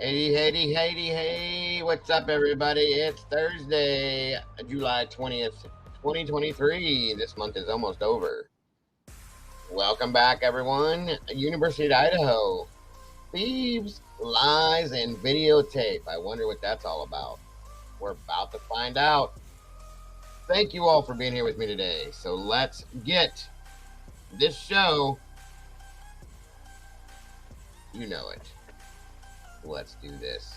Hey, what's up, everybody? It's Thursday, July 20th, 2023. This month is almost over. Welcome back, everyone. University of Idaho. Thieves, lies, and videotape. I wonder what that's all about. We're about to find out. Thank you all for being here with me today. So let's get this show. You know it. Let's do this.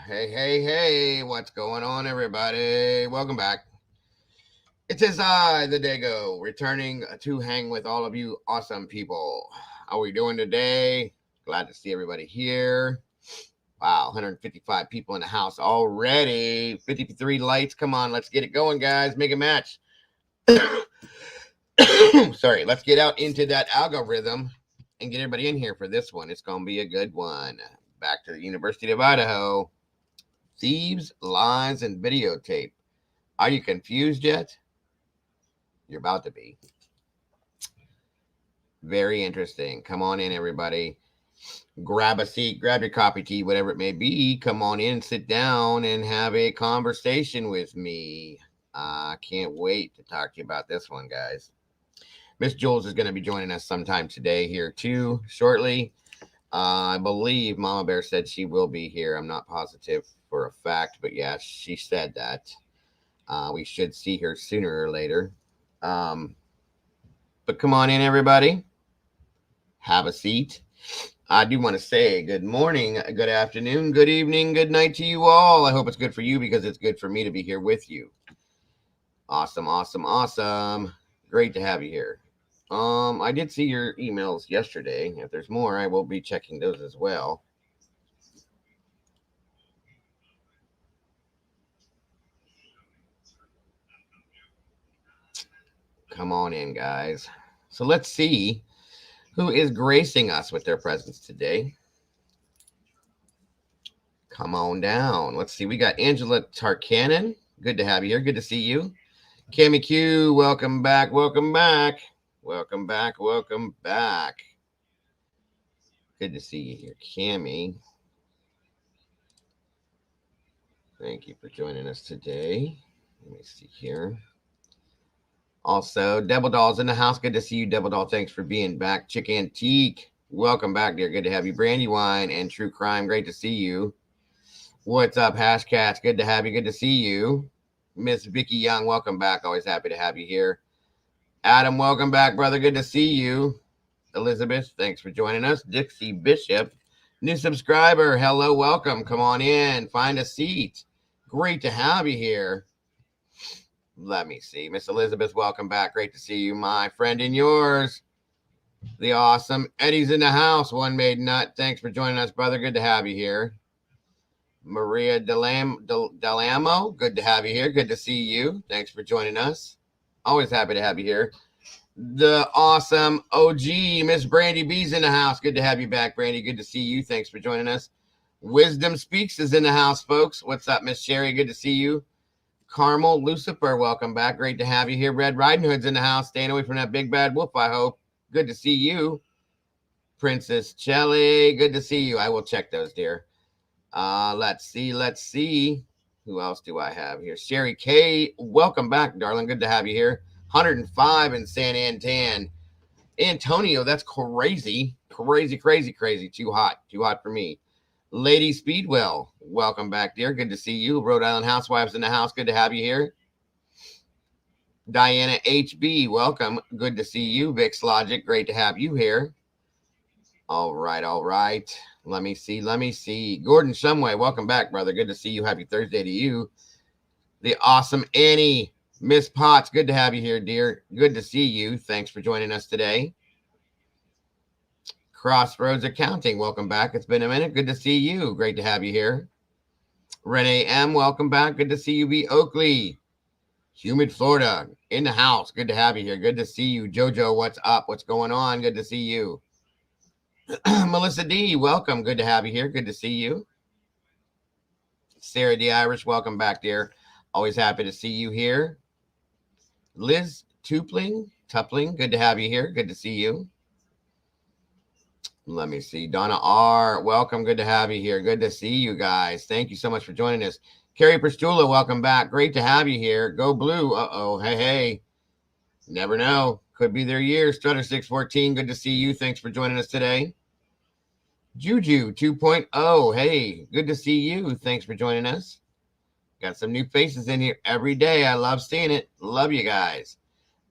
Hey, what's going on, everybody? Welcome back. It is I, the Dago, returning to hang with all of you awesome people. How are we doing today? Glad to see everybody here. Wow, 155 people in the house already. 53 lights. Come on, let's get it going, guys. Make a match. Sorry, let's get out into that algorithm and get everybody in here for this one. It's going to be a good one. Back to the University of Idaho. Thieves, lies, and videotape. Are you confused yet? You're about to be. Very interesting. Come on in, everybody. Grab a seat, grab your coffee, tea, whatever it may be. Come on in, sit down, and have a conversation with me. I can't wait to talk to you about this one, guys. Miss Jules is going to be joining us sometime today here, too, shortly. I believe Mama Bear said she will be here. I'm not positive for a fact, but yeah, she said that. We should see her sooner or later. But come on in, everybody. Have a seat. I do want to say good morning, good afternoon, good evening, good night to you all. I hope it's good for you because it's good for me to be here with you. Awesome. Great to have you here. I did see your emails yesterday. If there's more, I will be checking those as well. Come on in, guys. So let's see who is gracing us with their presence today. Come on down. Let's see. We got Angela Tarkanen. Good to have you here. Good to see you. Cammy Q, welcome back. Good to see you here, Cammy. Thank you for joining us today. Let me see here. Also, Devil Doll's in the house. Good to see you, Devil Doll. Thanks for being back. Chick Antique. Welcome back, dear. Good to have you. Brandywine and True Crime. Great to see you. What's up, Hashcats? Good to have you. Good to see you. Miss Vicky Young, welcome back. Always happy to have you here. Adam, welcome back, brother. Good to see you. Elizabeth, thanks for joining us. Dixie Bishop, new subscriber. Hello, welcome. Come on in. Find a seat. Great to have you here. Let me see. Miss Elizabeth, welcome back. Great to see you, my friend and yours. The awesome Eddie's in the house. One made nut. Thanks for joining us, brother. Good to have you here. Maria Delamo, good to have you here. Good to see you. Thanks for joining us. Always happy to have you here. The awesome OG, Miss Brandy B's in the house. Good to have you back, Brandy. Good to see you. Thanks for joining us. Wisdom Speaks is in the house, folks. What's up, Miss Sherry? Good to see you. Carmel Lucifer, welcome back. Great to have you here. Red Riding Hood's in the house. Staying away from that big bad wolf, I hope. Good to see you. Princess Chelly, good to see you. I will check those, dear. Let's see. Who else do I have here? Sherry K, welcome back, darling. Good to have you here. 105 in San Antan. Antonio, that's crazy. Crazy. Too hot for me. Lady Speedwell, welcome back, dear. Good to see you. Rhode Island Housewives in the house. Good to have you here. Diana HB, welcome. Good to see you. Vix Logic, great to have you here. All right. Let me see. Gordon Shumway, welcome back, brother. Good to see you. Happy Thursday to you. The awesome Annie, Miss Potts, good to have you here, dear. Good to see you. Thanks for joining us today. Crossroads Accounting, welcome back. It's been a minute. Good to see you. Great to have you here. Renee M, welcome back. Good to see you. B. Oakley, Humid Florida, in the house. Good to have you here. Good to see you. Jojo, what's up? What's going on? Good to see you. Melissa D, welcome. Good to have you here. Good to see you. Sarah D. Irish, welcome back, dear. Always happy to see you here. Liz Tupling, good to have you here. Good to see you. Let me see. Donna R, welcome. Good to have you here. Good to see you guys. Thank you so much for joining us. Carrie Pastula, welcome back. Great to have you here. Go Blue. Uh-oh. Hey. Never know. Could be their year. Strutter 614, good to see you. Thanks for joining us today. Juju 2.0. Hey, good to see you. Thanks for joining us. Got some new faces in here every day. I love seeing it. Love you guys.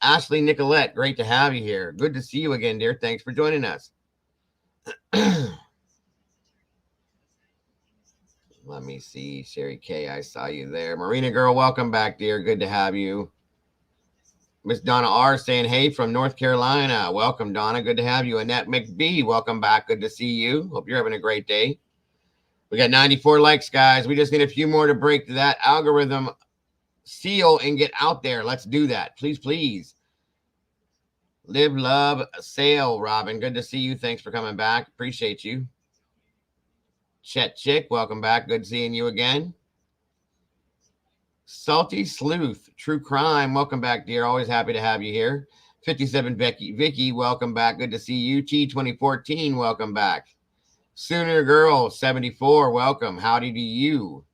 Ashley Nicolette, great to have you here. Good to see you again, dear. Thanks for joining us. Let me see. Sherry K, I saw you there. Marina Girl, welcome back, dear. Good to have you. Miss Donna R saying, hey, from North Carolina. Welcome, Donna. Good to have you. Annette McBee, welcome back. Good to see you. Hope you're having a great day. We got 94 likes, guys. We just need a few more to break that algorithm seal and get out there. Let's do that. Please. Live, love, sail, Robin. Good to see you. Thanks for coming back. Appreciate you. Chet Chick, welcome back. Good seeing you again. Salty Sleuth, True Crime, welcome back, dear. Always happy to have you here. 57 Vicky, welcome back. Good to see you. T2014, welcome back. Sooner Girl, 74, welcome. Howdy to you.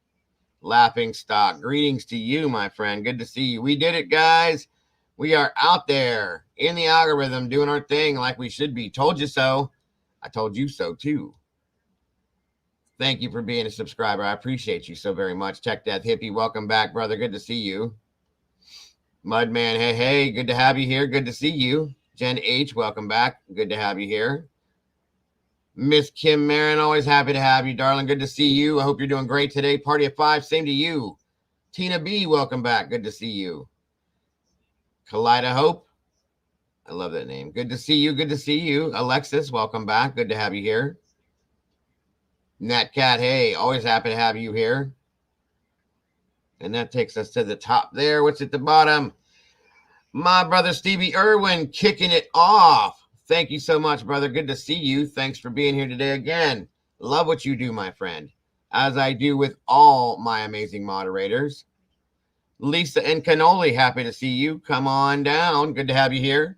Laughing Stock, greetings to you, my friend. Good to see you. We did it, guys. We are out there in the algorithm doing our thing like we should be. Told you so. I told you so, too. Thank you for being a subscriber. I appreciate you so very much. Tech Death Hippie, welcome back, brother. Good to see you. Mudman, hey, good to have you here. Good to see you. Jen H, welcome back. Good to have you here. Miss Kim Marin, always happy to have you, darling. Good to see you. I hope you're doing great today. Party of 5, same to you. Tina B, welcome back. Good to see you. Kaleida Hope, I love that name. Good to see you. Good to see you. Alexis, welcome back. Good to have you here. Nat Cat, hey, always happy to have you here. And that takes us to the top there. What's at the bottom? My brother Stevie Irwin kicking it off. Thank you so much, brother. Good to see you. Thanks for being here today again. Love what you do, my friend, as I do with all my amazing moderators. Lisa and Cannoli, happy to see you. Come on down. Good to have you here.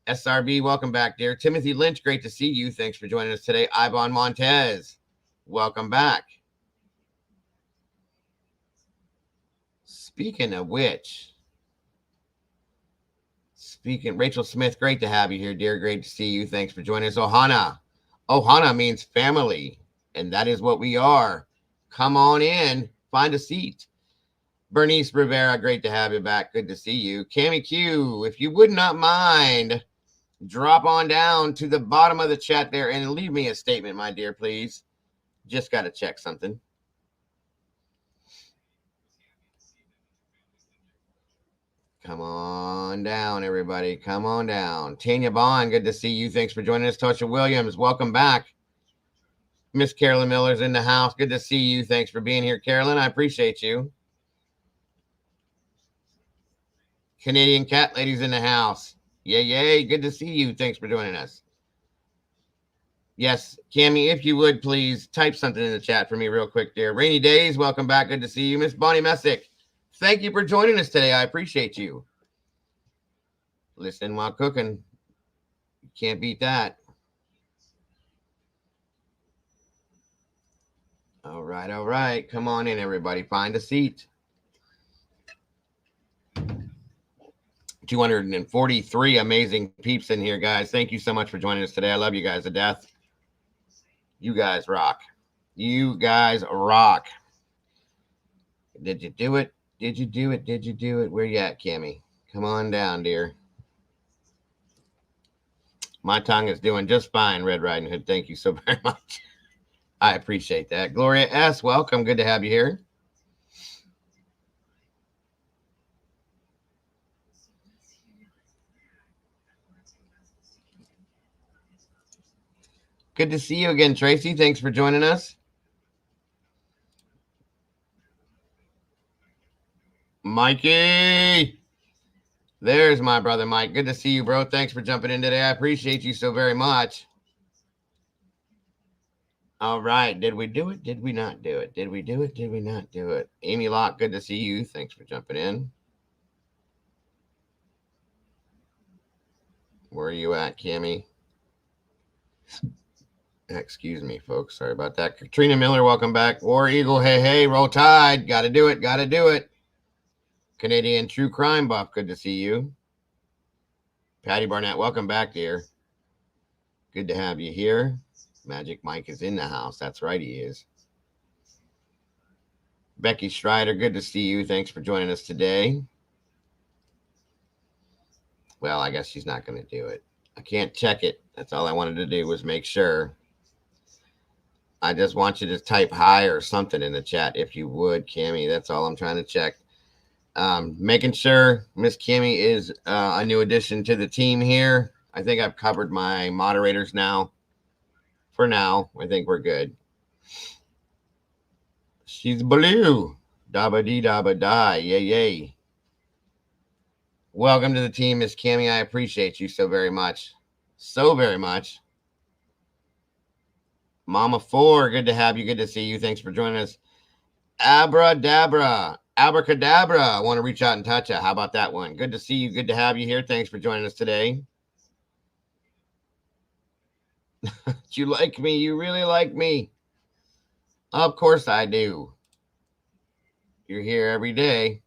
SRB, welcome back, dear. Timothy Lynch, great to see you. Thanks for joining us today. Ivan Montez, welcome back. Speaking of which, Speaking, Rachel Smith, great to have you here, dear. Great to see you. Thanks for joining us. Ohana. Ohana means family, and that is what we are. Come on in, find a seat. Bernice Rivera, great to have you back. Good to see you. Cammy Q, if you would not mind, drop on down to the bottom of the chat there and leave me a statement, my dear, please. Just got to check something. Come on down, everybody. Come on down. Tanya Bond, good to see you. Thanks for joining us. Tosha Williams, welcome back. Miss Carolyn Miller's in the house. Good to see you. Thanks for being here, Carolyn. I appreciate you. Canadian Cat Lady's in the house. Yay, yay. Good to see you. Thanks for joining us. Yes, Cammie, if you would, please type something in the chat for me real quick, dear. Rainy Days, welcome back. Good to see you. Miss Bonnie Messick, thank you for joining us today. I appreciate you. Listening while cooking. You can't beat that. All right, all right. Come on in, everybody. Find a seat. 243 amazing peeps in here, guys. Thank you so much for joining us today. I love you guys to death. You guys rock. You guys rock. Did you do it? Did you do it? Did you do it? Where you at, Cammie? Come on down, dear. My tongue is doing just fine, Red Riding Hood. Thank you so very much. I appreciate that. Gloria S., welcome. Good to have you here. Good to see you again, Tracy. Thanks for joining us. Mikey. There's my brother, Mike. Good to see you, bro. Thanks for jumping in today. I appreciate you so very much. All right. Did we do it? Did we not do it? Did we do it? Did we not do it? Amy Locke, good to see you. Thanks for jumping in. Where are you at, Cammie? Excuse me, folks. Sorry about that. Katrina Miller, welcome back. War Eagle, hey, hey, roll tide. Got to do it. Got to do it. Canadian True Crime Buff, good to see you. Patty Barnett, welcome back, dear. Good to have you here. Magic Mike is in the house. That's right, he is. Becky Strider, good to see you. Thanks for joining us today. Well, I guess she's not going to do it. I can't check it. That's all I wanted to do was make sure. I just want you to type hi or something in the chat if you would, Cammie. That's all I'm trying to check. Making sure Miss Cammie is a new addition to the team here. I think I've covered my moderators now. For now, I think we're good. She's blue. Dabba dee dabba die. Yay, yay. Welcome to the team, Miss Cammie. I appreciate you so very much. So very much. Mama 4, good to have you. Good to see you. Thanks for joining us. Abracadabra. I want to reach out and touch you. How about that one? Good to see you. Good to have you here. Thanks for joining us today. You like me. You really like me. Of course I do. You're here every day.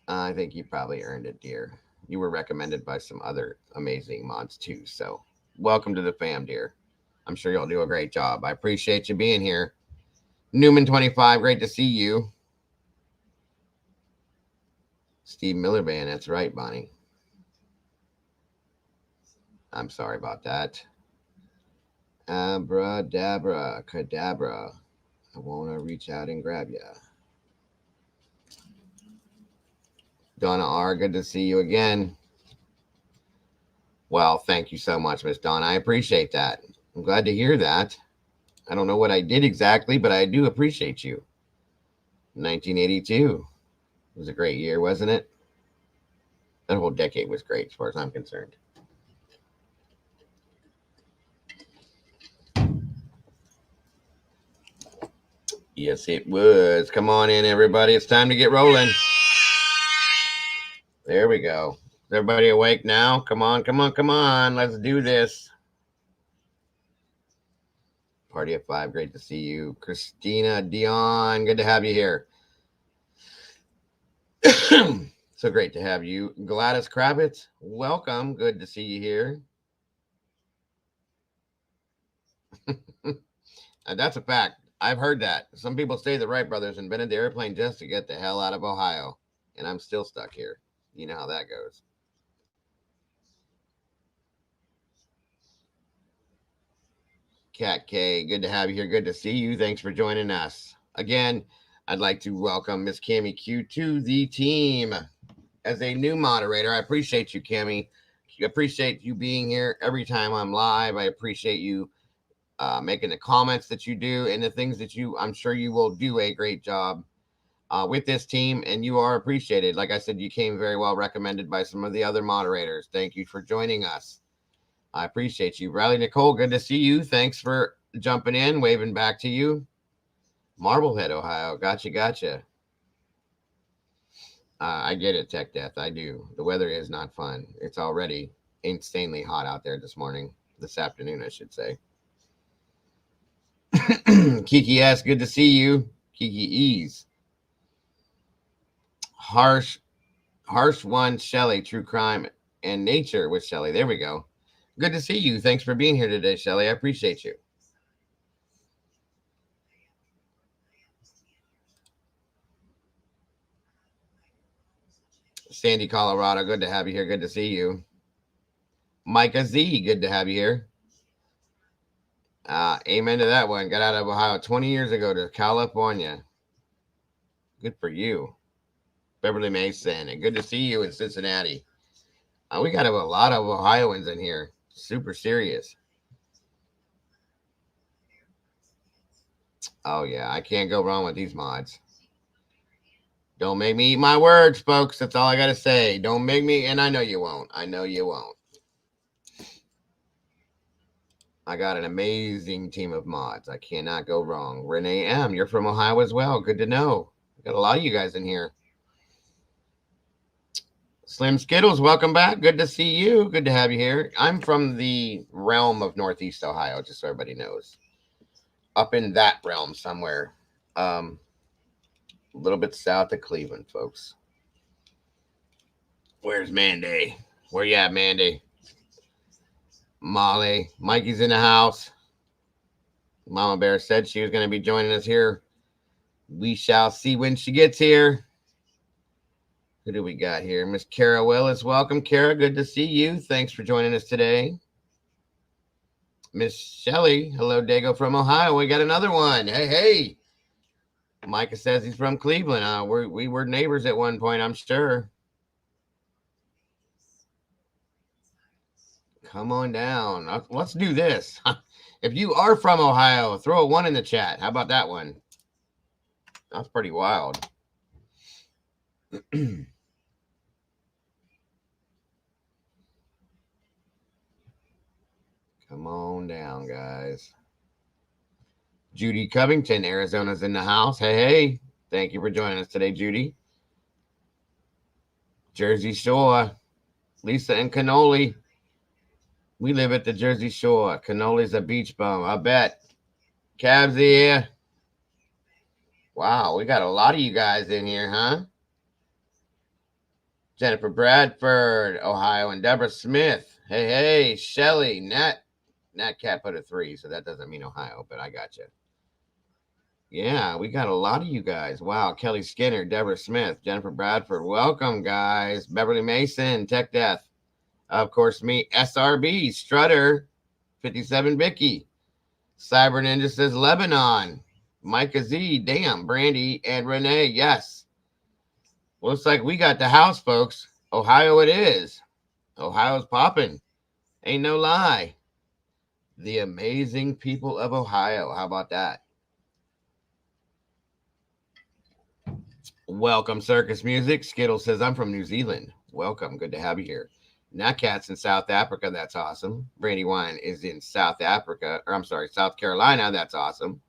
I think you probably earned it, dear. You were recommended by some other amazing mods too. So welcome to the fam, dear. I'm sure you'll do a great job. I appreciate you being here. Newman 25, great to see you. Steve Miller Band, that's right, Bonnie. I'm sorry about that. Abracadabra, cadabra. I want to reach out and grab you. Donna R., good to see you again. Well, thank you so much, Miss Donna. I appreciate that. I'm glad to hear that. I don't know what I did exactly, but I do appreciate you. 1982 was a great year, wasn't it? That whole decade was great as far as I'm concerned. Yes, it was. Come on in, everybody. It's time to get rolling. There we go. Is everybody awake now? Come on, come on, come on. Let's do this. Party of 5, great to see you. Christina Dion, good to have you here. So great to have you. Gladys Kravitz, welcome. Good to see you here. And that's a fact. I've heard that. Some people say the Wright brothers invented the airplane just to get the hell out of Ohio. And I'm still stuck here. You know how that goes. Cat K, good to have you here. Good to see you. Thanks for joining us. Again, I'd like to welcome Miss Cami Q to the team as a new moderator. I appreciate you, Cami. I appreciate you being here every time I'm live. I appreciate you making the comments that you do and the things that I'm sure you will do a great job with this team, and you are appreciated. Like I said, you came very well recommended by some of the other moderators. Thank you for joining us. I appreciate you. Riley Nicole, good to see you. Thanks for jumping in, waving back to you. Marblehead, Ohio. Gotcha. I get it, Tech Death. I do. The weather is not fun. It's already insanely hot out there this afternoon, I should say. Kiki S, good to see you. Kiki E's. Harsh One, Shelley, True Crime and Nature with Shelley. There we go. Good to see you. Thanks for being here today, Shelley. I appreciate you. Sandy, Colorado. Good to have you here. Good to see you. Micah Z, good to have you here. Amen to that one. Got out of Ohio 20 years ago to California. Good for you. Beverly Mason, and good to see you in Cincinnati. We got a lot of Ohioans in here. Super serious. Oh, yeah. I can't go wrong with these mods. Don't make me eat my words, folks. That's all I got to say. Don't make me, and I know you won't. I got an amazing team of mods. I cannot go wrong. Renee M., you're from Ohio as well. Good to know. Got a lot of you guys in here. Slim Skittles, welcome back. Good to see you. Good to have you here. I'm from the realm of Northeast Ohio, just so everybody knows. Up in that realm somewhere. A little bit south of Cleveland, folks. Where's Mandy? Where you at, Mandy? Molly. Mikey's in the house. Mama Bear said she was going to be joining us here. We shall see when she gets here. Who do we got here? Miss Kara Willis. Welcome, Kara. Good to see you. Thanks for joining us today. Miss Shelley. Hello, Dago from Ohio. We got another one. Hey. Micah says he's from Cleveland. We were neighbors at one point, I'm sure. Come on down. Let's do this. If you are from Ohio, throw a 1 in the chat. How about that one? That's pretty wild. Come on down, guys. Judy Covington, Arizona's in the house. Hey. Thank you for joining us today, Judy. Jersey Shore. Lisa and Cannoli. We live at the Jersey Shore. Cannoli's a beach bum. I bet. Cabs here. Wow, we got a lot of you guys in here, huh? Jennifer Bradford, Ohio, and Deborah Smith. Hey, Shelly, Nat Cat put a 3, so that doesn't mean Ohio, but I got you. Yeah, we got a lot of you guys. Wow, Kelly Skinner, Deborah Smith, Jennifer Bradford. Welcome, guys. Beverly Mason, Tech Death. Of course, me, SRB, Strutter, 57 Vicky. Cyber Ninja says Lebanon. Micah Z, damn, Brandy, and Renee, yes. Looks like we got the house, folks. Ohio it is. Ohio's popping. Ain't no lie. The amazing people of Ohio. How about that? Welcome, Circus Music. Skittle says, I'm from New Zealand. Welcome. Good to have you here. Natcat's in South Africa. That's awesome. Brandywine is in South Carolina. That's awesome.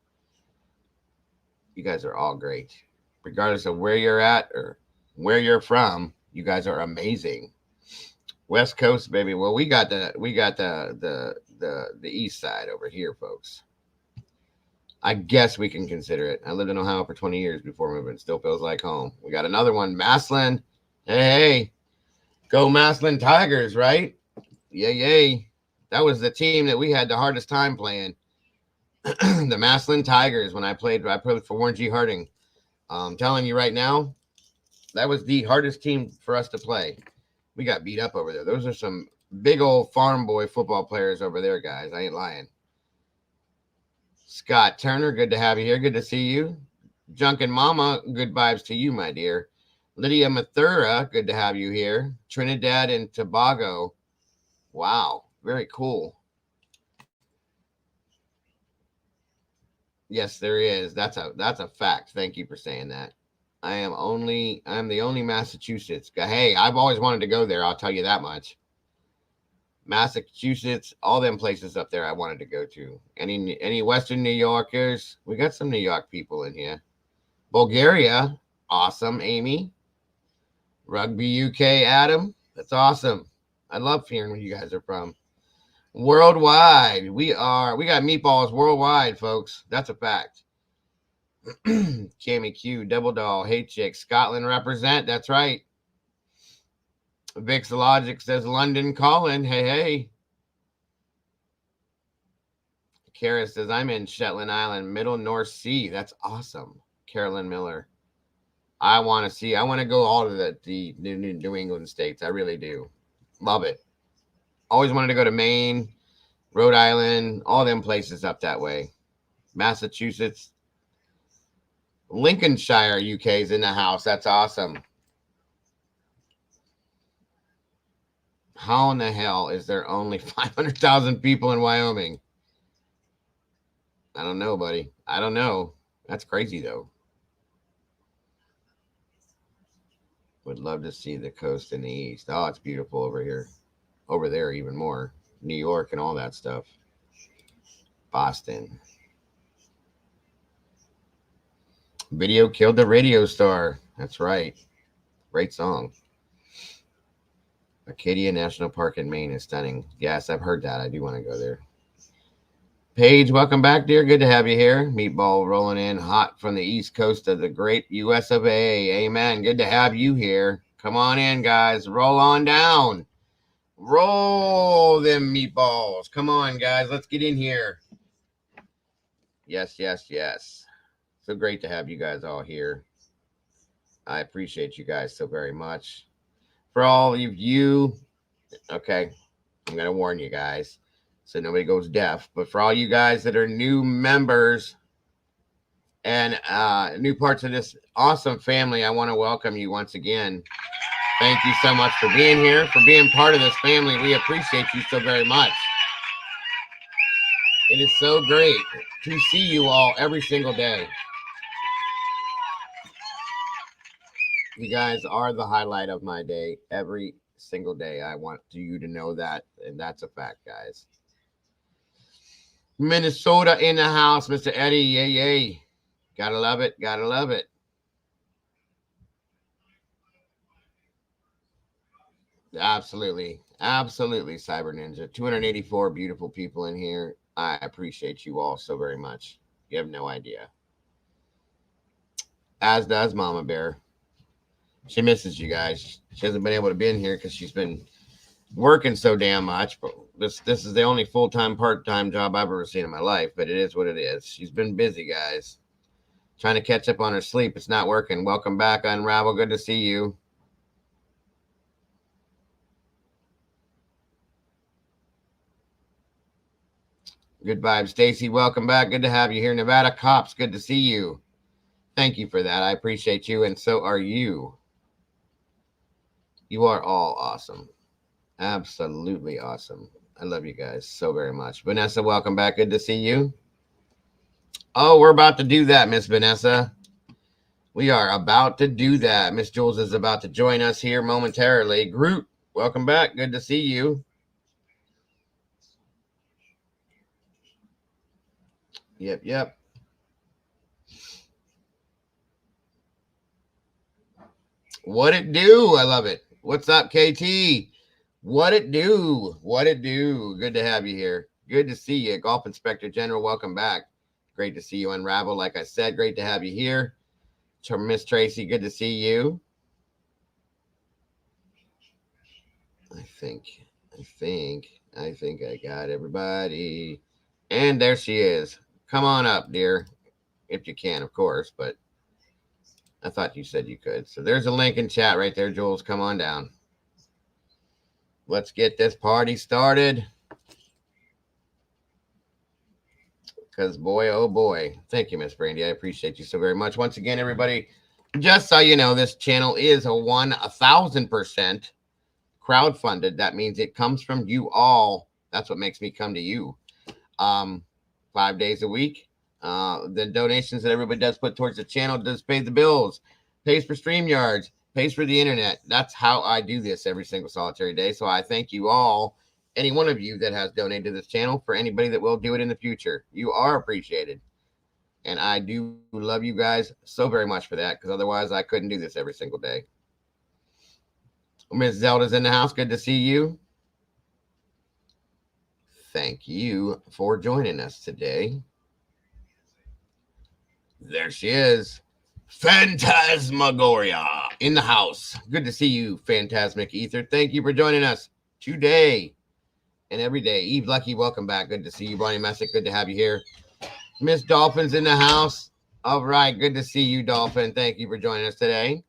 You guys are all great. Regardless of where you're at or where you're from, you guys are amazing. West Coast, baby. Well, we got the east side over here, folks. I guess we can consider it. I lived in Ohio for 20 years before moving. Still feels like home. We got another one. Maslin, Hey, go Massillon Tigers, right? Yay. That was the team that we had the hardest time playing. The Massillon Tigers when I played for Warren G. Harding. I'm telling you right now, that was the hardest team for us to play. We got beat up over there. Those are some big old farm boy football players over there, guys. I ain't lying. Scott Turner, good to have you here. Good to see you. Junkin Mama, good vibes to you, my dear. Lydia Mathura, good to have you here. Trinidad and Tobago. Wow, very cool. Yes, there is. That's a fact. Thank you for saying that. I'm the only Massachusetts guy. Hey, I've always wanted to go there, I'll tell you that much. Massachusetts, all them places up there I wanted to go to. Any Western New Yorkers? We got some New York people in here. Bulgaria, awesome, Amy. Rugby UK, Adam. That's awesome. I love hearing where you guys are from. Worldwide, we got meatballs worldwide, folks. That's a fact. Cammy Q, Double Doll, Hey Chick, Scotland represent. That's right. Vix Logic says London calling. Hey. Kara says I'm in Shetland Island, Middle North Sea. That's awesome. Carolyn Miller. I want to go all to the New England states. I really do. Love it. Always wanted to go to Maine, Rhode Island, all them places up that way. Massachusetts. Lincolnshire, UK is in the house. That's awesome. How in the hell is there only 500,000 people in Wyoming? I don't know, buddy. I don't know. That's crazy, though. Would love to see the coast in the east. Oh, it's beautiful over here. Over there, even more. New York and all that stuff. Boston. Video killed the radio star. That's right. Great song. Acadia National Park in Maine is stunning. Yes, I've heard that. I do want to go there. Paige, welcome back, dear. Good to have you here. Meatball rolling in hot from the east coast of the great US of A. Amen. Good to have you here. Come on in, guys. Roll on down. Roll them meatballs. Come on, guys. Let's get in here. Yes. So great to have you guys all here. I appreciate you guys so very much. For all of you, okay, I'm going to warn you guys so nobody goes deaf. But for all you guys that are new members and new parts of this awesome family, I want to welcome you once again. Thank you so much for being here, for being part of this family. We appreciate you so very much. It is so great to see you all every single day. You guys are the highlight of my day every single day. I want you to know that, and that's a fact, guys. Minnesota in the house, Mr. Eddie. Yay. Gotta love it. Absolutely, Cyber Ninja. 284 beautiful people in here. I appreciate you all so very much. You have no idea. As does Mama Bear. She misses you guys. She hasn't been able to be in here because she's been working so damn much. But this is the only full-time, part-time job I've ever seen in my life. But it is what it is. She's been busy, guys. Trying to catch up on her sleep. It's not working. Welcome back, Unravel. Good to see you. Good vibes, Stacy. Welcome back. Good to have you here. Nevada Cops. Good to see you. Thank you for that. I appreciate you, and so are you. You are all awesome. Absolutely awesome. I love you guys so very much. Vanessa, welcome back. Good to see you. Oh, we're about to do that, Miss Vanessa. We are about to do that. Miss Jules is about to join us here momentarily. Groot, welcome back. Good to see you. Yep. What it do? I love it. What's up, KT? What it do? Good to have you here. Good to see you. Golf Inspector General, welcome back. Great to see you, Unravel. Like I said, great to have you here. Miss Tracy, good to see you. I think I got everybody. And there she is. Come on up, dear. If you can, of course, but I thought you said you could. So there's a link in chat right there, Jules. Come on down. Let's get this party started. Because boy, oh boy. Thank you, Miss Brandy. I appreciate you so very much. Once again, everybody, just so you know, this channel is a 1,000% crowdfunded. That means it comes from you all. That's what makes me come to you. 5 days a week. The donations that everybody does put towards the channel does pay the bills, pays for StreamYards, pays for the internet. That's how I do this every single solitary day. So I thank you all, any one of you that has donated to this channel, for anybody that will do it in the future. You are appreciated. And I do love you guys so very much for that, because otherwise I couldn't do this every single day. Miss Zelda's in the house. Good to see you. Thank you for joining us today. There she is. Phantasmagoria in the house. Good to see you, Phantasmic Ether. Thank you for joining us today and every day. Eve Lucky, welcome back. Good to see you, Bonnie Messick. Good to have you here. Miss Dolphin's in the house. All right. Good to see you, Dolphin. Thank you for joining us today.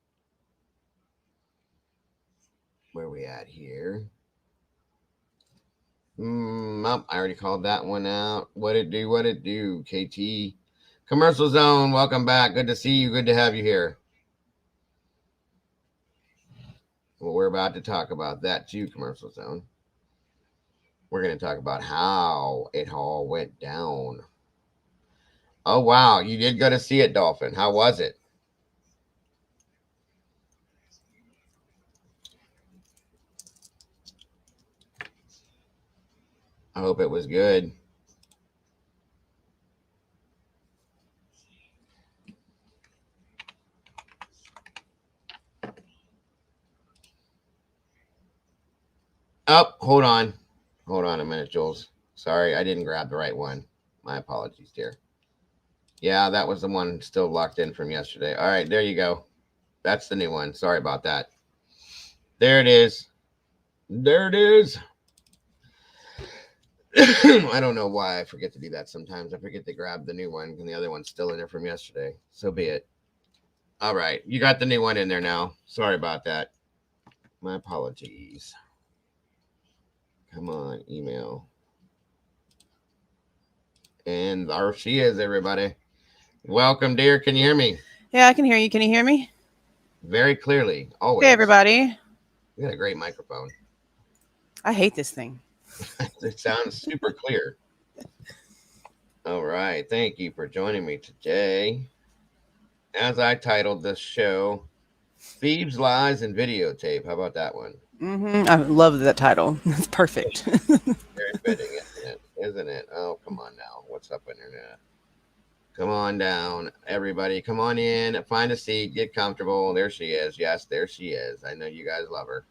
Where are we at here? I already called that one out. What it do, KT. Commercial Zone, welcome back. Good to see you. Good to have you here. Well, we're about to talk about that too, Commercial Zone. We're going to talk about how it all went down. Oh, wow. You did go to see it, Dolphin. How was it? I hope it was good. Oh, hold on. Hold on a minute, Jules. Sorry, I didn't grab the right one. My apologies, dear. Yeah, that was the one still locked in from yesterday. All right, there you go. That's the new one. Sorry about that. There it is. There it is. I don't know why I forget to do that sometimes. I forget to grab the new one, and the other one's still in there from yesterday. So be it. All right. You got the new one in there now. Sorry about that. My apologies. Come on, email. And there she is, everybody. Welcome, dear. Can you hear me? Yeah, I can hear you. Can you hear me? Very clearly. Always. Hey, everybody. You got a great microphone. I hate this thing. It sounds super clear. All right. Thank you for joining me today. As I titled this show, Thieves, Lies, and Videotape. How about that one? I love that title. It's perfect. Very fitting, isn't it? Isn't it? Oh, come on now. What's up, Internet? Come on down, everybody. Come on in. Find a seat. Get comfortable. There she is. Yes, there she is. I know you guys love her.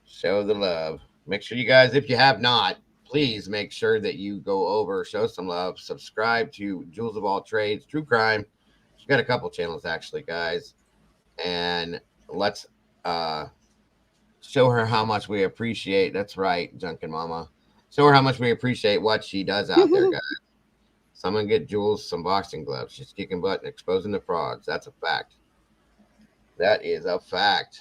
Show the love. Make sure you guys, if you have not, please make sure that you go over, show some love, subscribe to Jules of All Trades, True Crime. She's got a couple channels, actually, guys. And let's show her how much we appreciate. That's right, Junkin Mama. Show her how much we appreciate what she does out there, guys. Someone get Jules some boxing gloves. She's kicking butt and exposing the frauds. That's a fact. That is a fact.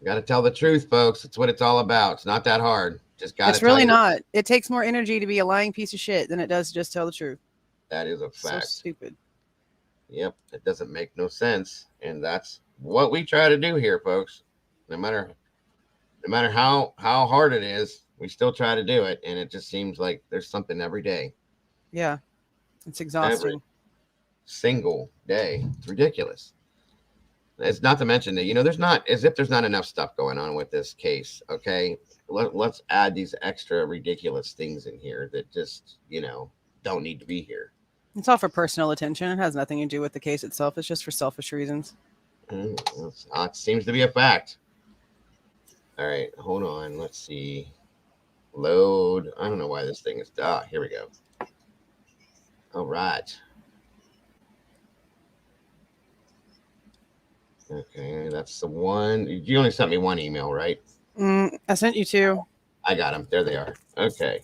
You got to tell the truth, folks. That's what it's all about. It's not that hard. Just got to. It's really not. It takes more energy to be a lying piece of shit than it does to just tell the truth. That is a fact. So stupid. Yep, it doesn't make no sense, and that's what we try to do here, folks. No matter how hard it is, we still try to do it, and it just seems like there's something every day. Yeah, it's exhausting. Every single day. It's ridiculous. It's not to mention that, there's not, as if there's not enough stuff going on with this case. Okay. Let's add these extra ridiculous things in here that just, don't need to be here. It's all for personal attention. It has nothing to do with the case itself. It's just for selfish reasons. It seems to be a fact. All right. Hold on. Let's see. Load. I don't know why this thing is. Here we go. All right. Okay, that's the one. You only sent me one email, right? I sent you two. I got them. There they are. Okay.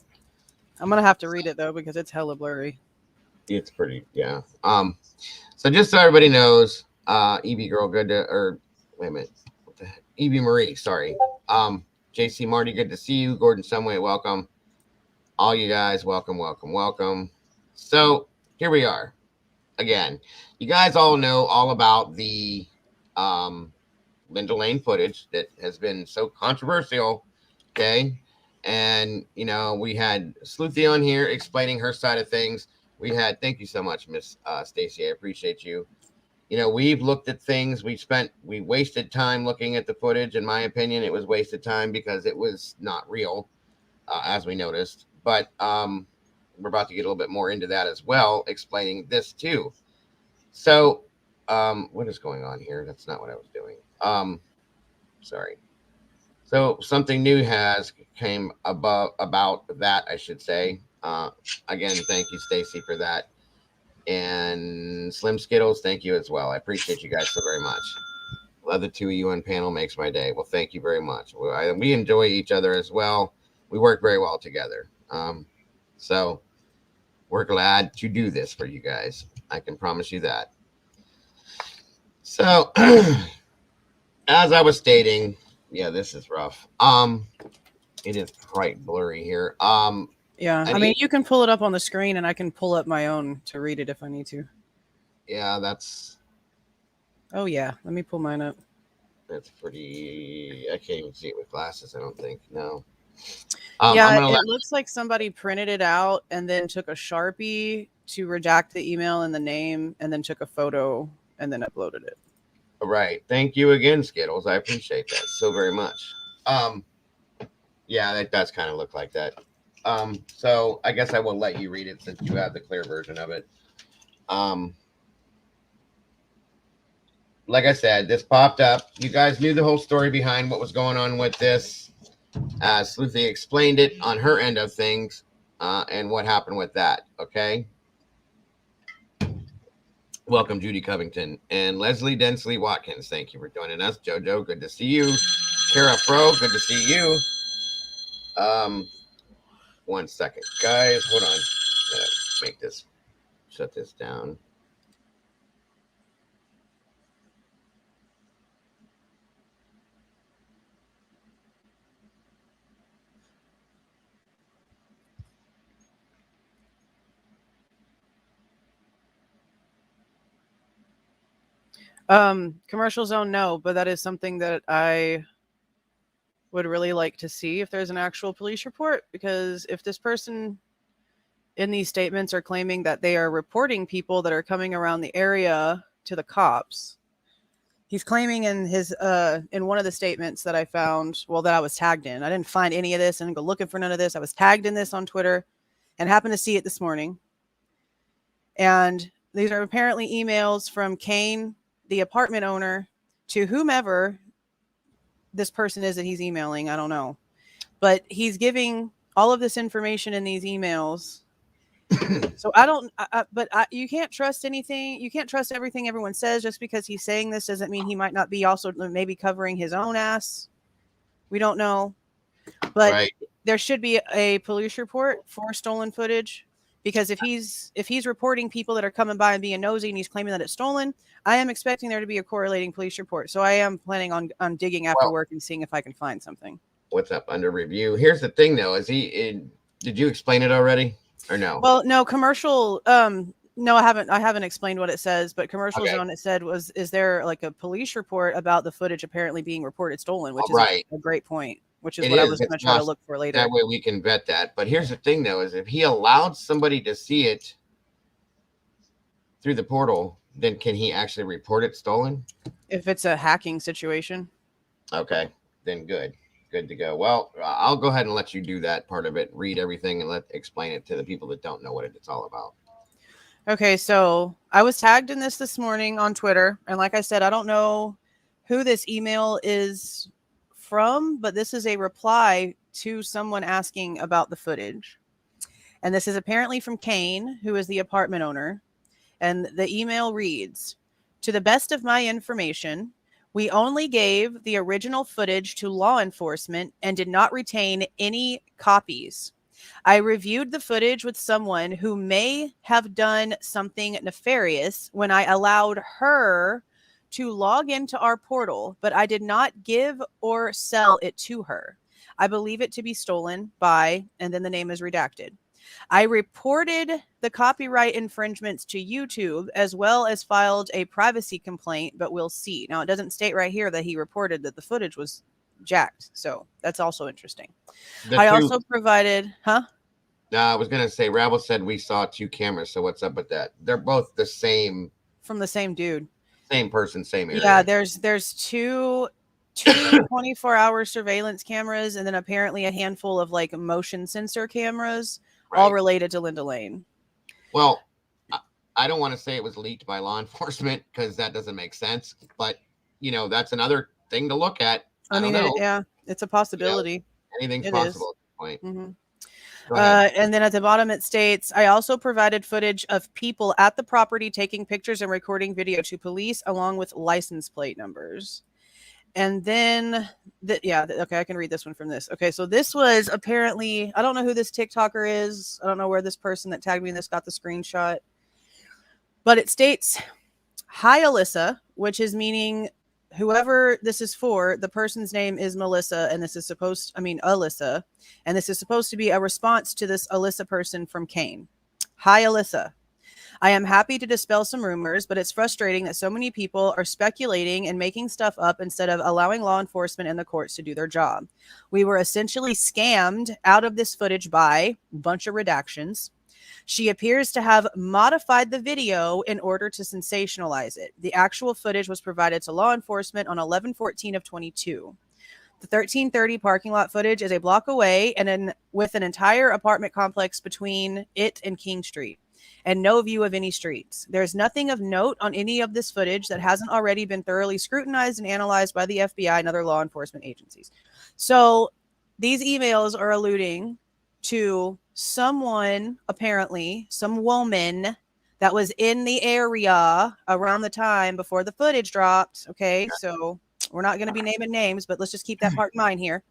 I'm gonna have to read it though because it's hella blurry. It's pretty, yeah. So just so everybody knows, EB girl, good to, or wait a minute, what the heck? EB Marie, sorry. JC Marty, good to see you. Gordon Someway, welcome. All you guys, welcome, welcome, welcome. So here we are again. You guys all know all about the Linda Lane footage that has been so controversial. Okay. And, you know, we had Sleuthy on here explaining her side of things. We had, thank you so much, Miss Stacy. I appreciate you. You know, we've looked at things. We wasted time looking at the footage. In my opinion, it was wasted time because it was not real, as we noticed. But we're about to get a little bit more into that as well, explaining this too. So, what is going on here? That's not what I was doing. Sorry. So something new has came about that, I should say. Again, thank you, Stacy, for that. And Slim Skittles, thank you as well. I appreciate you guys so very much. Love the two of you on panel, makes my day. Well, thank you very much. We enjoy each other as well. We work very well together. So we're glad to do this for you guys. I can promise you that. So as I was stating, yeah, this is rough. It is quite blurry here. Yeah, I mean, you can pull it up on the screen, and I can pull up my own to read it if I need to. Yeah, that's. Oh yeah, let me pull mine up. That's pretty. I can't even see it with glasses. I don't think. No. Yeah, it looks like somebody printed it out and then took a Sharpie to redact the email and the name, and then took a photo and then uploaded it. Right. Thank you again, Skittles. I appreciate that so very much. Yeah, that does kind of look like that. So I guess I will let you read it since you have the clear version of it. Like I said, this popped up. You guys knew the whole story behind what was going on with this. Sleuthy explained it on her end of things, and what happened with that. Okay. Welcome, Judy Covington and Leslie Densley Watkins. Thank you for joining us. Jojo, good to see you. Kara Pro, good to see you. 1 second, guys. Hold on. Gotta make this, shut this down. Commercial zone, no, but that is something that I would really like to see if there's an actual police report, because if this person in these statements are claiming that they are reporting people that are coming around the area to the cops, he's claiming in his in one of the statements that I found, well, that I was tagged in. I didn't find any of this. I didn't go looking for none of this. I was tagged in this on Twitter and happened to see it this morning. And these are apparently emails from Kane, the apartment owner, to whomever this person is that he's emailing. I don't know. But he's giving all of this information in these emails. So I don't, you can't trust anything. You can't trust everything everyone says. Just because he's saying this doesn't mean he might not be also maybe covering his own ass. We don't know. But there should be a police report for stolen footage, because if he's reporting people that are coming by and being nosy and he's claiming that it's stolen, I am expecting there to be a correlating police report. So I am planning on digging after work and seeing if I can find something. What's up under review? Here's the thing though, did you explain it already or no? Well, no, commercial, no, I haven't explained what it says, but commercial zone, it said is there like a police report about the footage apparently being reported stolen, which is a great point, which is what I was going to try to look for later. That way we can vet that. But here's the thing though, is if he allowed somebody to see it through the portal, then can he actually report it stolen? If it's a hacking situation. Okay, then good to go. Well, I'll go ahead and let you do that part of it, read everything and explain it to the people that don't know what it's all about. Okay, so I was tagged in this morning on Twitter, and like I said, I don't know who this email is from, but this is a reply to someone asking about the footage. And this is apparently from Kane, who is the apartment owner. And the email reads, "To the best of my information, We only gave the original footage to law enforcement and did not retain any copies. I reviewed the footage with someone who may have done something nefarious when I allowed her to log into our portal, but I did not give or sell it to her. I believe it to be stolen by, and then the name is redacted. I reported the copyright infringements to YouTube as well as filed a privacy complaint, but we'll see. Now, it doesn't state right here that he reported that the footage was jacked. So that's also interesting. I also provided, I was gonna say, Rabble said we saw 2 cameras. So what's up with that? They're both the same, from the same dude, same person, same area. Yeah, there's two 24-hour surveillance cameras, and then apparently a handful of like motion sensor cameras, all related to Linda Lane. Well, I don't want to say it was leaked by law enforcement because that doesn't make sense. But that's another thing to look at. I mean, it's a possibility. Anything's possible at this point. Mm-hmm. And then at the bottom it states, I also provided footage of people at the property taking pictures and recording video to police along with license plate numbers. And then, okay, I can read this one from this. Okay, so this was apparently, I don't know who this TikToker is. I don't know where this person that tagged me in this got the screenshot. But it states, hi, Alyssa, which is meaning whoever this is for, the person's name is Melissa, and this is Alyssa, and this is supposed to be a response to this Alyssa person from Kane. Hi, Alyssa. I am happy to dispel some rumors, but it's frustrating that so many people are speculating and making stuff up instead of allowing law enforcement and the courts to do their job. We were essentially scammed out of this footage by a bunch of redactions. She appears to have modified the video in order to sensationalize it. The actual footage was provided to law enforcement on 11/14 of 22. The 1330 parking lot footage is a block away and with an entire apartment complex between it and King Street and no view of any streets. There's nothing of note on any of this footage that hasn't already been thoroughly scrutinized and analyzed by the FBI and other law enforcement agencies. So these emails are alluding to someone, apparently, some woman that was in the area around the time before the footage dropped. Okay, so we're not going to be naming names, but let's just keep that part in mind here.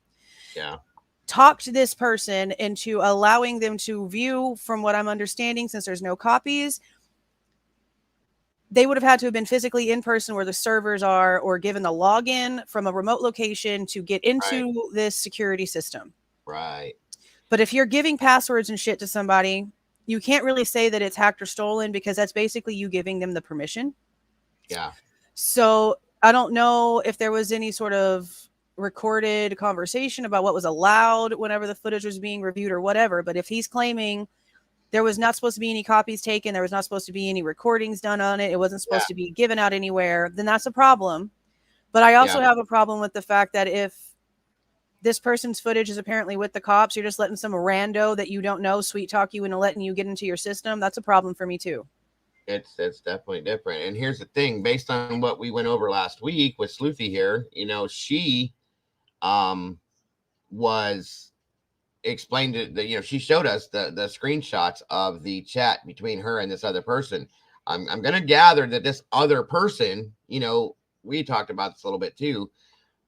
Yeah. Talked this person into allowing them to view, from what I'm understanding, since there's no copies, they would have had to have been physically in person where the servers are or given the login from a remote location to get into this security system. Right. But if you're giving passwords and shit to somebody, you can't really say that it's hacked or stolen because that's basically you giving them the permission. Yeah. So I don't know if there was any sort of recorded conversation about what was allowed whenever the footage was being reviewed or whatever. But if he's claiming there was not supposed to be any copies taken, there was not supposed to be any recordings done on it, it wasn't supposed to be given out anywhere, then that's a problem. But I also have a problem with the fact that if this person's footage is apparently with the cops, you're just letting some rando that you don't know sweet talk you into letting you get into your system. That's a problem for me too. It's definitely different. And here's the thing, based on what we went over last week with Sleuthy here, she was explained that, she showed us the screenshots of the chat between her and this other person. I'm going to gather that this other person, we talked about this a little bit too,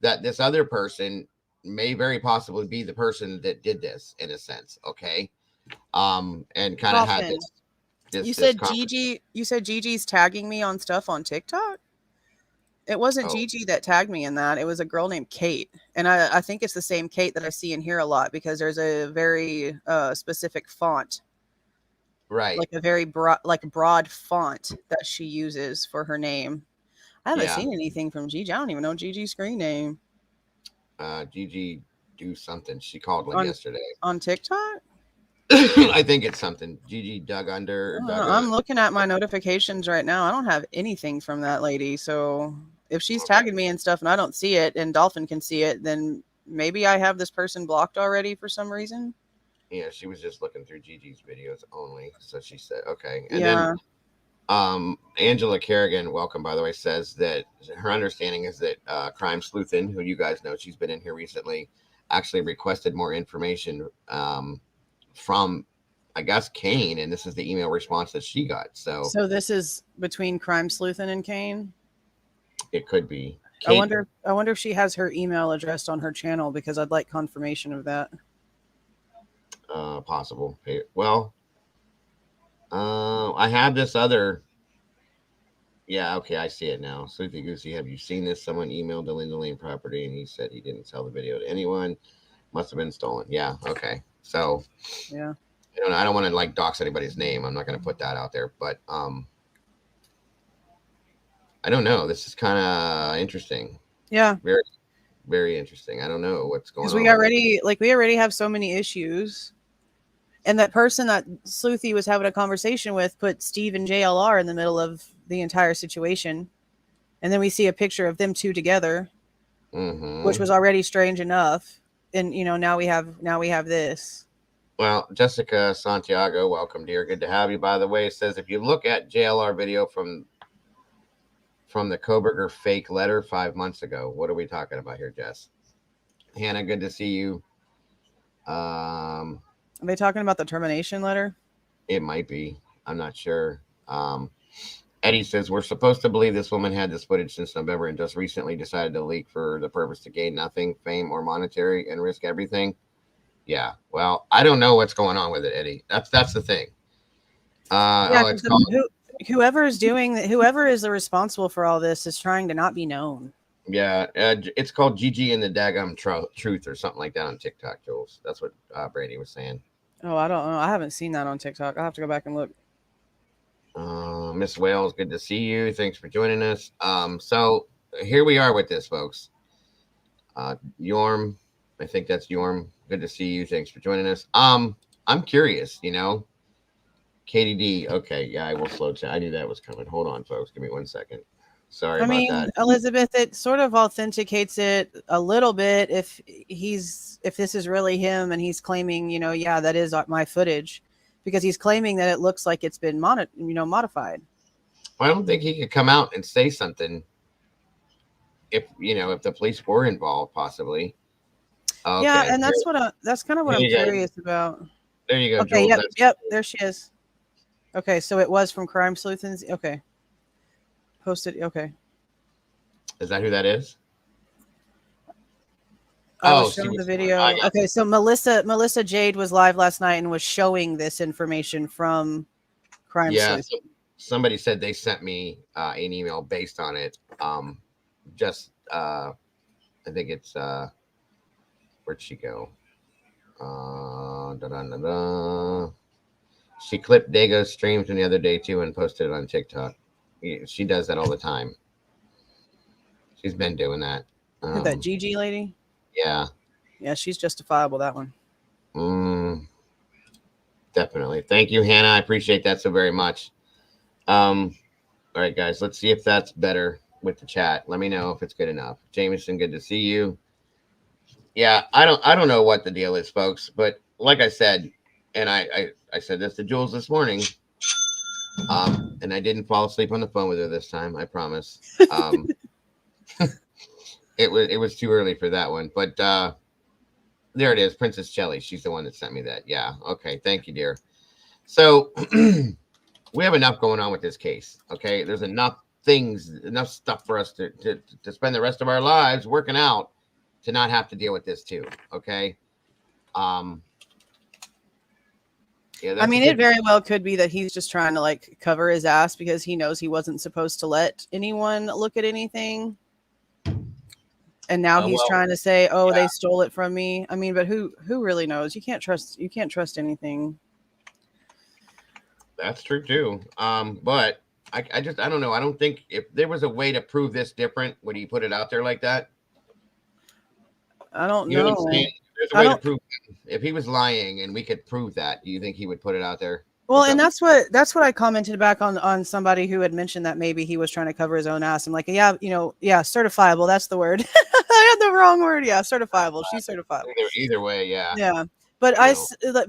that this other person may very possibly be the person that did this in a sense. Okay. And kind of had this. You said Gigi's tagging me on stuff on TikTok. It wasn't Gigi that tagged me in that. It was a girl named Kate. And I think it's the same Kate that I see in here a lot because there's a very specific font. Right. Like a very broad font that she uses for her name. I haven't seen anything from Gigi. I don't even know Gigi's screen name. Gigi do something. She called one yesterday. On TikTok? I think it's something. Gigi dug under. I'm looking at my notifications right now. I don't have anything from that lady. So if she's tagging me and stuff and I don't see it and Dolphin can see it, then maybe I have this person blocked already for some reason. Yeah, she was just looking through Gigi's videos only. So she said, okay. And then Angela Kerrigan, welcome, by the way, says that her understanding is that Crime Sleuthin, who you guys know, she's been in here recently, actually requested more information from, I guess, Kane, and this is the email response that she got. So this is between Crime Sleuthin and Kane? It could be. I wonder if she has her email address on her channel, because I'd like confirmation of that. Possible. Well, I have this other. Yeah, okay, I see it now. Sleepy Goosey, have you seen this? Someone emailed the Linda Lane property, and he said he didn't sell the video to anyone. Must have been stolen. Yeah, okay. So, yeah, I don't want to like dox anybody's name. I'm not going to put that out there, but I don't know. This is kind of interesting. yeah. Very, very interesting. I don't know what's going on. Because we already have so many issues. And that person that Sleuthy was having a conversation with put Steve and JLR in the middle of the entire situation. And then we see a picture of them two together, which was already strange enough. And now we have this. Well, Jessica Santiago, welcome, dear. Good to have you. By the way, it says if you look at JLR video from the Koberger fake letter 5 months ago, what are we talking about here, Jess? Hannah, good to see you. Are they talking about the termination letter? It might be. I'm not sure. Eddie says we're supposed to believe this woman had this footage since November and just recently decided to leak for the purpose to gain nothing, fame, or monetary, and risk everything. Yeah. Well, I don't know what's going on with it, Eddie. That's the thing. Whoever is responsible for all this is trying to not be known. Yeah, it's called IGG and the Daggum Truth or something like that on TikTok, Jules. That's what Brady was saying. Oh, I don't know. I haven't seen that on TikTok. I'll have to go back and look. Miss Wales, good to see you. Thanks for joining us. So here we are with this, folks. Yorm, I think that's Yorm. Good to see you. Thanks for joining us. I'm curious, KDD. Okay, yeah, I will slow down. I knew that was coming. Hold on, folks. Give me 1 second. Sorry about that. Elizabeth, it sort of authenticates it a little bit if this is really him and he's claiming, yeah, that is my footage, because he's claiming that it looks like it's been modified. I don't think he could come out and say something if the police were involved, possibly. Okay. Yeah, and that's kind of what I'm curious about. There you go. Okay, Jules. yep, there she is. Okay, so it was from Crime Sleuthins. Okay. Posted. Okay. Is that who that is? I was showing the video. Okay, so Melissa Jade was live last night and was showing this information from Crime Sleuth. Yeah, somebody said they sent me an email based on it. I think it's where'd she go? She clipped Dago's stream from the other day too and posted it on TikTok. She does that all the time. She's been doing that. That GG lady? Yeah. Yeah, she's justifiable, that one. Definitely. Thank you, Hannah. I appreciate that so very much. All right, guys, let's see if that's better with the chat. Let me know if it's good enough. Jameson, good to see you. Yeah, I don't know what the deal is, folks, but like I said, and I said this to Jules this morning, and I didn't fall asleep on the phone with her this time, I promise. It was too early for that one, but there it is, Princess Shelly. She's the one that sent me that. Yeah, okay, thank you, dear. So we have enough going on with this case. Okay, there's enough stuff for us to spend the rest of our lives working out to not have to deal with this too. Okay. Yeah, I mean, it very well could be that he's just trying to cover his ass because he knows he wasn't supposed to let anyone look at anything. And now he's trying to say, "Oh, they stole it from me." I mean, but who really knows? You can't trust anything. That's true too. But I don't know. I don't think if there was a way to prove this different, would he put it out there like that? I don't know. What I'm saying? There's a way to prove it. If he was lying and we could prove that, do you think he would put it out there? Well, and that's what I commented back on somebody who had mentioned that maybe he was trying to cover his own ass. I'm like, yeah, certifiable. That's the word. I had the wrong word. Yeah, certifiable. She's certifiable. Either way, yeah. Yeah. But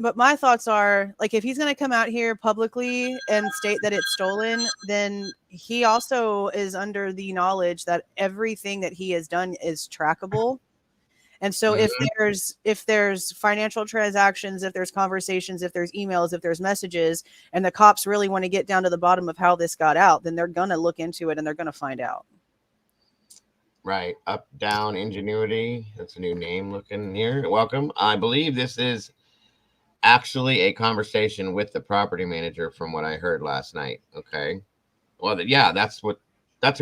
but my thoughts are, if he's going to come out here publicly and state that it's stolen, then he also is under the knowledge that everything that he has done is trackable. And so if there's financial transactions, if there's conversations, if there's emails, if there's messages, and the cops really want to get down to the bottom of how this got out, then they're going to look into it and they're going to find out. Right. Up, down, ingenuity. That's a new name looking here. Welcome. I believe this is actually a conversation with the property manager from what I heard last night. Okay. Well, yeah, that's who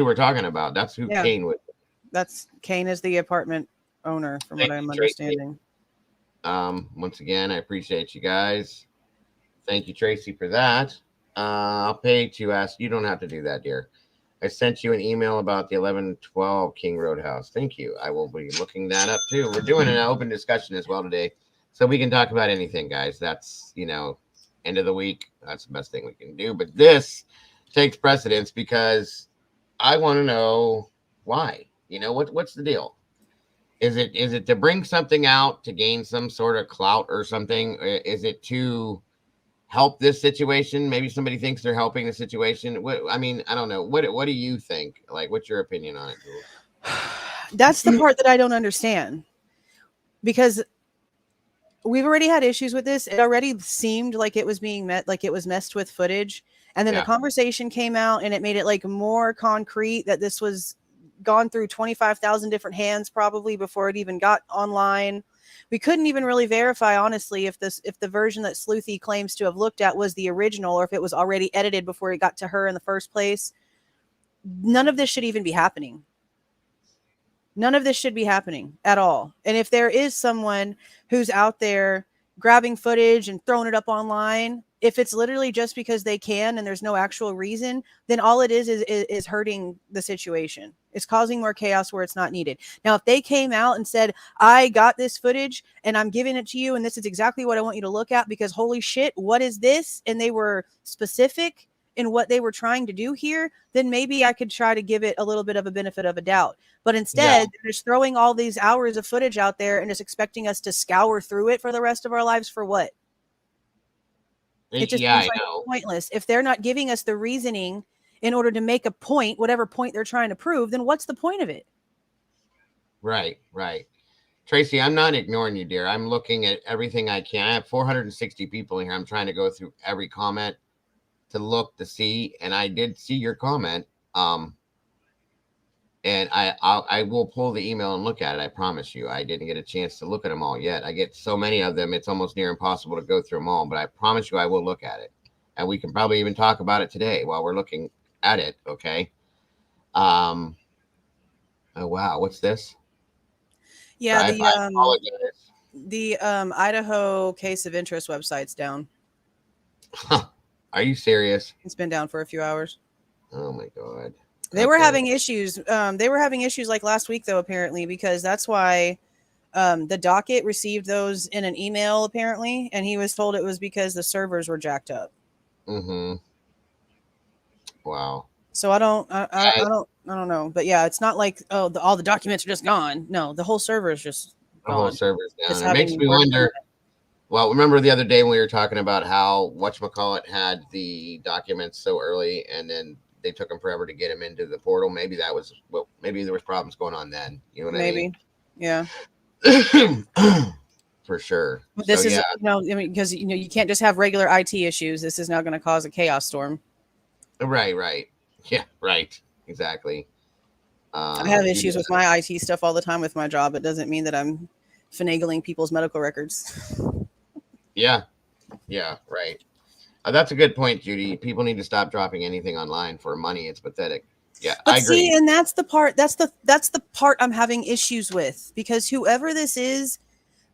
we're talking about. That's who Yeah, Kane would. that's Kane is the apartment owner, from what Thank I'm you, Tracy. understanding. Once again, I appreciate you guys. Thank you, Tracy, for that. I'll pay to ask. You don't have to do that, dear. I sent you an email about the 1112 King Roadhouse. Thank you. I will be looking that up too. We're doing an open discussion as well today. So we can talk about anything, guys. That's, end of the week. That's the best thing we can do. But this takes precedence because I want to know why. What's the deal? Is it to bring something out to gain some sort of clout or something? Is it to help this situation? Maybe somebody thinks they're helping the situation. I don't know. What do you think? Like, what's your opinion on it, Jules? That's the part that I don't understand, because we've already had issues with this. It already seemed like it was being like it was messed with footage. And then the conversation came out and it made it like more concrete that this was gone through 25,000 different hands probably before it even got online. We couldn't even really verify, honestly, if the version that Sleuthy claims to have looked at was the original or if it was already edited before it got to her in the first place. None of this should even be happening. None of this should be happening at all. And if there is someone who's out there grabbing footage and throwing it up online, if it's literally just because they can and there's no actual reason, then all it is hurting the situation. It's causing more chaos where it's not needed. Now, if they came out and said, I got this footage and I'm giving it to you and this is exactly what I want you to look at because holy shit, what is this? And they were specific in what they were trying to do here, then maybe I could try to give it a little bit of a benefit of a doubt. But instead, they're just throwing all these hours of footage out there and just expecting us to scour through it for the rest of our lives for what? It just seems like pointless. If they're not giving us the reasoning in order to make a point, whatever point they're trying to prove, then what's the point of it? Right. Tracy, I'm not ignoring you, dear. I'm looking at everything I can. I have 460 people in here. I'm trying to go through every comment to look to see, and I did see your comment. And I will pull the email and look at it. I promise you. I didn't get a chance to look at them all yet. I get so many of them, it's almost near impossible to go through them all. But I promise you, I will look at it, and we can probably even talk about it today while we're looking at it. Okay. Oh wow, what's this? Yeah, the Idaho case of interest website's down. Are you serious? It's been down for a few hours. Oh my god. They were having issues. They were having issues like last week, though, apparently, because that's why the docket received those in an email, apparently, and he was told it was because the servers were jacked up. Mm-hmm. Wow. So I don't know, but yeah, it's not like all the documents are just gone. No, the whole server is just gone. The whole server's down. It makes me wonder. Well, remember the other day when we were talking about how whatchamacallit had the documents so early, and then they took them forever to get them into the portal. Maybe that was maybe there was problems going on then. You know what I mean? Yeah. For sure. But this is because you can't just have regular IT issues. This is now going to cause a chaos storm. Right. Yeah, right. Exactly. I have issues with my IT stuff all the time with my job. It doesn't mean that I'm finagling people's medical records. Yeah, right. That's a good point, Judy. People need to stop dropping anything online for money. It's pathetic. Yeah, but I agree. See, and that's the part. That's the part I'm having issues with, because whoever this is,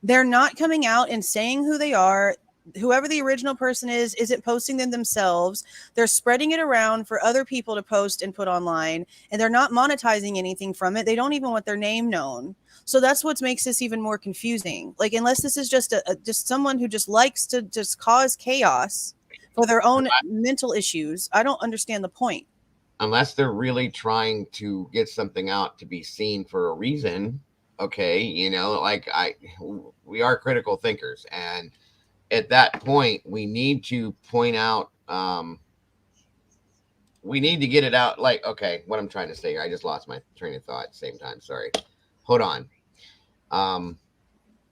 they're not coming out and saying who they are. Whoever the original person isn't posting them themselves. They're spreading it around for other people to post and put online, and they're not monetizing anything from it. They don't even want their name known. So that's what makes this even more confusing. Like, unless this is just just someone who just likes to just cause chaos for their own mental issues, I don't understand the point. Unless they're really trying to get something out to be seen for a reason. Okay, we are critical thinkers, and at that point, we need to point out, we need to get it out. Like, okay, what I'm trying to say here, I just lost my train of thought at the same time. Sorry. Hold on.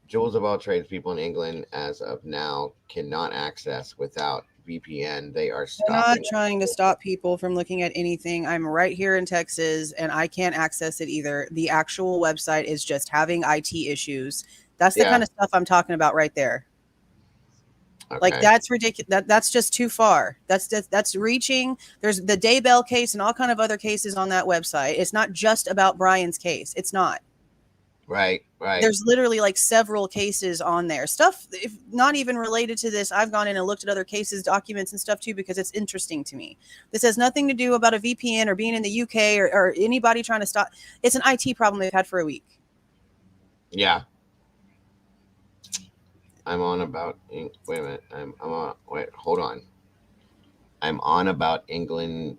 Jules of all trades, people in England as of now cannot access without VPN. They are I'm not stopping. trying to stop people from looking at anything. I'm right here in Texas and I can't access it either. The actual website is just having IT issues. That's the kind Yeah. of stuff I'm talking about right there. Like Okay. that's ridiculous. That's just too far. That's reaching. There's the Daybell case and all kind of other cases on that website. It's not just about Brian's case. It's not. Right. Right. There's literally like several cases on there. Stuff if not even related to this. I've gone in and looked at other cases, documents and stuff too because it's interesting to me. This has nothing to do about a VPN or being in the UK or anybody trying to stop. It's an IT problem they've had for a week. Yeah. I'm on about. Wait a minute. I'm on. Wait. Hold on. I'm on about England,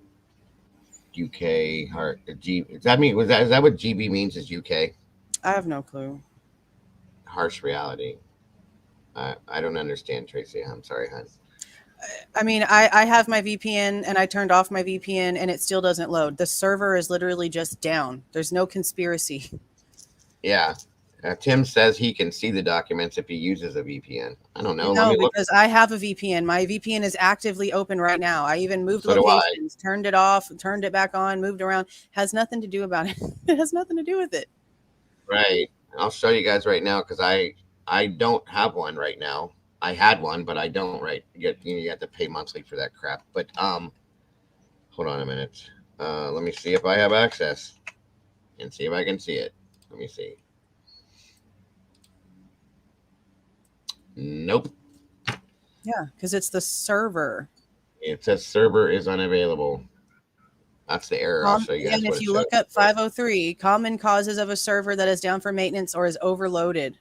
UK. Heart. G. Does that mean? Is that what GB means? Is UK? I have no clue. Harsh reality. I don't understand, Tracy. I'm sorry, hon. I mean, I have my VPN and I turned off my VPN and it still doesn't load. The server is literally just down. There's no conspiracy. Yeah. Tim says he can see the documents if he uses a VPN. I don't know. Let No, me look. because I have a VPN. My VPN is actively open right now. I even moved So do I. locations, turned it off, turned it back on, moved around. Has nothing to do about it. It has nothing to do with it. Right. I'll show you guys right now because I don't have one right now. I had one, but I don't. Right. You have to pay monthly for that crap. But hold on a minute. Let me see if I have access and see if I can see it. Let me see. Nope. Yeah, because it's the server. It says server is unavailable. That's the error. I'll show you guys And what if it you shows. look up 503, common causes of a server that is down for maintenance or is overloaded.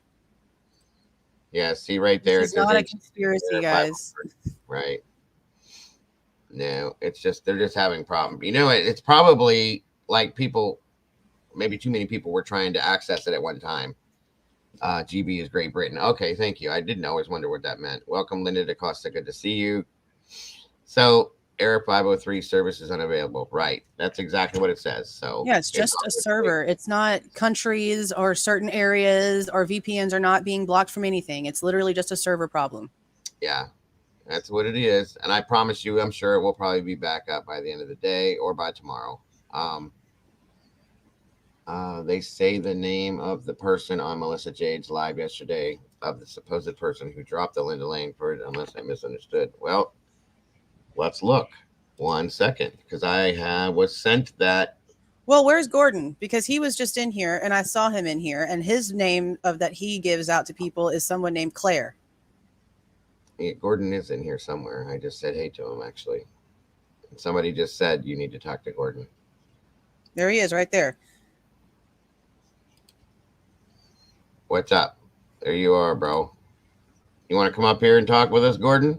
Yeah, see right there. It's not a conspiracy, guys. Right. No, it's just they're just having problems. You know, it's probably like people, maybe too many people were trying to access it at one time. GB is Great Britain. Okay, thank you. I didn't always wonder what that meant. Welcome, Linda DaCosta. Good to see you. So, error 503 service is unavailable. Right. That's exactly what it says. So, yeah, it's just a server. It's not countries or certain areas or VPNs are not being blocked from anything. It's literally just a server problem. Yeah, that's what it is. And I promise you, I'm sure it will probably be back up by the end of the day or by tomorrow. They say the name of the person on Melissa Jade's live yesterday of the supposed person who dropped the Linda Lane for it, unless I misunderstood. Well, let's look 1 second because I was sent that. Well, where's Gordon? Because he was just in here and I saw him in here and his name of that he gives out to people is someone named Claire. Yeah, Gordon is in here somewhere. I just said hey to him actually. Somebody just said you need to talk to Gordon. There he is right there. What's up? There you are, bro. You want to come up here and talk with us, Gordon?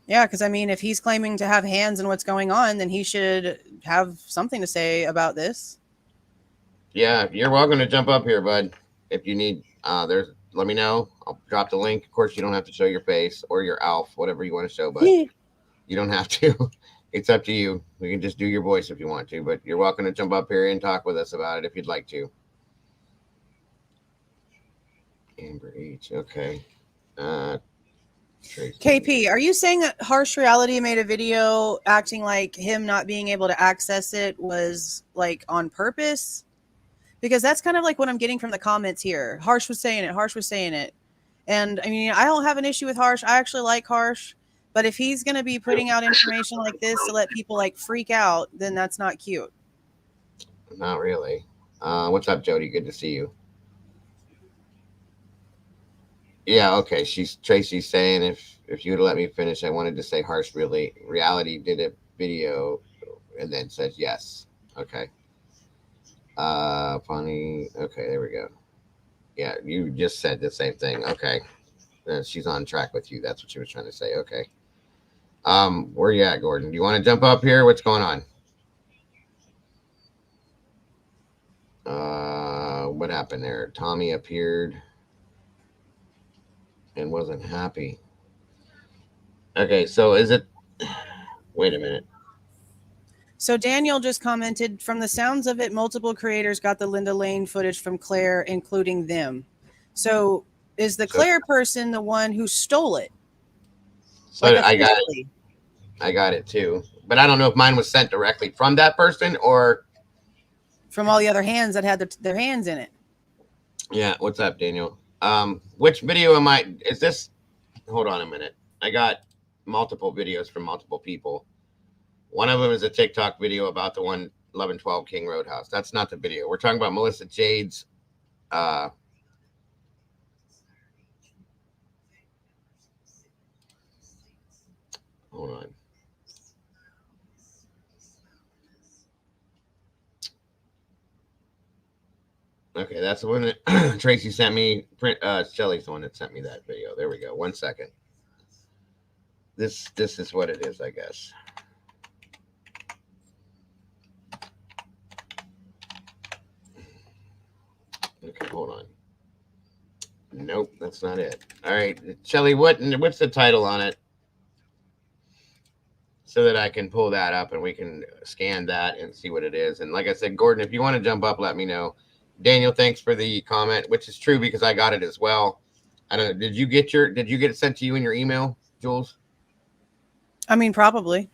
Yeah, because I mean, if he's claiming to have hands in what's going on, then he should have something to say about this. Yeah, you're welcome to jump up here, bud. If you need, let me know. I'll drop the link. Of course, you don't have to show your face or your ALF, whatever you want to show, but you don't have to. It's up to you. We can just do your voice if you want to, but you're welcome to jump up here and talk with us about it if you'd like to. Amber H. Okay. KP, are you saying that Harsh Reality made a video acting like him not being able to access it was like on purpose? Because that's kind of like what I'm getting from the comments here. Harsh was saying it. And I mean, I don't have an issue with Harsh. I actually like Harsh. But if he's going to be putting out information like this to let people like freak out, then that's not cute. Not really. What's up, Jody? Good to see you. Yeah, okay. Tracy's saying if you would let me finish, I wanted to say Harsh Reality did a video and then says yes. Okay. Funny. Okay, there we go. Yeah, you just said the same thing. Okay. She's on track with you. That's what she was trying to say. Okay. Where you at, Gordon? Do you want to jump up here? What's going on? What happened there? Tommy appeared and wasn't happy. Okay, so is it? Wait a minute. So Daniel just commented, from the sounds of it, multiple creators got the Linda Lane footage from Claire, including them. So Is the So, Claire person the one who stole it? so Like I got it. officially? I got it too. But I don't know if mine was sent directly from that person or. From all the other hands that had their hands in it. Yeah. What's up, Daniel? Which video am I? Is this? Hold on a minute. I got multiple videos from multiple people. One of them is a TikTok video about the 1112 King Roadhouse. That's not the video. We're talking about Melissa Jade's. Hold on. Okay, that's the one that Tracy sent me. Shelly's the one that sent me that video. There we go. 1 second. This is what it is, I guess. Okay, hold on. Nope, that's not it. All right, Shelly, what's the title on it? So that I can pull that up and we can scan that and see what it is. And like I said, Gordon, if you want to jump up, let me know. Daniel, thanks for the comment, which is true because I got it as well. I don't know. Did you get it sent to you in your email, Jules? I mean, probably.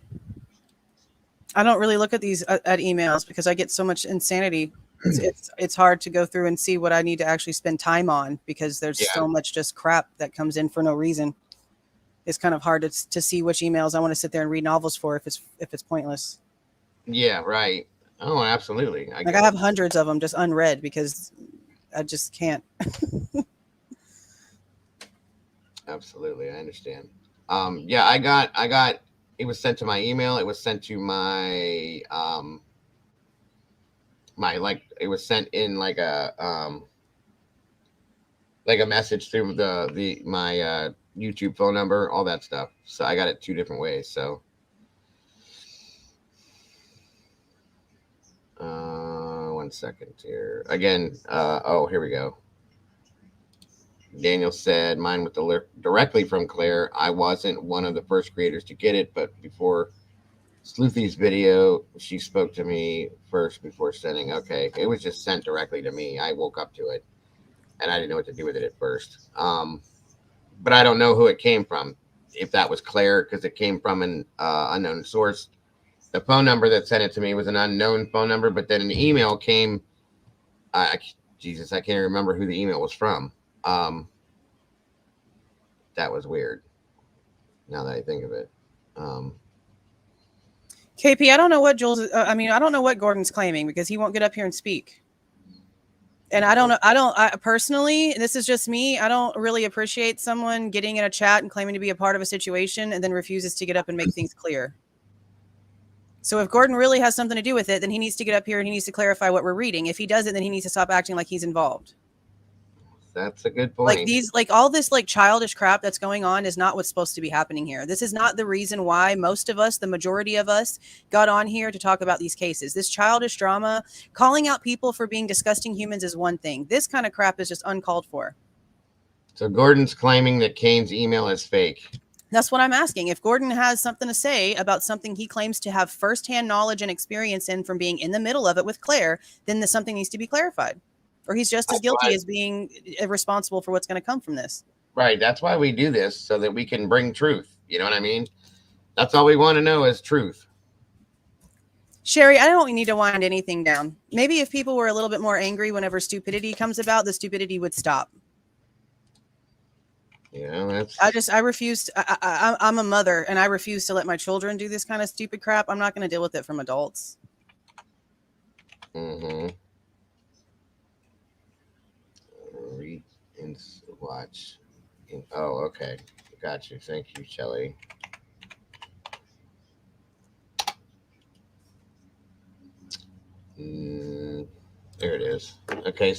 I don't really look at these at emails because I get so much insanity. It's hard to go through and see what I need to actually spend time on because there's so much just crap that comes in for no reason. It's kind of hard to see which emails I want to sit there and read novels for if it's pointless. Yeah, right. Oh, absolutely. I have hundreds of them just unread because I just can't. Absolutely, I understand. Yeah, I got. It was sent to my email. It was sent to my it was sent in like a message through my YouTube phone number, all that stuff. So I got it 2 different ways. So 1 second here. Again, oh, here we go. Daniel said mine with directly from Claire. I wasn't one of the first creators to get it, but before Sleuthy's video, she spoke to me first before sending. Okay, it was just sent directly to me. I woke up to it, and I didn't know what to do with it at first. But I don't know who it came from. If that was Claire, because it came from an unknown source. The phone number that sent it to me was an unknown phone number, but then an email came. Jesus, I can't remember who the email was from. That was weird. Now that I think of it. KP, I don't know what Jules. I mean, I don't know what Gordon's claiming because he won't get up here and speak. And I don't know. I personally, this is just me. I don't really appreciate someone getting in a chat and claiming to be a part of a situation and then refuses to get up and make things clear. So if Gordon really has something to do with it, then he needs to get up here and he needs to clarify what we're reading. If he doesn't, then he needs to stop acting like he's involved. That's a good point. All this childish crap that's going on is not what's supposed to be happening here. This is not the reason why most of us, the majority of us, got on here to talk about these cases. This childish drama, calling out people for being disgusting humans is one thing. This kind of crap is just uncalled for. So Gordon's claiming that Kane's email is fake. That's what I'm asking. If Gordon has something to say about something he claims to have firsthand knowledge and experience in from being in the middle of it with Claire, then something needs to be clarified. Or he's just as guilty as being responsible for what's going to come from this. Right. That's why we do this, so that we can bring truth. You know what I mean? That's all we want to know is truth. Sherry, I don't need to wind anything down. Maybe if people were a little bit more angry whenever stupidity comes about, the stupidity would stop. Yeah, I refuse. I'm a mother, and I refuse to let my children do this kind of stupid crap. I'm not going to deal with it from adults. Mm-hmm. Read and watch. Oh, okay. Got you. Thank you, Shelly. There it is. Okay,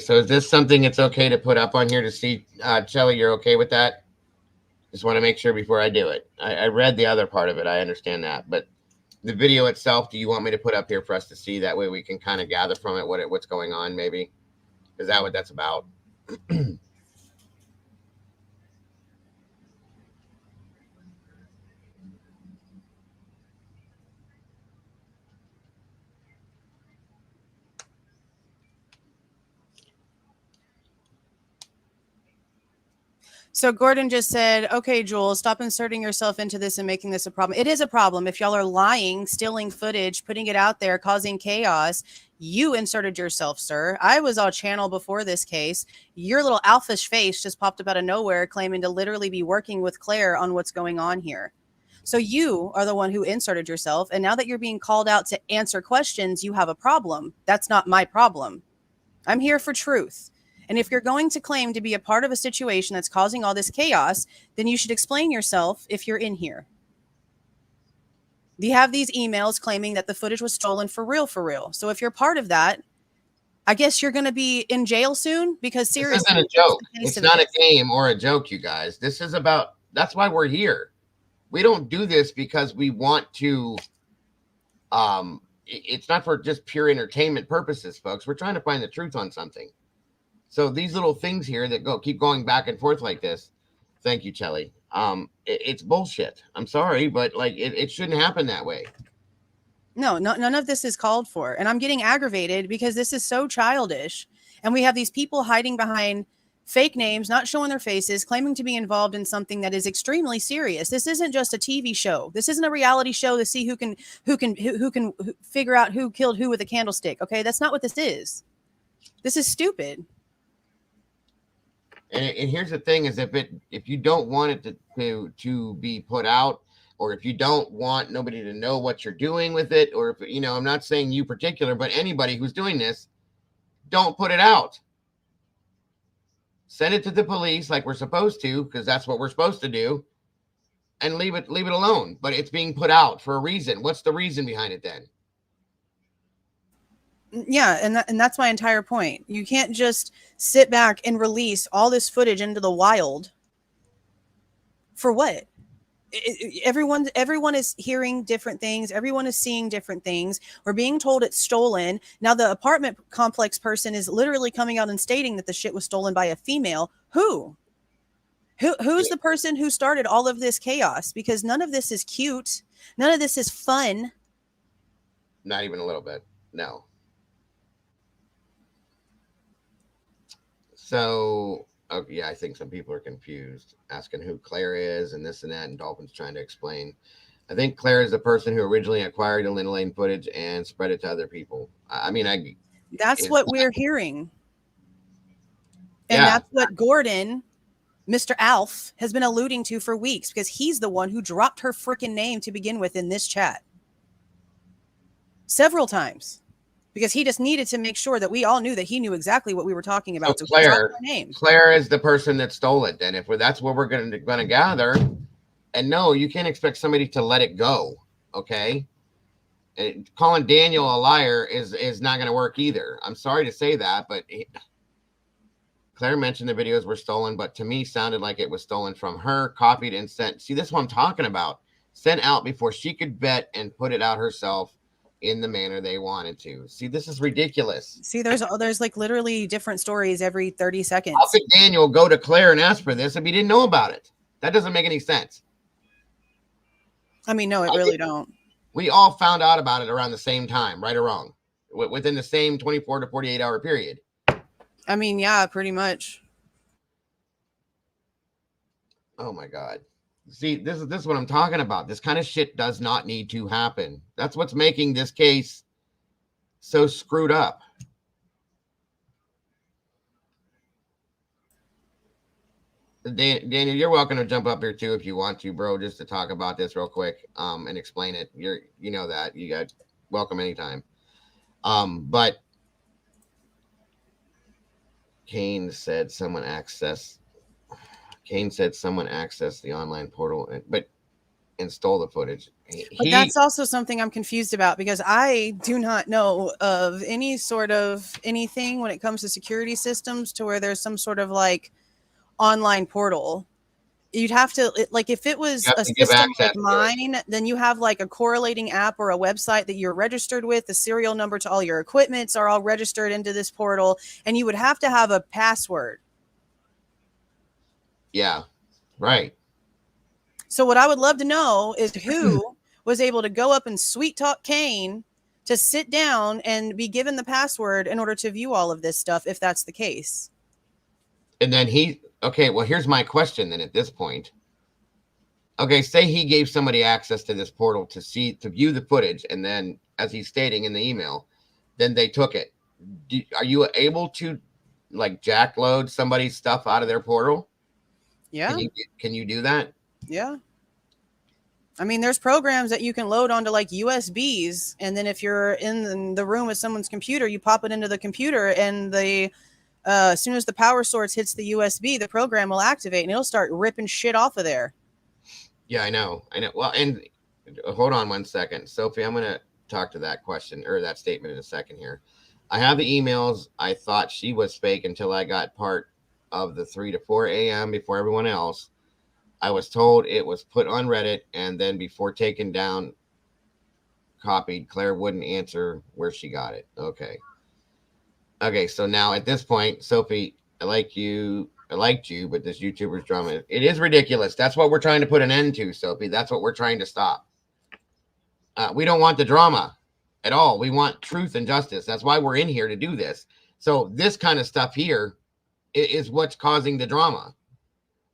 so is this something it's okay to put up on here to see? Shelly, you're okay with that? Just want to make sure before I do it. I read the other part of it. I understand that. But the video itself, do you want me to put up here for us to see? That way we can kind of gather from it what's going on, maybe? Is that what that's about? So Gordon just said, okay, Jules, stop inserting yourself into this and making this a problem. It is a problem. If y'all are lying, stealing footage, putting it out there, causing chaos, you inserted yourself, sir. I was on channel before this case. Your little alphish face just popped up out of nowhere, claiming to literally be working with Claire on what's going on here. So you are the one who inserted yourself. And now that you're being called out to answer questions, you have a problem. That's not my problem. I'm here for truth. And if you're going to claim to be a part of a situation that's causing all this chaos, then you should explain yourself if you're in here. You have these emails claiming that the footage was stolen for real, for real. So if you're part of that, I guess you're going to be in jail soon, because seriously, this isn't a joke. It's not a game or a joke, you guys. This is about, that's why we're here. We don't do this because we want to, it's not for just pure entertainment purposes, folks. We're trying to find the truth on something. So these little things here that keep going back and forth like this. Thank you, Chelly. It's bullshit. I'm sorry, but like it shouldn't happen that way. No, none of this is called for. And I'm getting aggravated because this is so childish. And we have these people hiding behind fake names, not showing their faces, claiming to be involved in something that is extremely serious. This isn't just a TV show. This isn't a reality show to see who can figure out who killed who with a candlestick. Okay, that's not what this is. This is stupid. And here's the thing: is if you don't want it to be put out, or if you don't want nobody to know what you're doing with it, or if I'm not saying you particular, but anybody who's doing this, don't put it out. Send it to the police like we're supposed to, because that's what we're supposed to do, and leave it alone. But it's being put out for a reason. What's the reason behind it then? Yeah, and that's my entire point. You can't just sit back and release all this footage into the wild. For what? Everyone is hearing different things. Everyone is seeing different things. We're being told it's stolen. Now the apartment complex person is literally coming out and stating that the shit was stolen by a female. Who's the person who started all of this chaos? Because none of this is cute. None of this is fun. Not even a little bit. No. So, yeah, I think some people are confused, asking who Claire is and this and that, and Dolphin's trying to explain. I think Claire is the person who originally acquired the Linda Lane footage and spread it to other people. That's what we're hearing. And that's what Gordon, Mr. Alf, has been alluding to for weeks, because he's the one who dropped her freaking name to begin with in this chat. Several times. Because he just needed to make sure that we all knew that he knew exactly what we were talking about. So Claire is the person that stole it. And if that's what we're going to gather, and no, you can't expect somebody to let it go. Okay. And calling Daniel a liar is not going to work either. I'm sorry to say that, but Claire mentioned the videos were stolen, but to me sounded like it was stolen from her, copied and sent. See, this is what I'm talking about. Sent out before she could vet and put it out herself in the manner they wanted to. See, this is ridiculous. See, there's like literally different stories every 30 seconds. How could Daniel go to Claire and ask for this if he didn't know about it? That doesn't make any sense. I mean, no, it really don't. We all found out about it around the same time, right or wrong, within the same 24 to 48 hour period. I mean, yeah, pretty much. Oh my God. See, this is what I'm talking about. This kind of shit does not need to happen. That's what's making this case so screwed up. Daniel, you're welcome to jump up here too if you want to, bro, just to talk about this real quick and explain it. You know that. You got welcome anytime. But Kane said someone accessed the online portal and stole the footage. But that's also something I'm confused about, because I do not know of any sort of anything when it comes to security systems to where there's some sort of like online portal. You'd have to, like, if it was a system like mine, then you have like a correlating app or a website that you're registered with. The serial number to all your equipments are all registered into this portal, and you would have to have a password Yeah. Right. So what I would love to know is who was able to go up and sweet talk Kane to sit down and be given the password in order to view all of this stuff, if that's the case. And then okay, well, here's my question then at this point. Okay, say he gave somebody access to this portal to view the footage, and then, as he's stating in the email, then they took it. Are you able to, like, jackload somebody's stuff out of their portal? Yeah. Can you do that? Yeah. I mean, there's programs that you can load onto like USBs, and then if you're in the room with someone's computer, you pop it into the computer, and as soon as the power source hits the USB, the program will activate, and it'll start ripping shit off of there. Yeah, I know. Well, and hold on one second, Sophie. I'm gonna talk to that question or that statement in a second here. I have the emails. I thought she was fake until I got part of the 3 to 4 a.m. before everyone else. I was told it was put on Reddit, and then before taken down, copied. Claire wouldn't answer where she got it. Okay. So now at this point, Sophie, I liked you, but this YouTuber's drama, it is ridiculous. That's what we're trying to put an end to, Sophie. That's what we're trying to stop. We don't want the drama at all. We want truth and justice. That's why we're in here to do this. So this kind of stuff here is what's causing the drama.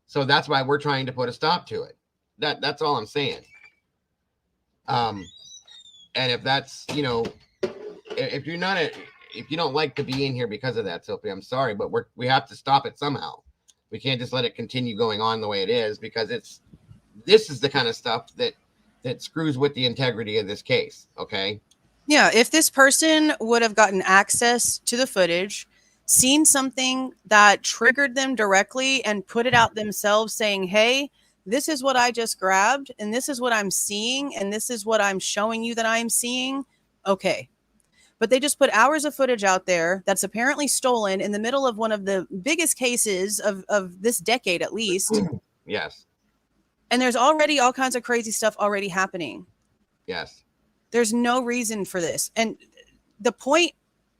So that's why we're trying to put a stop to it. That's all I'm saying. And if that's, if you don't like to be in here because of that, Sophie, I'm sorry, but we have to stop it somehow. We can't just let it continue going on the way it is, because this is the kind of stuff that screws with the integrity of this case. Okay. Yeah. If this person would have gotten access to the footage, seen something that triggered them directly, and put it out themselves saying, hey, this is what I just grabbed, and this is what I'm seeing, and this is what I'm showing you that I'm seeing. Okay. But they just put hours of footage out there that's apparently stolen in the middle of one of the biggest cases of this decade, at least. Yes. And there's already all kinds of crazy stuff already happening. Yes. There's no reason for this. And the point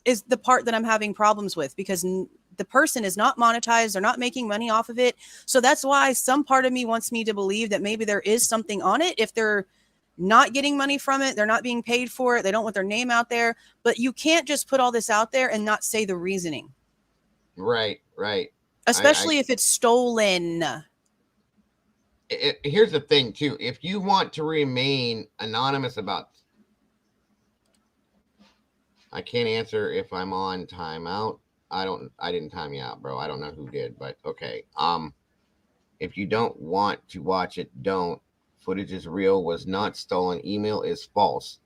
is the part that I'm having problems with, because the person is not monetized. They're not making money off of it. So that's why some part of me wants me to believe that maybe there is something on it. If they're not getting money from it, they're not being paid for it, they don't want their name out there. But you can't just put all this out there and not say the reasoning. Right. Especially if it's stolen. Here's the thing too. If you want to remain anonymous about, I can't answer if I'm on timeout. I didn't time you out, bro. I don't know who did, but okay. If you don't want to watch it, don't. Footage is real, was not stolen. Email is false.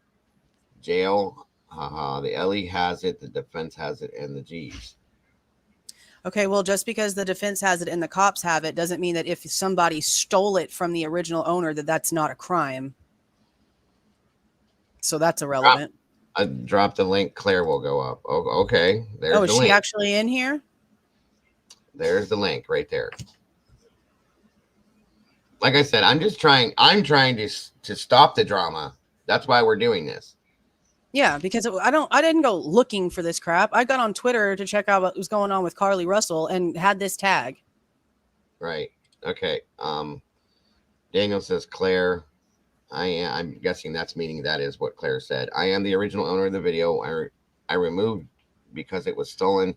Jail, the LE has it, the defense has it, and the G's. Okay, well, just because the defense has it and the cops have it doesn't mean that if somebody stole it from the original owner that that's not a crime. So that's irrelevant. I dropped the link. Claire will go up. Oh, okay. There's the link. Is she actually in here? There's the link right there. Like I said, I'm trying to stop the drama. That's why we're doing this. Yeah, because I didn't go looking for this crap. I got on Twitter to check out what was going on with Carly Russell and had this tag. Right. Okay. Daniel says, Claire, I'm guessing that's meaning that is what Claire said. I am the original owner of the video. I removed because it was stolen,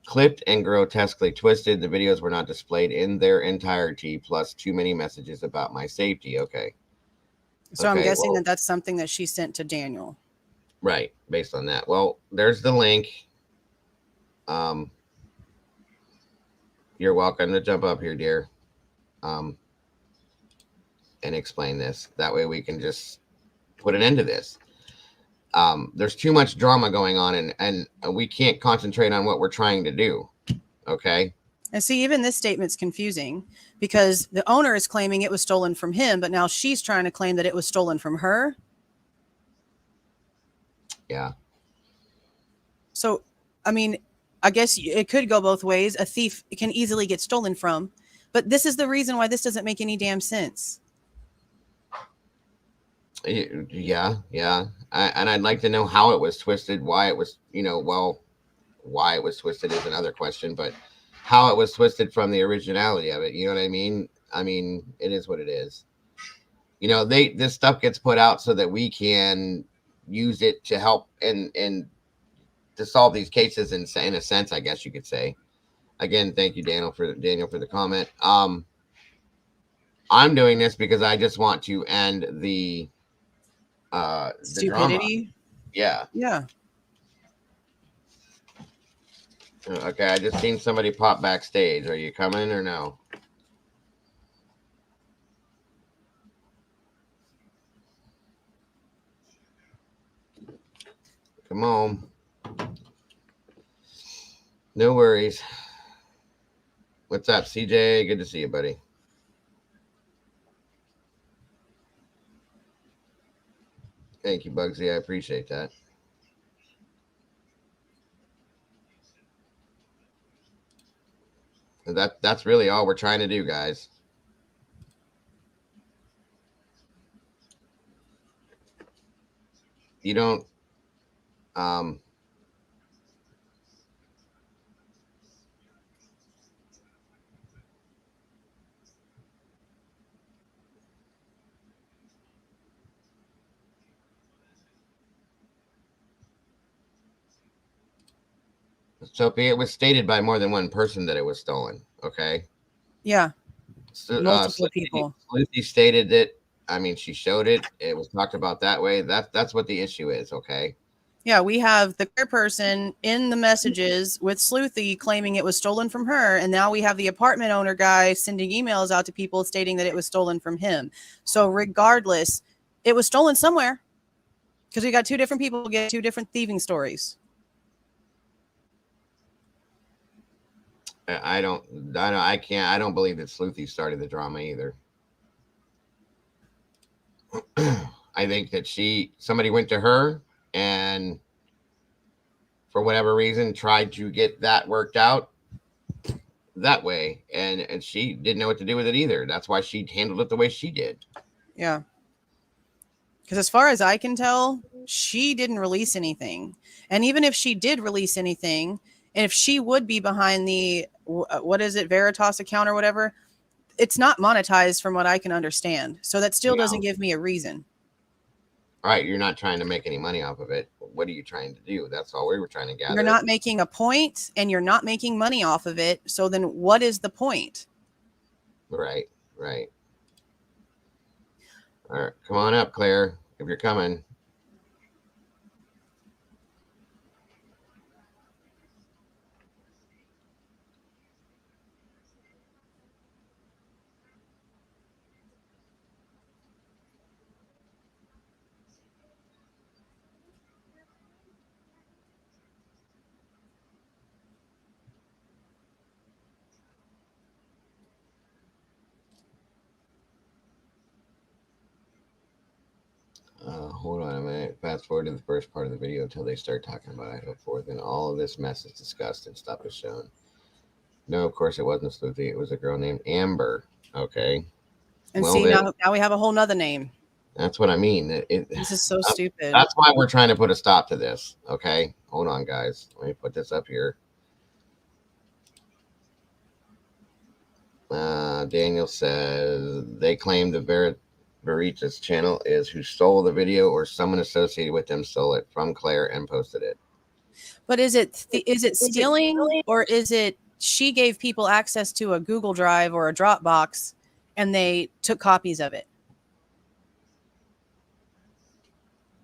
clipped, and grotesquely twisted. The videos were not displayed in their entirety, plus too many messages about my safety. Okay. So I'm guessing that that's something that she sent to Daniel. Right. Based on that. Well, there's the link. You're welcome to jump up here, dear. And explain this. That way we can just put an end to this. There's too much drama going on, and we can't concentrate on what we're trying to do. Okay. And see, even this statement's confusing because the owner is claiming it was stolen from him, but now she's trying to claim that it was stolen from her. Yeah. So, I mean, I guess it could go both ways. A thief can easily get stolen from, but this is the reason why this doesn't make any damn sense. Yeah. And I'd like to know how it was twisted, why it was, why it was twisted is another question, but how it was twisted from the originality of it. You know what I mean? I mean, it is what it is. You know, this stuff gets put out so that we can use it to help and to solve these cases in a sense, I guess you could say. Again, thank you, Daniel for the comment. I'm doing this because I just want to end the drama. Stupidity. Yeah. Yeah. Okay, I just seen somebody pop backstage. Are you coming or no? Come on. No worries. What's up, CJ? Good to see you, buddy. Thank you, Bugsy. I appreciate that. That's really all we're trying to do, guys. You don't um Sophie, it was stated by more than one person that it was stolen. Okay. Yeah. So, Multiple people. Lucy stated it. I mean, she showed it. It was talked about that way. That's what the issue is. Okay. Yeah, we have the queer person in the messages with Sleuthy claiming it was stolen from her, and now we have the apartment owner guy sending emails out to people stating that it was stolen from him. So regardless, it was stolen somewhere because we got two different people who get two different thieving stories. I don't believe that Sleuthy started the drama either. I think that somebody went to her and for whatever reason tried to get that worked out that way, and she didn't know what to do with it either. That's why she handled it the way she did. Yeah. Because as far as I can tell, she didn't release anything. And even if she did release anything, and if she would be behind the, what is it, Veritas account or whatever, it's not monetized from what I can understand. So that still doesn't give me a reason. All right, you're not trying to make any money off of it. What are you trying to do? That's all we were trying to gather. You're not making a point and you're not making money off of it. So then what is the point? Right. All right, come on up, Claire, if you're coming. Hold on a minute. Fast forward to the first part of the video until they start talking about Idaho 4. Then all of this mess is discussed and stuff is shown. No, of course it wasn't Sleuthy. It was a girl named Amber. Okay. And well, see, now we have a whole nother name. That's what I mean. This is so stupid. That's why we're trying to put a stop to this. Okay. Hold on, guys. Let me put this up here. Daniel says they claim the Veritas channel is who stole the video or someone associated with them stole it from Claire and posted it. But is it stealing or is it she gave people access to a Google Drive or a Dropbox and they took copies of it?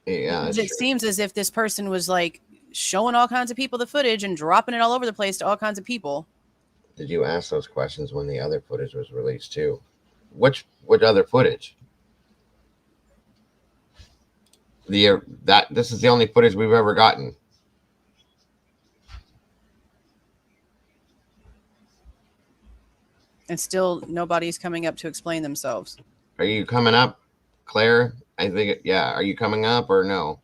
Yeah, it seems as if this person was like showing all kinds of people the footage and dropping it all over the place to all kinds of people. Did you ask those questions when the other footage was released too? What other footage? This is the only footage we've ever gotten. And still nobody's coming up to explain themselves. Are you coming up, Claire? I think yeah. Are you coming up or no?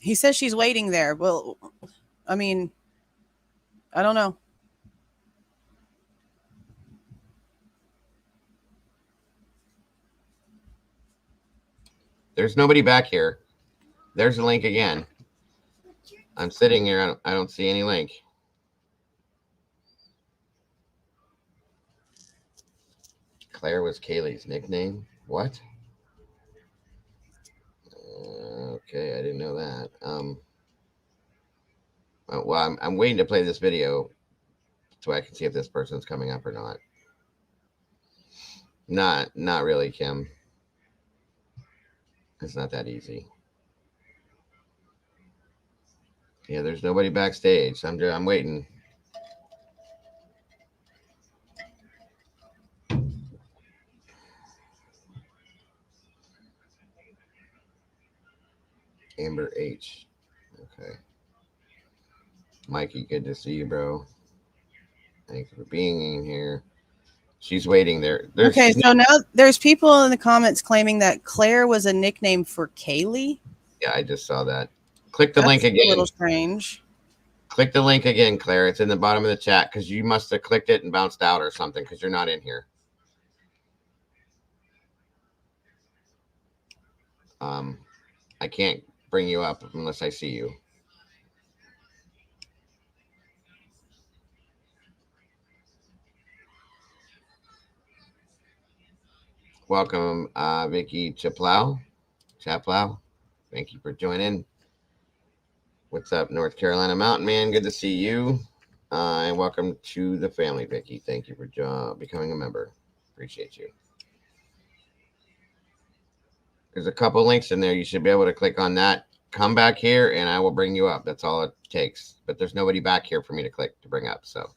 He says she's waiting there. Well, I mean, I don't know. There's nobody back here. There's a link again. I'm sitting here. I don't see any link. Claire was Kaylee's nickname. What? Okay, I didn't know that. Well, I'm waiting to play this video so I can see if this person's coming up or not. Not really, Kim. It's not that easy. Yeah, there's nobody backstage. I'm waiting. Amber H. Okay. Mikey, good to see you, bro. Thank you for being in here. She's waiting there. Okay, so now there's people in the comments claiming that Claire was a nickname for Kaylee. Yeah, I just saw that. Click the link again. A little strange. Click the link again, Claire. It's in the bottom of the chat because you must have clicked it and bounced out or something because you're not in here. I can't bring you up unless I see you. Welcome, Vicky Chaplow. Thank you for joining. What's up, North Carolina Mountain Man? Good to see you. And welcome to the family, Vicky. Thank you for becoming a member. Appreciate you. There's a couple links in there. You should be able to click on that. Come back here, and I will bring you up. That's all it takes. But there's nobody back here for me to click to bring up. So.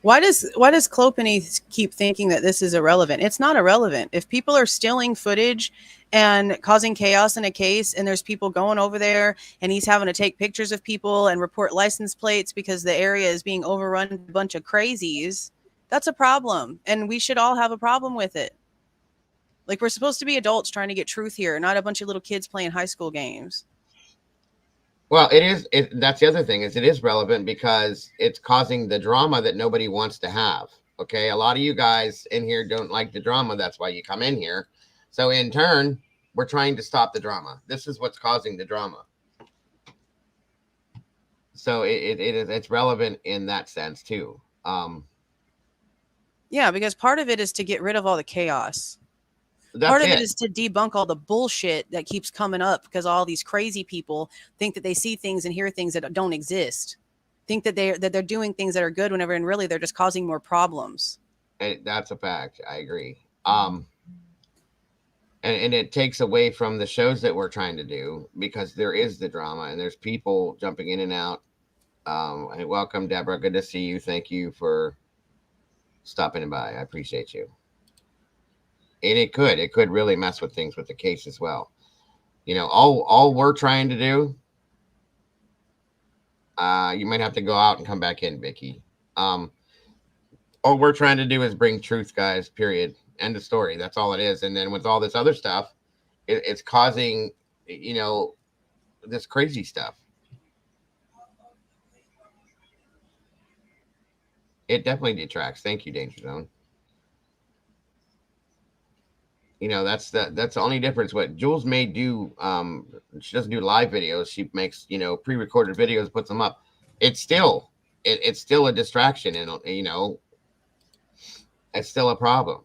Why does Clopany keep thinking that this is irrelevant? It's not irrelevant. If people are stealing footage and causing chaos in a case, and there's people going over there, and he's having to take pictures of people and report license plates because the area is being overrun with a bunch of crazies, that's a problem, and we should all have a problem with it. Like, we're supposed to be adults trying to get truth here, not a bunch of little kids playing high school games. Well, it is. That's the other thing is it is relevant because it's causing the drama that nobody wants to have. Okay, a lot of you guys in here don't like the drama. That's why you come in here. So in turn, we're trying to stop the drama. This is what's causing the drama. So it's relevant in that sense too. Yeah, because part of it is to get rid of all the chaos. That's Part of it is to debunk all the bullshit that keeps coming up because all these crazy people think that they see things and hear things that don't exist. Think that they're doing things that are good whenever, and really they're just causing more problems. That's a fact. I agree. And it takes away from the shows that we're trying to do because there is the drama and there's people jumping in and out. And welcome, Deborah. Good to see you. Thank you for stopping by. I appreciate you. And it could really mess with things with the case as well. You know, all we're trying to do, you might have to go out and come back in, Vicky. All we're trying to do is bring truth, guys, period. End of story. That's all it is. And then with all this other stuff, it's causing, you know, this crazy stuff. It definitely detracts. Thank you, Danger Zone. You know, that's the only difference. What Jules may do, she doesn't do live videos. She makes, you know, pre-recorded videos, puts them up. It's still it's still a distraction, and you know, it's still a problem.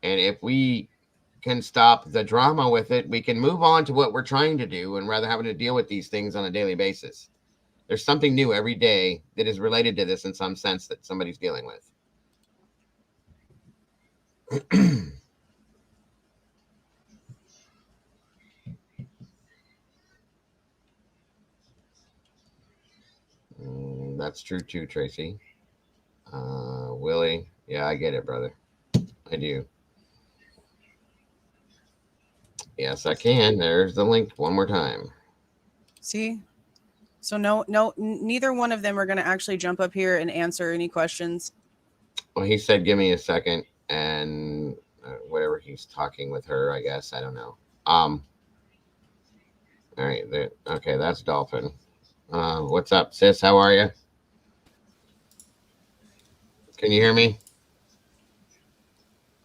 And if we can stop the drama with it, we can move on to what we're trying to do, and rather having to deal with these things on a daily basis. There's something new every day that is related to this in some sense that somebody's dealing with. That's true too, Tracy. Willie, Yeah, I get it, brother. I do. Yes, I can. There's the link one more time. See? So neither one of them are going to actually jump up here and answer any questions. Well, he said, "Give me a second," and whatever he's talking with her, I guess I don't know. All right. Okay, that's Dolphin. What's up, sis? How are you? Can you hear me,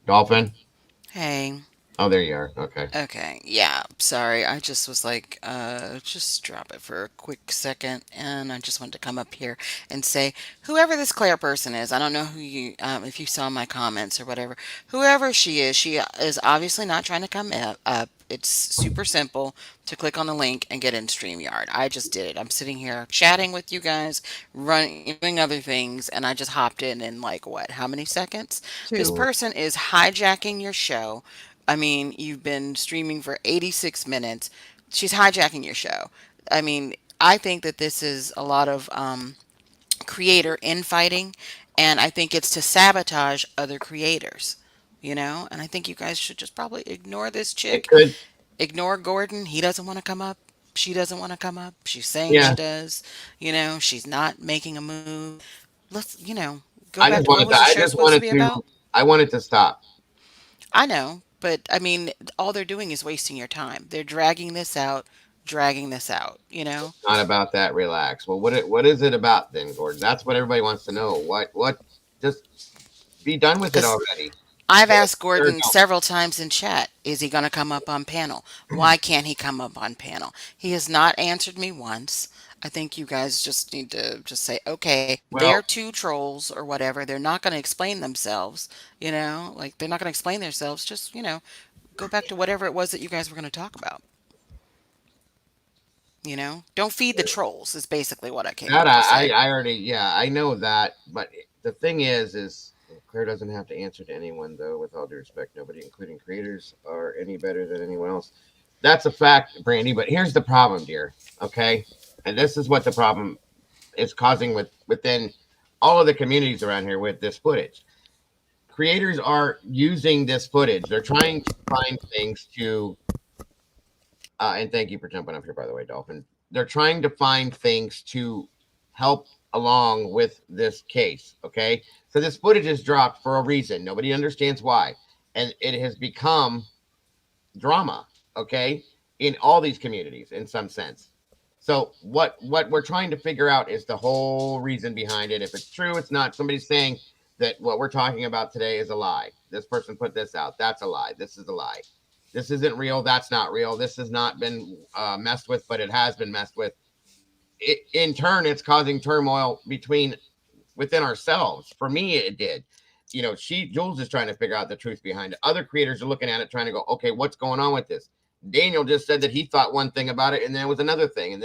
Dolphin? Hey. Oh, there you are. Okay. Okay. Yeah. Sorry. I just was like, just drop it for a quick second. And I just wanted to come up here and say, whoever this Claire person is, I don't know who you, if you saw my comments or whatever, whoever she is obviously not trying to come up. It's super simple to click on the link and get in StreamYard. I just did it. I'm sitting here chatting with you guys, running, doing other things, and I just hopped in like what? How many seconds? This 2. Mm, person is hijacking your show. I mean, you've been streaming for 86 minutes. She's hijacking your show. I mean, I think that this is a lot of creator infighting, and I think it's to sabotage other creators, And I think you guys should just probably ignore this it chick, could. ignore Gordon. He doesn't want to come up. She doesn't want to come up. She's saying she Yeah. does. She's not making a move. Let's, go I back just to what wanted to. was the I show just supposed to wanted be to. about? I wanted to stop. I know, but I mean, all they're doing is wasting your time. They're dragging this out, Not about that. Relax. Well, what is it about then, Gordon? That's what everybody wants to know. What? Just be done with it Because already. I've Let us asked clear it Gordon several times in chat, is he going to come up on panel? out. Why can't he come up on panel? He has not answered me once. I think you guys just need to just say, okay, they're Well, two trolls or whatever. They're not going to explain themselves, like they're not going to explain themselves. Just, go back to whatever it was that you guys were going to talk about. Don't feed the trolls is basically what I came that up to say. I already, yeah, I know that. But the thing is Claire doesn't have to answer to anyone, though. With all due respect, nobody, including creators, are any better than anyone else. That's a fact, Brandy. But here's the problem, dear. Okay, and this is what the problem is causing within all of the communities around here with this footage. Creators are using this footage. They're trying to find things to and thank you for jumping up here, by the way, Dolphin. They're trying to find things to help along with this case. Okay. So this footage is dropped for a reason. Nobody understands why. And it has become drama. Okay. In all these communities, in some sense. So what we're trying to figure out is the whole reason behind it. If it's true, it's not. Somebody's saying that what we're talking about today is a lie. This person put this out. That's a lie. This is a lie. This isn't real. That's not real. This has not been messed with, but it has been messed with. In turn, it's causing turmoil within ourselves. For me, it did. Jules is trying to figure out the truth behind it. Other creators are looking at it, trying to go, okay, what's going on with this? Daniel just said that he thought one thing about it, and then it was another thing. And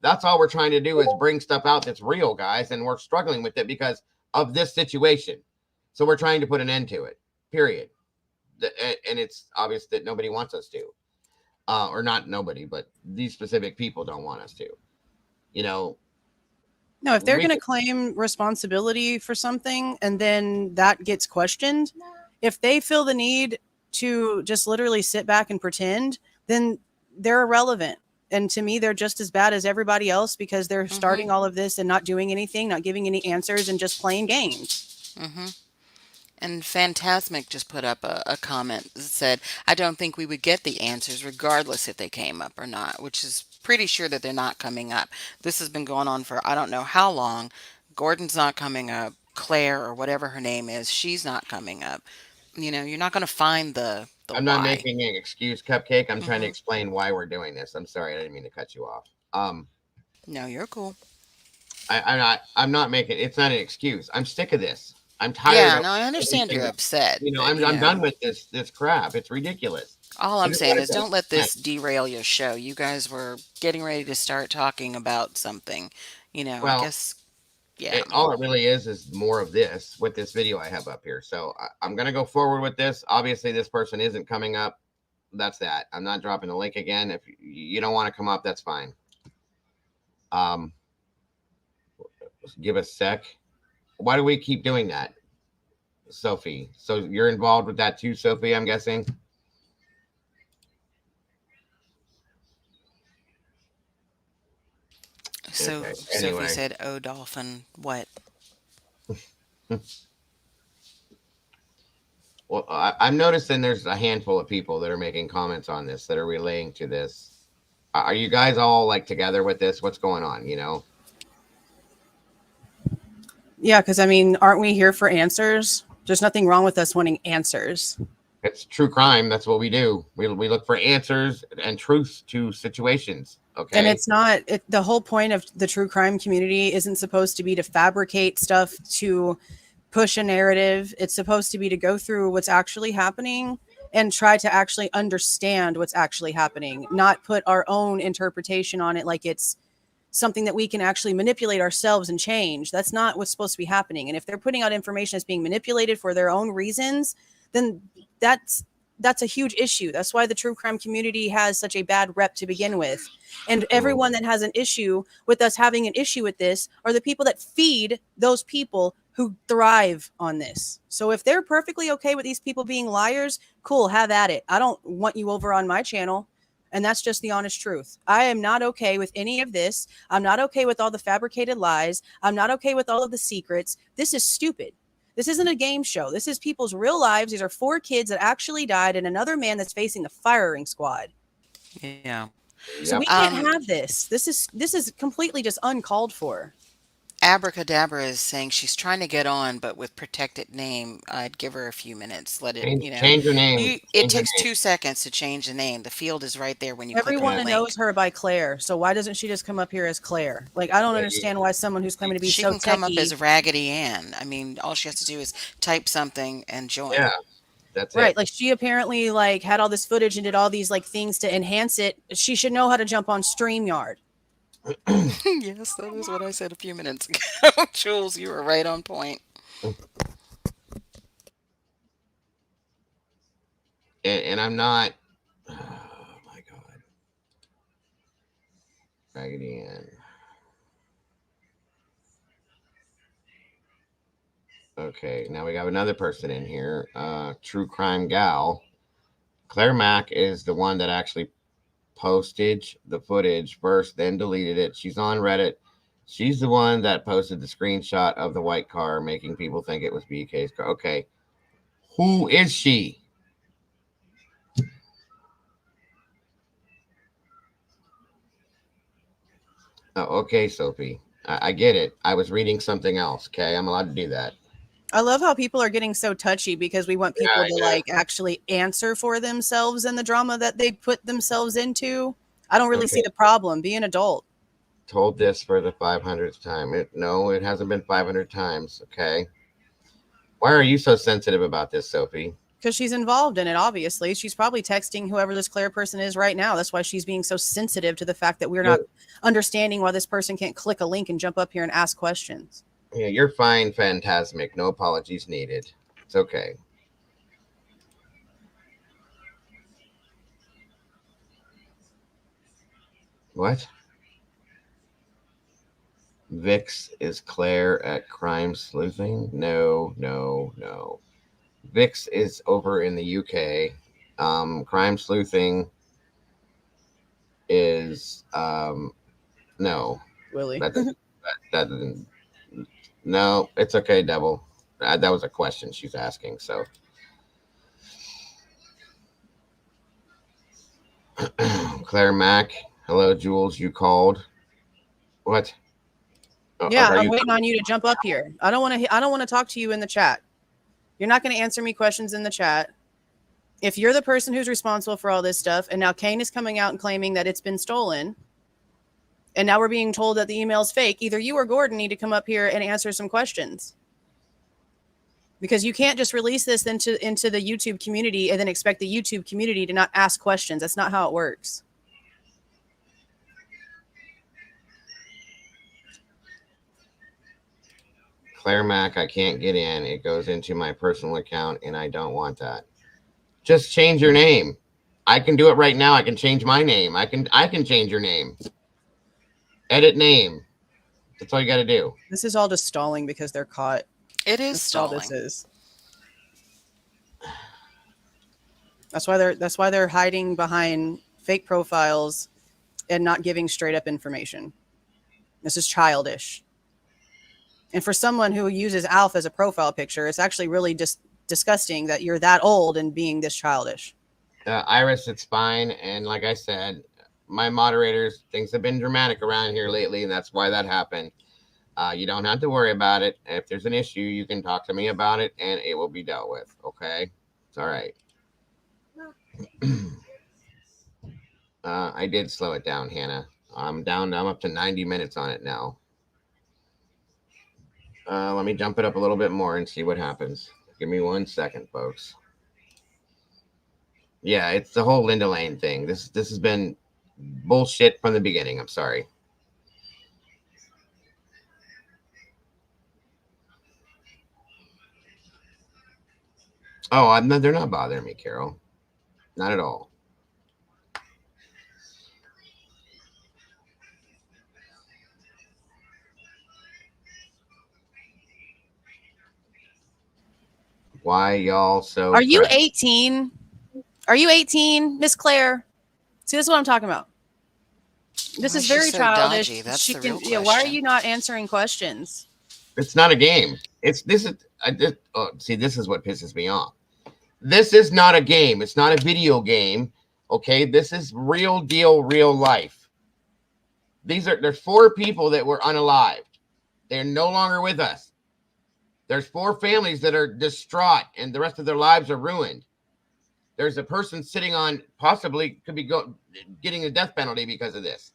that's all we're trying to do is bring stuff out that's real, guys. And we're struggling with it because of this situation. So we're trying to put an end to it. Period. And it's obvious that nobody wants us to, or not nobody, but these specific people don't want us to. You know, No, if they're we going to claim responsibility for something and then that gets questioned, if they feel the need to just literally sit back and pretend, then they're irrelevant. And to me, they're just as bad as everybody else because they're Mm-hmm. starting all of this and not doing anything, not giving any answers, and just playing games. Mm-hmm. And Phantasmic just put up a comment that said, I don't think we would get the answers regardless if they came up or not, which is pretty sure that they're not coming up. This has been going on for I don't know how long. Gordon's not coming up. Claire or whatever her name is, she's not coming up. You're not going to find the I'm not why. making an excuse, Cupcake. I'm trying to Hmm. explain why we're doing this. I'm sorry, I didn't mean to cut you off. No, you're cool. I'm not making. It's not an excuse. I'm sick of this. I'm tired Yeah, of no, I understand everything. you're upset, but I'm done with this crap. It's ridiculous. all I I'm just saying wanted is to don't let vent. this derail your show. You guys were getting ready to start talking about something. I Well, guess, yeah. all it really is more of this with this video I have up here. So I'm gonna go forward with this. Obviously, this person isn't coming up. That's that. I'm not dropping the link again. If you don't want to come up, that's fine. Um, give a sec. Why do we keep doing that? Sophie. So you're involved with that too, Sophie, I'm guessing? So Okay. Sophie Anyway. said, "Oh, Dolphin, what?" Well, I'm noticing there's a handful of people that are making comments on this that are relaying to this. Are you guys all like together with this? What's going on? You know? Yeah, because I mean, aren't we here for answers? There's nothing wrong with us wanting answers. It's true crime. That's what we do. We look for answers and truth to situations. Okay. And it's not the whole point of the true crime community isn't supposed to be to fabricate stuff to push a narrative. It's supposed to be to go through what's actually happening and try to actually understand what's actually happening, not put our own interpretation on it like it's something that we can actually manipulate ourselves and change. That's not what's supposed to be happening. And if they're putting out information that's being manipulated for their own reasons, then that's a huge issue. That's why the true crime community has such a bad rep to begin with. And everyone that has an issue with us having an issue with this are the people that feed those people who thrive on this. So if they're perfectly okay with these people being liars, cool, have at it. I don't want you over on my channel. And that's just the honest truth. I am not okay with any of this. I'm not okay with all the fabricated lies. I'm not okay with all of the secrets. This is stupid. This isn't a game show. This is people's real lives. These are 4 kids that actually died and another man that's facing the firing squad. Yeah. So we can't have this. This is completely just uncalled for. Abracadabra is saying she's trying to get on, but with protected name, I'd give her a few minutes. Let it, change your name. It takes 2 seconds to change the name. The field is right there when you click on the Everyone link. knows her by Claire. So why doesn't she just come up here as Claire? Like, I don't understand why someone who's claiming to be She so can come up techie- as Raggedy Ann. I mean, all she has to do is type something and join. Yeah, that's right. it. Like, she apparently like had all this footage and did all these like things to enhance it. She should know how to jump on StreamYard. Yes, that is what I said a few minutes ago. Jules, you were right on point. And I'm not. Oh my God. Raggedy Ann. Okay, now we got another person in here. True Crime Gal. Claire Mack is the one that actually posted the footage first, then deleted it. She's on Reddit. She's the one that posted the screenshot of the white car, making people think it was BK's car. Okay. Who is she? Oh, okay, Sophie. I get it. I was reading something else. Okay, I'm allowed to do that. I love how people are getting so touchy because we want people to like actually answer for themselves in the drama that they put themselves into. I don't really see the problem. Be an adult. Told this for the 500th time. No, it hasn't been 500 times. Okay. Why are you so sensitive about this, Sophie? Because she's involved in it, obviously. She's probably texting whoever this Claire person is right now. That's why she's being so sensitive to the fact that we're not understanding why this person can't click a link and jump up here and ask questions. Yeah, you're fine, Phantasmic. No apologies needed. It's okay. What? Vix is Claire at crime sleuthing? No. Vix is over in the UK. Crime sleuthing is no. Willie. That doesn't. No, it's okay, Devil. That was a question she's asking. So, Claire Mack. Hello, Jules. You called. What? Yeah, I'm waiting on you to jump up here. I don't want to talk to you in the chat. You're not going to answer me questions in the chat. If you're the person who's responsible for all this stuff, and now Kane is coming out and claiming that it's been stolen, and now we're being told that the email's fake, either you or Gordon need to come up here and answer some questions. Because you can't just release this into the YouTube community and then expect the YouTube community to not ask questions. That's not how it works. Claire Mack, I can't get in. It goes into my personal account, and I don't want that. Just change your name. I can do it right now. I can change my name. I can change your name. Edit name. That's all you got to do. This is all just stalling because they're caught. It is That's stalling. all this is. That's why they're hiding behind fake profiles and not giving straight up information. This is childish. And for someone who uses Alf as a profile picture, it's actually really just disgusting that you're that old and being this childish. Iris, it's fine. And like I said, my moderators, things have been dramatic around here lately, and that's why that happened. You don't have to worry about it. If there's an issue, you can talk to me about it, and it will be dealt with. Okay? It's all right. I did slow it down, Hannah. I'm up to 90 minutes on it now. Let me jump it up a little bit more and see what happens. Give me 1 second, folks. Yeah, it's the whole Linda Lane thing. This has been bullshit from the beginning. I'm sorry. Oh, they're not bothering me, Carol. Not at all. Why y'all so Are you pressed? 18? Are you 18, Miss Claire? See, this is what I'm talking about. This Why is is she very so childish. dodgy? That's She the can, real yeah. Why are question. you not answering questions? It's not a game. This is what pisses me off. This is not a game. It's not a video game. Okay, this is real deal, real life. There's 4 people that were unalived. They're no longer with us. There's 4 families that are distraught and the rest of their lives are ruined. There's a person sitting on possibly could be getting a death penalty because of this.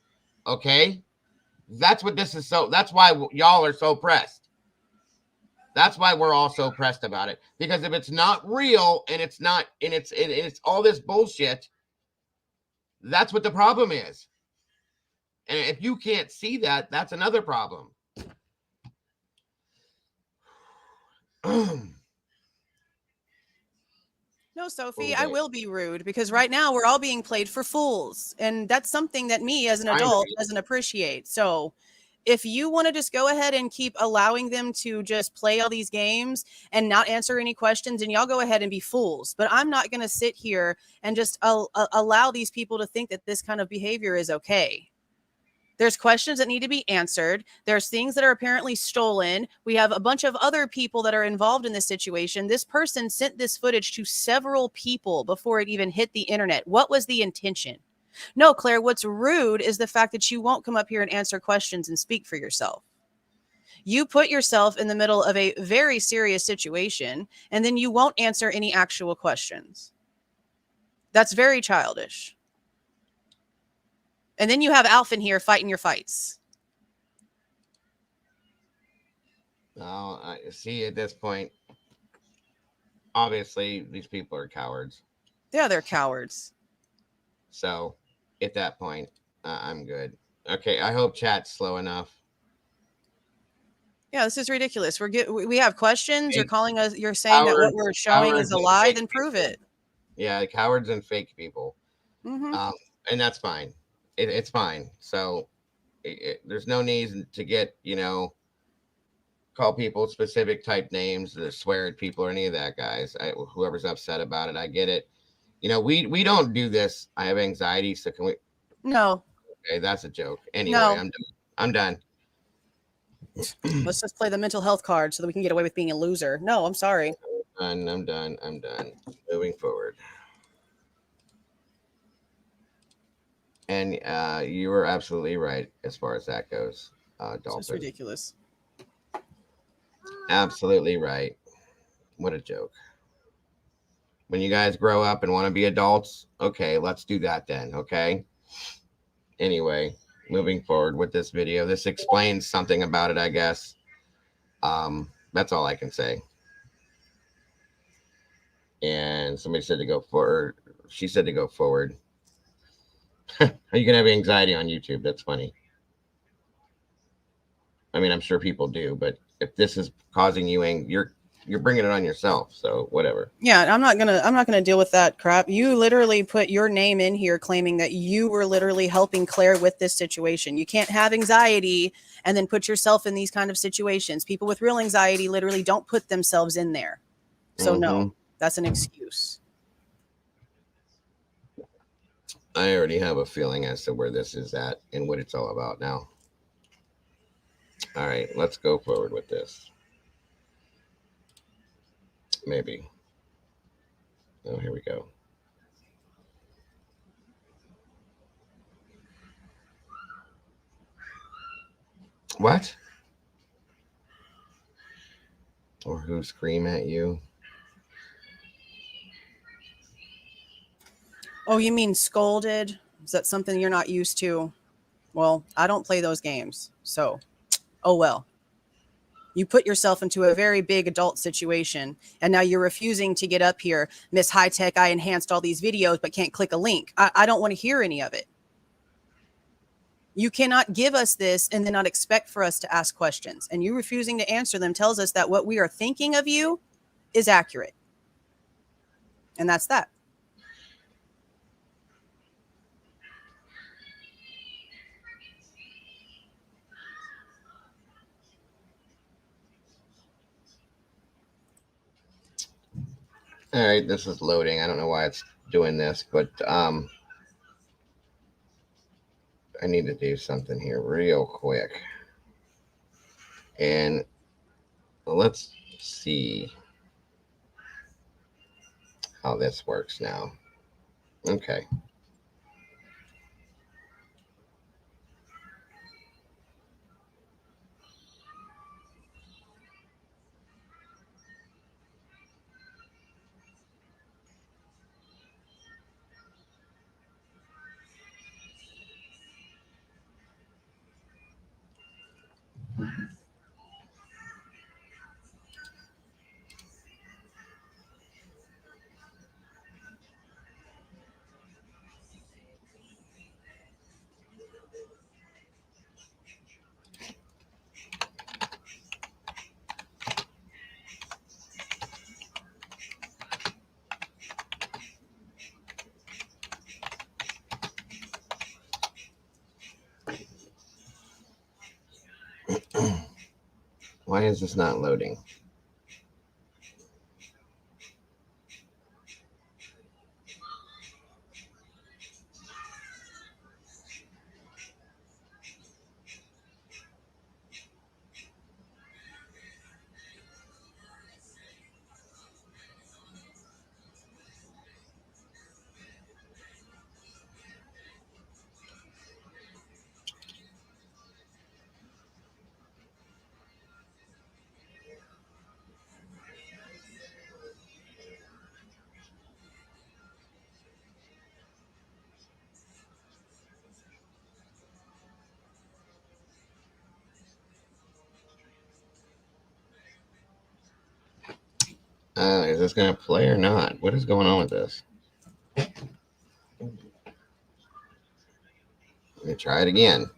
Okay, that's what this is. So that's why y'all are so pressed. That's why we're all so pressed about it, because if it's not real and it's all this bullshit, that's what the problem is. And if you can't see that, that's another problem. No, Sophie, I will be rude because right now we're all being played for fools. And that's something that me as an adult doesn't appreciate. So if you want to just go ahead and keep allowing them to just play all these games and not answer any questions, and y'all go ahead and be fools. But I'm not going to sit here and just allow these people to think that this kind of behavior is okay. There's questions that need to be answered. There's things that are apparently stolen. We have a bunch of other people that are involved in this situation. This person sent this footage to several people before it even hit the internet. What was the intention? No, Claire, what's rude is the fact that you won't come up here and answer questions and speak for yourself. You put yourself in the middle of a very serious situation, and then you won't answer any actual questions. That's very childish. And then you have Alf in here fighting your fights. Well, I see at this point, obviously, these people are cowards. Yeah, they're cowards. So at that point, I'm good. Okay, I hope chat's slow enough. Yeah, this is ridiculous. We have questions. You're calling us. You're saying that what we're showing is a lie. Then prove it. Yeah, cowards and fake people. Mm-hmm. And that's fine. It's fine. So there's no need to get, call people specific type names, or swear at people or any of that, guys. Whoever's upset about it, I get it. We don't do this. I have anxiety, so can we? No. Okay, that's a joke. Anyway, no. I'm done. Let's just play the mental health card so that we can get away with being a loser. No, I'm sorry. I'm done. Moving forward. And you were absolutely right as far as that goes, Dolphin. It's ridiculous. Absolutely right. What a joke. When you guys grow up and want to be adults, okay, let's do that then, okay? Anyway, moving forward with this video. This explains something about it, I guess. That's all I can say. And somebody said to go forward. She said to go forward. Are you gonna have anxiety on YouTube? That's funny. I mean, I'm sure people do, but if this is causing you you're bringing it on yourself. So whatever. Yeah, I'm not gonna deal with that crap. You literally put your name in here, claiming that you were literally helping Claire with this situation. You can't have anxiety and then put yourself in these kind of situations. People with real anxiety literally don't put themselves in there. So no, that's an excuse. I already have a feeling as to where this is at and what it's all about now. All right, let's go forward with this. Maybe. Oh, here we go. What? Or who scream at you? Oh, you mean scolded? Is that something you're not used to? Well, I don't play those games. So, oh well. You put yourself into a very big adult situation, and now you're refusing to get up here. Miss High Tech, I enhanced all these videos, but can't click a link. I don't want to hear any of it. You cannot give us this and then not expect for us to ask questions. And you refusing to answer them tells us that what we are thinking of you is accurate. And that's that. All right, this is loading. I don't know why it's doing this, but I need to do something here real quick. And let's see how this works now. Okay. Why is this not loading? Is this going to play or not? What is going on with this? Let me try it again.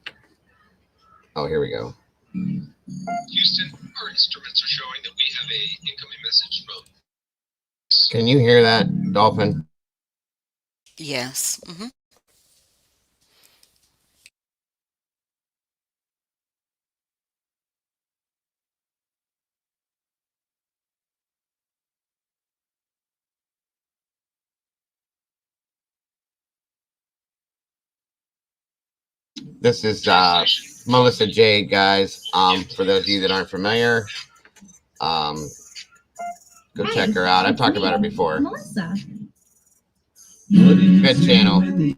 Oh, here we go. Houston, our instruments are showing that we have a incoming message from. Can you hear that, Dolphin? Yes. This is Melissa Jade, guys. For those of you that aren't familiar, go check her out. I've talked about her before. Melissa. Good channel.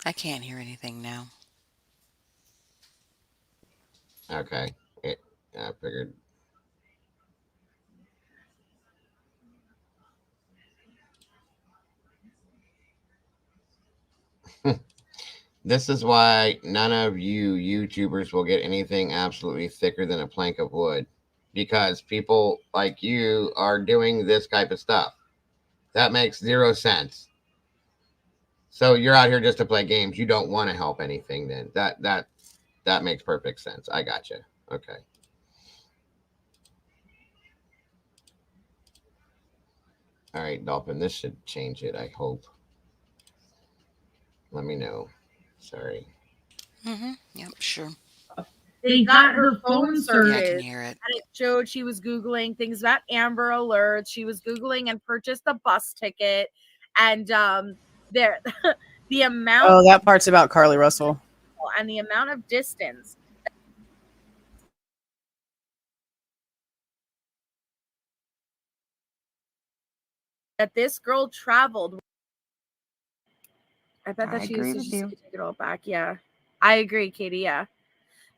I can't hear anything now. Okay. I figured. This is why none of you YouTubers will get anything absolutely thicker than a plank of wood, because people like you are doing this type of stuff. That makes zero sense. So you're out here just to play games. You don't want to help anything. Then that makes perfect sense. I gotcha. Okay. All right, Dolphin. This should change it. I hope. Let me know. Sorry. Yep, sure. They got her phone Yeah, I searched, can hear it. and it showed she was Googling things about Amber Alerts. She was Googling and purchased a bus ticket. And there, the amount Oh, that part's about Carly Russell. and the amount of distance that this girl traveled. I bet that I she agree was with you. take it all back. Yeah, I agree, Katie. Yeah.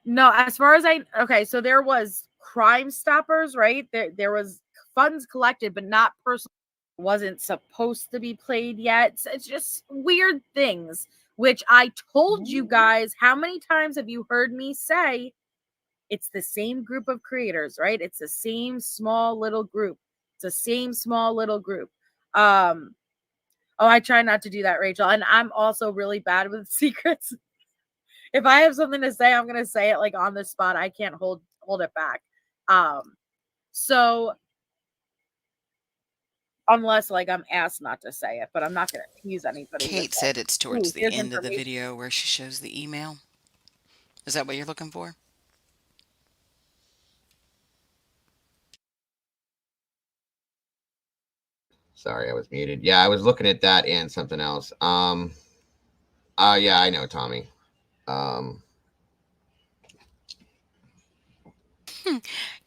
No, as far as okay, so there was Crime Stoppers, right? There was funds collected, but not personal. Wasn't supposed to be played yet. So it's just weird things, which I told you guys. How many times have you heard me say? It's the same group of creators, right? It's the same small little group. It's the same small little group. Oh, I try not to do that, Rachel. And I'm also really bad with secrets. If I have something to say, I'm gonna say it like on the spot. I can't hold it back. So unless like I'm asked not to say it, but I'm not gonna tease anybody. Kate with said it's towards the here's end of the information. video where she shows the email. Is that what you're looking for? Sorry, I was muted. Yeah, I was looking at that and something else. Yeah, I know, Tommy.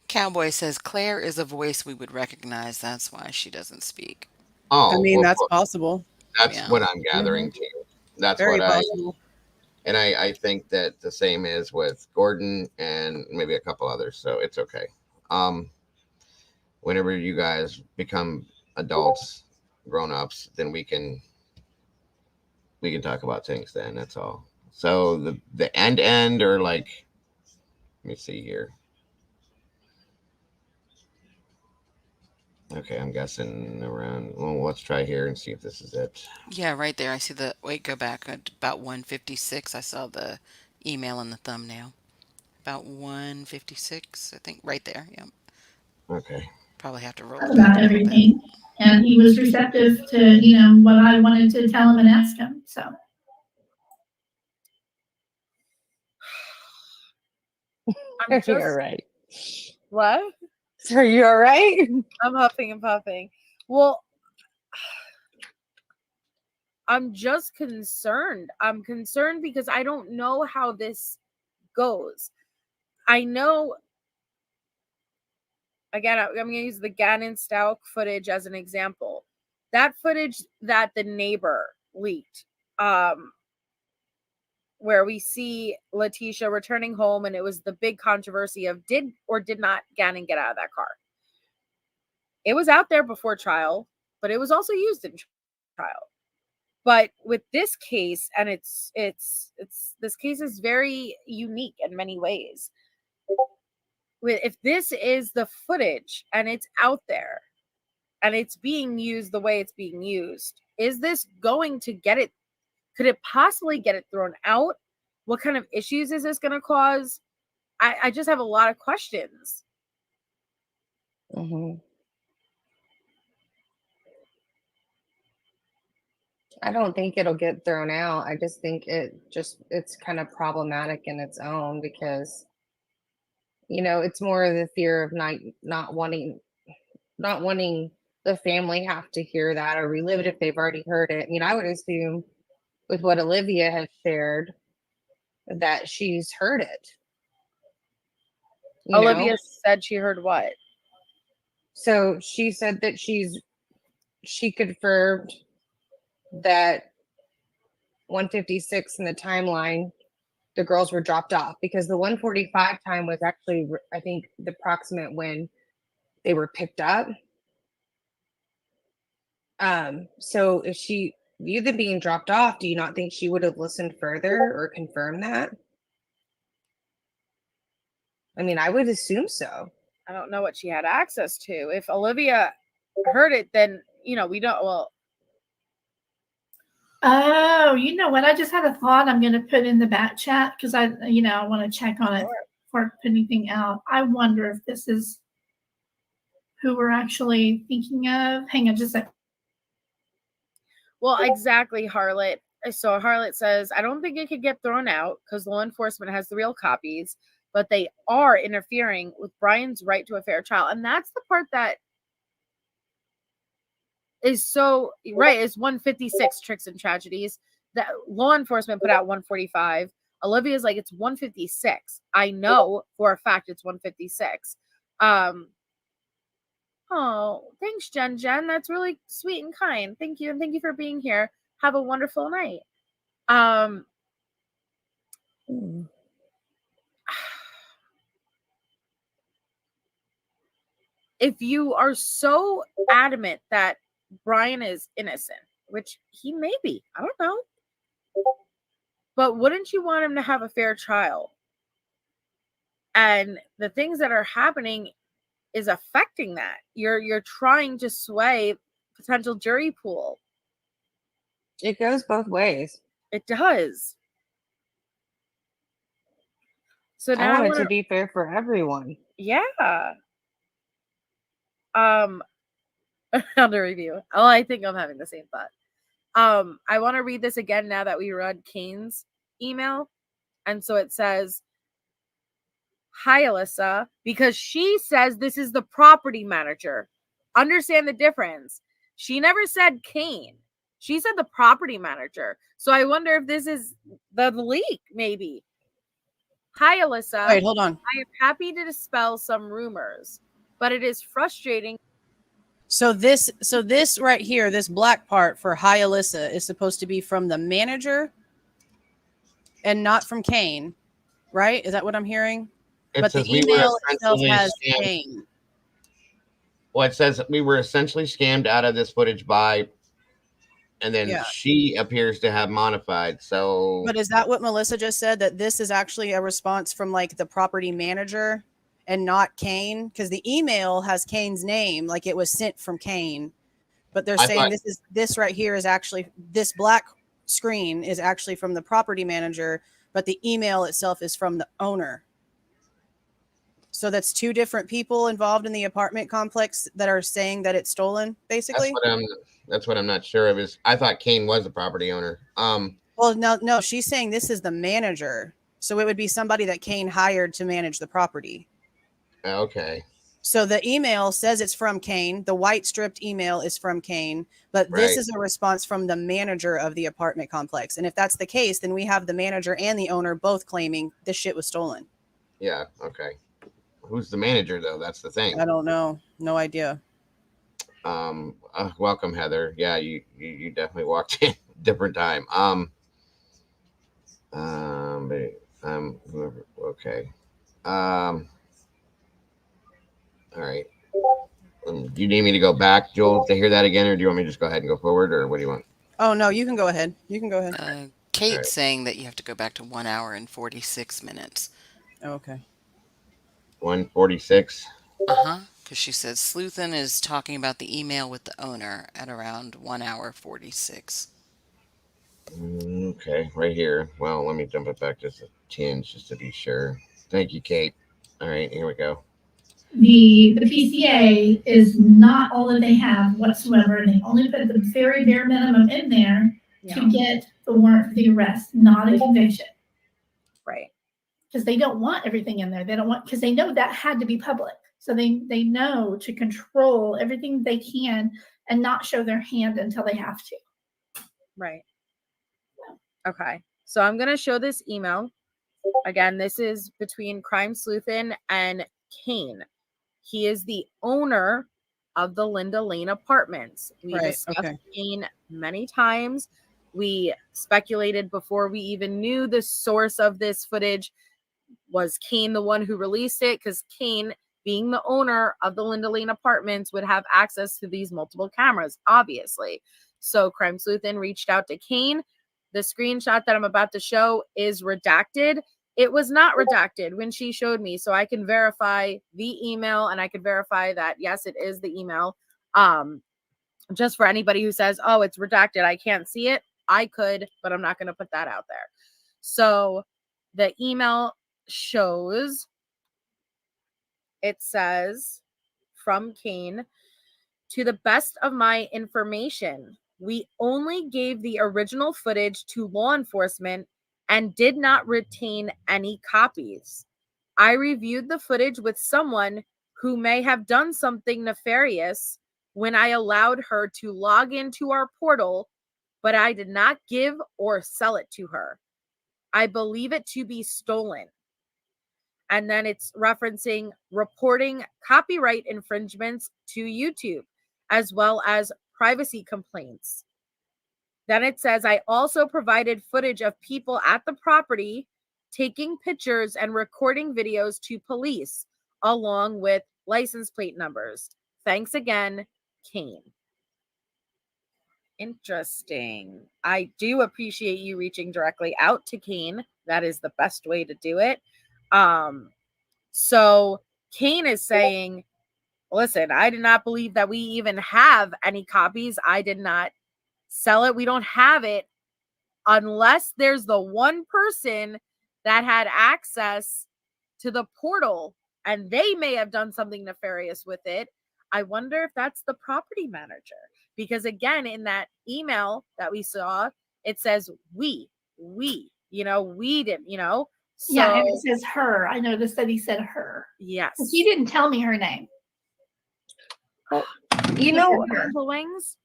Cowboy says Claire is a voice we would recognize. That's why she doesn't speak. I Oh, mean, well, that's possible. that's Yeah. what I'm gathering too. That's Very what possible. and I think that the same is with Gordon and maybe a couple others. So it's okay. Um, Whenever you guys become adults, grown ups, then we can talk about things. Then that's all. So the end or like, let me see here. Okay, I'm guessing around. Well, let's try here and see if this is it. Yeah, right there. I see the. Wait, go back at about 156. I saw the email in the thumbnail. About 156, I think. Right there. Yep. Okay. Probably have to roll Talk it back about a little bit. everything. And he was receptive to, you know, what I wanted to tell him and ask him. So I'm just You're right. what? So are you all right? I'm huffing and puffing. Well, I'm just concerned. I'm concerned because I don't know how this goes. I know, again, I'm going to use the Gannon Stauk footage as an example. That footage that the neighbor leaked, where we see Letitia returning home, and it was the big controversy of did or did not Gannon get out of that car. It was out there before trial, but it was also used in trial. But with this case, and it's this case is very unique in many ways. If this is the footage and it's out there and it's being used the way it's being used, is this going to get it? Could it possibly get it thrown out? What kind of issues is this going to cause? I just have a lot of questions. Mm-hmm. I don't think it'll get thrown out. I just think it's kind of problematic in its own because, you know, it's more of the fear of not wanting the family have to hear that or relive it if they've already heard it. I mean, I would assume with what Olivia has shared that she's heard it. Olivia said she heard what? So she said that she confirmed that 156 in the timeline, the girls were dropped off because the 145 time was actually, I think, the approximate when they were picked up. So if view them being dropped off, do you not think she would have listened further or confirmed that? I mean, I would assume so. I don't know what she had access to. If Olivia heard it, then, you know, we don't, well, Oh, you know what? I just had a thought I'm going to put in the back chat because I want to check on it before I put anything out. I wonder if this is who we're actually thinking of. Hang on just a second. well, exactly, Harlot. So Harlot says, I don't think it could get thrown out because law enforcement has the real copies, but they are interfering with Brian's right to a fair trial. And that's the part that is so right. It's 156 Tricks and Tragedies. That law enforcement put out 145. Olivia's like, it's 156. I know for a fact it's 156. Oh, thanks, Jen. That's really sweet and kind. Thank you. And thank you for being here. Have a wonderful night. If you are so adamant that Brian is innocent, which he may be, I don't know, but wouldn't you want him to have a fair trial? And the things that are happening is affecting that. You're trying to sway potential jury pool. It goes both ways. It does. So now I want it to be fair for everyone. Yeah. Under review. Oh, I think I'm having the same thought. I want to read this again now that we read Kane's email. And so it says, hi, Alyssa, because she says this is the property manager. Understand the difference. She never said Kane. She said the property manager. So I wonder if this is the leak, maybe. Hi, Alyssa. Wait, hold on. I am happy to dispel some rumors, but it is frustrating. So this right here, this black part for hi, Alyssa, is supposed to be from the manager and not from Kane, right? Is that what I'm hearing? But the email itself has Kane. Well, it says we were essentially scammed out of this footage by, and then she appears to have modified. So, but is that what Melissa just said? That this is actually a response from like the property manager and not Kane? Because the email has Kane's name, like it was sent from Kane. But they're saying this right here is actually, this black screen is actually from the property manager, but the email itself is from the owner. So that's two different people involved in the apartment complex that are saying that it's stolen, basically. That's what I'm not sure of. Is I thought Kane was the property owner. Well, no, she's saying this is the manager. So it would be somebody that Kane hired to manage the property. Okay. So the email says it's from Kane. The white stripped email is from Kane, but this is a response from the manager of the apartment complex. And if that's the case, then we have the manager and the owner both claiming this shit was stolen. Yeah. Okay. Who's the manager though? That's the thing. I don't know. No idea. Welcome, Heather. Yeah, you definitely walked in different time. Whoever. Okay. All right. Do you need me to go back, Jules, to hear that again, or do you want me to just go ahead and go forward, or what do you want? Oh no, you can go ahead. You can go ahead. Kate's saying that you have to go back to 1 hour and 46 minutes. Oh, okay. 146. Because she says Sleuthen is talking about the email with the owner at around 1 hour 46. Okay, right here. Well, let me jump it back just a tinge just to be sure. Thank you, Kate. All right, here we go. The PCA is not all that they have whatsoever. They only put the very bare minimum in there to get the warrant for the arrest, not a conviction. Right. Because they don't want everything in there. They don't want, because they know that had to be public. So they know to control everything they can and not show their hand until they have to. Right. Okay. So I'm going to show this email. Again, this is between Crime Sleuthen and Kane. He is the owner of the Linda Lane Apartments. We discussed Kane many times. We speculated before we even knew the source of this footage. Was Kane the one who released it? Because Kane, being the owner of the Linda Lane Apartments, would have access to these multiple cameras, obviously. So Crime Sleuth then reached out to Kane. The screenshot that I'm about to show is redacted. It was not redacted when she showed me, so I can verify the email and I can verify that, yes, it is the email. Just for anybody who says, oh, it's redacted, I can't see it. I could, but I'm not going to put that out there. So the email shows, it says, from Kane, to the best of my information, we only gave the original footage to law enforcement and did not retain any copies. I reviewed the footage with someone who may have done something nefarious when I allowed her to log into our portal, but I did not give or sell it to her. I believe it to be stolen. And then it's referencing reporting copyright infringements to YouTube, as well as privacy complaints. Then it says, I also provided footage of people at the property taking pictures and recording videos to police, along with license plate numbers. Thanks again, Kane. Interesting. I do appreciate you reaching directly out to Kane. That is the best way to do it. So Kane is saying, listen, I did not believe that we even have any copies. I did not sell it. We don't have it unless there's the one person that had access to the portal and they may have done something nefarious with it. I wonder if that's the property manager. Because again, in that email that we saw, it says we, we didn't, So, yeah, and it says her. I noticed that he said her. Yes. He didn't tell me her name. Well, you know, Angel Wings.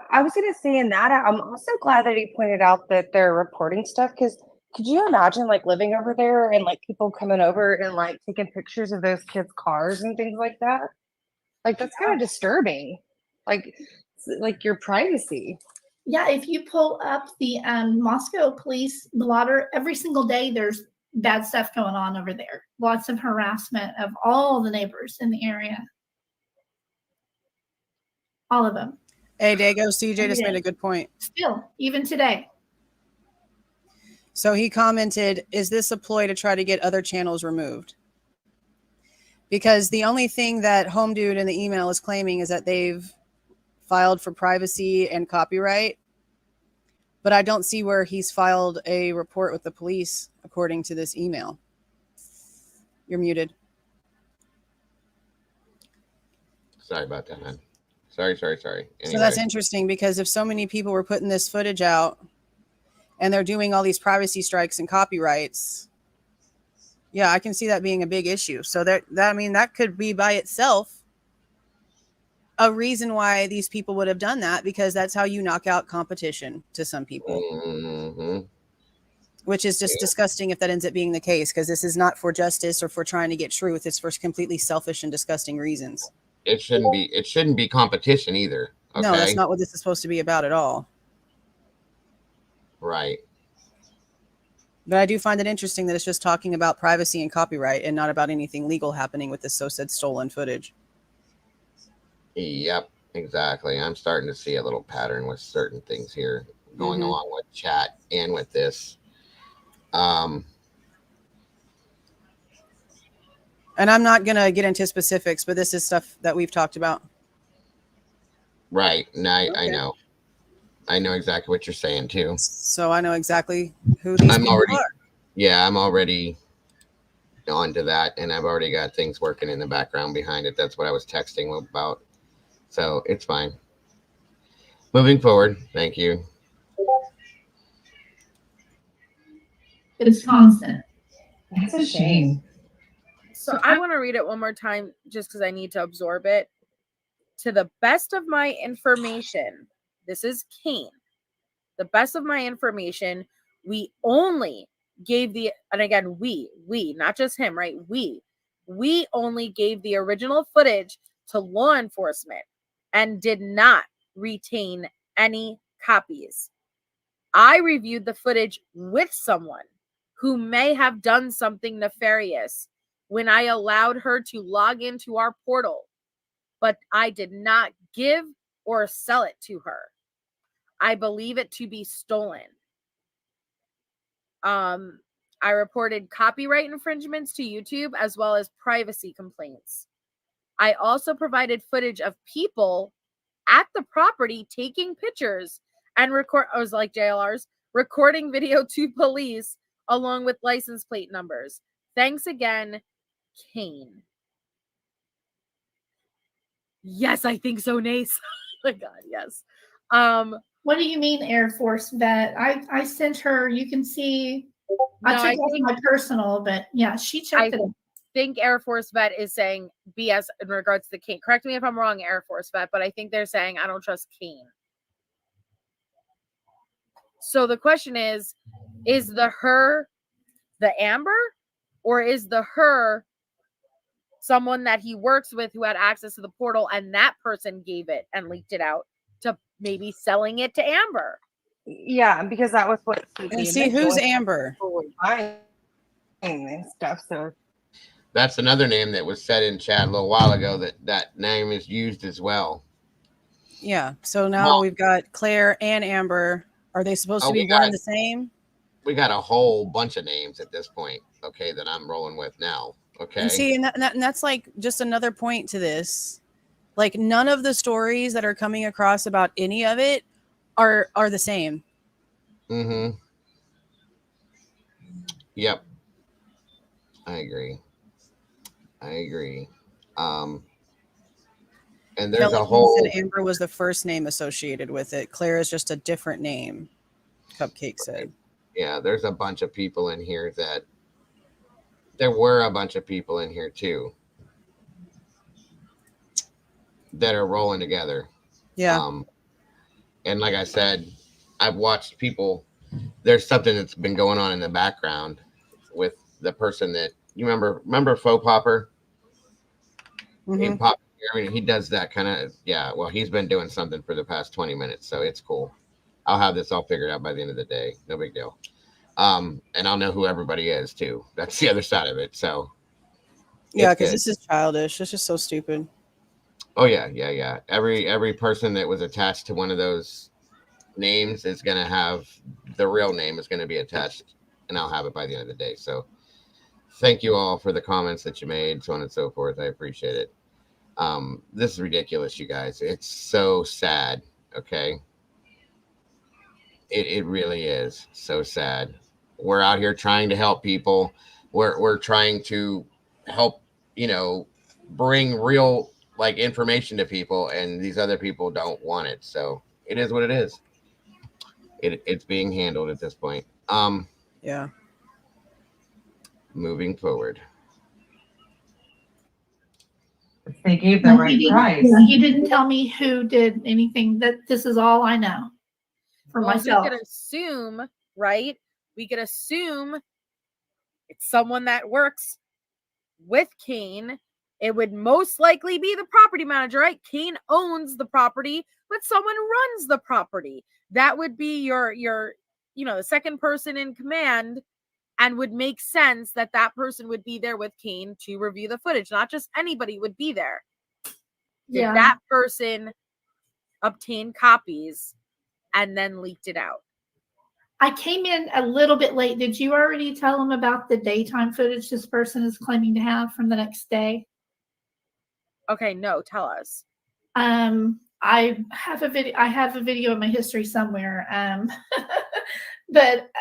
I was going to say in that, I'm also glad that he pointed out that they're reporting stuff, because could you imagine like living over there and like people coming over and like taking pictures of those kids' cars and things like that? Like that's kind of disturbing. Like your privacy. Yeah, if you pull up the Moscow police blotter, every single day there's bad stuff going on over there. Lots of harassment of all the neighbors in the area. All of them. Hey, Dago, CJ just made a good point. Still, even today. So he commented, is this a ploy to try to get other channels removed? Because the only thing that Home Dude in the email is claiming is that they've filed for privacy and copyright. But I don't see where he's filed a report with the police, according to this email. You're muted. Sorry about that, man. Sorry. Anyway. So that's interesting, because if so many people were putting this footage out and they're doing all these privacy strikes and copyrights, yeah, I can see that being a big issue. So that could be by itself a reason why these people would have done that, because that's how you knock out competition to some people. Mm-hmm. Which is just disgusting if that ends up being the case, because this is not for justice or for trying to get truth. It's for completely selfish and disgusting reasons. It shouldn't be competition either. Okay? No, that's not what this is supposed to be about at all. Right. But I do find it interesting that it's just talking about privacy and copyright and not about anything legal happening with this so-said stolen footage. Yep, exactly. I'm starting to see a little pattern with certain things here going along with chat and with this. And I'm not going to get into specifics, but this is stuff that we've talked about. Right. And I know. I know exactly what you're saying too. So I know exactly who these people are. Yeah, I'm already on to that, and I've already got things working in the background behind it. That's what I was texting about. So it's fine. Moving forward. Thank you. It's constant. That's a shame. So I want to read it one more time just because I need to absorb it. To the best of my information, this is Kane. The best of my information, we only gave and again, we, not just him, right? We only gave the original footage to law enforcement and did not retain any copies. I reviewed the footage with someone who may have done something nefarious when I allowed her to log into our portal, but I did not give or sell it to her. I believe it to be stolen. I reported copyright infringements to YouTube as well as privacy complaints. I also provided footage of people at the property taking pictures and I was like JLR's, recording video to police along with license plate numbers. Thanks again, Kane. Yes, I think so, Nace. Oh my God, yes. What do you mean, Air Force vet? I sent her. You can see. I took off my personal, but yeah, she checked it. I think Air Force vet is saying BS in regards to Kane. Correct me if I'm wrong, Air Force vet, but I think they're saying I don't trust Kane. So the question is the her the Amber, or is the her someone that he works with who had access to the portal and that person gave it and leaked it out to maybe selling it to Amber? Yeah, because that was what. And see, who's Amber? And stuff. So That's another name that was said in chat a little while ago. That name is used as well. Yeah. So now we've got Claire and Amber. Are they supposed to be one and the same? We got a whole bunch of names at this point. Okay, that I'm rolling with now. Okay. And see, and that's like just another point to this. Like none of the stories that are coming across about any of it are the same. Mm-hmm. Yep. I agree. And there's a whole. Said Amber was the first name associated with it. Claire is just a different name. Cupcake said. Yeah, there's a bunch of people in here that. There were a bunch of people in here too. That are rolling together. Yeah. And like I said, I've watched people. There's something that's been going on in the background with the person that you remember Faux Popper. Mm-hmm. Pop, I mean, he does that kind of. Yeah. Well, he's been doing something for the past 20 minutes, so it's cool. I'll have this all figured out by the end of the day. No big deal. And I'll know who everybody is too. That's the other side of it. So. Yeah, because this is childish. It's just so stupid. Oh yeah. Every person that was attached to one of those names is going to have the real name is going to be attached, and I'll have it by the end of the day. So thank you all for the comments that you made, so on and so forth. I appreciate it. This is ridiculous, you guys. It's so sad. Okay. It really is so sad. We're out here trying to help people. We're trying to help, bring real information to people, and these other people don't want it. So it is what it is. It's being handled at this point. Yeah. Moving forward. They gave the right price. He didn't tell me who did anything. That this is all I know for myself. We could assume, right? We could assume it's someone that works with Kane. It would most likely be the property manager, right? Kane owns the property, but someone runs the property. That would be your the second person in command, and would make sense that person would be there with Kane to review the footage. Not just anybody would be there. Did that person obtain copies and then leaked it out? I came in a little bit late. Did you already tell them about the daytime footage this person is claiming to have from the next day? Okay, no, tell us. I have a video. I have a video in my history somewhere. But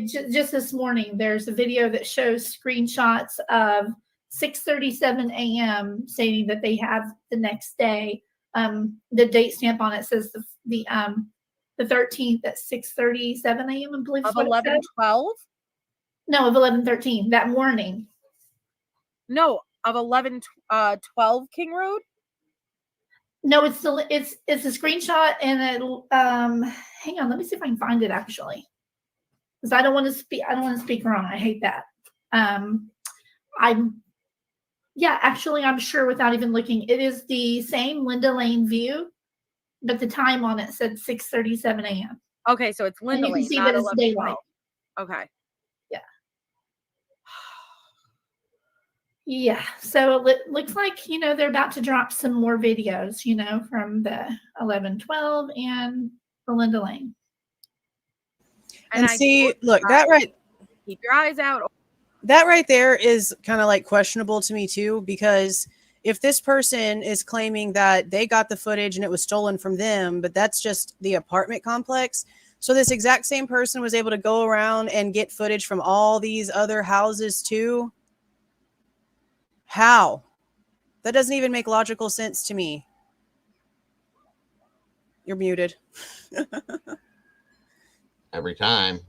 just this morning, there's a video that shows screenshots of 6:37 a.m. stating that they have the next day. The date stamp on it says the 13th at 6:37 a.m. I believe of 11:12. No, of 11:13 that morning. No, of 11:12 King Road. No, it's a screenshot, and hang on, let me see if I can find it actually, because I don't want to speak wrong. I hate that. I'm sure without even looking, it is the same Linda Lane view, but the time on it said 6:37 a.m. Okay, so it's Linda Lane, not 11:12. Okay. Yeah, so it looks like, they're about to drop some more videos, from the 11-12 and Belinda Lane. And I see, told look, you that guys, right keep your eyes out. that right there is kind of like questionable to me too, because if this person is claiming that they got the footage and it was stolen from them, but that's just the apartment complex. So this exact same person was able to go around and get footage from all these other houses too. How? That doesn't even make logical sense to me. You're muted. Every time.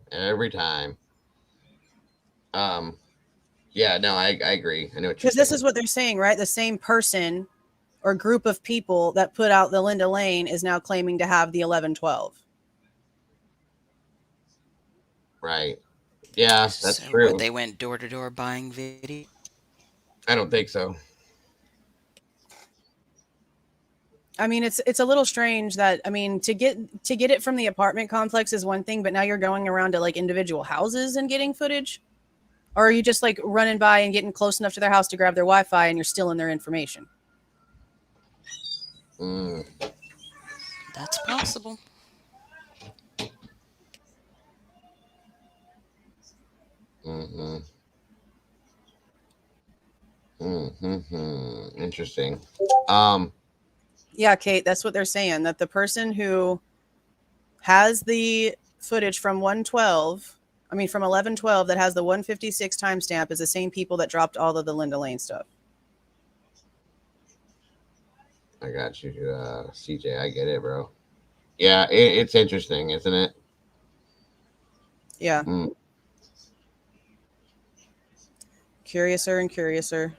Yeah, no, I agree. I know what you're Because saying. this is what they're saying, right? The same person or group of people that put out the Linda Lane is now claiming to have the 11-12. Right. Yeah, that's So true. what, they went door to door buying video? I don't think so. I mean, it's a little strange that, I mean, to get it from the apartment complex is one thing, but now you're going around to like individual houses and getting footage. Or are you just like running by and getting close enough to their house to grab their Wi-Fi and you're stealing their information? Mm. That's possible. Mm-hmm. Mm-hmm. Interesting. Yeah, Kate, that's what they're saying, that the person who has the footage from 11-12 that has the 156 timestamp is the same people that dropped all of the Linda Lane stuff. I got you, CJ. I get it, bro. Yeah, it's interesting, isn't it? Yeah. Mm. Curiouser and curiouser.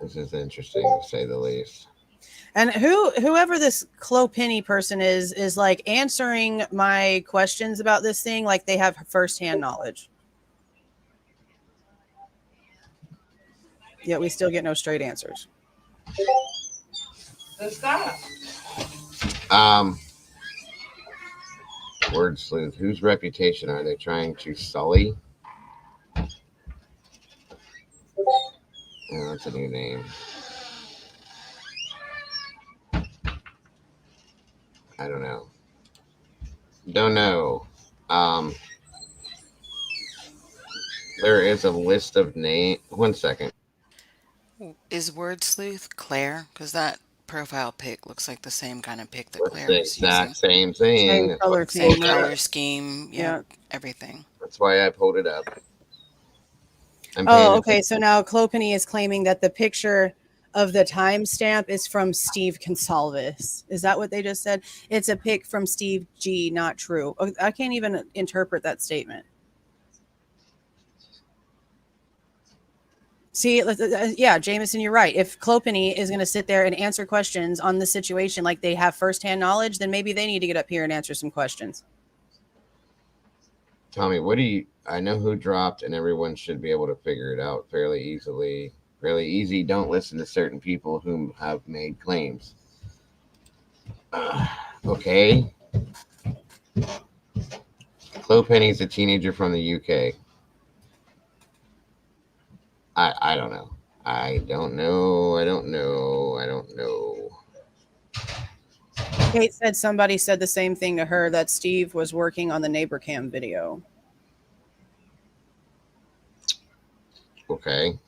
This is interesting, to say the least. And whoever this Clopenny person is like answering my questions about this thing like they have firsthand knowledge. Yet we still get no straight answers. Word sleuth. Whose reputation are they trying to sully? Oh, that's a new name. I don't know. Don't know. There is a list of names. 1 second. Is Word Sleuth Claire? Because that profile pic looks like the same kind of pic that It's Claire the was using. exact same thing. Same That's color why I theme, Same pulled it up. color scheme. Yeah, everything. That's why I pulled it up. Oh, okay. So now Clopenny is claiming that the picture of the timestamp is from Steve Consalvis. Is that what they just said? It's a pic from Steve G. Not true. Oh, I can't even interpret that statement. See, yeah, Jameson, you're right. If Clopenny is going to sit there and answer questions on the situation like they have firsthand knowledge, then maybe they need to get up here and answer some questions. Tommy, I know who dropped, and everyone should be able to figure it out fairly easily. Fairly easy. Don't listen to certain people who have made claims. Okay. Clopenny's a teenager from the UK. I don't know. I don't know. Kate said somebody said the same thing to her, that Steve was working on the neighbor cam video. Okay.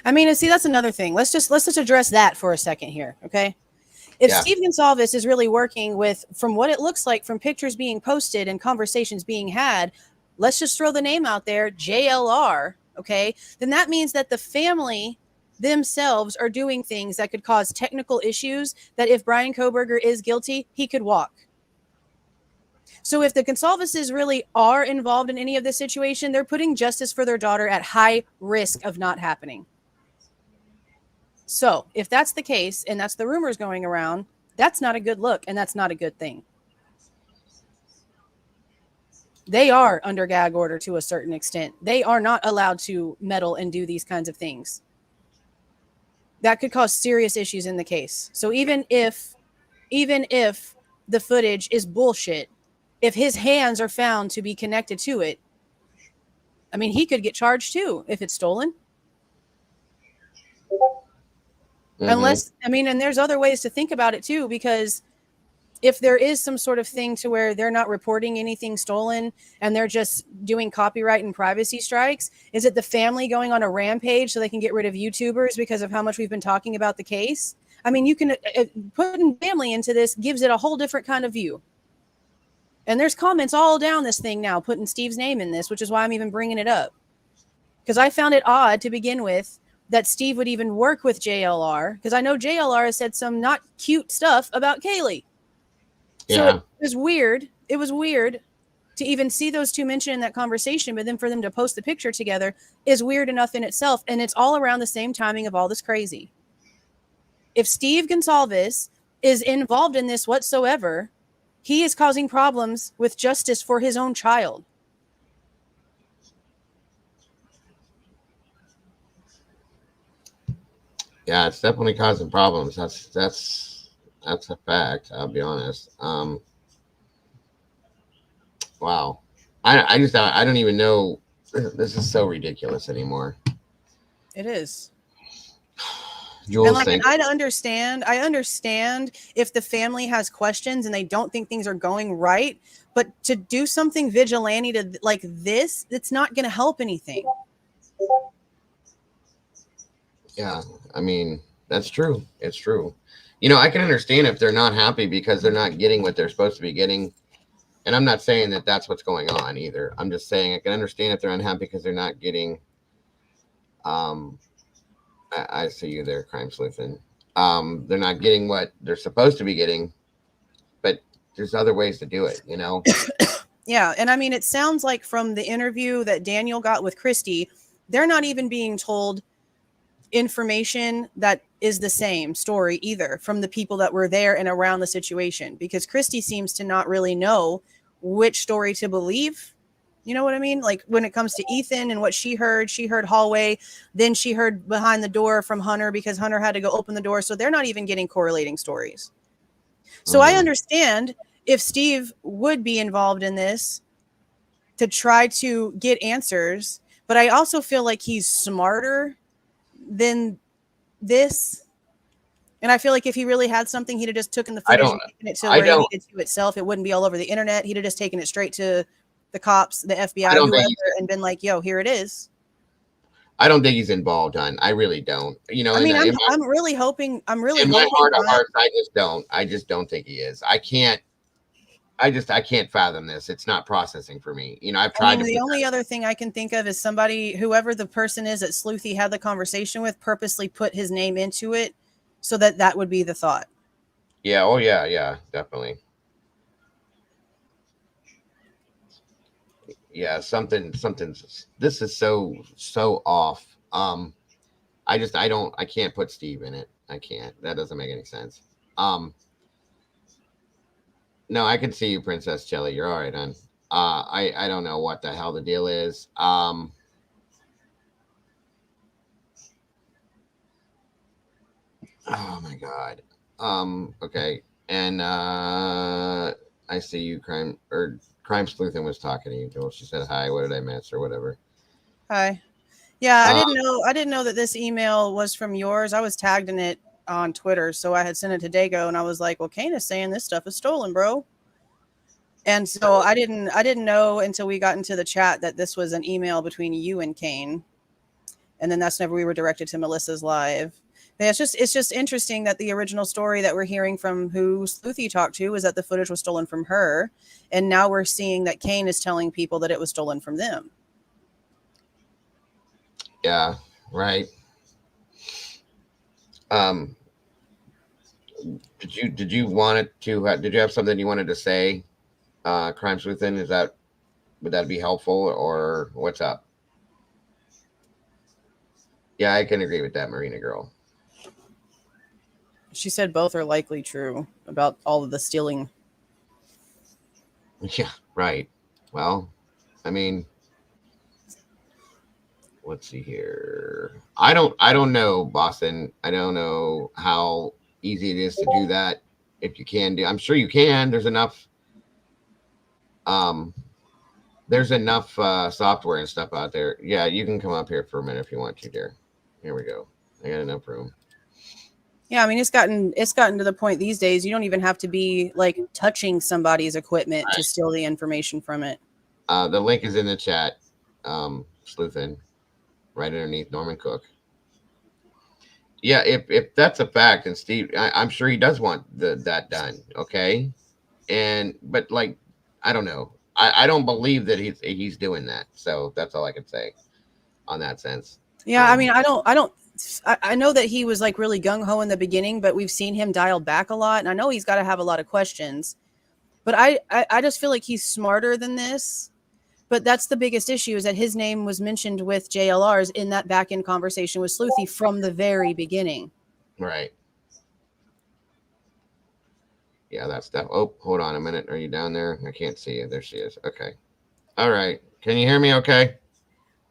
I mean, and see, that's another thing. Let's just address that for a second here, okay? If Steve Gonsalves is really working with, from what it looks like, from pictures being posted and conversations being had, let's just throw the name out there, JLR, okay? Then that means that the family themselves are doing things that could cause technical issues that if Brian Kohberger is guilty, he could walk. So if the Gonsalveses really are involved in any of this situation, they're putting justice for their daughter at high risk of not happening. So if that's the case, and that's the rumors going around, that's not a good look, and that's not a good thing. They are under gag order to a certain extent. They are not allowed to meddle and do these kinds of things. That could cause serious issues in the case. So even if the footage is bullshit, if his hands are found to be connected to it, I mean, he could get charged too if it's stolen. Unless, I mean, and there's other ways to think about it too, because if there is some sort of thing to where they're not reporting anything stolen and they're just doing copyright and privacy strikes, is it the family going on a rampage so they can get rid of YouTubers because of how much we've been talking about the case? I mean, you can putting family into this gives it a whole different kind of view. And there's comments all down this thing now putting Steve's name in this, which is why I'm even bringing it up. Because I found it odd to begin with that Steve would even work with JLR, because I know JLR has said some not cute stuff about Kaylee. So it was weird. It was weird to even see those two mentioned in that conversation, but then for them to post the picture together is weird enough in itself. And it's all around the same timing of all this crazy. If Steve Gonsalves is involved in this whatsoever, he is causing problems with justice for his own child. Yeah, it's definitely causing problems. That's a fact. I'll be honest. Wow. I don't even know. This is so ridiculous anymore. It is. Jules, and I understand if the family has questions and they don't think things are going right, but to do something vigilante to like this, it's not going to help anything. Yeah, I mean, that's true. It's true. You know, I can understand if they're not happy because they're not getting what they're supposed to be getting. And I'm not saying that that's what's going on either. I'm just saying I can understand if they're unhappy because they're not getting. I see you there, Crime Sleuthing. They're not getting what they're supposed to be getting, but there's other ways to do it, you know? Yeah. And I mean, it sounds like from the interview that Daniel got with Christy, they're not even being told information that is the same story either from the people that were there and around the situation, because Christy seems to not really know which story to believe. You know what I mean? Like when it comes to Ethan and what she heard hallway, then she heard behind the door from Hunter because Hunter had to go open the door. So they're not even getting correlating stories. So I understand if Steve would be involved in this to try to get answers, but I also feel like he's smarter than this. And I feel like if he really had something, he'd have just taken the footage and taken it to where he needed to itself. It wouldn't be all over the internet. He'd have just taken it straight to the cops, the FBI, whoever, and been like, yo, here it is. I don't think he's involved, hon. I really don't. You know, I mean, I'm really hoping. In my heart of hearts, I just don't think he is. I can't fathom this. It's not processing for me. You know, I've tried to. The only other thing I can think of is somebody, whoever the person is that Sleuthy had the conversation with, purposely put his name into it so that would be the thought. Yeah. Oh, yeah. Yeah, definitely. Yeah. Something's, this is so off. I can't put Steve in it. I can't. That doesn't make any sense. No, I can see you, Princess Chelly. You're all right, hon. I don't know what the hell the deal is. Oh my God. Okay. And I see you, Crime Sleuthing was talking to you, Joel. She said hi. What did I miss or whatever? Hi. Yeah, I didn't know that this email was from yours. I was tagged in it on Twitter, so I had sent it to Dago, and I was like, "Well, Kane is saying this stuff is stolen, bro." And so I didn't know until we got into the chat that this was an email between you and Kane, and then that's never we were directed to Melissa's live. But it's just interesting that the original story that we're hearing from who Sleuthy talked to is that the footage was stolen from her, and now we're seeing that Kane is telling people that it was stolen from them. Yeah, right. Did you want it to? Did you have something you wanted to say, Crime Sleuthing? Would that be helpful, or what's up? Yeah, I can agree with that, Marina girl. She said both are likely true about all of the stealing. Yeah, right. Well, I mean, let's see here. I don't know, Boston. I don't know how easy it is to do that. If you can do, I'm sure you can. There's enough There's enough software and stuff out there. Yeah, you can come up here for a minute if you want to, dear. Here we go. I got enough room. Yeah, I mean, it's gotten to the point these days you don't even have to be like touching somebody's equipment to steal the information from it. The link is in the chat. Sleuthin, right underneath Norman Cook. Yeah, if that's a fact, and Steve, I'm sure he does want that done. Okay, but like, I don't know. I don't believe that he's doing that. So that's all I can say on that sense. Yeah, I mean, I know that he was like really gung ho in the beginning, but we've seen him dial back a lot, and I know he's got to have a lot of questions. But I just feel like he's smarter than this. But that's the biggest issue, is that his name was mentioned with JLR's in that back end conversation with Sleuthy from the very beginning. Right. Yeah, that's that. Oh, hold on a minute. Are you down there? I can't see you. There she is. Okay. All right. Can you hear me okay?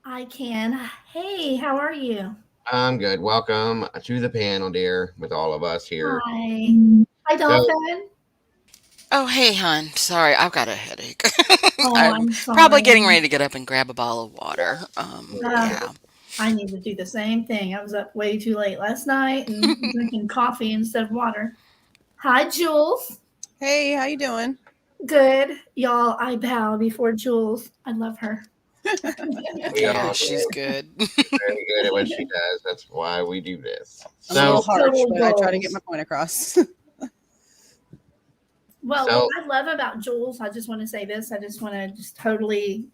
I can. Hey, how are you? I'm good. Welcome to the panel, dear, with all of us here. Hi. Hi, Dolphin. Oh, hey, hon. Sorry, I've got a headache. Oh, I'm sorry. probably getting ready to get up and grab a bottle of water. Yeah. I need to do the same thing. I was up way too late last night and drinking coffee instead of water. Hi, Jules. Hey, how you doing? Good. Y'all, I bow before Jules. I love her. Yeah, she's good. Very good at what she does. That's why we do this. I'm a little harsh, but I try to get my point across. Well, what I love about Jules, I just want to say this. I just want to just totally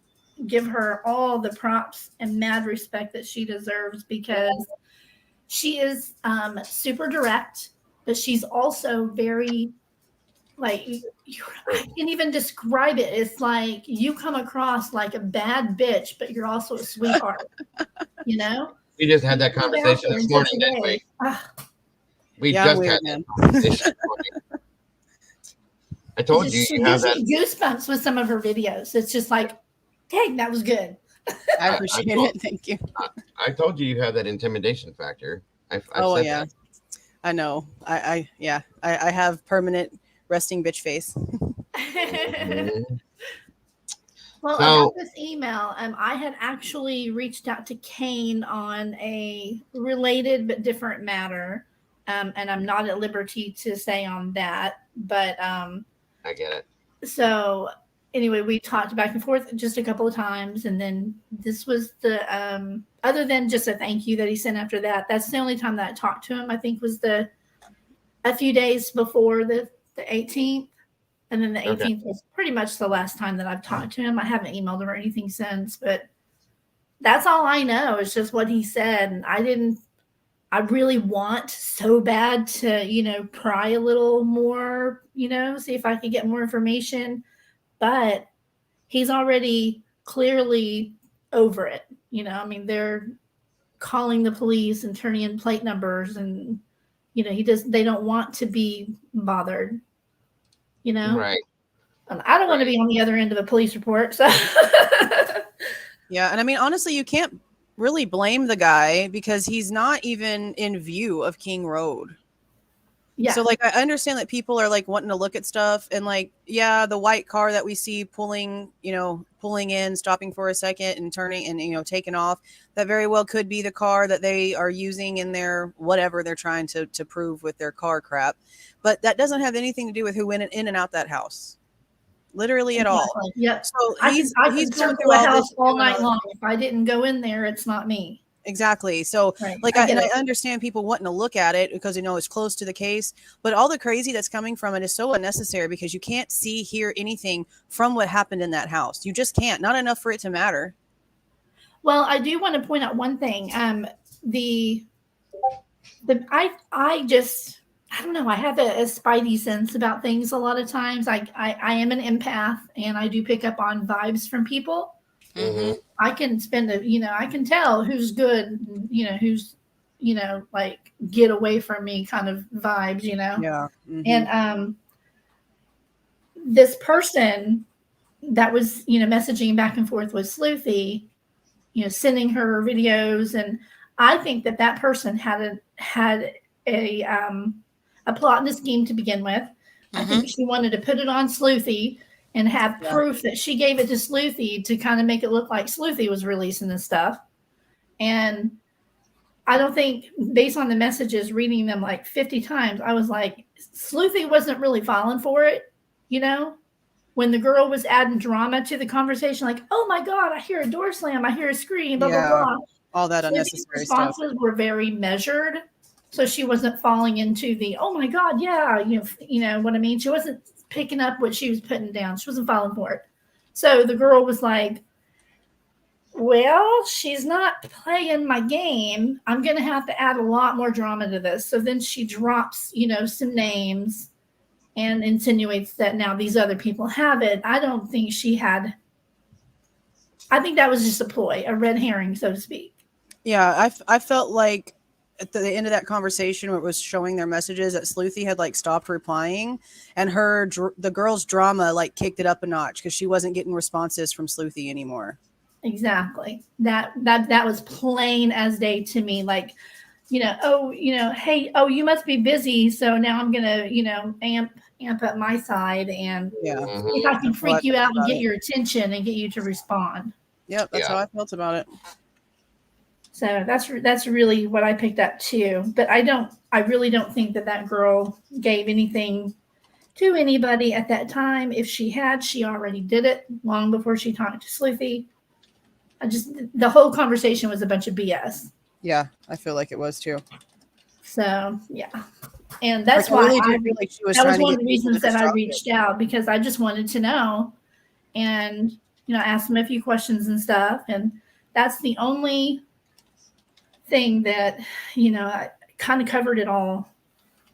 give her all the props and mad respect that she deserves, because she is super direct, but she's also very, like, I can't even describe it. It's like you come across like a bad bitch, but you're also a sweetheart. You know? We just had that conversation this morning, didn't we? We just had that conversation this morning. I told you She have gives me goosebumps with some of her videos. It's just like, dang, that was good. I appreciate it. Thank you. I told you have that intimidation factor. I said that. I know. I have permanent resting bitch face. Well, about this email, I had actually reached out to Kane on a related but different matter, and I'm not at liberty to say on that, but I get it. So anyway, we talked back and forth just a couple of times, and then this was the other than just a thank you that he sent after that. That's the only time that I talked to him. I think was a few days before the 18th. And then the 18th was pretty much the last time that I've talked to him. I haven't emailed him or anything since, but that's all I know. It's just what he said. And I really want so bad to, pry a little more, see if I can get more information. But he's already clearly over it. I mean, they're calling the police and turning in plate numbers, and, they don't want to be bothered. Right. I don't want to be on the other end of a police report. So yeah, and I mean, honestly, you can't really blame the guy because he's not even in view of King Road. Yeah. So like, I understand that people are like wanting to look at stuff, and like, yeah, the white car that we see pulling in, stopping for a second and turning and, taking off, that very well could be the car that they are using in their whatever they're trying to prove with their car crap. But that doesn't have anything to do with who went in and out that house. Literally at all. Yeah. So he's going through the house all night long. If I didn't go in there, it's not me. Exactly. So like, I understand people wanting to look at it because, it's close to the case, but all the crazy that's coming from it is so unnecessary because you can't hear anything from what happened in that house. You just can't, not enough for it to matter. Well, I do want to point out one thing. I don't know. I have a spidey sense about things a lot of times. I am an empath, and I do pick up on vibes from people. Mm-hmm. I can I can tell who's good, who's, like get away from me kind of vibes, Yeah. Mm-hmm. And this person that was, messaging back and forth with Sleuthy, sending her videos, and I think that person had a plot and a scheme to begin with. I think she wanted to put it on Sleuthy and have proof that she gave it to Sleuthy to kind of make it look like Sleuthy was releasing this stuff. And I don't think, based on the messages, reading them like 50 times, I was like, Sleuthy wasn't really falling for it, you know? When the girl was adding drama to the conversation, like, oh my God, I hear a door slam, I hear a scream, blah, blah, blah. All that Sleuthy's unnecessary stuff. responses were very measured. So she wasn't falling into the, oh my God, yeah, you know what I mean? She wasn't picking up what she was putting down. She wasn't falling for it. So the girl was like, well, she's not playing my game. I'm going to have to add a lot more drama to this. So then she drops, some names and insinuates that now these other people have it. I don't think she had. I think that was just a ploy, a red herring, so to speak. Yeah, I felt like at the end of that conversation where it was showing their messages that Sleuthy had like stopped replying, and the girl's drama like kicked it up a notch because she wasn't getting responses from Sleuthy anymore. Exactly. That was plain as day to me. Like, hey, you must be busy, so now I'm gonna, amp up my side and if I can freak you out and get your attention and get you to respond. Yep, that's how I felt about it. So that's really what I picked up too. But I really don't think that girl gave anything to anybody at that time. If she had, she already did it long before she talked to Sleuthy. The whole conversation was a bunch of BS. Yeah, I feel like it was too. So yeah, and that's why that was one of the reasons that I reached out, because I just wanted to know, and ask them a few questions and stuff, and that's the only thing that I kind of covered it all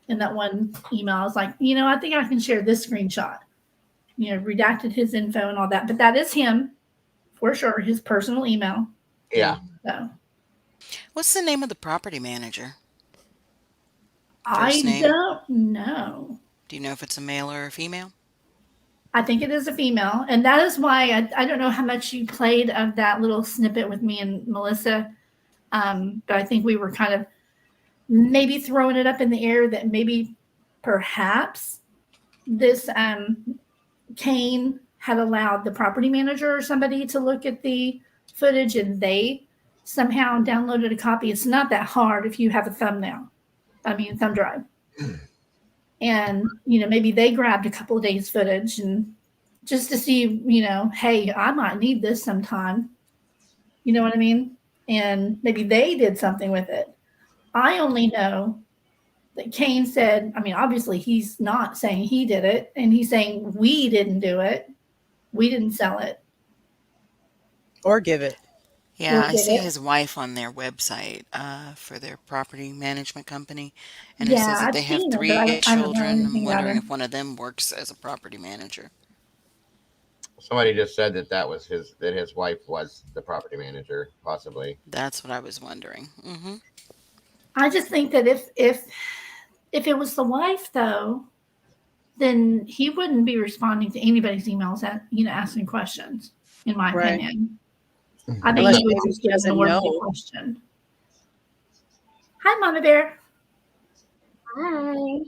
in that one email. I was like, I think I can share this screenshot. Redacted his info and all that, but that is him. For sure, his personal email. Yeah. So, what's the name of the property manager? I don't know. Do you know if it's a male or a female? I think it is a female, and that is why I don't know how much you played of that little snippet with me and Melissa, but I think we were kind of maybe throwing it up in the air that maybe perhaps this Kane had allowed the property manager or somebody to look at the footage and they somehow downloaded a copy. It's not that hard if you have a thumb drive. And, maybe they grabbed a couple of days footage and just to see, hey, I might need this sometime. You know what I mean? And maybe they did something with it. I only know that Kane said, obviously he's not saying he did it. And he's saying we didn't do it. We didn't sell it. Or give it. Yeah, I see his wife on their website for their property management company. And it says that they have 3 children. I'm wondering if one of them works as a property manager. Somebody just said that was his wife was the property manager, possibly. That's what I was wondering. Mm-hmm. I just think that if it was the wife, though, then he wouldn't be responding to anybody's emails asking questions, in my opinion. I think he would just give them a question. Hi, Mama Bear. Hi.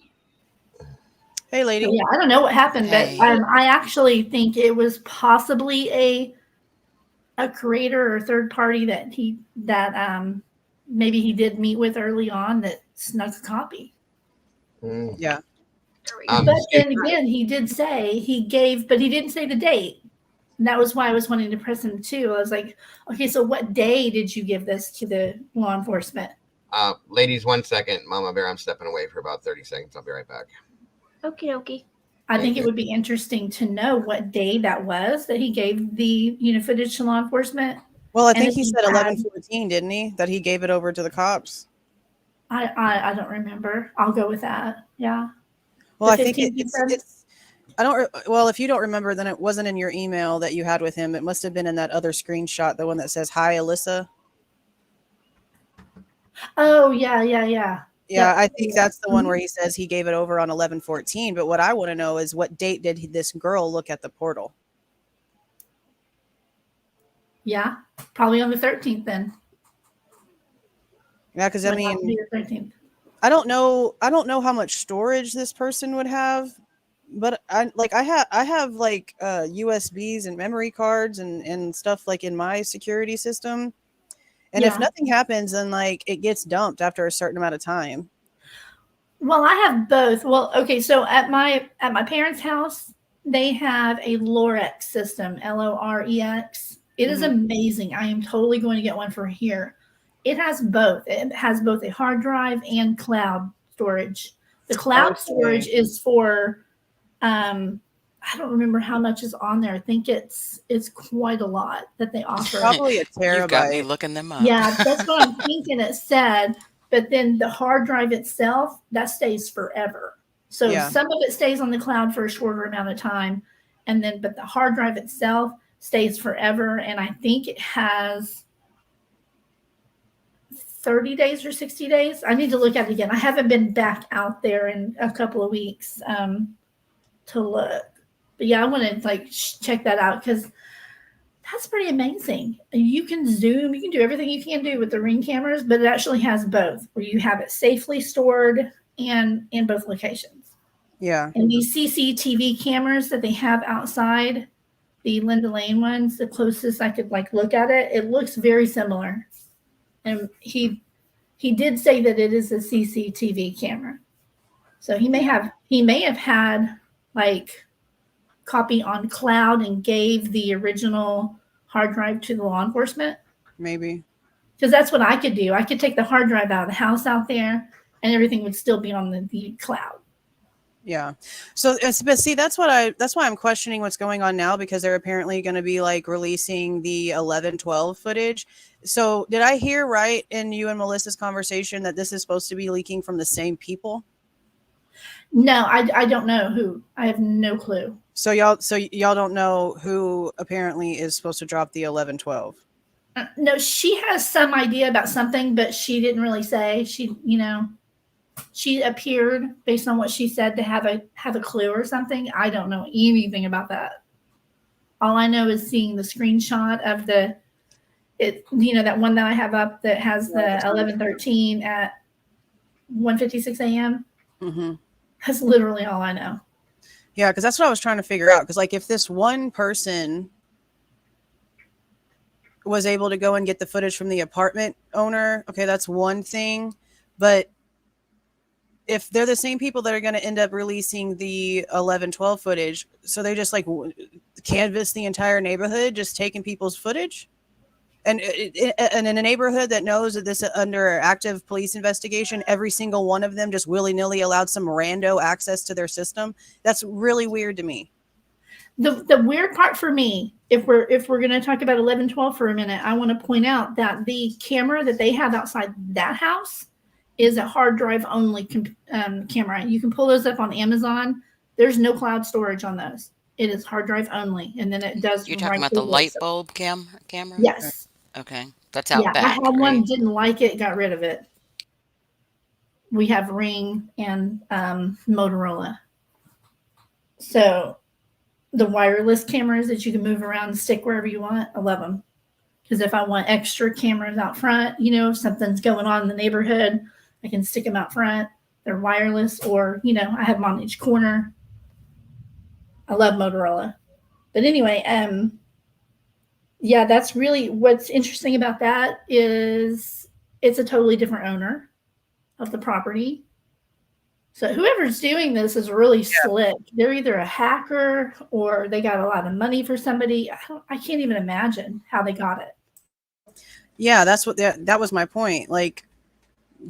Hey, lady. So, yeah, I don't know what happened, but I actually think it was possibly a creator or third party that maybe he did meet with early on that snuck a copy. Yeah. But then again, he did say he gave, but he didn't say the date. And that was why I was wanting to press him too. I was like, okay, so what day did you give this to the law enforcement? Ladies, 1 second. Mama Bear, I'm stepping away for about 30 seconds. I'll be right back. Okay. I think it would be interesting to know what day that was that he gave the footage to law enforcement. Well, I think he said 11/14, didn't he? That he gave it over to the cops. I don't remember. I'll go with that. Yeah. Well, I think it's I don't. Well, if you don't remember, then it wasn't in your email that you had with him. It must have been in that other screenshot, the one that says "Hi, Alyssa." Oh yeah. Yeah, I think that's the one where he says he gave it over on 11/14. But what I want to know is what date did this girl look at the portal? Yeah, probably on the 13th then. Yeah, because I mean, I don't know how much storage this person would have. but I have like USBs and memory cards and stuff like in my security system. And if Yeah. nothing happens, then like it gets dumped after a certain amount of time. Well, I have both. Well, okay, so at my parents' house, they have a Lorex system, Lorex. It is Mhm. amazing. I am totally going to get one for here. It has both. It has both a hard drive and cloud storage. The cloud storage is for I don't remember how much is on there. I think it's quite a lot that they offer. Probably a You've got me terabyte. looking them up. Yeah, that's what I'm thinking it said. But then the hard drive itself, that stays forever. So Yeah. some of it stays on the cloud for a shorter amount of time. And then, but the hard drive itself stays forever. And I think it has 30 days or 60 days. I need to look at it again. I haven't been back out there in a couple of weeks to look. But yeah, I want to like check that out because that's pretty amazing. You can zoom, you can do everything you can do with the Ring cameras, but it actually has both, where you have it safely stored and in both locations. Yeah. And these CCTV cameras that they have outside, the Linda Lane ones, the closest I could like look at it, it looks very similar. And he did say that it is a CCTV camera. So he may have had like copy on cloud and gave the original hard drive to the law enforcement. Maybe. Because that's what I could do. I could take the hard drive out of the house out there and everything would still be on the cloud. Yeah. So, but see, that's why I'm questioning what's going on now, because they're apparently going to be like releasing the 11/12 footage. So did I hear right in you and Melissa's conversation that this is supposed to be leaking from the same people? No, I don't know who. I have no clue. So y'all don't know who apparently is supposed to drop the 11/12. No, she has some idea about something, but she didn't really say. She appeared based on what she said to have a clue or something. I don't know anything about that. All I know is seeing the screenshot of that one that I have up that has the 11/13 at 1:56 a.m. Mm-hmm. That's literally all I know. Yeah, because that's what I was trying to figure out. Because like if this one person was able to go and get the footage from the apartment owner, okay, that's one thing. But if they're the same people that are going to end up releasing the 11/12 footage, so they just like canvass the entire neighborhood, just taking people's footage, and in a neighborhood that knows that this is under active police investigation, every single one of them just willy-nilly allowed some rando access to their system. That's really weird to me. The weird part for me, if we're going to talk about 11/12 for a minute, I want to point out that the camera that they have outside that house is a hard drive only camera. You can pull those up on Amazon. There's no cloud storage on those. It is hard drive only, and then it does. You're talking about the light bulb camera? Yes. Okay, that's out Yeah, back. I had right? one, didn't like it, got rid of it. We have Ring and Motorola. So the wireless cameras that you can move around and stick wherever you want, I love them. Because if I want extra cameras out front, if something's going on in the neighborhood, I can stick them out front. They're wireless, or, I have them on each corner. I love Motorola. But anyway, yeah, that's really what's interesting about that is it's a totally different owner of the property. So whoever's doing this is really slick. They're either a hacker or they got a lot of money for somebody. I can't even imagine how they got it. Yeah, that was my point. Like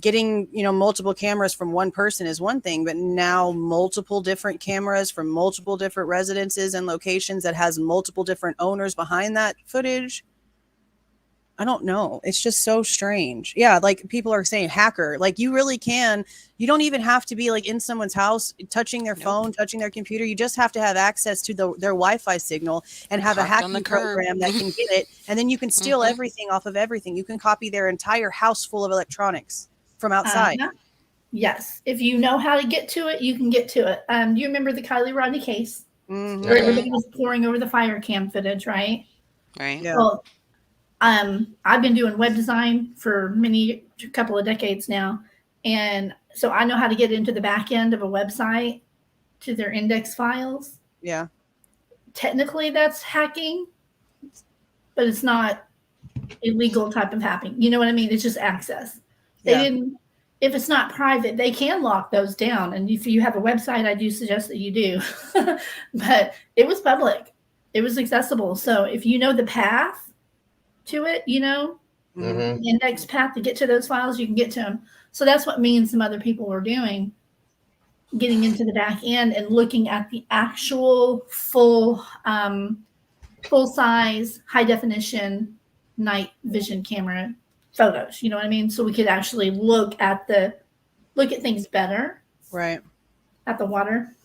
getting, multiple cameras from one person is one thing, but now multiple different cameras from multiple different residences and locations that has multiple different owners behind that footage. I don't know. It's just so strange. Yeah, like people are saying hacker. Like you really can. You don't even have to be like in someone's house touching their phone, touching their computer. You just have to have access to their Wi-Fi signal and have a hacking program that can get it. And then you can steal everything off of everything. You can copy their entire house full of electronics from outside. Yes. If you know how to get to it, you can get to it. Do you remember the Kylie Rodney case? Mm-hmm. Where everybody was pouring over the fire cam footage, right? Right. Yeah. Well, I've been doing web design for a couple of decades now. And so I know how to get into the back end of a website to their index files. Yeah. Technically, that's hacking, but it's not illegal type of hacking. You know what I mean? It's just access. They Yeah. didn't. If it's not private, they can lock those down. And if you have a website, I do suggest that you do. But it was public. It was accessible. So if you know the path to it, you know, Mhm. the index path to get to those files, you can get to them. So that's what me and some other people were doing, getting into the back end and looking at the actual full size, high definition night vision camera photos. You know what I mean? So we could actually look at things better Right. at the water.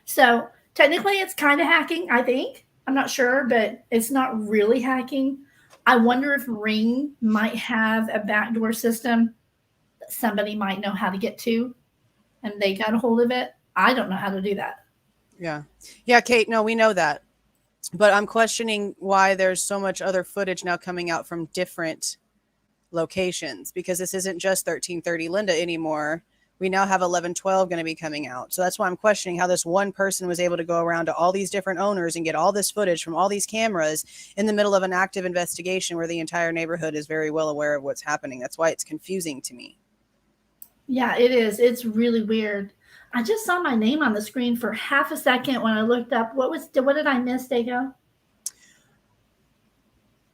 So technically it's kind of hacking, I think. I'm not sure, but it's not really hacking. I wonder if Ring might have a backdoor system that somebody might know how to get to and they got a hold of it. I don't know how to do that. Yeah. Yeah, Kate, no, we know that. But I'm questioning why there's so much other footage now coming out from different locations, because this isn't just 1330 Linda anymore. We now have 1112 going to be coming out. So that's why I'm questioning how this one person was able to go around to all these different owners and get all this footage from all these cameras in the middle of an active investigation where the entire neighborhood is very well aware of what's happening. That's why it's confusing to me. Yeah, it is. It's really weird. I just saw my name on the screen for half a second when I looked up. What did I miss, Dago?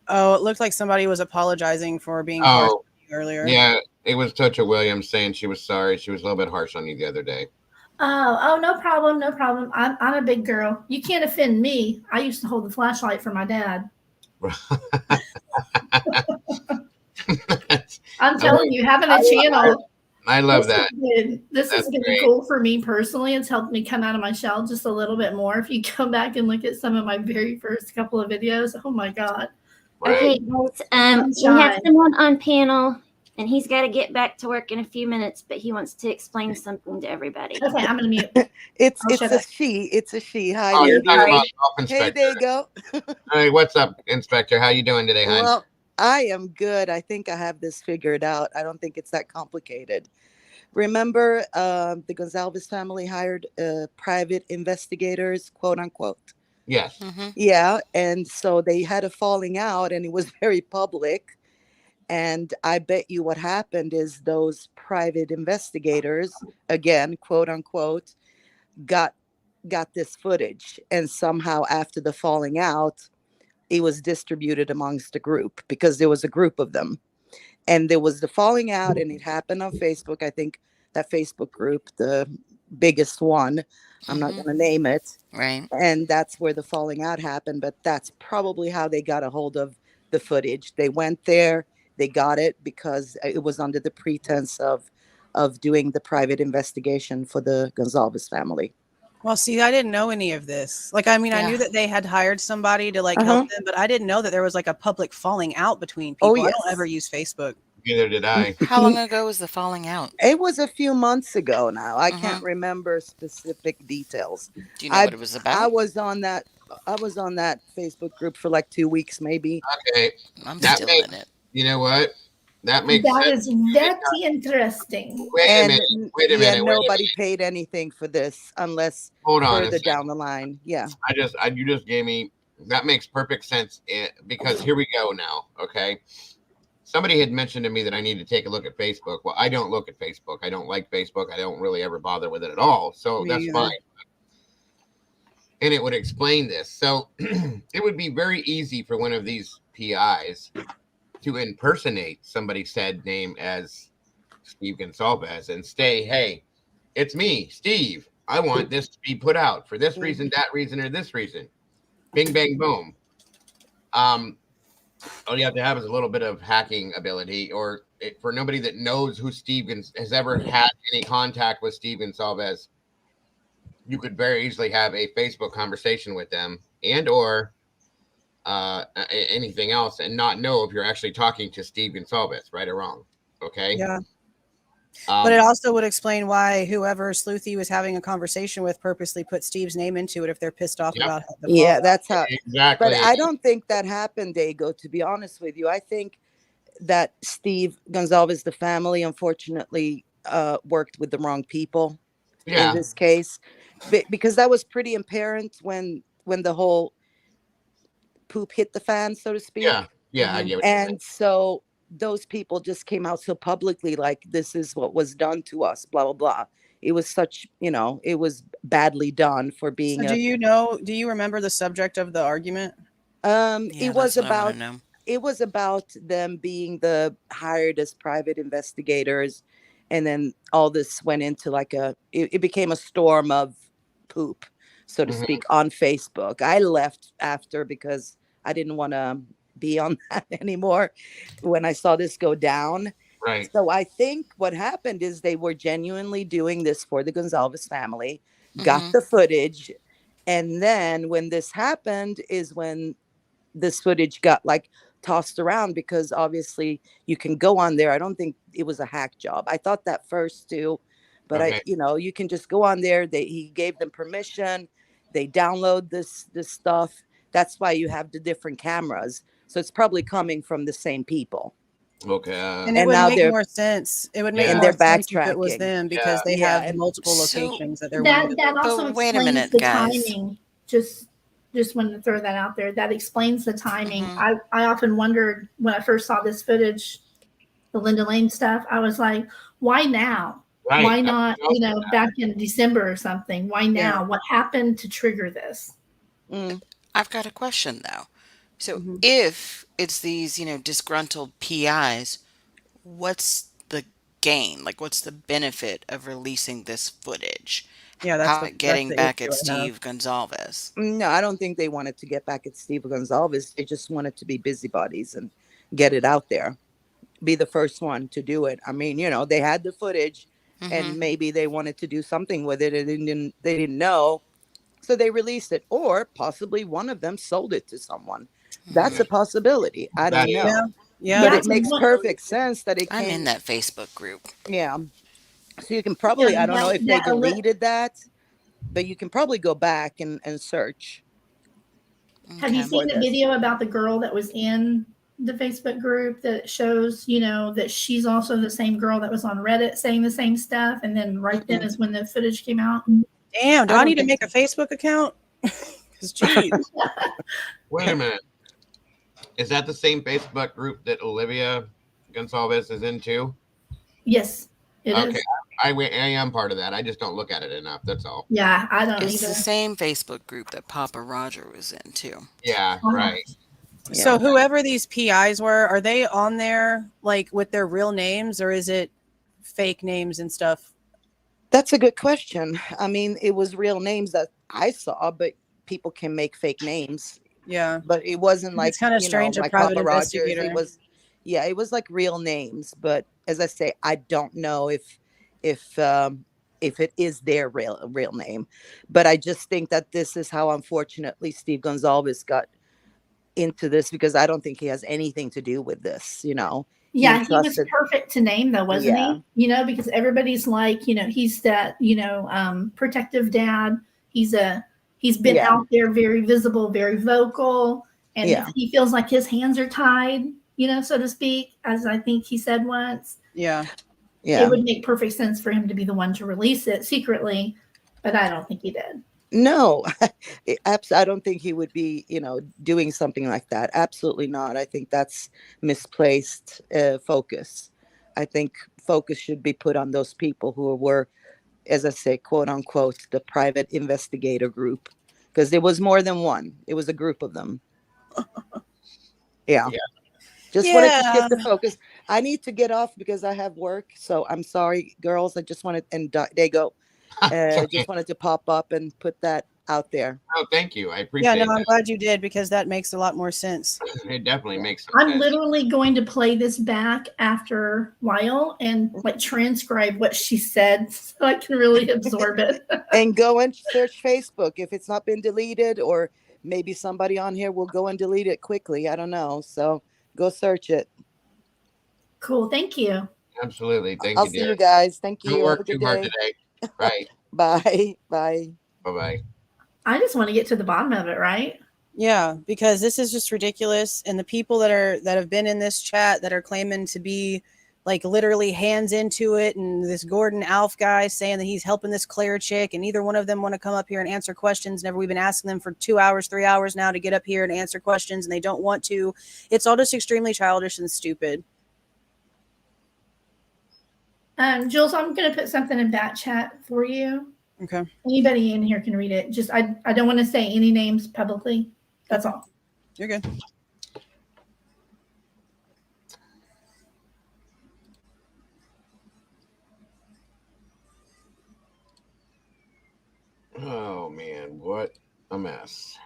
Oh, it looked like somebody was apologizing for being Oh, harsh on you earlier. Yeah, it was Toucha Williams saying she was sorry. She was a little bit harsh on you the other day. Oh, no problem, no problem. I'm a big girl. You can't offend me. I used to hold the flashlight for my dad. I'm telling you, having a channel. I love that. This has been cool for me personally. It's helped me come out of my shell just a little bit more. If you go back and look at some of my very first couple of videos, oh my God. Okay, guys. We have someone on panel, and he's got to get back to work in a few minutes, but he wants to explain something to everybody. Okay, I'm gonna mute. It's a she. It's a she. Hi, Oh, you're lady. talking about Dolphin Hey, there you go. Hey, what's up, Inspector? How you doing today, hon? Well, I am good. I think I have this figured out. I don't think it's that complicated. Remember, the Gonzalez family hired private investigators, quote unquote. Yes. Mm-hmm. Yeah, and so they had a falling out, and it was very public. And I bet you what happened is those private investigators, again, quote unquote, got this footage, and somehow after the falling out, it was distributed amongst the group because there was a group of them, and there was the falling out, and it happened on Facebook. I think that Facebook group, the biggest one, I'm not going to name it, Right. and that's where the falling out happened. But that's probably how they got a hold of the footage. They went there, they got it because it was under the pretense of doing the private investigation for the Gonzalez family. Well, see, I didn't know any of this. Like, I mean, I knew that they had hired somebody to like help them, but I didn't know that there was like a public falling out between people. Oh, yes. I don't ever use Facebook. Neither did I. How long ago was the falling out? It was a few months ago now. I can't remember specific details. Do you know what it was about? I was on that Facebook group for like 2 weeks, maybe. Okay. I'm still in it. You know what? That makes sense. That is very interesting. Wait a minute. Nobody paid anything for this unless further down the line. Yeah. You just gave me, that makes perfect sense because here we go now. Okay. Somebody had mentioned to me that I need to take a look at Facebook. Well, I don't look at Facebook. I don't like Facebook. I don't really ever bother with it at all. So that's fine. And it would explain this. So it would be very easy for one of these PIs to impersonate somebody's said name as Steve Gonsalves and say, hey, it's me, Steve. I want this to be put out for this reason, that reason, or this reason. Bing, bang, boom. All you have to have is a little bit of hacking ability, or for nobody that knows who Steve has ever had any contact with Steve Gonsalves, you could very easily have a Facebook conversation with them and or anything else and not know if you're actually talking to Steve Gonsalves, right or wrong. Okay. Yeah. But it also would explain why whoever Sleuthy was having a conversation with purposely put Steve's name into it if they're pissed off about the Yeah, that's how. Exactly. But I don't think that happened, Dago, to be honest with you. I think that Steve Gonsalves, the family, unfortunately, worked with the wrong people. Yeah. in this case, because that was pretty apparent when the whole poop hit the fan, so to speak. Yeah. Yeah. I get what you're saying. And so those people just came out so publicly, like, this is what was done to us, blah blah blah. It was such, it was badly done for So being do you remember the subject of the argument? Yeah, it was that's what I want about to know. it was about them being the hired as private investigators, and then all this went into like it became a storm of poop, so to Mhm. speak, on Facebook. I left after because I didn't want to be on that anymore when I saw this go down. Right. So I think what happened is they were genuinely doing this for the Gonzalez family, got Mm-hmm. the footage, and then when this happened is when this footage got like tossed around, because obviously you can go on there. I don't think it was a hack job. I thought that first too, but Okay. you can just go on there. He gave them permission. They download this stuff. That's why you have the different cameras. So it's probably coming from the same people. Okay. And it And would now make they're more sense. It would make Yeah. and more they're sense if it was backtracking. them because they Yeah, have and multiple So, locations that they're willing to That go. also but wait a explains minute, the guys. timing. Just wanted to throw that out there. That explains the timing. Mhm. I often wondered when I first saw this footage, the Linda Lane stuff. I was like, why now? Right. Why I not, was also back in December or something? Why yeah. now? What happened to trigger this? Mm. I've got a question though. So, Mhm. if it's these, disgruntled PIs, what's the gain? Like, what's the benefit of releasing this footage? Yeah, How that's it getting the back issue at I have. Steve Gonzalez? No, I don't think they wanted to get back at Steve Gonzalez. They just wanted to be busybodies and get it out there, be the first one to do it. I mean, they had the footage, Mm-hmm. and maybe they wanted to do something with it, and they didn't know, so they released it. Or possibly one of them sold it to someone. That's a possibility. I that don't is. Yeah. know, Yeah, but Yeah, it that's 'cause makes what, perfect sense that it I'm in came. that Facebook group. Yeah, so you can yeah, probably, I don't know if they that deleted that, but you can probably go back and search have you Okay. seen for the this. video about the girl that was in the Facebook group that shows, that she's also the same girl that was on Reddit saying the same stuff? And then right then Mm-mm. is when the footage came out. damn. Do I I don't need to think make so. a Facebook account? Because geez. Wait a minute. Is that the same Facebook group that Olivia Gonzalez is into? Yes, it Okay. is. I am part of that. I just don't look at it enough. That's all. Yeah, I don't It's the either. same Facebook group that Papa Roger was in too. Yeah. Right. So Yeah, whoever these PIs were, are they on there like with their real names or is it fake names and stuff? that's a good question. I mean, it was real names that I saw, but people can make fake names. Yeah. But it wasn't like, It's kind of strange a like private Papa Rogers. It investigator. was, yeah, it was like real names. But as I say, I don't know if if it is their real name. But I just think that this is how unfortunately Steve Gonzalez got into this, because I don't think he has anything to do with this. He Yeah, he was entrusted. perfect to name though, wasn't Yeah, he? Because everybody's like, he's that, protective dad. He's been yeah, out there very visible, very vocal. And if yeah, he feels like his hands are tied, so to speak, as I think he said once, Yeah. it yeah. would make perfect sense for him to be the one to release it secretly, but I don't think he did. No, I don't think he would be, doing something like that. Absolutely not. I think that's misplaced focus. I think focus should be put on those people who were, as I say, quote unquote, the private investigator group, because there was more than one. It was a group of them. Yeah. Yeah. Just wanted to Yeah. shift the focus. I need to get off because I have work. So I'm sorry, girls. I just wanted, and they go. Okay. Just wanted to pop up and put that out there. Oh, thank you. I Yeah, appreciate no, I'm that. glad you did because that makes a lot more sense. It definitely makes some I'm sense. literally going to play this back after a while and like transcribe what she said so I can really absorb it. And go and search Facebook if it's not been deleted, or maybe somebody on here will go and delete it quickly. I don't know. So go search it. Cool. Thank you. Absolutely. Thank I'll you, see you dear. guys. Thank Don't you. Have a work good too hard day. today. Right. Bye. Bye. Bye-bye. I just want to get to the bottom of it, right? Yeah, because this is just ridiculous, and the people that have been in this chat that are claiming to be like literally hands into it, and this Gordon Alf guy saying that he's helping this Claire chick, and neither one of them want to come up here and answer questions. Never, we've been asking them for 2 hours, 3 hours now to get up here and answer questions, and they don't want to. It's all just extremely childish and stupid. Jules, I'm going to put something in that chat for you. Okay. Anybody in here can read it. Just I don't want to say any names publicly. That's all. You're good. Oh man, what a mess.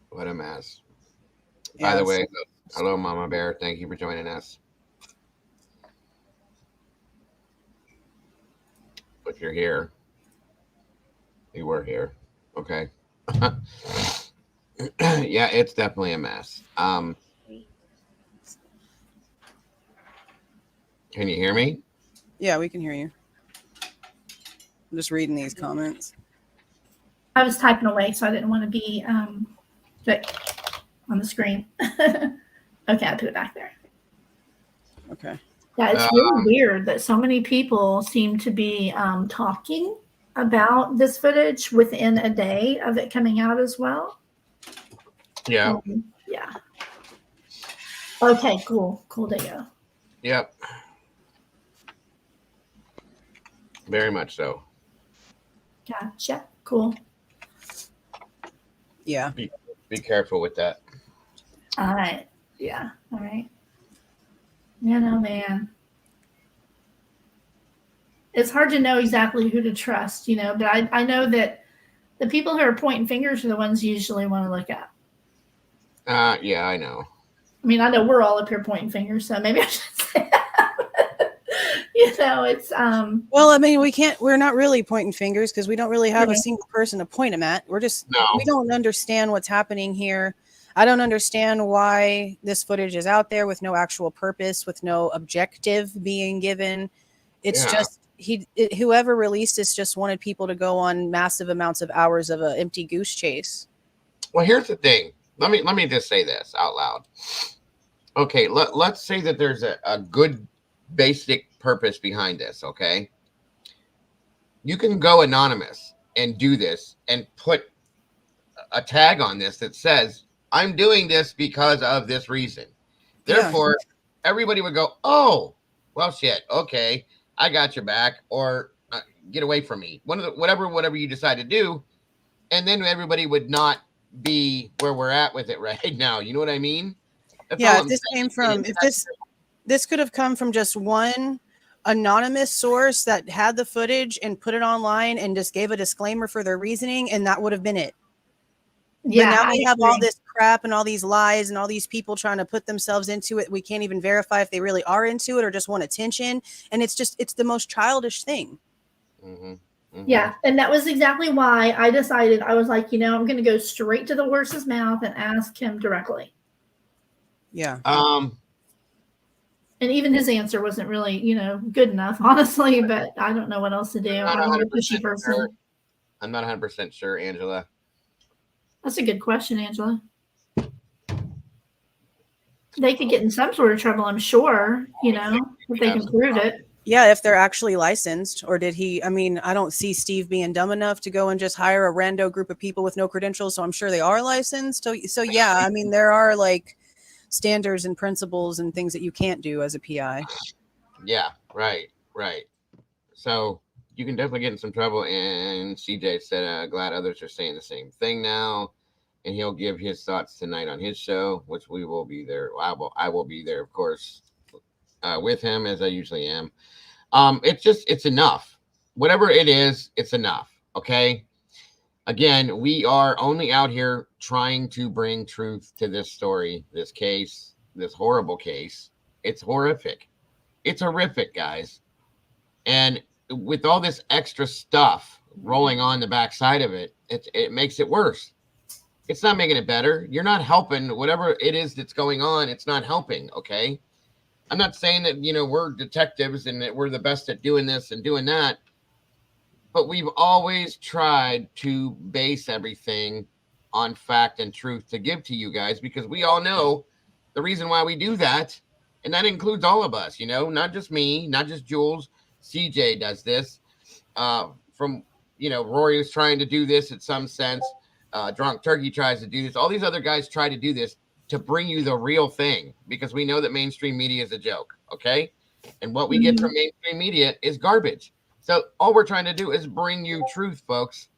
What a mess. By the way, hello, Mama Bear. Thank you for joining us. But you're here. You were here. Okay. Yeah, it's definitely a mess. Can you hear me? Yeah, we can hear you. I'm just reading these comments. I was typing away, so I didn't want to be on the screen. Okay, I put it back there. Okay. Yeah, it's really weird that so many people seem to be talking about this footage within a day of it coming out as well. Yeah. Yeah. Okay, cool. Cool to go. Yep. Very much so. Gotcha. Cool. Yeah. Be careful with that. All right. Yeah. All right. You know, man. It's hard to know exactly who to trust, you know, but I know that the people who are pointing fingers are the ones you usually want to look at. Yeah, I know. I mean, I know we're all up here pointing fingers, so maybe I should say that. You know, it's well, I mean, we're not really pointing fingers because we don't really have a single person to point them at. We're just we don't understand what's happening here. I don't understand why this footage is out there with no actual purpose, with no objective being given. It's just whoever released this just wanted people to go on massive amounts of hours of an empty goose chase. Well, here's the thing. Let me just say this out loud. Okay, let's say that there's a good basic purpose behind this, okay? You can go anonymous and do this and put a tag on this that says, I'm doing this because of this reason. Therefore, everybody would go, oh, well, shit, okay, I got your back, or get away from me. Whatever you decide to do, and then everybody would not be where we're at with it right now. You know what I mean? That's if this could have come from just one anonymous source that had the footage and put it online and just gave a disclaimer for their reasoning, and that would have been it. Yeah, but now we have all this crap and all these lies and all these people trying to put themselves into it. We can't even verify if they really are into it or just want attention. And it's the most childish thing. Mm-hmm. Mm-hmm. Yeah. And that was exactly why I decided, I was like, you know, I'm going to go straight to the horse's mouth and ask him directly. Yeah. And even his answer wasn't really, you know, good enough, honestly, but I don't know what else to do. I'm not a pushy person. Sure. I'm not 100% sure, Angela. That's a good question, Angela. They could get in some sort of trouble, I'm sure, you know, if they can prove it. Yeah, if they're actually licensed. Or did he, I mean, I don't see Steve being dumb enough to go and just hire a rando group of people with no credentials, so I'm sure they are licensed. So yeah, I mean, there are like standards and principles and things that you can't do as a PI. Yeah, right. So you can definitely get in some trouble. And CJ said, glad others are saying the same thing now. And he'll give his thoughts tonight on his show, which we will be there. I will be there, of course, with him, as I usually am. It's enough. Whatever it is, it's enough. Okay. Again, we are only out here trying to bring truth to this story, this case, this horrible case. It's horrific. It's horrific, guys. And with all this extra stuff rolling on the backside of it, it makes it worse. It's not making it better. You're not helping whatever it is that's going on. It's not helping. Okay. I'm not saying that, you know, we're detectives and that we're the best at doing this and doing that, but we've always tried to base everything on fact and truth to give to you guys, because we all know the reason why we do that. And that includes all of us, not just me, not just Jules. CJ does this. From, Rory was trying to do this in some sense. Drunk Turkey tries to do this. All these other guys try to do this to bring you the real thing, because we know that mainstream media is a joke. Okay. And what we get from mainstream media is garbage. So all we're trying to do is bring you truth, folks.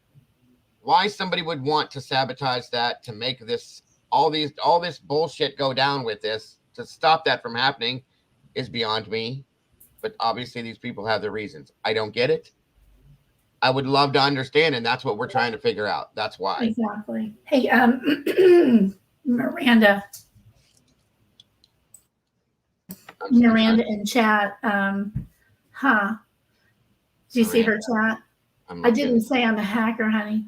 Why somebody would want to sabotage that, to make this, all this bullshit go down with this, to stop that from happening, is beyond me. But obviously these people have their reasons. I don't get it. I would love to understand, and that's what we're trying to figure out. That's why. Exactly. Hey, Miranda in chat. Did you see her chat? I didn't say I'm a hacker, honey.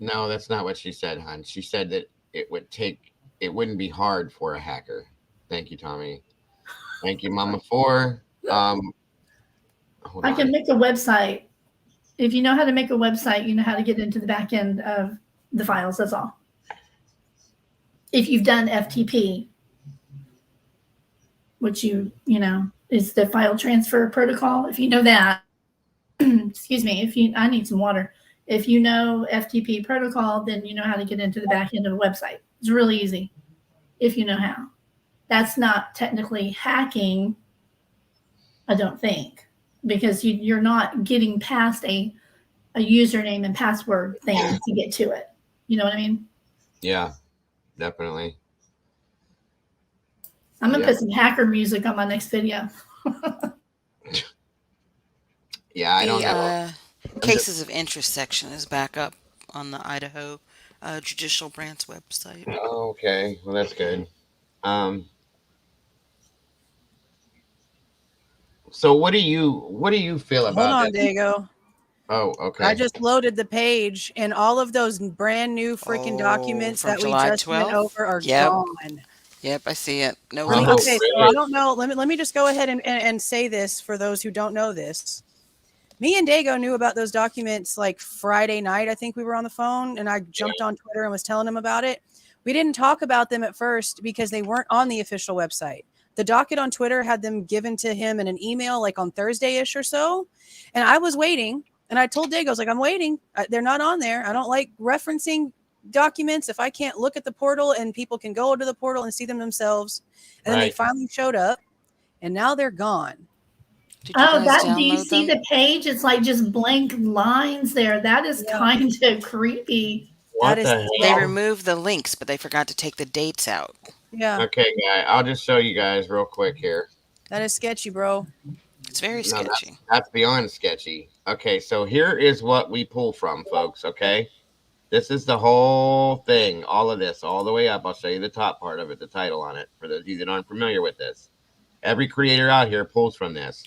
No, that's not what she said, hon. She said that it wouldn't be hard for a hacker. Thank you, Tommy. Thank you, Mama, for I can make a website. If you know how to make a website, you know how to get into the back end of the files. That's all. If you've done FTP, which is the file transfer protocol. If you know that, excuse me, I need some water. If you know FTP protocol, then you know how to get into the back end of a website. It's really easy if you know how. That's not technically hacking, I don't think, because you're not getting past a username and password thing to get to it. You know what I mean? Yeah, definitely. I'm going to put some hacker music on my next video. Yeah, I don't know. Cases of interest section is back up on the Idaho Judicial Branch website. Oh, okay, well that's good. So what do you feel about Hold on, this? Dago. Oh, okay. I just loaded the page, and all of those brand new freaking documents that we July just went 12th? over are Yep. gone. Yep, I see it. No Okay, links. so I don't know. Let me just go ahead and say this for those who don't know this. Me and Dago knew about those documents like Friday night. I think we were on the phone, and I jumped on Twitter and was telling him about it. We didn't talk about them at first because they weren't on the official website. The docket on Twitter had them given to him in an email like on Thursday-ish or so. And I was waiting, and I told Dago, I was like, I'm waiting. They're not on there. I don't like referencing documents if I can't look at the portal and people can go to the portal and see them themselves. And then they finally showed up, and now they're gone. Do you see the page? It's like just blank lines there. That is kind of creepy. They removed the links, but they forgot to take the dates out. Yeah. Okay, guy. I'll just show you guys real quick here. That is sketchy, bro. It's very sketchy. That's beyond sketchy. Okay, so here is what we pull from, folks. Okay, this is the whole thing. All of this, all the way up. I'll show you the top part of it, the title on it, for those of you that aren't familiar with this. Every creator out here pulls from this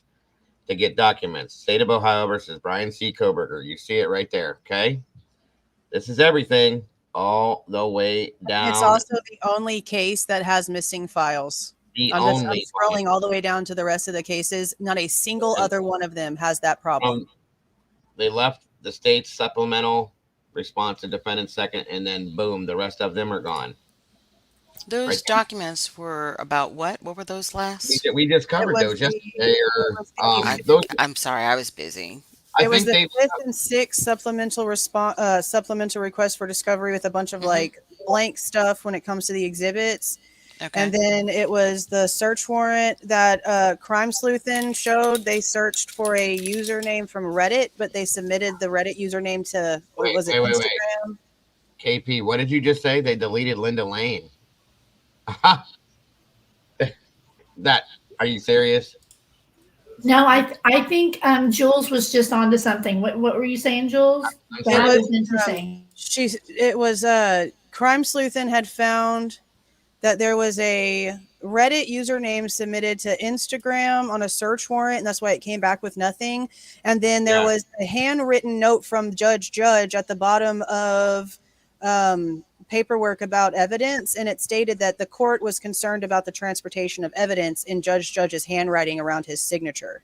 to get documents. State of Ohio versus Brian C. Koberger. You see it right there. Okay, this is everything all the way down. It's also the only case that has missing files. I'm scrolling all the way down to the rest of the cases. Not a single other one of them has that problem. They left the state's supplemental response to defendant second, and then boom, the rest of them are gone. Those documents were about what? What were those last? We just covered those yesterday. I'm sorry, I was busy. It was the 5th and 6th supplemental request for discovery with a bunch of like blank stuff when it comes to the exhibits. Okay. And then it was the search warrant that Crime Sleuthin showed. They searched for a username from Reddit, but they submitted the Reddit username to Instagram. KP, what did you just say? They deleted Linda Lane. Are you serious? No, I think Jules was just onto something. What were you saying, Jules? That was interesting. Crime Sleuthin had found that there was a Reddit username submitted to Instagram on a search warrant, and that's why it came back with nothing. And then there was a handwritten note from Judge at the bottom of paperwork about evidence, and it stated that the court was concerned about the transportation of evidence in Judge's handwriting around his signature.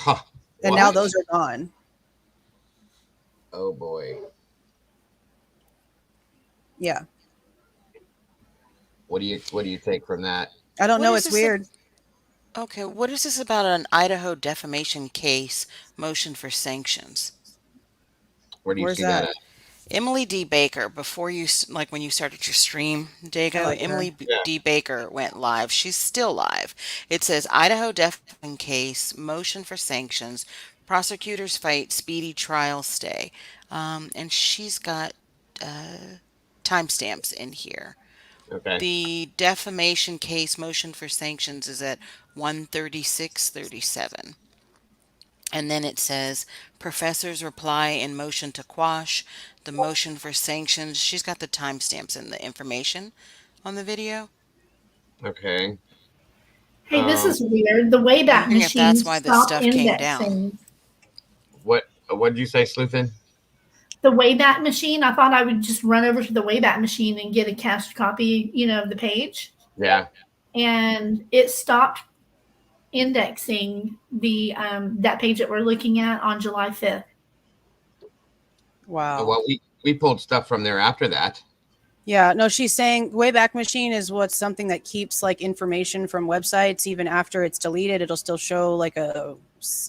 And now those are gone. Oh boy. Yeah. What do you take from that? I don't What know. is It's this? weird. Okay, what is this about an Idaho defamation case motion for sanctions? Where do you Where's see that that? at? Emily D. Baker, before you, like when you started your stream, I Dago, like her. Yeah. D. Baker went live. She's still live. It says Idaho defamation case, motion for sanctions, prosecutors fight speedy trial stay. And she's got timestamps in here. Okay. The defamation case motion for sanctions is at 136:37. And then it says professors reply in motion to quash the motion for sanctions. She's got the timestamps and the information on the video. Okay. Hey, this is weird. The Wayback Wondering if Machine that's why this stopped stuff came down. indexing. What did you say, Sleuthin? The Wayback Machine, I thought I would just run over to the Wayback Machine and get a cached copy, of the page. Yeah. And it stopped indexing the that page that we're looking at on July 5th. Wow. Well, we pulled stuff from there after that. Yeah, no, she's saying Wayback Machine is what's something that keeps like information from websites even after it's deleted. It'll still show like a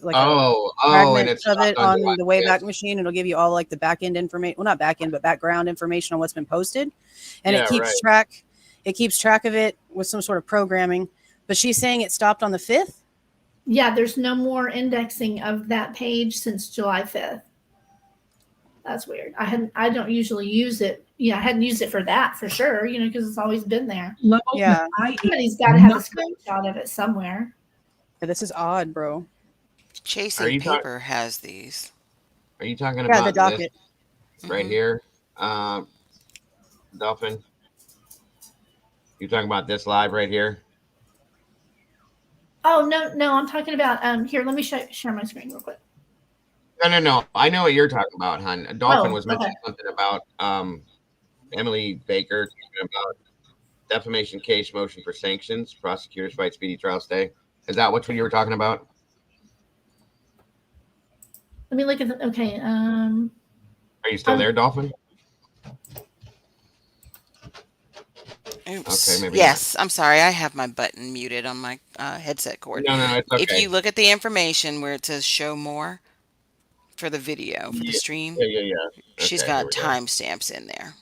fragment and it's of it on July the Wayback 5th. Machine. It'll give you all like the back end information. Well, not back end, but background information on what's been posted, and Yeah, it keeps right. track. It keeps track of it with some sort of programming. But she's saying it stopped on the 5th. Yeah, there's no more indexing of that page since July 5th. That's weird. I don't usually use it. I hadn't used it for that for sure, because it's always been there. Yeah. Somebody's got to have a screenshot of it somewhere. Yeah, this is odd, bro. Chasing Paper has these. Are you talking Yeah, the about docket. this right here, Dolphin? You talking about this live right here? Oh, no, I'm talking about here, let me share my screen real quick. No. I know what you're talking about, hon. Dolphin was okay. mentioning something about Emily Baker talking about defamation case motion for sanctions, prosecutors fight speedy trial stay. Is that what you were talking about? Let me look at the okay. Are you still there, Dolphin? Oops. Okay, maybe yes, I'm sorry. I have my button muted on my headset cord. No, it's okay. If you look at the information where it says show more for the video, for the stream, Yeah. she's Okay, got here we go. timestamps in there.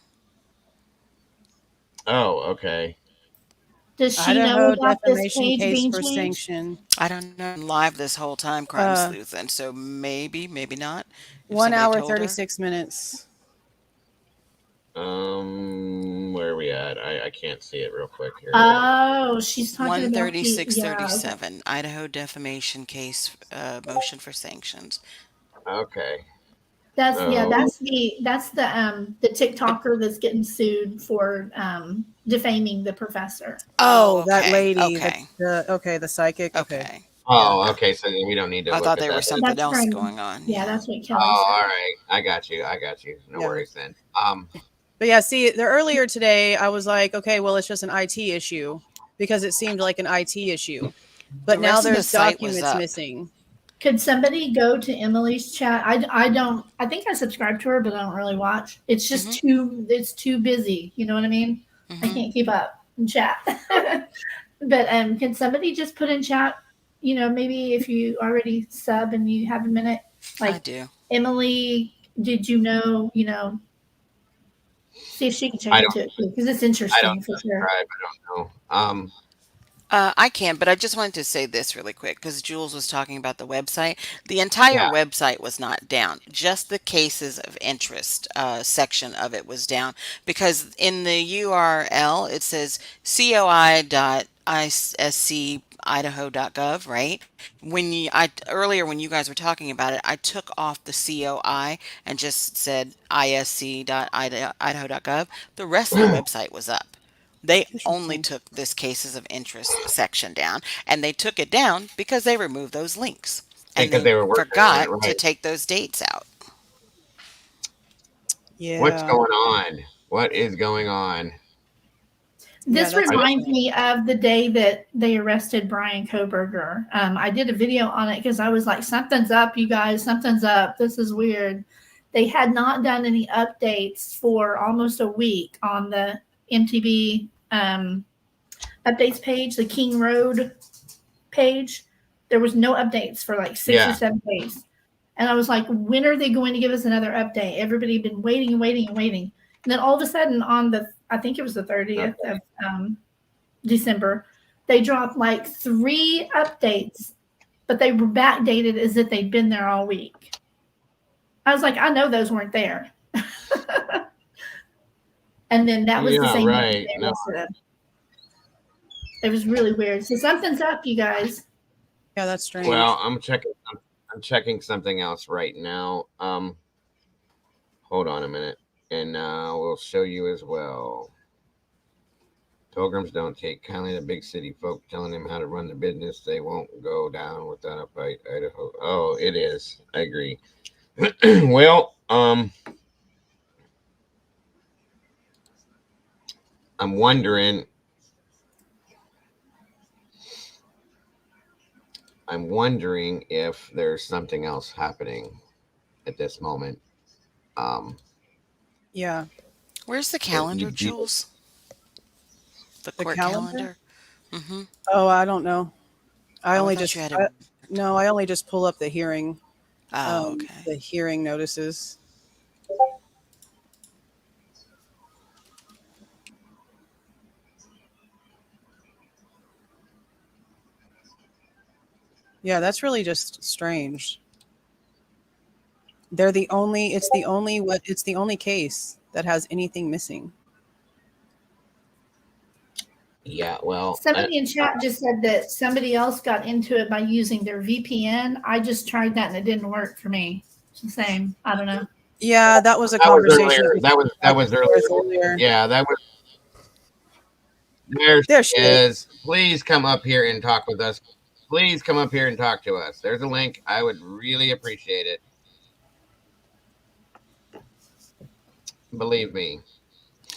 Oh, okay. Does she Idaho know about this defamation page case being for changed? sanction. I don't know. I'm live this whole time, Crime Sleuth, and so maybe not. If 1 somebody hour, told her. 36 minutes. Where are we at? I can't see it real quick here. Oh, she's talking about 136:37. Idaho defamation case motion for sanctions. Okay. That's the TikToker that's getting sued for defaming the professor. Oh, okay. that lady. Okay. The psychic. Okay. Oh, okay. So then we don't need to. I look thought at there that was then. something else going on. Yeah, that's what Oh, Kelly all said. right. I got you. No worries then. But yeah, see, earlier today, I was like, okay, well, it's just an IT issue because it seemed like an IT issue. But The now rest of the there's site was documents up. missing. Could somebody go to Emily's chat? I don't. I think I subscribe to her, but I don't really watch. It's just It's too busy. You know what I mean? I can't keep up in chat. But can somebody just put in chat? Maybe if you already sub and you have a minute, like I do. Emily, did you know? See if she can check into it too, because it's interesting for sure. I don't know. I can, but I just wanted to say this really quick because Jules was talking about the website. The entire website was not down. Just the cases of interest section of it was down because in the URL it says coi.isc.idaho.gov, right? Earlier when you guys were talking about it, I took off the COI and just said isc.idaho.gov. The rest of the website was up. They only took this cases of interest section down, and they took it down because they removed those links. And Because they were working on forgot it, right. to take those dates out. Yeah. What's going on? What is going on? This reminds me of the day that they arrested Brian Koberger. I did a video on it because I was like, something's up, you guys. Something's up. This is weird. they had not done any updates for almost a week on the MTV updates page, the King Road page. There was no updates for like 6 or 7 days. And I was like, when are they going to give us another update? Everybody had been waiting and waiting and waiting. And then all of a sudden on I think it was the 30th of December, they dropped like 3 updates, but they were backdated as if they'd been there all week. I was like, I know those weren't there. And then that was the same right. thing they listed. It was really weird. So something's up, you guys. Yeah, that's strange. Well, I'm checking something else right now. Hold on a minute, and we'll show you as well. Pilgrims don't take kindly to big city folk telling them how to run the business. They won't go down without a fight. Idaho. Oh, it is. I agree. Well, I'm wondering if there's something else happening at this moment. Yeah. Where's the calendar, Jules? The court calendar? Mm-hmm. Oh, I don't know. I only just no, I only just pull up the hearing. Oh, okay. The hearing notices. Yeah, that's really just strange. It's the only case that has anything missing. Yeah, well, somebody in chat just said that somebody else got into it by using their VPN. I just tried that and it didn't work for me. It's the same. I don't know. Yeah, that was a conversation. That was earlier. Yeah, that was. There she is. Please come up here and talk with us. Please come up here and talk to us. There's a link. I would really appreciate it. Believe me.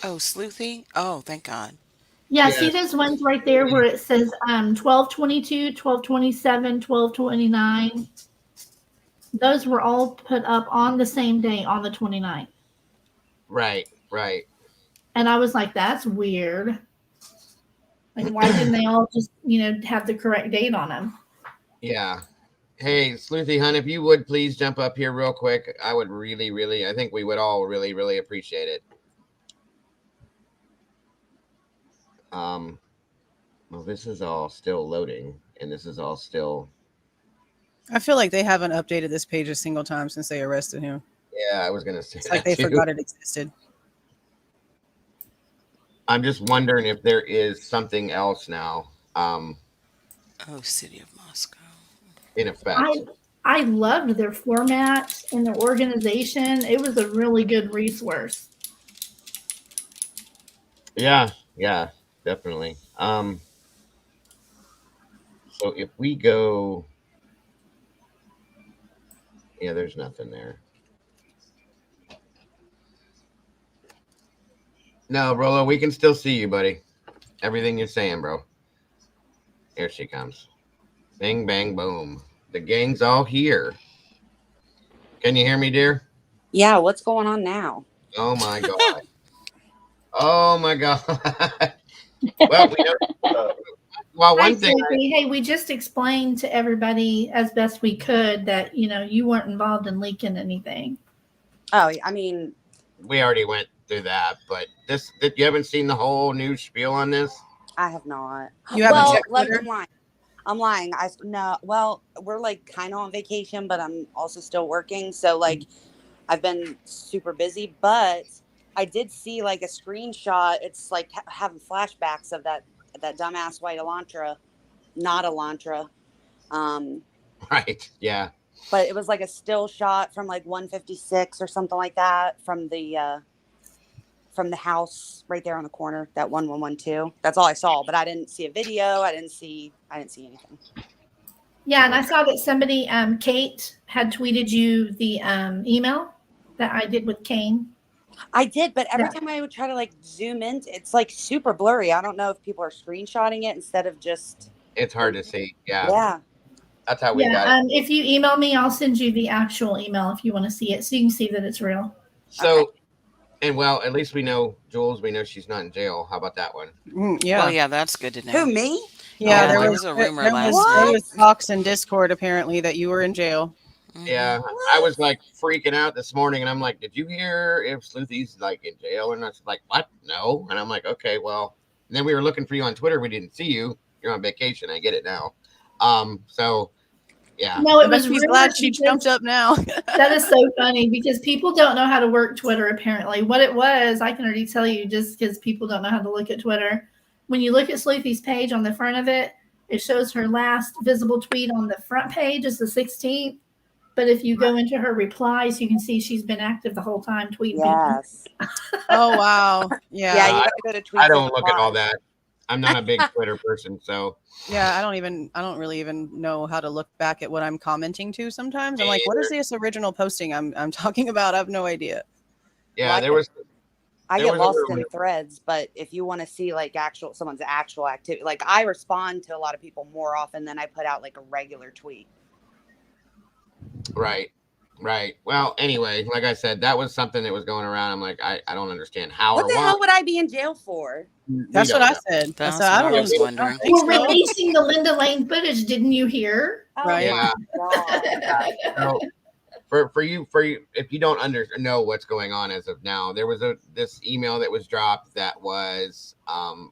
Oh, Sleuthy? Oh, thank God. Yeah, yes. See those ones right there where it says 1222, 1227, 1229. Those were all put up on the same day on the 29th. Right. And I was like, that's weird. Like, why didn't they all just, have the correct date on them? Yeah. Hey, Sleuthy Hunt, if you would please jump up here real quick. I would really, I think we would all really, really appreciate it. Well, this is all still loading, and this is all still. I feel like they haven't updated this page a single time since they arrested him. Yeah, I was gonna say. It's like they forgot it existed. I'm just wondering if there is something else now. City of Moscow. In effect. I loved their format and their organization. It was a really good resource. Yeah, definitely. So if we go, yeah, there's nothing there. No, Brolo, we can still see you, buddy. Everything you're saying, bro. Here she comes. Bing, bang, boom. The gang's all here. Can you hear me, dear? Yeah, what's going on now? Oh, my God. Oh, my God. Well, we know. Well, one thing. Hey, we just explained to everybody as best we could that, you weren't involved in leaking anything. Oh, I mean. We already went through that, but you haven't seen the whole new spiel on this? I have not. You haven't checked Twitter? I'm lying. Well, we're like kind of on vacation, but I'm also still working. So like I've been super busy, but I did see like a screenshot. It's like having flashbacks of that dumbass white Elantra, not Elantra. Right. Yeah. But it was like a still shot from like 156 or something like that from the house right there on the corner, that 1112. That's all I saw, but I didn't see a video. I didn't see anything. Yeah, and I saw that somebody, Kate, had tweeted you the email that I did with Kane. I did, but every time I would try to like zoom in, it's like super blurry. I don't know if people are screenshotting it instead of just. It's hard to see. Yeah. Yeah. That's how we Yeah. got it. If you email me, I'll send you the actual email if you want to see it, so you can see that it's real. So, and well, at least we know, Jules, we know she's not in jail. How about that one? Yeah. Well, yeah, that's good to know. Who, me? Yeah, Oh, there there was was a rumor there last was, there night. was talks in Discord apparently that you were in jail. Yeah, I was like freaking out this morning, and I'm like, "Did you hear if Sleuthy's like in jail?" And I was like, "What? No." And I'm like, "Okay, well." And then we were looking for you on Twitter. We didn't see you. You're on vacation. I get it now. So yeah. No, it I bet was she's rumors glad she because- jumped up now. That is so funny because people don't know how to work Twitter, apparently. What it was, I can already tell you just because people don't know how to look at Twitter. When you look at Sleuthy's page on the front of it, it shows her last visible tweet on the front page is the 16th. But if you go into her replies, you can see she's been active the whole time tweeting. Yes. Oh, wow. Yeah, Yeah. you gotta go to tweets. I and don't look at all replies. that. I'm not a big Twitter person, so Yeah, I don't really even know how to look back at what I'm commenting to sometimes. I'm like, what is this original posting I'm talking about? I have no idea. yeah, Well, there was. I There get was a lost rumor. in threads, but if you want to see like someone's actual activity, like I respond to a lot of people more often than I put out like a regular tweet. Right. Well, anyway, like I said, that was something that was going around. I'm like, I don't understand how What or the why. hell would I be in jail for? That's what I said. That's I said, I what don't I was know. wondering. think We're so. releasing the Linda Lane footage. Didn't you hear? Oh Right. Yeah. my God. So for you, if you don't know what's going on as of now, there was this email that was dropped that was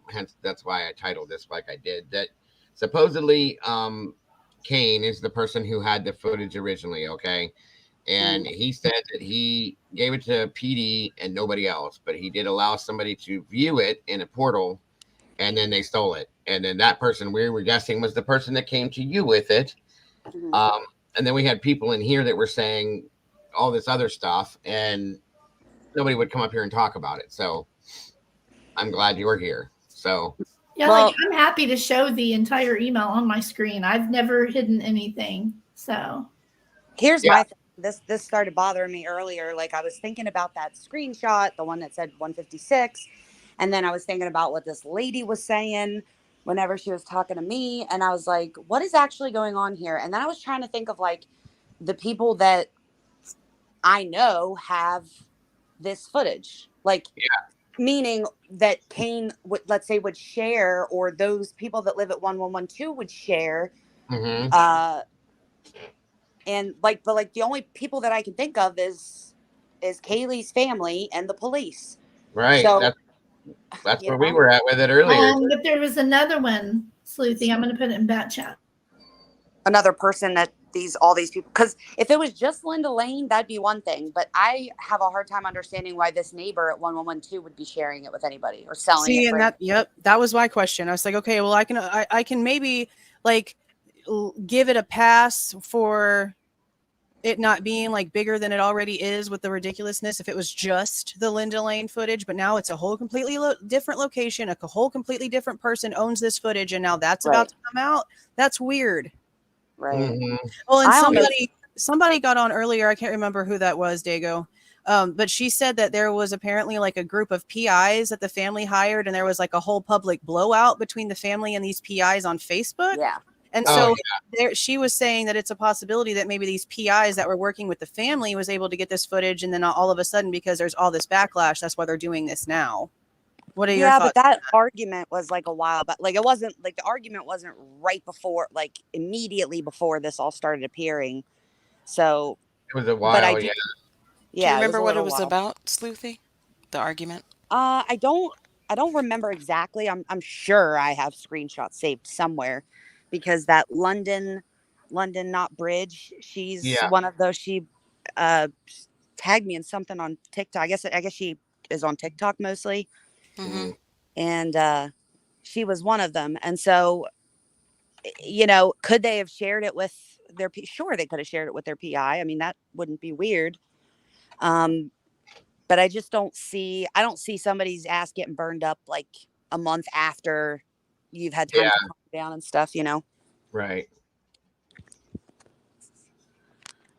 hence that's why I titled this like I did, that supposedly Kane is the person who had the footage originally, okay? And he said that he gave it to PD and nobody else, but he did allow somebody to view it in a portal, and then they stole it. And then that person we were guessing was the person that came to you with it. And then we had people in here that were saying all this other stuff, and nobody would come up here and talk about it. So I'm glad you're here. So Yeah, like I'm happy to show the entire email on my screen. I've never hidden anything. So Here's my thing. This started bothering me earlier. Like I was thinking about that screenshot, the one that said 156, and then I was thinking about what this lady was saying whenever she was talking to me, and I was like, what is actually going on here? And then I was trying to think of like the people that I know have this footage, like meaning that Kane would, let's say, would share, or those people that live at 1112 would share. And like, but like the only people that I can think of is Kaylee's family and the police. Right. So, that's where we were at with it earlier. but there was another one, Sleuthy. I'm going to put it in bat chat. Another person that all these people, because if it was just Linda Lane, that'd be one thing. But I have a hard time understanding why this neighbor at 1112 would be sharing it with anybody or selling it. And that was my question. I was like, okay, well, I can maybe like give it a pass for it not being like bigger than it already is with the ridiculousness if it was just the Linda Lane footage, but now it's a whole completely different location, a whole completely different person owns this footage, and now that's about to come out. That's weird. Right. Well, and somebody got on earlier, I can't remember who that was, Dago, but she said that there was apparently like a group of PIs that the family hired, and there was like a whole public blowout between the family and these PIs on Facebook. Yeah. And so she was saying that it's a possibility that maybe these PIs that were working with the family was able to get this footage, and then all of a sudden, because there's all this backlash, that's why they're doing this now. What are your thoughts? Yeah, but that argument was like a while, but like it wasn't like the argument wasn't right before, like immediately before this all started appearing. So it was a while. But Do you remember what it was about, Sleuthy? The argument? I don't remember exactly. I'm sure I have screenshots saved somewhere, because that London not Bridge, she's one of those. She tagged me in something on TikTok. I guess she is on TikTok mostly. And she was one of them. And so, could they have shared it with their sure, they could have shared it with their PI. I mean, that wouldn't be weird. But I just don't see somebody's ass getting burned up like a month after you've had time to calm down and stuff, Right.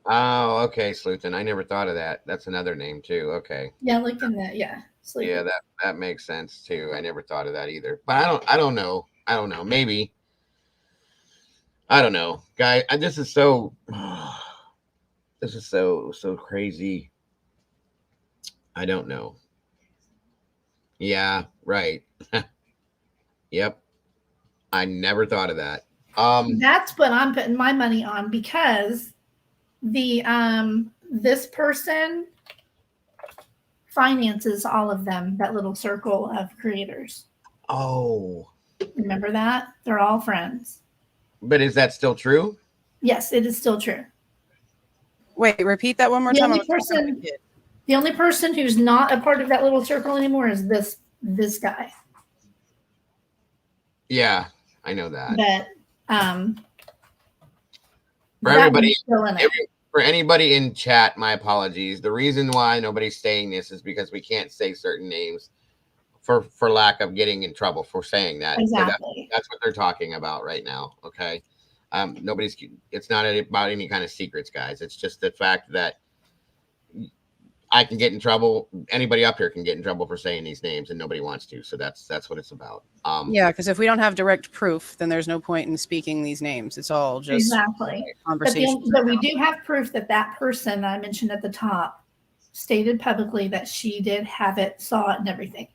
Oh, okay, Sleuthen. I never thought of that. That's another name too. Okay. Yeah, look in that. Yeah. Sleuthen. Yeah, that makes sense too. I never thought of that either. But I don't know. Maybe. I don't know, guy. This is so. This is so crazy. I don't know. Yeah, right. Yep. I never thought of that. That's what I'm putting my money on because the this person finances all of them, that little circle of creators. Oh. Remember that? They're all friends. But is that still true? Yes, it is still true. Wait, repeat that one more The time. only person who's not a part of that little circle anymore is this guy. Yeah, I know that. But for everybody, for anybody in chat, my apologies. The reason why nobody's saying this is because we can't say certain names for lack of getting in trouble for saying that. Exactly. So that's what they're talking about right now. Okay. Nobody's. It's not about any kind of secrets, guys. It's just the fact that I can get in trouble. Anybody up here can get in trouble for saying these names, and nobody wants to. So that's what it's about. Yeah, because if we don't have direct proof, then there's no point in speaking these names. It's all just exactly conversation. But we do have proof that that person that I mentioned at the top stated publicly that she did have it, saw it, and everything.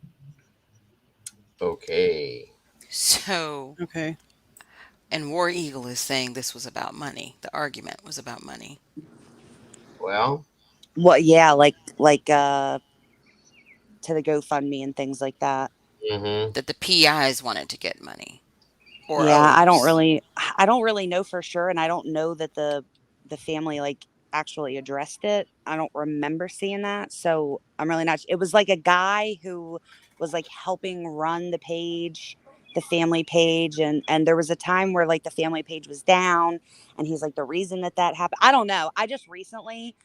Okay. So. Okay. And War Eagle is saying this was about money. The argument was about money. Well. Yeah, like to the GoFundMe and things like that. Mm-hmm. That the PIs wanted to get money. Or yeah, O's. I don't really know for sure, and I don't know that the family like actually addressed it. I don't remember seeing that, so I'm really not. It was like a guy who was like helping run the page, the family page, and there was a time where like the family page was down, and he's like the reason that happened. I don't know. I just recently,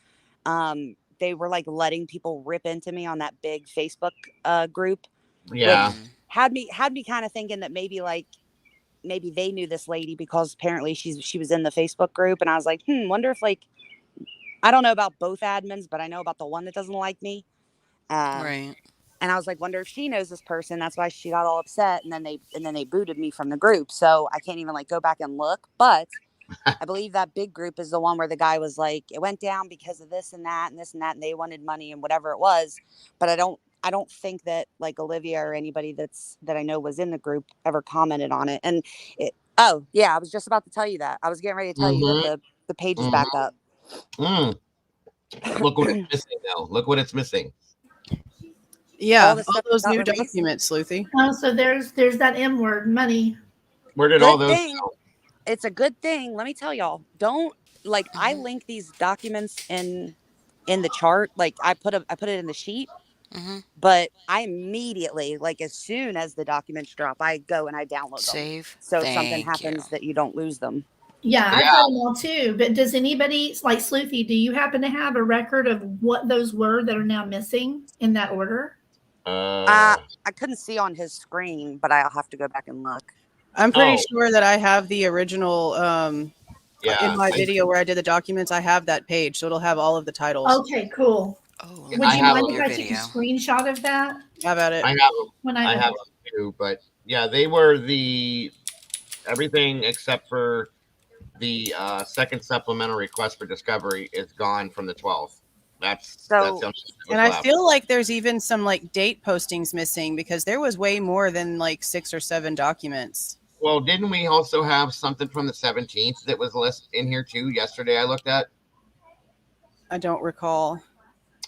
they were like letting people rip into me on that big Facebook group. Yeah. Which had me kind of thinking that maybe they knew this lady because apparently she was in the Facebook group, and I was like, wonder if like, I don't know about both admins, but I know about the one that doesn't like me. Right. And I was like, wonder if she knows this person. That's why she got all upset, and then they booted me from the group. So I can't even like go back and look. But I believe that big group is the one where the guy was like, it went down because of this and that and this and that, and they wanted money and whatever it was. But I don't think that like Olivia or anybody that I know was in the group ever commented on it. And oh yeah, I was just about to tell you that. I was getting ready to tell you that the page is back up. Look what it's missing now. Look what it's missing. Yeah, all those new documents, Sleuthy. Oh, so there's that M word, money. Where did all those go? It's a good thing. Let me tell y'all. Don't like I link these documents in the chart. Like I put it in the sheet. But I immediately, like as soon as the documents drop, I go and I download them. So if something happens that you don't lose them. Yeah, I've got them all too. But does anybody, like Sleuthy, do you happen to have a record of what those were that are now missing in that order? I couldn't see on his screen, but I'll have to go back and look. I'm pretty sure that I have the original in my video where I did the documents. I have that page, so it'll have all of the titles. Okay, cool. Oh, would you mind if I took a screenshot of that? How about it? I have them. I have them too, but yeah, they were everything except for the second supplemental request for discovery is gone from the 12th. That's and I feel like there's even some like date postings missing because there was way more than like 6 or 7 documents. Well, didn't we also have something from the 17th that was listed in here too? Yesterday I looked at. I don't recall.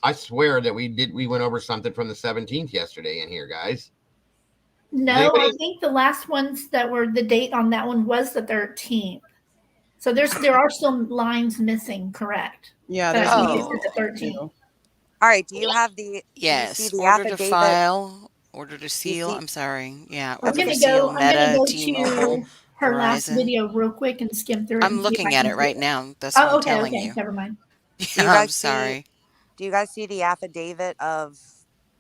I swear that we went over something from the 17th yesterday in here, guys. No, I think the last ones that were the date on that one was the 13th. So there are still lines missing, correct? Yeah, there's the 13th. All right, do you have the order affidavit? to file, order to seal? I'm sorry. Yeah, I'm order gonna to seal, go to T-Mobile, her last Verizon. video real quick and skim through it. I'm looking at it right now. That's what I'm telling you. Never mind. I'm sorry. Do you guys see the affidavit of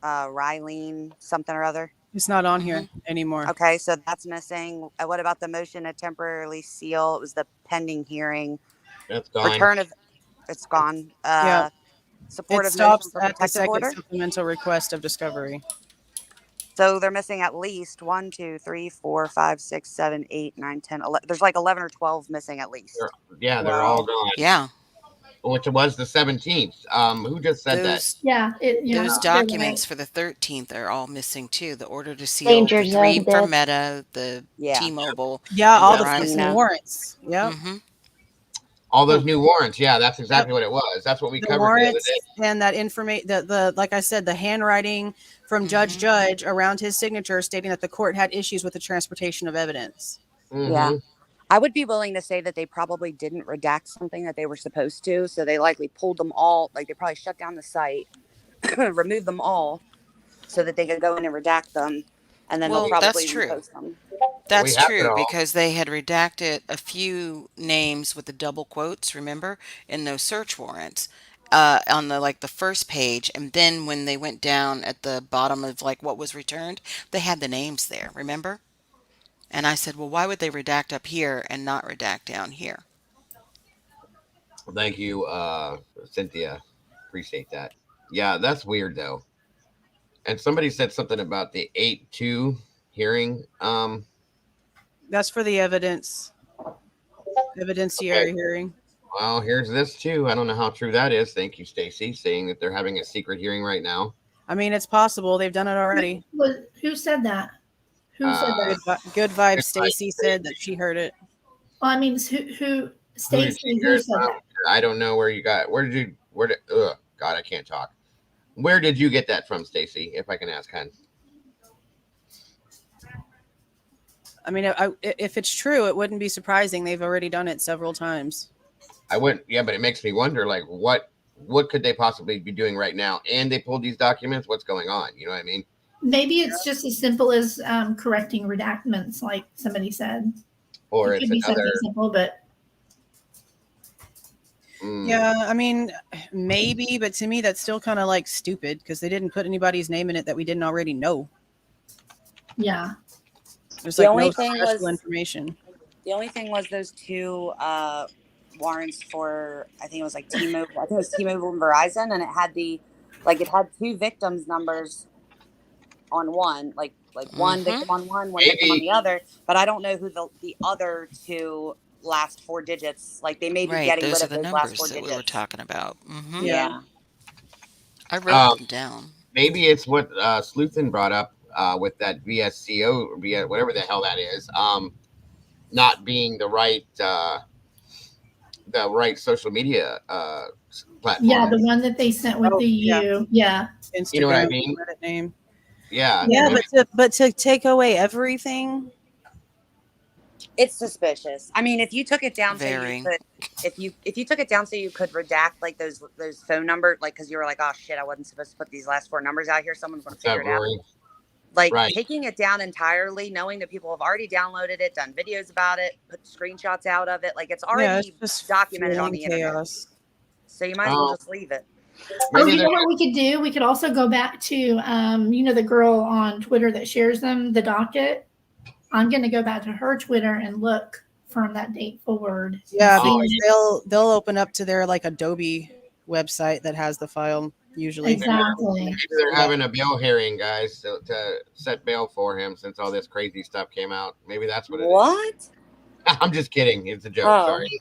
Rylene something or other? It's not on here anymore. Okay, so that's missing. What about the motion to temporarily seal? It was the pending hearing. That's gone. It's gone. Yeah. Supportive it stops motion for at the protective second order? supplemental request of discovery. So they're missing at least 1, 2, 3, 4, 5, 6, 7, 8, 9, 10, 11. There's like 11 or 12 missing at least. They're all gone. Yeah. Which was the 17th. Who just said that? Those Yeah, those they're right. documents for the 13th are all missing too. The order to seal, Danger the 3 zone for death. Meta, the Yeah. T-Mobile, Yeah, and all the Verizon. fucking warrants. Yep. Mm-hmm. All those new warrants. Yeah, that's exactly what it was. That's what we The covered the other warrants day. and that information, the like I said, the handwriting from Judge around his signature stating that the court had issues with the transportation of evidence. Yeah. I would be willing to say that they probably didn't redact something that they were supposed to. So they likely pulled them all. Like they probably shut down the site, removed them all so that they could go in and redact them. And then Well, they'll probably that's true. repost them. That's We have it true all. because they had redacted a few names with the double quotes, remember, in those search warrants on the first page, and then when they went down at the bottom of like what was returned, they had the names there, remember? And I said, well, why would they redact up here and not redact down here? Thank you, Cynthia. Appreciate that. Yeah, that's weird though. And somebody said something about the 8-2 hearing. That's for the evidentiary hearing. Well, here's this too. I don't know how true that is. Thank you, Stacy, saying that they're having a secret hearing right now. I mean, it's possible they've done it already. Who said that? Who said that? Good vibes. Stacy said that she heard it. Well, I mean, who? Stacy, hear who it said from? that? I don't know where you got. God, I can't talk. Where did you get that from, Stacy? If I can ask, hon. I mean, if it's true, it wouldn't be surprising. They've already done it several times. I wouldn't. Yeah, but it makes me wonder, like, what could they possibly be doing right now? And they pulled these documents. What's going on? You know what I mean? Maybe it's just as simple as correcting redactments, like somebody said. Or it it's could be something another. simple, but Yeah, I mean, maybe, but to me, that's still kind of like stupid because they didn't put anybody's name in it that we didn't already know. Yeah. There's The like only no thing special was- information. The only thing was those 2 warrants for, I think it was like T-Mobile. I think it was T-Mobile and Verizon, and it had it had 2 victims numbers on one, like one victim on one victim on the other. But I don't know who the other 2 last 4 digits. Like they may be Right, getting those rid are of the those last numbers 4 that digits. we were talking about. Mm-hmm. Yeah. I wrote them down. Maybe it's what Sleuthen brought up with that VSCO, whatever the hell that is, not being the right social media platform. yeah, the one that they sent with the U. Yeah. Instagram, You know what I mean? Reddit name. Yeah. Yeah, but to take away everything. It's suspicious. I mean, if you took it down so Very. you could, if you took it down so you could redact like those phone numbers, like because you were like, oh shit, I wasn't supposed to put these last 4 numbers out here. Someone's going to figure it out. Like taking it down entirely, knowing that people have already downloaded it, done videos about it, put screenshots out of it, like it's already documented on the internet. So you might as well just leave it. Oh, you know what we could do? We could also go back to, the girl on Twitter that shares them, the docket. I'm going to go back to her Twitter and look from that date forward. Yeah, because they'll open up to their like Adobe website that has the file usually. Exactly. Maybe they're having a bail hearing, guys, to set bail for him since all this crazy stuff came out. Maybe that's what it is. What? I'm just kidding. It's a joke. Sorry.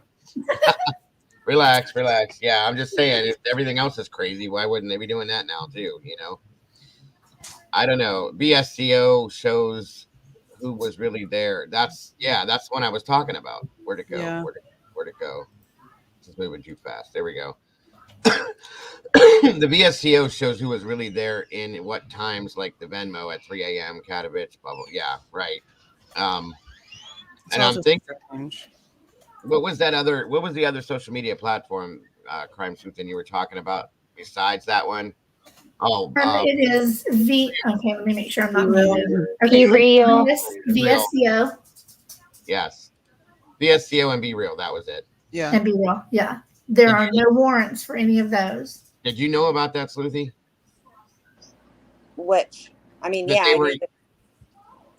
Relax. Yeah, I'm just saying, if everything else is crazy, why wouldn't they be doing that now too? You know, I don't know. BSCO shows who was really there. That's what I was talking about. Where'd it go? Yeah. Where'd it go? Just moving too fast. There we go. The BSCO shows who was really there in what times, like the Venmo at 3 a.m. Katowice, blah, blah. Yeah, right. And I'm thinking, what was the other social media platform, Crime Sleuth, you were talking about besides that one? Oh, it is okay, let me make sure I'm not muted. Okay, Be Real. VSCO. Yes. VSCO and Be Real. That was it. Yeah. And Be Real. Yeah. There are no warrants for any of those. Did you know about that, Sleuthy? Which? I mean, That yeah. they were-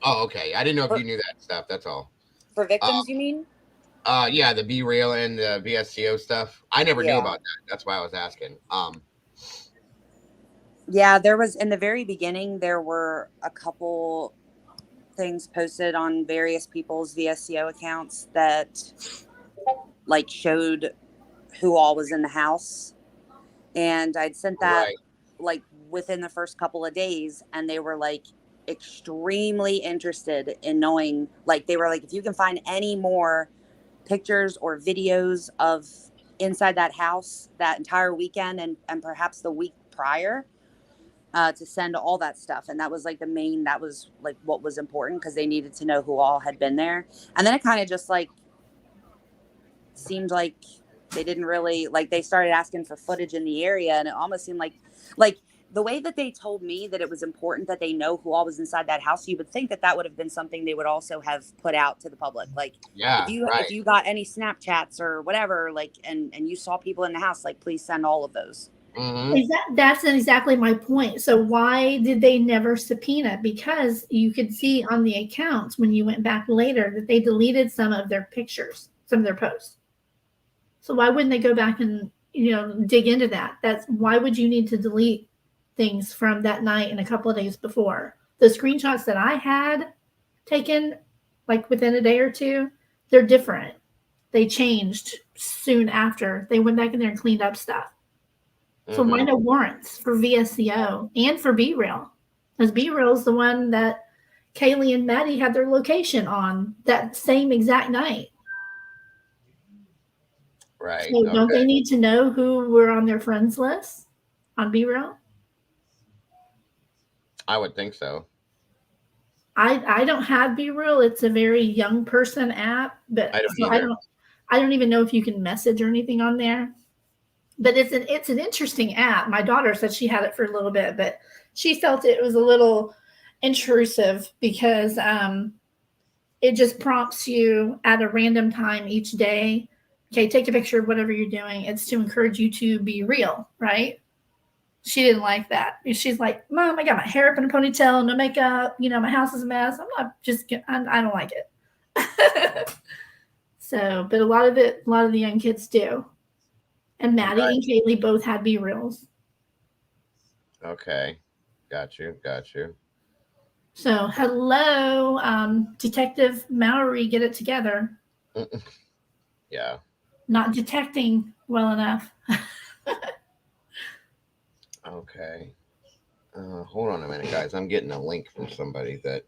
Oh, okay. I didn't know if you knew that stuff. That's all. For victims, you mean? Yeah, the Be Real and the VSCO stuff. I never knew Yeah. about that. That's why I was asking. Yeah, there was in the very beginning, there were a couple things posted on various people's VSCO accounts that like showed who all was in the house. And I'd sent that Right. like within the first couple of days, and they were like extremely interested in knowing, like they were like, if you can find any more pictures or videos of inside that house that entire weekend and perhaps the week prior, to send all that stuff. And that was like that was like what was important, because they needed to know who all had been there. And then it kind of just like seemed like they didn't really, like they started asking for footage in the area, and it almost seemed like the way that they told me that it was important that they know who all was inside that house, you would think that that would have been something they would also have put out to the public. Like, Yeah, if you got any Snapchats or whatever, like, and you saw people in the house, like, please send all of those. That's exactly my point. So why did they never subpoena? Because you could see on the accounts when you went back later that they deleted some of their pictures, some of their posts. So why wouldn't they go back and dig into that? That's why would you need to delete things from that night and a couple of days before? The screenshots that I had taken, like within a day or two, they're different. They changed soon after. They went back in there and cleaned up stuff. So why no warrants for VSCO and for B-Real? Because B-Real is the one that Kaylee and Maddie had their location on that same exact night. Right. So don't they need to know who were on their friends list on B-Real? I would think so. I don't have B-Real. It's a very young person app, but I don't even know if you can message or anything on there. But it's an interesting app. My daughter said she had it for a little bit, but she felt it was a little intrusive because it just prompts you at a random time each day. Okay, take a picture of whatever you're doing. It's to encourage you to be real, right? She didn't like that. She's like, Mom, I got my hair up in a ponytail, no makeup. My house is a mess. I'm not just, I don't like it. So, but a lot of the young kids do. And Maddie and Kaylee both had B-Reels. Okay. Got you. So, hello, Detective Mallory, get it together. Yeah. Not detecting well enough. Okay. Hold on a minute, guys. I'm getting a link from somebody that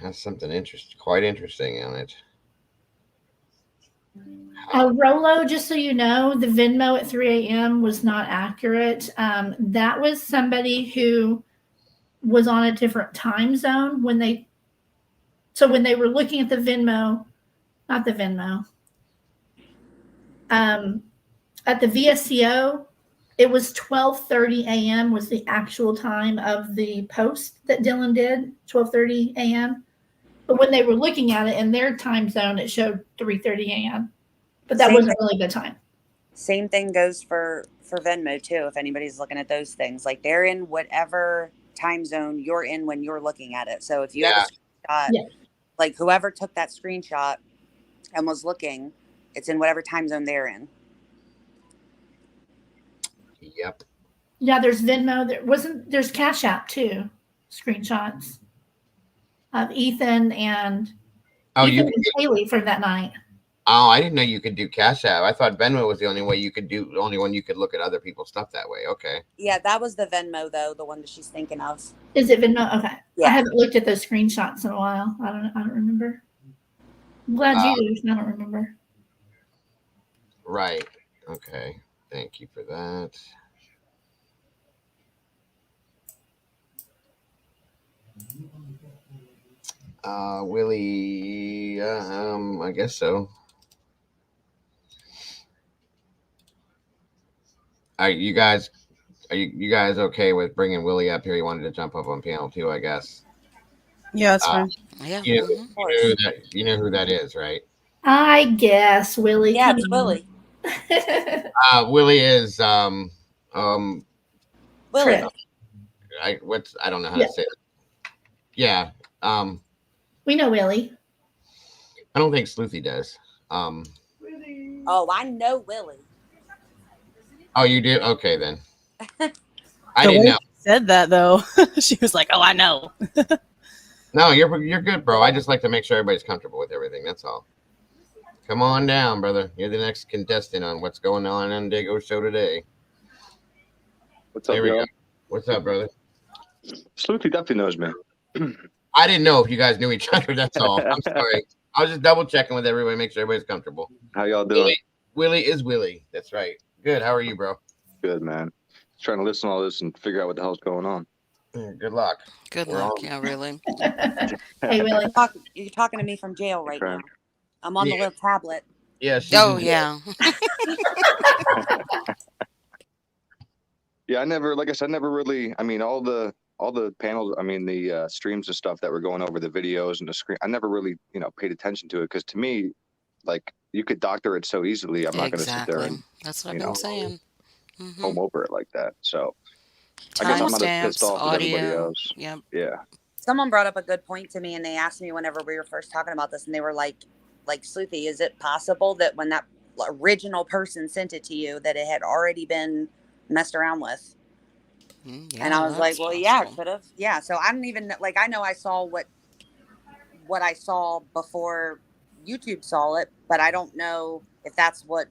has something quite interesting on it. Rolo, just so you know, the Venmo at 3 a.m. was not accurate. That was somebody who was on a different time zone when they were looking at the Venmo, not the Venmo, at the VSCO, it was 12:30 a.m. was the actual time of the post that Dylan did, 12:30 a.m. But when they were looking at it in their time zone, it showed 3:30 a.m. But that wasn't really the time. Same thing goes for Venmo too. If anybody's looking at those things, like they're in whatever time zone you're in when you're looking at it. So if you have a screenshot, like whoever took that screenshot and was looking, it's in whatever time zone they're in. Yep. Yeah, there's Venmo. There's Cash App too. Screenshots of Ethan and Kaylee from that night. Oh, I didn't know you could do Cash App. I thought Venmo was the only way you could do. The only one you could look at other people's stuff that way. Okay. Yeah, that was the Venmo though, the one that she's thinking of. Is it Venmo? Okay. Yeah. I haven't looked at those screenshots in a while. I don't remember. I'm glad you do. I don't remember. Right. Okay. Thank you for that. Willie, I guess so. Are you guys okay with bringing Willie up here? He wanted to jump up on panel 2, I guess. Yeah, that's fine. Yeah. You know who that is, right? I guess Willie. Yeah, it's Willie. Willie is Willie. I don't know how to say it. Yeah. We know Willie. I don't think Sleuthy does. Oh, I know Willie. Oh, you do? Okay, then. I The didn't way know. she said that though, she was like, "Oh, I know." No, you're good, bro. I just like to make sure everybody's comfortable with everything. That's all. Come on down, brother. You're the next contestant on what's going on Dago's show today. What's up, There we y'all? go. What's up, brother? Sleuthy definitely knows me. I didn't know if you guys knew each other. That's all. I'm sorry. I was just double checking with everybody, make sure everybody's comfortable. How y'all doing? Willie is Willie. That's right. Good. How are you, bro? Good, man. Just trying to listen to all this and figure out what the hell's going on. Good luck. Good We're luck. on. Yeah, really. Hey, Willie, you're talking to me from jail right now. I'm on the little tablet. Yeah. She's Oh, yeah. Yeah, I never, like I said, never really. I mean, all the panels. I mean, the streams and stuff that were going over the videos and the screen. I never really, paid attention to it because to me, like you could doctor it so easily. I'm not going to sit there Exactly. and That's what I've been saying. home over it like that. So I guess I'm not as pissed Timestamps, off as everybody audio. else. Yep. Yeah. Someone brought up a good point to me, and they asked me whenever we were first talking about this, and they were like Sleuthy, is it possible that when that original person sent it to you, that it had already been messed around with? Yeah, and I was like, that's well, yeah, it possible. could have. Yeah. So I don't even like. I know I saw what I saw before YouTube saw it, but I don't know if that's what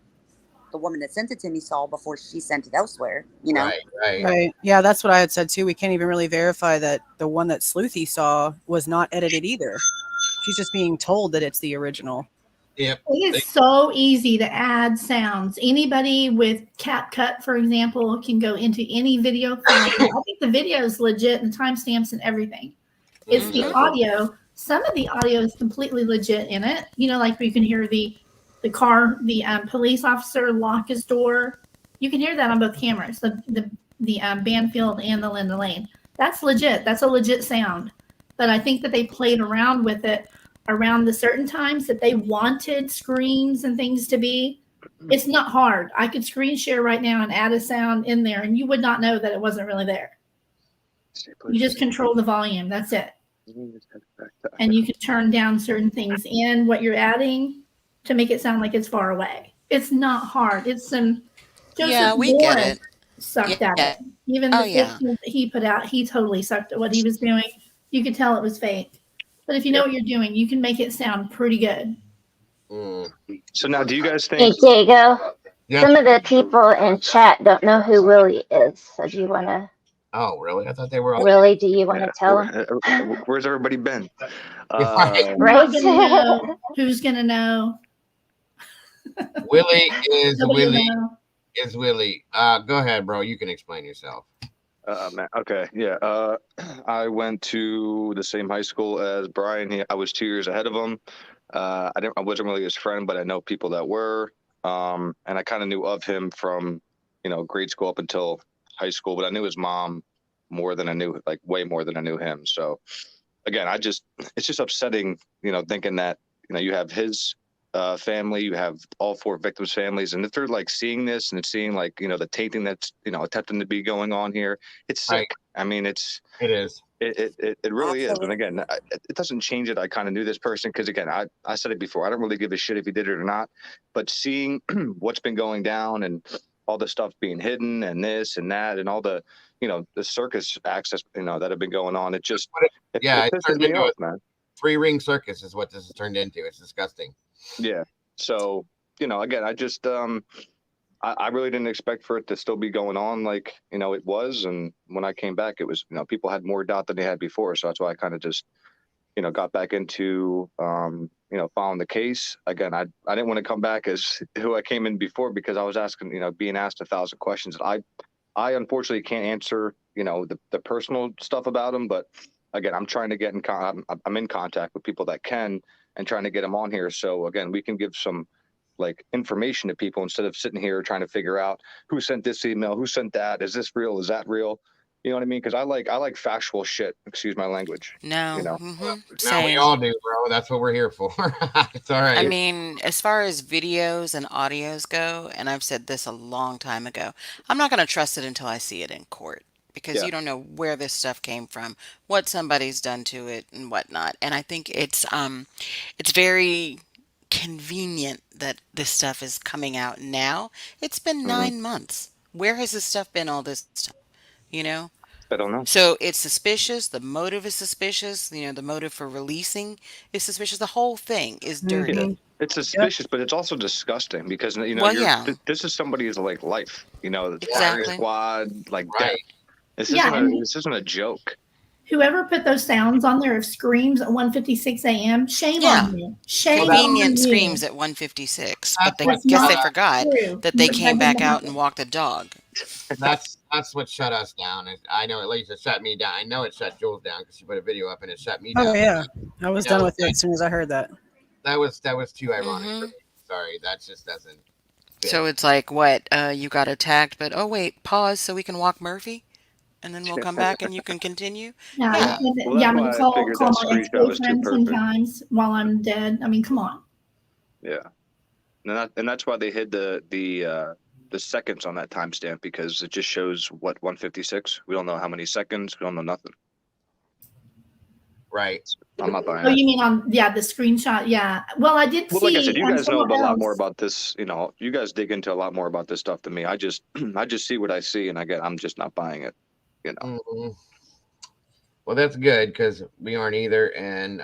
the woman that sent it to me saw before she sent it elsewhere. Right. Yeah, that's what I had said too. We can't even really verify that the one that Sleuthy saw was not edited either. She's just being told that it's the original. Yep. It is so easy to add sounds. Anybody with CapCut, for example, can go into any video file. I think the video is legit and timestamps and everything. It's the audio. Some of the audio is completely legit in it. Like you can hear the car, the police officer lock his door. You can hear that on both cameras, the Banfield and the Linda Lane. That's legit. That's a legit sound. But I think that they played around with it around the certain times that they wanted screens and things to be. It's not hard. I could screen share right now and add a sound in there, and you would not know that it wasn't really there. You just control the volume. That's it. And you can turn down certain things in what you're adding to make it sound like it's far away. It's not hard. It's some Joseph we get Morris it. sucked at it. Even the fiction that he put out, he totally sucked at what he was doing. You could tell it was fake. But if you know what you're doing, you can make it sound pretty good. So now, do you guys Hey, think? Diego. Some of the people in chat don't know who Willie is. So do you want to? Oh, really? I thought they were all. Willie, do you want to tell them? Where's everybody been? I'm not gonna know who's gonna know. Willie is Nobody will Willie know. is Willie. Go ahead, bro. You can explain yourself. Man, okay, yeah. I went to the same high school as Brian. I was 2 years ahead of him. I wasn't really his friend, but I know people that were. And I kind of knew of him from, grade school up until high school. But I knew his mom more than I knew, like way more than I knew him. So, again, it's just upsetting, thinking that you have his family, you have all four victims' families, and if they're like seeing this and it's seeing like the tainting that's attempting to be going on here, it's sick. I mean, it is. It really is. And again, it doesn't change it. I kind of knew this person because again, I said it before. I don't really give a shit if he did it or not. But seeing what's been going down and all the stuff being hidden and this and that and all the the circus access that have been going on, it just it pisses me off, man. 3-ring circus is what this has turned into. It's disgusting. Yeah. So, again, I just, I really didn't expect for it to still be going on like, it was. And when I came back, it was, people had more doubt than they had before. So that's why I kind of just, got back into, following the case. Again, I didn't want to come back as who I came in before because I was asking, being asked 1,000 questions. I unfortunately can't answer, the personal stuff about them. But again, I'm trying to get I'm in contact with people that can and trying to get them on here. So again, we can give some like information to people instead of sitting here trying to figure out who sent this email, who sent that, is this real, is that real? You know what I mean? Because I like factual shit. Excuse my language. No. Now we all do, bro. That's what we're here for. It's all right. I mean, as far as videos and audios go, and I've said this a long time ago, I'm not going to trust it until I see it in court because you don't know where this stuff came from, what somebody's done to it, and whatnot. And I think it's very convenient that this stuff is coming out now. It's been 9 months. Where has this stuff been all this time? You know? I don't know. So it's suspicious. The motive is suspicious. The motive for releasing is suspicious. The whole thing is Yeah, dirty. it's suspicious, but it's also disgusting because Well, yeah, this is somebody's like life. The firing exactly. squad, like death. Right. Yeah, and This isn't a joke. whoever put those sounds on there of screams at 1:56 a.m. Shame Yeah. on you. Shame Convenient on screams you. at 1:56, but That's they what That's guess not they forgot true. that they That came didn't back out happen. and walked the dog. that's what shut us down. I know at least it shut me down. I know it shut Jules down because she put a video up and it shut me Oh down. yeah, I was You done know, with it as soon as I heard that. that was too ironic for Hmm. me. Sorry, that just doesn't fit. So it's like, what? You got attacked, but oh wait, pause so we can walk Murphy, and then we'll come back and you can continue. Yeah, Yeah. Well, yeah. that's I'm gonna why I figured call that my screenshot was too ex-boyfriend 10 perfect. times while I'm dead. I mean, come on. Yeah, and that's why they hid the seconds on that timestamp because it just shows what 156. We don't know how many seconds. We don't know nothing. Right. I'm not buying Oh, it. you mean on the screenshot? Yeah. Well, I did Well, see like I said, you guys know someone a lot more else. about this. You guys dig into a lot more about this stuff than me. I just see what I see, and I'm just not buying it. Mhm. Well, that's good because we aren't either, and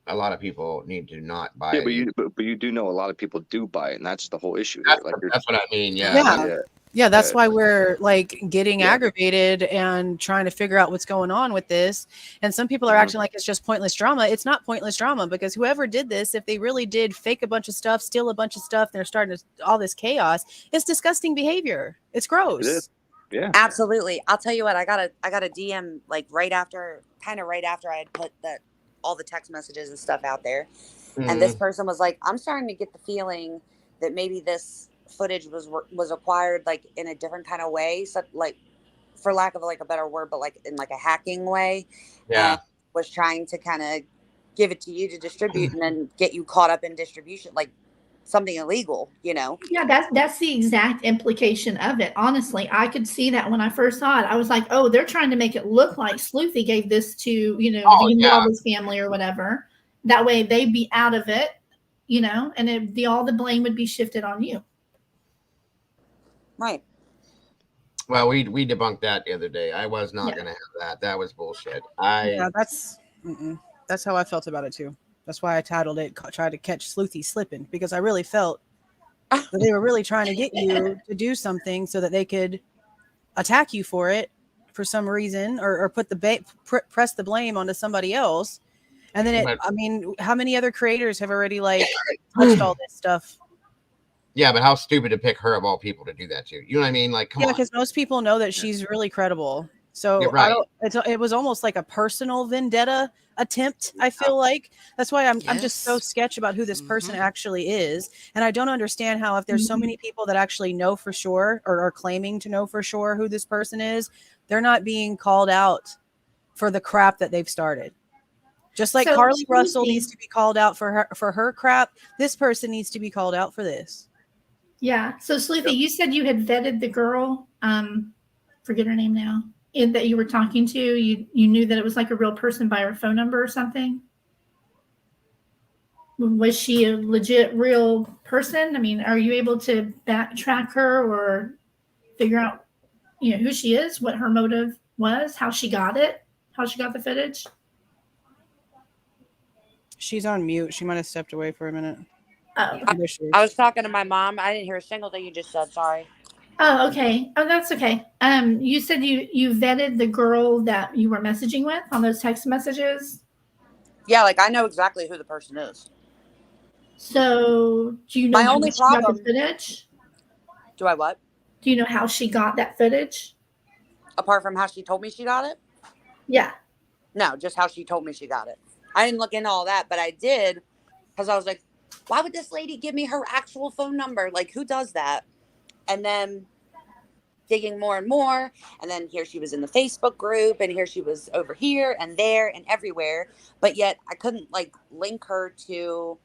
a lot of people need to not buy Yeah, it. but either. but you do know a lot of people do buy it, and that's the whole issue here. That's what I mean. Yeah. Yeah. yeah, Yeah, that's why we're like getting Yeah. aggravated and trying to figure out what's going on with this. And some people are acting like it's just pointless drama. It's not pointless drama because whoever did this, if they really did fake a bunch of stuff, steal a bunch of stuff, they're starting to all this chaos, it's disgusting behavior. It's gross. It is. Yeah. Absolutely. I'll tell you what, I got a DM like right after I had put all the text messages and stuff out there. And this person was like, I'm starting to get the feeling that maybe this footage was acquired like in a different kind of way, so like for lack of like a better word, but like in like a hacking way. Yeah. And was trying to kind of give it to you to distribute and then get you caught up in distribution, like something illegal, Yeah, that's the exact implication of it. Honestly, I could see that when I first saw it. I was like, oh, they're trying to make it look like Sleuthy gave this to, the Involved family or whatever. That way they'd be out of it, and all the blame would be shifted on you. Right. Well, we debunked that the other day. I was not going to have that. That was bullshit. Yeah, that's how I felt about it too. That's why I titled it "Try to Catch Sleuthy Slipping" because I really felt that they were really trying to get you to do something so that they could attack you for it for some reason, or put press the blame onto somebody else. And then I mean, how many other creators have already like touched all this stuff? Yeah, but how stupid to pick her of all people to do that to. You know what I mean? Like, come on. Because most people know that she's really credible. So You're right. it was almost like a personal vendetta attempt. I feel like that's why I'm just so sketch about who this person actually is. And I don't understand how, if there's so many people that actually know for sure or are claiming to know for sure who this person is, they're not being called out for the crap that they've started. Just like Carly Russell needs to be called out for her crap, this person needs to be called out for this. Yeah. So Sleuthy, you said you had vetted the girl, forget her name now, that you were talking to. You knew that it was like a real person by her phone number or something. Was she a legit real person? I mean, are you able to backtrack her or figure out, who she is, what her motive was, how she got it, how she got the footage? She's on mute. She might have stepped away for a minute. Oh, I was talking to my mom. I didn't hear a single thing you just said. Sorry. Oh, okay. Oh, that's okay. You said you vetted the girl that you were messaging with on those text messages. Yeah, like I know exactly who the person is. So, do you know My how only she got problem- the footage? Do I what? Do you know how she got that footage? Apart from how she told me she got it? Yeah. No, just how she told me she got it. I didn't look into all that, but I did because I was like, why would this lady give me her actual phone number? Like, who does that? And then digging more and more. And then here she was in the Facebook group, and here she was over here and there and everywhere. But yet I couldn't like link her to,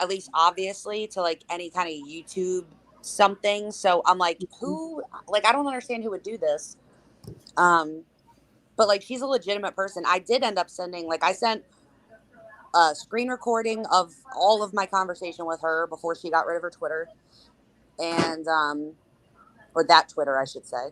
at least obviously, to like any kind of YouTube something. So I'm like, who, like, I don't understand who would do this. But like, she's a legitimate person. I did end up sending, like, I sent a screen recording of all of my conversation with her before she got rid of her Twitter. and or that Twitter, I should say.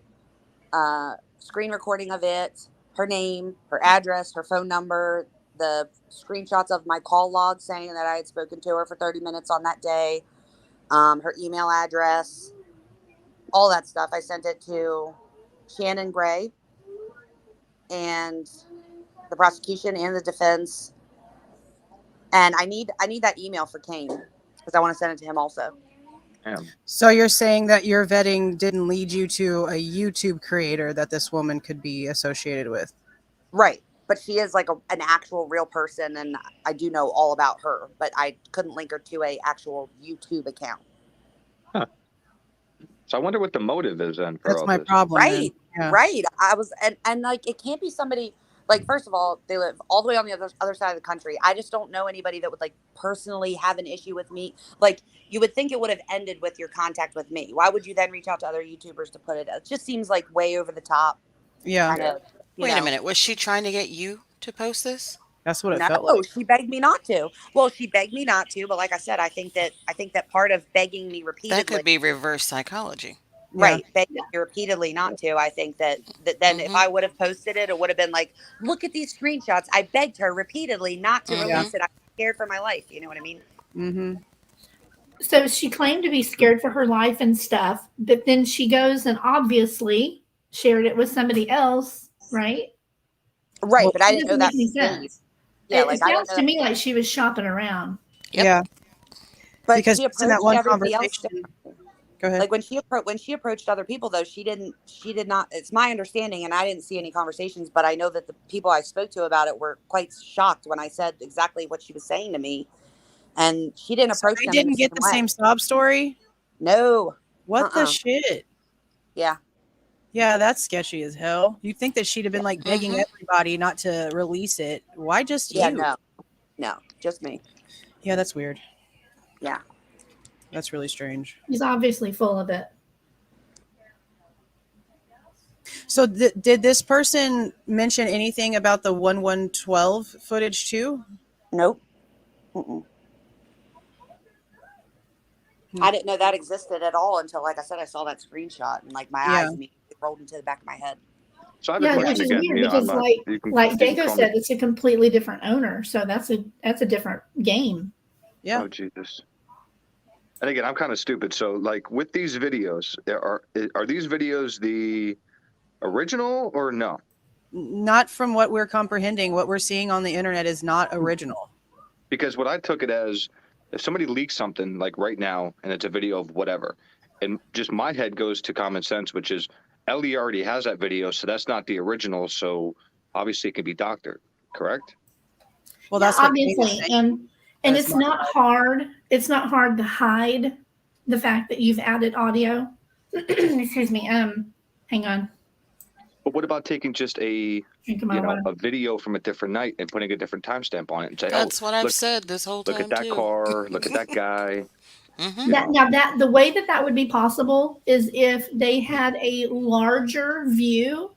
Screen recording of it, her name, her address, her phone number, the screenshots of my call log saying that I had spoken to her for 30 minutes on that day, her email address, all that stuff. I sent it to Shannon Gray and the prosecution and the defense. And I need that email for Kane because I want to send it to him also. Damn. So you're saying that your vetting didn't lead you to a YouTube creator that this woman could be associated with? Right. But she is like an actual real person, and I do know all about her, but I couldn't link her to a actual YouTube account. Huh. So I wonder what the motive is then for That's all my this. problem. Right. Yeah. Right. I was, and like, it can't be somebody, like, first of all, they live all the way on the other side of the country. I just don't know anybody that would like personally have an issue with me. Like, you would think it would have ended with your contact with me. Why would you then reach out to other YouTubers to put it? It just seems like way over the top. Yeah. Kind of, Wait a minute. Was she trying to get you to post this? That's what it No, felt like. she begged me not to. Well, she begged me not to, but like I said, I think that part of begging me repeatedly, That could be reverse psychology. right, begging me repeatedly not to. I think that then if I would have posted it, it would have been like, look at these screenshots. I begged her repeatedly not to release it. I'm scared for my life. You know what I mean? Mm-hmm. So she claimed to be scared for her life and stuff, but then she goes and obviously shared it with somebody else, right? Right, Well, but I it didn't know doesn't that. make any sense. Yeah, It like I sounds don't to know. me like she was shopping around. Yeah. But because she it's in that approached one everybody else. conversation. Go ahead. Like when she approached other people, though, she did not. It's my understanding, and I didn't see any conversations, but I know that the people I spoke to about it were quite shocked when I said exactly what she was saying to me, and she didn't approach They them. didn't get the same sob story? No. What the shit? Yeah. Yeah, that's sketchy as hell. You'd think that she'd have been like begging everybody not to release it. Why just you? Yeah, no, just me. Yeah, that's weird. Yeah. That's really strange. He's obviously full of it. So did this person mention anything about the 1112 footage too? Nope. Mm-mm. I didn't know that existed at all until, like I said, I saw that screenshot and like my eyes immediately rolled into the back of my head. So I have a Which question is again. weird You know, because like you can Dago call said, me- it's a completely different owner, so that's a different game. Yeah. Oh Jesus. And again, I'm kind of stupid. So, like with these videos, are these videos the original or no? Not from what we're comprehending. What we're seeing on the internet is not original. Because what I took it as, if somebody leaks something like right now and it's a video of whatever, and just my head goes to common sense, which is Ellie already has that video, so that's not the original. So obviously it can be doctored, correct? Well, that's obviously, and it's not hard. It's not hard to hide the fact that you've added audio. Excuse me. Hang on. But what about taking just a Drinking my water. a video from a different night and putting a different timestamp on it and say, That's what I've look, said this whole time. look at that too. car, look at that guy. That the way that would be possible is if they had a larger view,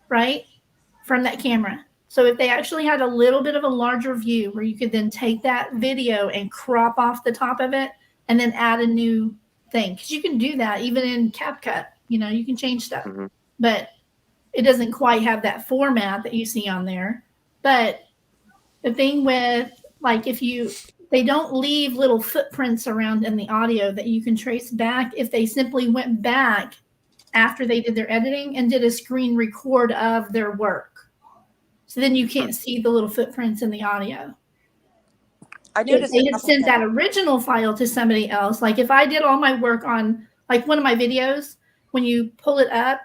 right, from that camera. So if they actually had a little bit of a larger view where you could then take that video and crop off the top of it and then add a new thing, because you can do that even in CapCut. You know, you can change stuff, but it doesn't quite have that format that you see on there. But the thing with, like, they don't leave little footprints around in the audio that you can trace back if they simply went back after they did their editing and did a screen record of their work. So then you can't see the little footprints in the audio. I noticed if they had sent that original file to somebody else, like if I did all my work on like one of my videos, when you pull it up,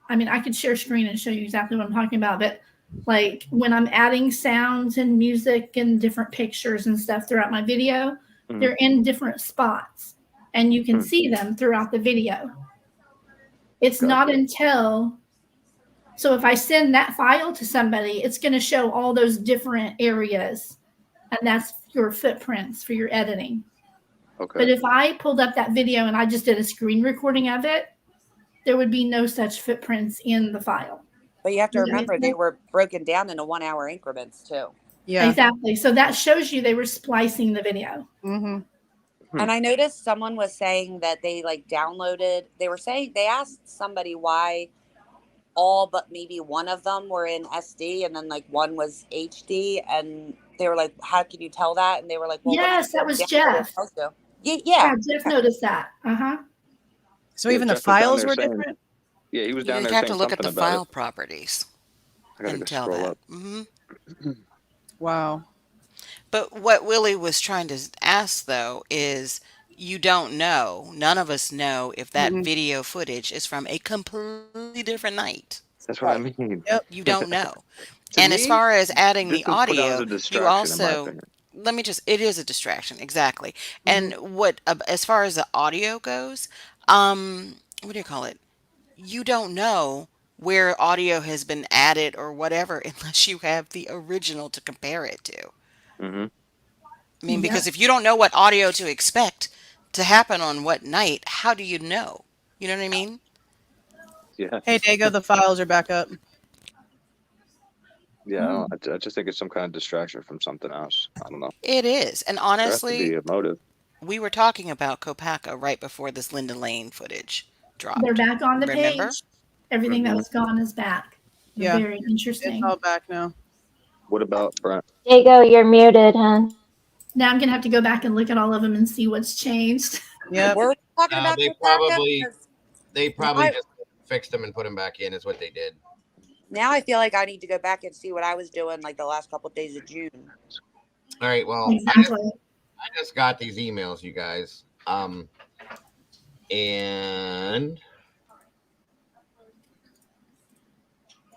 I could share screen and show you exactly what I'm talking about, but like when I'm adding sounds and music and different pictures and stuff throughout my video, they're in different spots and you can see them throughout the video. It's not until, so if I send that file to somebody, it's going to show all those different areas, and that's your footprints for your editing. Okay. But if I pulled up that video and I just did a screen recording of it, there would be no such footprints in the file. But you have to remember they were broken down into 1 hour increments too. Yeah, exactly. So that shows you they were splicing the video. Mm-hmm. And I noticed someone was saying that they like downloaded, they were saying they asked somebody why all but maybe one of them were in SD and then like one was HD, and they were like, how can you tell that? And they were like, well, Yes, that was download Jeff. it also. Yeah, Yeah. Jeff noticed that. So Yeah, even the Jeff was down files there were saying- different? Yeah, he was You down there have saying to look at something the about file it. properties I gotta and just tell scroll that. up. Wow. But what Willie was trying to ask, though, is you don't know. None of us know if that Mhm. video footage is from a completely different night. That's what I mean. Yep. You don't know. To And as me, far as adding this the was put out as audio, a you distraction, in my also, opinion. let me just, it is a distraction, exactly. And what, as far as the audio goes, what do you call it? You don't know where audio has been added or whatever unless you have the original to compare it to. Mm-hmm. I mean, because if you don't know what audio to expect to happen on what night, how do you know? You know what I mean? Yeah. Hey, Dago, the files are back up. Yeah, I just think it's some kind of distraction from something else. I don't know. It is. And There has to be honestly, a motive. we were talking about Kopaka right before this Linda Lane footage dropped. They're back on the Remember? page. Everything that was gone is back. Yeah. Very interesting. It's all back now. What about Brent? Dago, you're muted, hon. Now I'm gonna have to go back and look at all of them and see what's changed. Yep. We're talking about They Kopaka? probably I- just fixed them and put them back in. Is what they did. Now I feel like I need to go back and see what I was doing like the last couple of days of June. All right. Well, Exactly. I just got these emails, you guys. And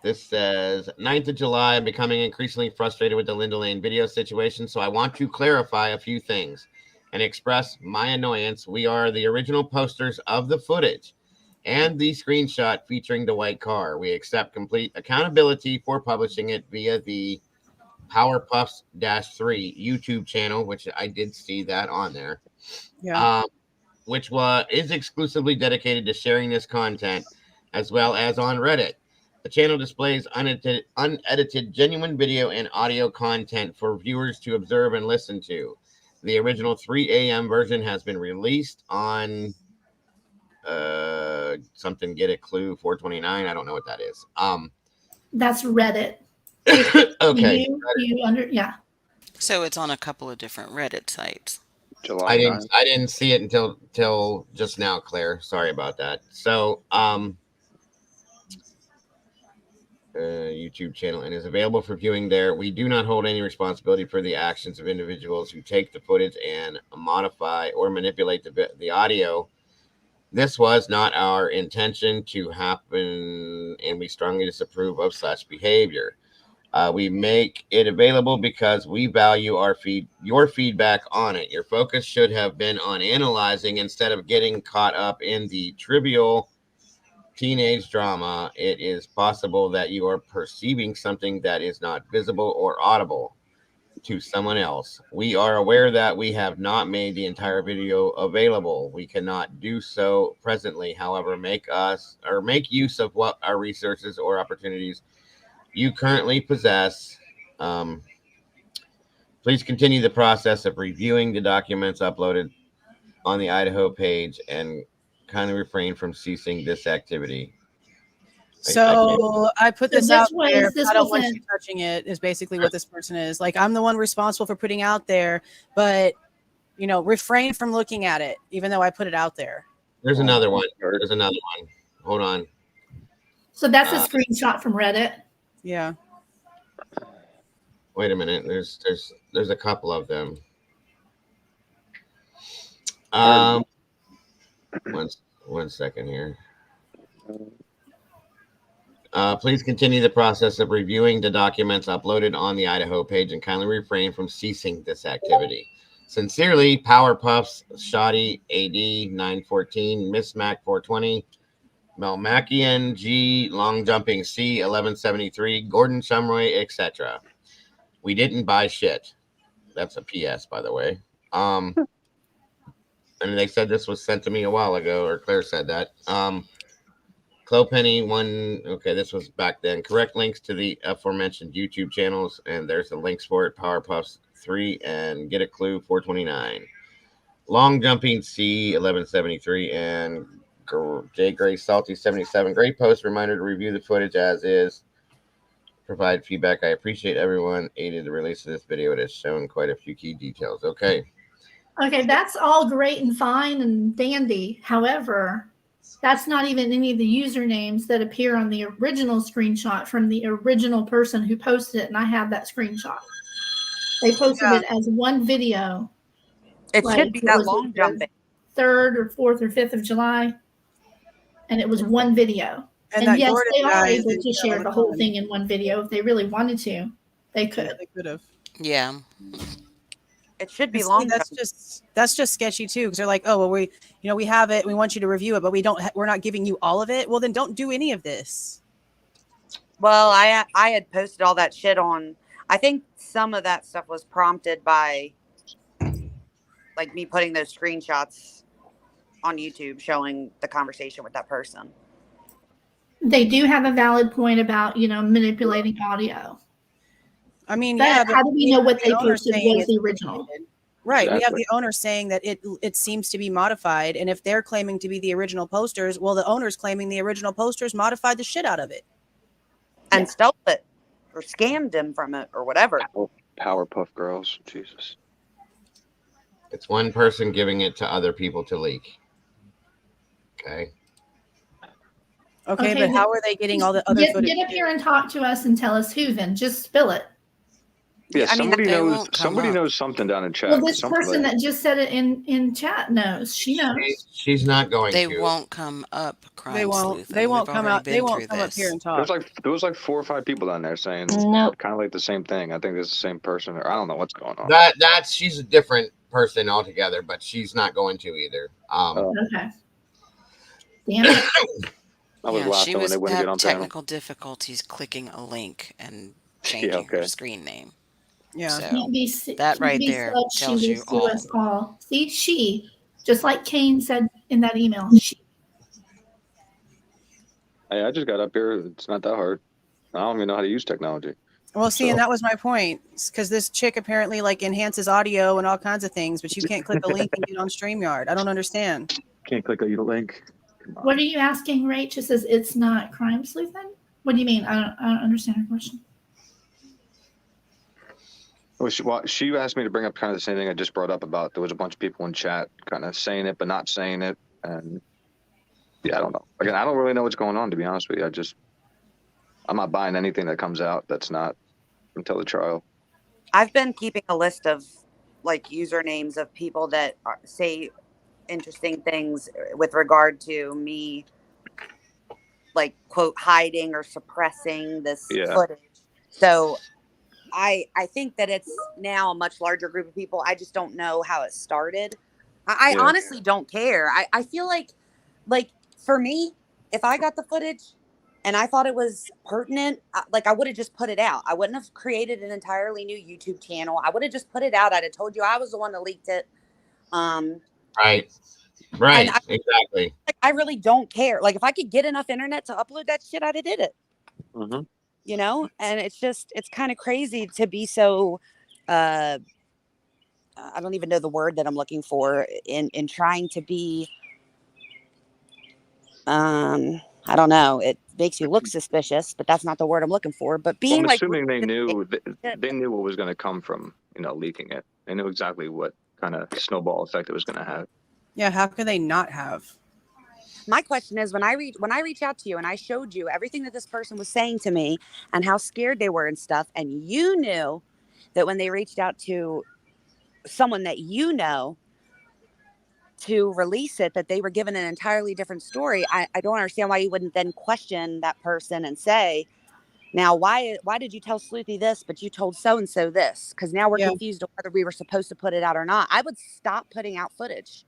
this says 9th of July. I'm becoming increasingly frustrated with the Linda Lane video situation, so I want to clarify a few things and express my annoyance. We are the original posters of the footage and the screenshot featuring the white car. We accept complete accountability for publishing it via the Powerpuffs-3 YouTube channel, which I did see that on there. Yeah. Which is exclusively dedicated to sharing this content, as well as on Reddit. The channel displays unedited, genuine video and audio content for viewers to observe and listen to. The original 3 a.m. version has been released on something, get a clue, 429. I don't know what that is. That's Reddit. Okay. Yeah. So it's on a couple of different Reddit sites. July I 9th. didn't see it until just now, Claire. Sorry about that. So YouTube channel and is available for viewing there. We do not hold any responsibility for the actions of individuals who take the footage and modify or manipulate the audio. This was not our intention to happen, and we strongly disapprove of such behavior. We make it available because we value your feedback on it. Your focus should have been on analyzing instead of getting caught up in the trivial teenage drama. It is possible that you are perceiving something that is not visible or audible to someone else. We are aware that we have not made the entire video available. We cannot do so presently. However, make use of what our resources or opportunities you currently possess. Please continue the process of reviewing the documents uploaded on the Idaho page and kindly refrain from ceasing this activity. So I put this out there. This I don't want wasn't- you touching it, is basically what this person is. Like, I'm the one responsible for putting out there, but, refrain from looking at it, even though I put it out there. There's another one. Hold on. So that's a screenshot from Reddit. Yeah. Wait a minute. There's a couple of them. One second here. Please continue the process of reviewing the documents uploaded on the Idaho page and kindly refrain from ceasing this activity. Sincerely, Powerpuffs, Shoddy, AD 914, Miss Mack 420, Melmacian G, Long Jumping C 1173, Gordon Shumroy, etc. We didn't buy shit. That's a PS, by the way. And they said this was sent to me a while ago, or Claire said that. Clopenny one. Okay, this was back then. Correct links to the aforementioned YouTube channels, and there's the links for it. Powerpuffs 3 and Get a Clue 429. Long Jumping C 1173 and J Gray Salty 77. Great post. Reminder to review the footage as is. Provide feedback. I appreciate everyone aided the release of this video. It has shown quite a few key details. Okay. Okay, that's all great and fine and dandy. However, that's not even any of the usernames that appear on the original screenshot from the original person who posted it, and I have that screenshot. They posted it as one video. It should be that long jumping. 3rd or 4th or 5th of July, and it was one video. And yes, Gordon they are guy able is to share the whole thing in one video if they really wanted to. They could. Yeah, they could have. Yeah. It should be See, long. that's just sketchy too, because they're like, oh well, we have it, we want you to review it, but we're not giving you all of it. Well, then don't do any of this. Well, I had posted all that shit on. I think some of that stuff was prompted by like me putting those screenshots on YouTube showing the conversation with that person. They do have a valid point about, manipulating audio. I mean, But but how do we know what they the owner posted saying was it's the original? Right. We have Exactly. the owner saying that it seems to be modified, and if they're claiming to be the original posters, well, the owner's claiming the original posters modified the shit out of it and stole it or scammed him from it or whatever. Powerpuff Girls, Jesus. It's one person giving it to other people to leak. Okay. Okay, but how are they getting all the other footage? Get up here and talk to us and tell us who. Then just spill it. Yeah, I mean, somebody they knows. won't come Somebody up. knows something down in chat. Well, this Somebody- person that just said it in chat knows. She knows. She's not going They to. won't come up. Crime They won't. sleuthing. They won't We've come already out. They been won't through come up this. here and There talk. was like 4 or 5 people down there saying Nope. kind of like the same thing. I think it's the same person, or I don't know what's going on. That's she's a different person altogether, but she's not going to either. Okay. Damn it. I was Yeah, she laughing when was they wouldn't get have on panel. technical difficulties clicking a link and changing okay. her screen name. Yeah. So Can't be, that right can't be there such, tells she you will sue all. us all. See, she, just like Kane said in that email, she. Hey, I just got up here. It's not that hard. I don't even know how to use technology. Well, see, So- and that was my point, because this chick apparently like enhances audio and all kinds of things, but you can't click a link and get on StreamYard. I don't understand. Can't click a link. What are you asking, Rach? It says it's not crime sleuthing. What do you mean? I don't understand her question. Well, she asked me to bring up kind of the same thing I just brought up about there was a bunch of people in chat kind of saying it but not saying it, and yeah, I don't know. Again, I don't really know what's going on, to be honest with you. I'm not buying anything that comes out that's not until the trial. I've been keeping a list of like usernames of people that say interesting things with regard to me, like quote hiding or suppressing this footage. So I think that it's now a much larger group of people. I just don't know how it started. I honestly don't care. I feel like for me, if I got the footage and I thought it was pertinent, I would have just put it out. I wouldn't have created an entirely new YouTube channel. I would have just put it out. I'd have told you I was the one that leaked it. Right. Exactly. I really don't care. Like if I could get enough internet to upload that shit, I'd have did it. Mm-hmm. You know, and it's kind of crazy to be so. I don't even know the word that I'm looking for in trying to be. I don't know. It makes you look suspicious, but that's not the word I'm looking for. But being I'm like, assuming they knew what was going to come from leaking it. They knew exactly what kind of snowball effect it was going to have. Yeah, how could they not have? My question is, when I reach out to you and I showed you everything that this person was saying to me and how scared they were and stuff, and you knew that when they reached out to someone that you know to release it, that they were given an entirely different story. I don't understand why you wouldn't then question that person and say, now, why did you tell Sleuthy this, but you told so-and-so this? Because now we're confused on whether we were supposed to put it out or not. I would stop putting out footage.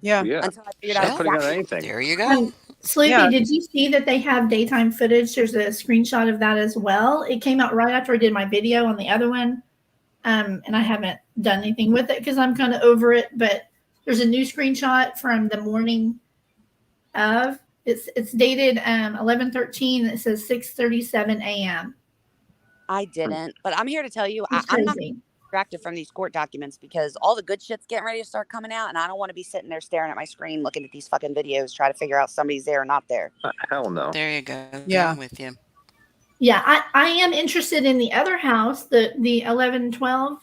Yeah. Until I figured out putting out anything. There you go. Sleepy, did you see that they have daytime footage? There's a screenshot of that as well. It came out right after I did my video on the other one. And I haven't done anything with it because I'm kind of over it. But there's a new screenshot from the morning of. It's dated 11/13. It says 6:37 a.m. I didn't, but I'm here to tell you, It's I'm not crazy. distracted from these court documents because all the good shit's getting ready to start coming out, and I don't want to be sitting there staring at my screen looking at these fucking videos, trying to figure out somebody's there or not there. Hell no. There you go. Yeah. I'm with you. Yeah, I am interested in the other house, the 1112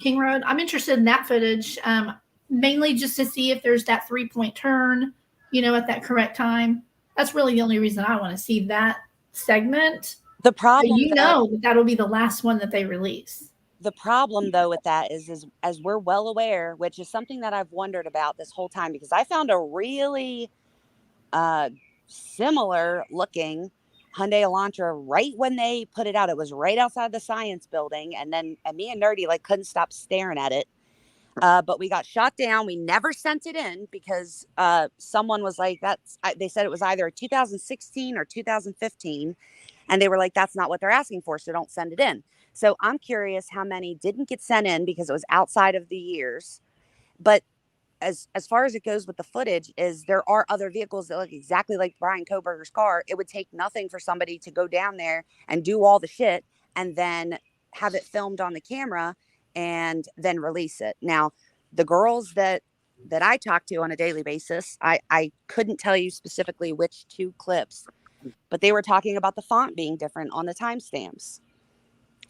King Road. I'm interested in that footage, mainly just to see if there's that 3-point turn, at that correct time. That's really the only reason I want to see that segment. The problem, that'll be the last one that they release. The problem, though, with that is as we're well aware, which is something that I've wondered about this whole time, because I found a really similar looking Hyundai Elantra right when they put it out. It was right outside the Science Building, and me and Nerdy couldn't stop staring at it. But we got shot down. We never sent it in because someone was like, they said it was either a 2016 or 2015. And they were like, that's not what they're asking for, so don't send it in. So I'm curious how many didn't get sent in because it was outside of the years. But as far as it goes with the footage, is there are other vehicles that look exactly like Brian Koberger's car. It would take nothing for somebody to go down there and do all the shit and then have it filmed on the camera and then release it. Now, the girls that I talk to on a daily basis, I couldn't tell you specifically which 2 clips, but they were talking about the font being different on the timestamps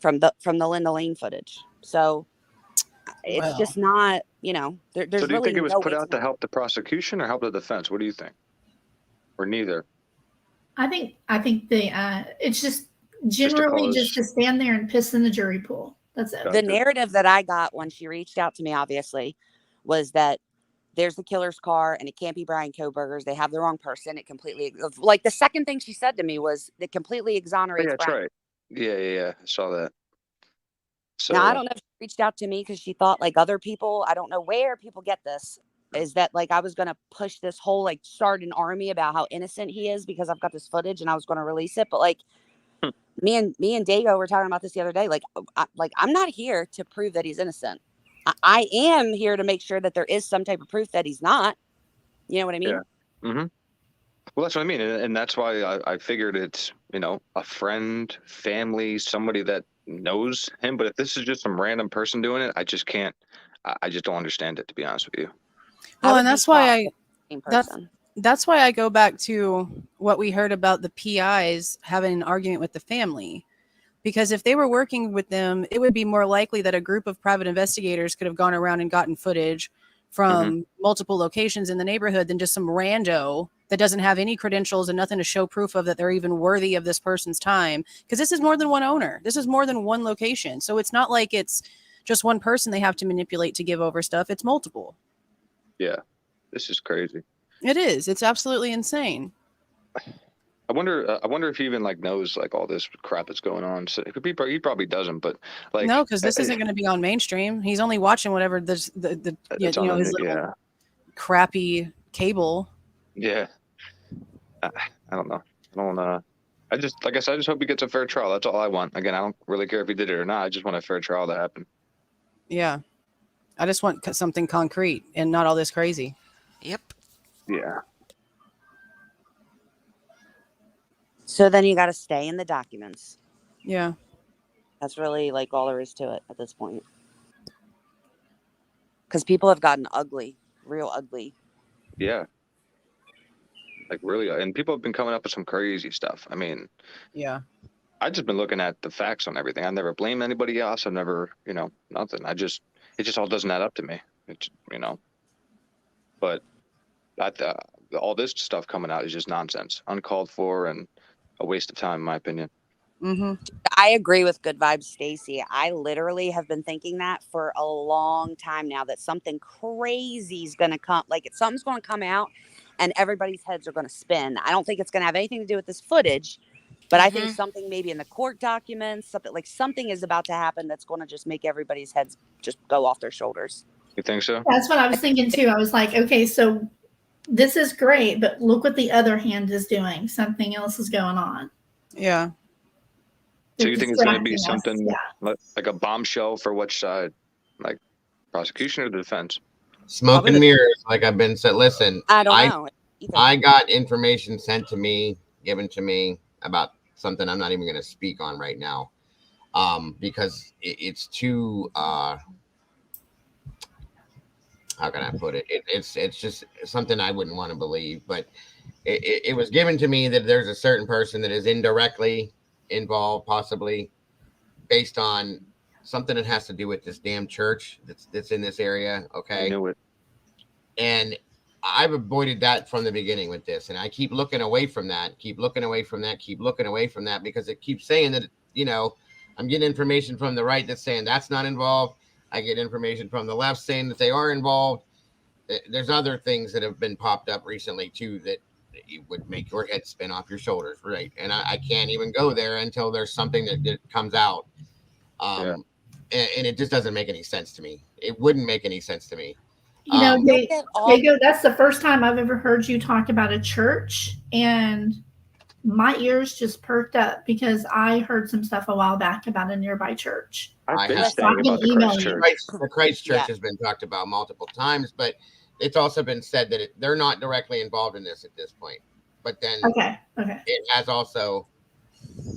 from the Linda Lane footage. So it's just not, there's So do you really think it was no put way out to help the prosecution or help the defense? What do you think? Or neither? I think it's just generally just to stand there and piss in the jury pool. That's it. The narrative that I got when she reached out to me, obviously, was that there's the killer's car and it can't be Brian Koberger's. They have the wrong person. It completely, like the second thing she said to me was it completely exonerates Yeah, that's Brian. right. Yeah. I saw that. So Now, I don't know if she reached out to me because she thought like other people, I don't know where people get this, is that like I was going to push this whole start an army about how innocent he is because I've got this footage and I was going to release it. But me and Dago were talking about this the other day. I'm not here to prove that he's innocent. I am here to make sure that there is some type of proof that he's not. You know what I mean? Yeah. Mm-hmm. Well, that's what I mean. And that's why I figured it's, a friend, family, somebody that knows him. But if this is just some random person doing it, I just can't. I just don't understand it, to be honest with you. Well, and that's why that's why I go back to what we heard about the PIs having an argument with the family. Because if they were working with them, it would be more likely that a group of private investigators could have gone around and gotten footage from multiple locations in the neighborhood than just some rando that doesn't have any credentials and nothing to show proof of that they're even worthy of this person's time. Because this is more than one owner. This is more than one location. So it's not like it's just one person they have to manipulate to give over stuff. It's multiple. Yeah, this is crazy. It is. It's absolutely insane. I wonder if he even knows all this crap that's going on. So he probably doesn't, but no, because this isn't going to be on mainstream. He's only watching whatever his little crappy cable. Yeah, I don't know. I just like I said, I just hope he gets a fair trial. That's all I want. Again, I don't really care if he did it or not. I just want a fair trial to happen. Yeah, I just want something concrete and not all this crazy. Yep. Yeah. So then you got to stay in the documents. Yeah. That's really all there is to it at this point. Because people have gotten ugly, real ugly. Yeah. Really, and people have been coming up with some crazy stuff. I mean, yeah. I've just been looking at the facts on everything. I never blame anybody else. I've never, nothing. It just all doesn't add up to me. But all this stuff coming out is just nonsense, uncalled for, and a waste of time, in my opinion. Mm-hmm. I agree with Good Vibes Stacy. I literally have been thinking that for a long time now, that something crazy is going to come. Something's going to come out and everybody's heads are going to spin. I don't think it's going to have anything to do with this footage, but I think something maybe in the court documents, something is about to happen that's going to just make everybody's heads just go off their shoulders. You think so? That's what I was thinking too. I was like, okay, so this is great, but look what the other hand is doing. Something else is going on. Yeah. So you think it's going to be something like a bombshell for which side? Prosecution or the defense? Smoke and mirrors, like I've been said. Listen, I don't know. I got information sent to me, given to me about something I'm not even going to speak on right now. because it's too how can I put it? It's just something I wouldn't want to believe. But it was given to me that there's a certain person that is indirectly involved, possibly based on something that has to do with this damn church that's in this area. I Okay, knew it. and I've avoided that from the beginning with this, and I keep looking away from that, keep looking away from that, keep looking away from that, because it keeps saying that, I'm getting information from the right that's saying that's not involved. I get information from the left saying that they are involved. There's other things that have been popped up recently too that it would make your head spin off your shoulders, right? And I can't even go there until there's something that comes out. Yeah. And it just doesn't make any sense to me. It wouldn't make any sense to me. Diego, that's the first time I've ever heard you talk about a church, and my ears just perked up because I heard some stuff a while back about a nearby church. I've been have. saying about the Christ Church. The Christ Church has been talked about multiple times, but it's also been said that they're not directly involved in this at this point. But then it has also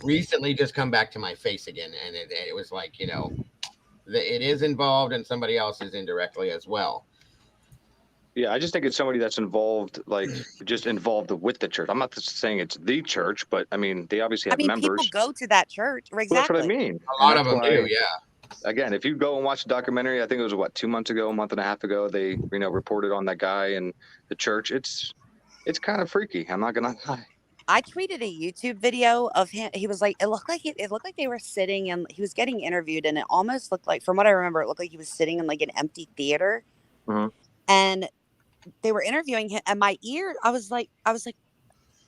recently just come back to my face again, and it was like, it is involved and somebody else is indirectly as well. Yeah, I just think it's somebody that's involved, like just involved with the church. I'm not just saying it's the church, but I mean, they obviously have members. People go to that church. Exactly. Well, that's what I mean. A lot of them do, yeah. Again, if you go and watch the documentary, I think it was 2 months ago, a month and a half ago, they reported on that guy and the church. It's kind of freaky. I'm not gonna lie. I tweeted a YouTube video of him. He was like, it looked like they were sitting and he was getting interviewed, and it almost looked like, from what I remember, it looked like he was sitting in like an empty theater, and they were interviewing him. And my ear, I was like,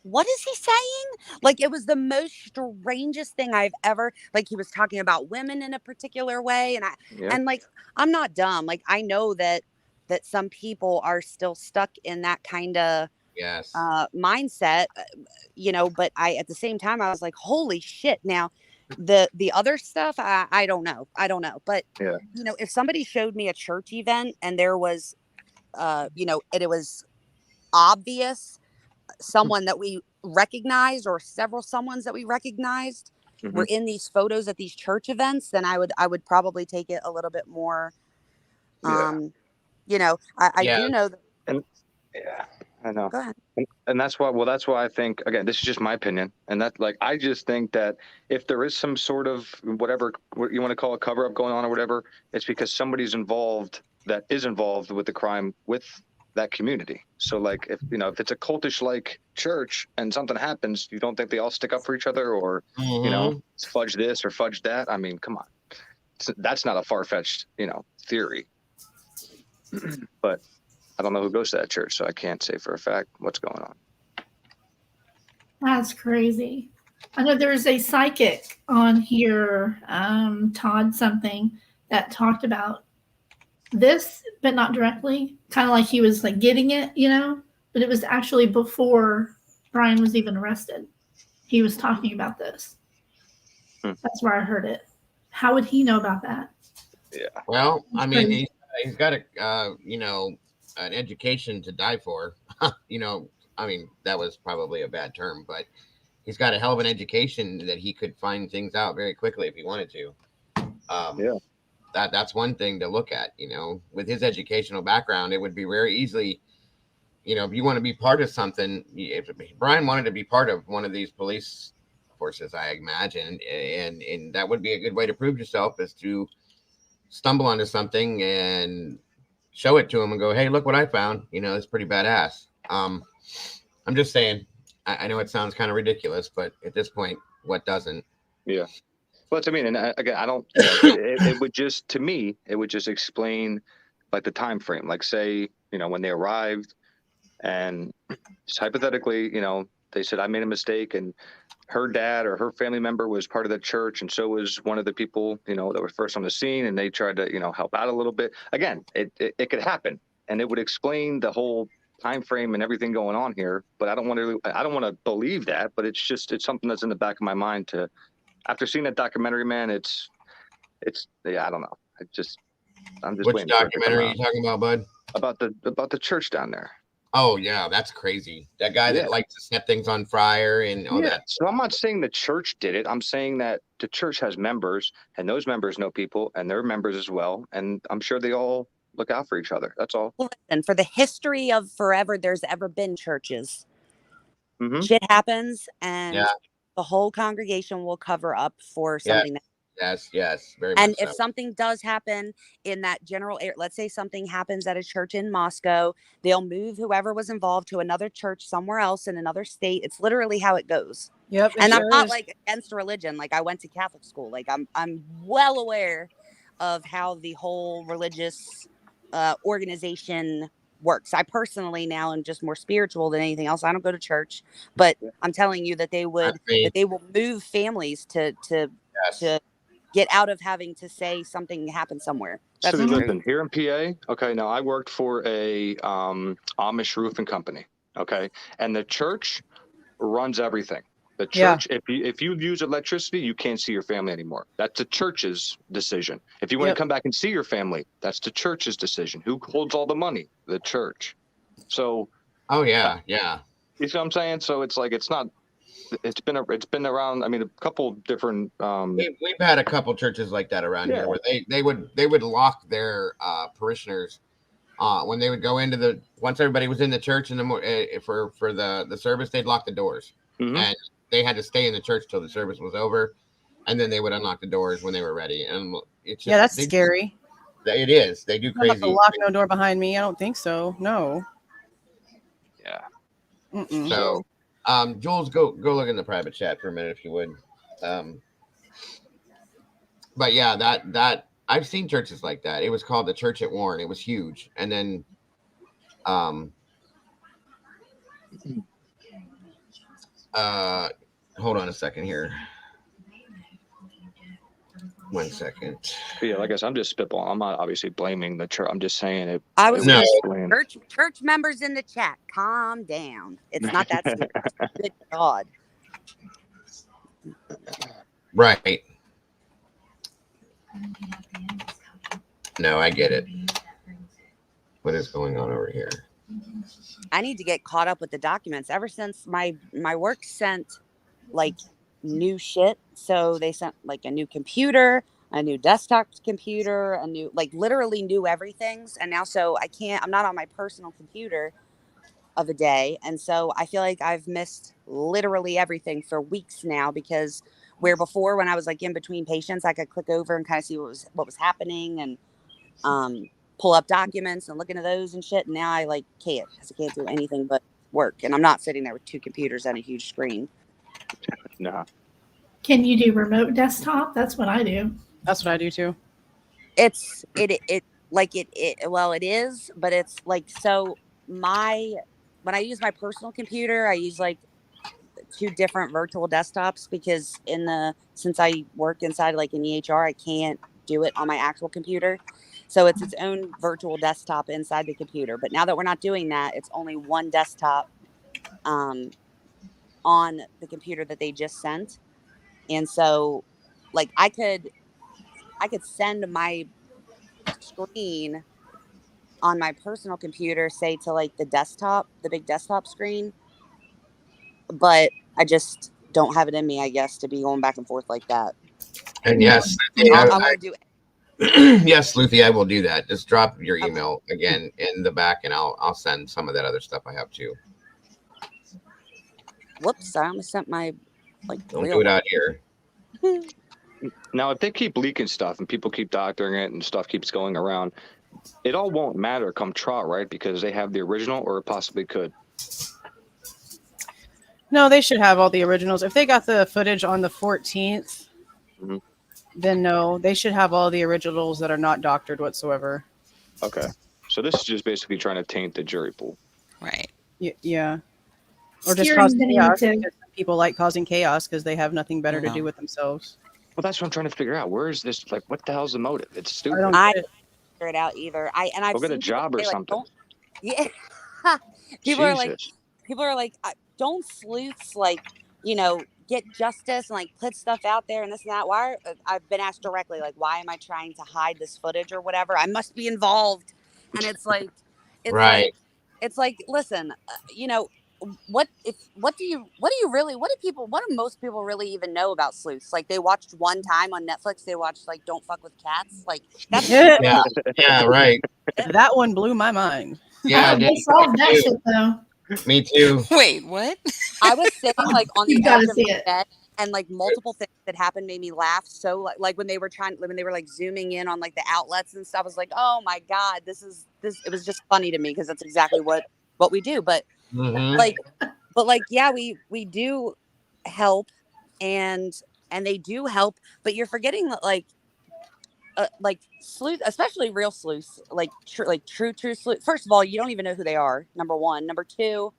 what is he saying? Like, it was the most strangest thing I've ever, like, he was talking about women in a particular way. And like, I'm not dumb. Like, I know that some people are still stuck in that kind of mindset, but at the same time, I was like, holy shit. Now the other stuff, I don't know. But, if somebody showed me a church event and there was, and it was obvious someone that we recognized or several someones that we recognized were in these photos at these church events, then I would probably take it a little bit more. I do know that. And I know. Go ahead. And that's why I think, again, this is just my opinion. And that, like, I just think that if there is some sort of whatever you want to call a cover up going on or whatever, it's because somebody's involved that is involved with the crime with that community. So like, if it's a cultish like church and something happens, you don't think they all stick up for each other or, fudge this or fudge that? I mean, come on. That's not a far-fetched, theory. But I don't know who goes to that church, so I can't say for a fact what's going on. That's crazy. I know there's a psychic on here, Todd something, that talked about this, but not directly. Kind of like he was like getting it, but it was actually before Brian was even arrested. He was talking about this. That's where I heard it. How would he know about that? Yeah. Well, I mean, he's got an education to die for. I mean, that was probably a bad term, but he's got a hell of an education that he could find things out very quickly if he wanted to. That's one thing to look at, with his educational background. It would be very easily, if you want to be part of something, if Brian wanted to be part of one of these police forces, I imagine, and that would be a good way to prove yourself, is to stumble onto something and show it to him and go, hey, look what I found. It's pretty badass. I'm just saying, I know it sounds kind of ridiculous, but at this point, what doesn't? Yeah. Well, I mean, and again, I don't, it would just, to me, it would just explain like the time frame, like say, when they arrived and just hypothetically, they said, I made a mistake, and her dad or her family member was part of the church, and so was one of the people, that were first on the scene, and they tried to, help out a little bit. Again, it could happen, and it would explain the whole time frame and everything going on here. But I don't want to believe that, but it's something that's in the back of my mind to. After seeing that documentary, man, it's I don't know. I'm just Which documentary are you talking about, bud? About the church down there. Oh yeah, that's crazy. That guy that likes to set things on fire and all that. So I'm not saying the church did it. I'm saying that the church has members, and those members know people, and they're members as well. And I'm sure they all look out for each other. That's all. Listen, for the history of forever, there's ever been churches. Mm-hmm. Shit happens, and the whole congregation will cover up for something. Yes, very And much if so. something does happen in that general area, let's say something happens at a church in Moscow, they'll move whoever was involved to another church somewhere else in another state. It's literally how it goes. Yep. And I'm not like against religion. Like I went to Catholic school. Like I'm well aware of how the whole religious organization works. I personally now am just more spiritual than anything else. I don't go to church, but I'm telling you that they will move families to get out of having to say something happened somewhere. That's So listen, here in PA, okay, now I worked for a Amish roofing company, okay, and the church runs everything. The church, if you use electricity, you can't see your family anymore. That's the church's decision. If you want to come back and see your family, that's the church's decision. Who holds all the money? The church. So. Oh yeah. You see what I'm saying? So it's like it's not. It's been around. I mean, a couple different. We've had a couple churches like that around here where they would lock their parishioners when they would go into once everybody was in the church in the for the service, they'd lock the doors and they had to stay in the church till the service was over, and then they would unlock the doors when they were ready. And it's just, that's scary. It is. They do crazy. Lock no door behind me. I don't think so. No. Yeah. Mm-mm. So. Jules, go look in the private chat for a minute if you would. But yeah, that I've seen churches like that. It was called the Church at Warren. It was huge, and then hold on a second here. 1 second. Yeah, like I said, I'm just spitballing. I'm not obviously blaming the church. I'm just saying it. I was church members in the chat. Calm down. It's not that serious. Good God. Right. No, I get it. What is going on over here? I need to get caught up with the documents. Ever since my work sent like new shit, so they sent like a new computer, a new desktop computer, a new literally new everything's, and now so I'm not on my personal computer of a day, and so I feel like I've missed literally everything for weeks now, because where before when I was like in between patients I could click over and kind of see what was happening and pull up documents and look into those and shit, and now I can't, because I can't do anything but work, and I'm not sitting there with two computers and a huge screen. No. Can you do remote desktop? That's what I do. That's what I do too. It is, but it's so when I use my personal computer, I use two different virtual desktops, because since I work inside an EHR, I can't do it on my actual computer. So it's its own virtual desktop inside the computer. But now that we're not doing that, it's only one desktop on the computer that they just sent. And so I could send my screen on my personal computer, say to the big desktop screen, but I just don't have it in me, I guess, to be going back and forth like that. And yes, I want to do it. Yes, Luthi, I will do that. Just drop your email again in the back, and I'll send some of that other stuff I have too. Whoops! I almost sent my Don't do it out here. Now, if they keep leaking stuff and people keep doctoring it and stuff keeps going around, it all won't matter come trial, right? Because they have the original, or it possibly could. No, they should have all the originals. If they got the footage on the 14th, then no, they should have all the originals that are not doctored whatsoever. Okay. So this is just basically trying to taint the jury pool. Right. Yeah. Or just cause chaos. People like causing chaos because they have nothing better to do with themselves. Well, that's what I'm trying to figure out. Where is this? What the hell's the motive? It's stupid. I don't figure it out either. I've get a job or something. Yeah. People are like, don't sleuths get justice and put stuff out there and this and that. Why? I've been asked directly, why am I trying to hide this footage or whatever? I must be involved. And it's right. it's like, listen, you know, what do most people really even know about sleuths? Like, they watched one time on Netflix, they watched like Don't Fuck with Cats. Like, that's Yeah. Yeah, right. That one blew my mind. Yeah, They solved that shit though. me too. Wait, what? I was sitting like on the You gotta edge of see my it. bed, and like multiple things that happened made me laugh. So like when they were like zooming in on like the outlets and stuff, I was like, oh my God, this. It was just funny to me because that's exactly what we do. But Mhm. yeah, we do help, and they do help, but you're forgetting that like sleuth, especially real sleuths, like true sleuth. First of all, you don't even know who they are. Number one. Number two,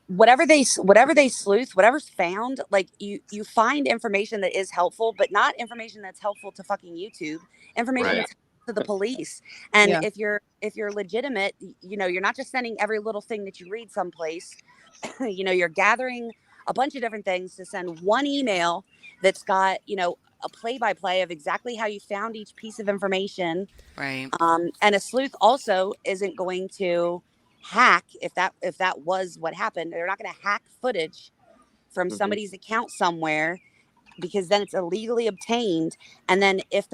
whatever they sleuth, whatever's found, like you find information that is helpful, but not information that's helpful to fucking YouTube, information Right. that's helpful to the police. And Yeah. if you're legitimate, you know, you're not just sending every little thing that you read someplace. You know, you're gathering a bunch of different things to send one email that's got, you know, a play-by-play of exactly how you found each piece of information. Right. And a sleuth also isn't going to hack, if that was what happened. They're not going to hack footage from somebody's account somewhere, because then it's illegally obtained. And then if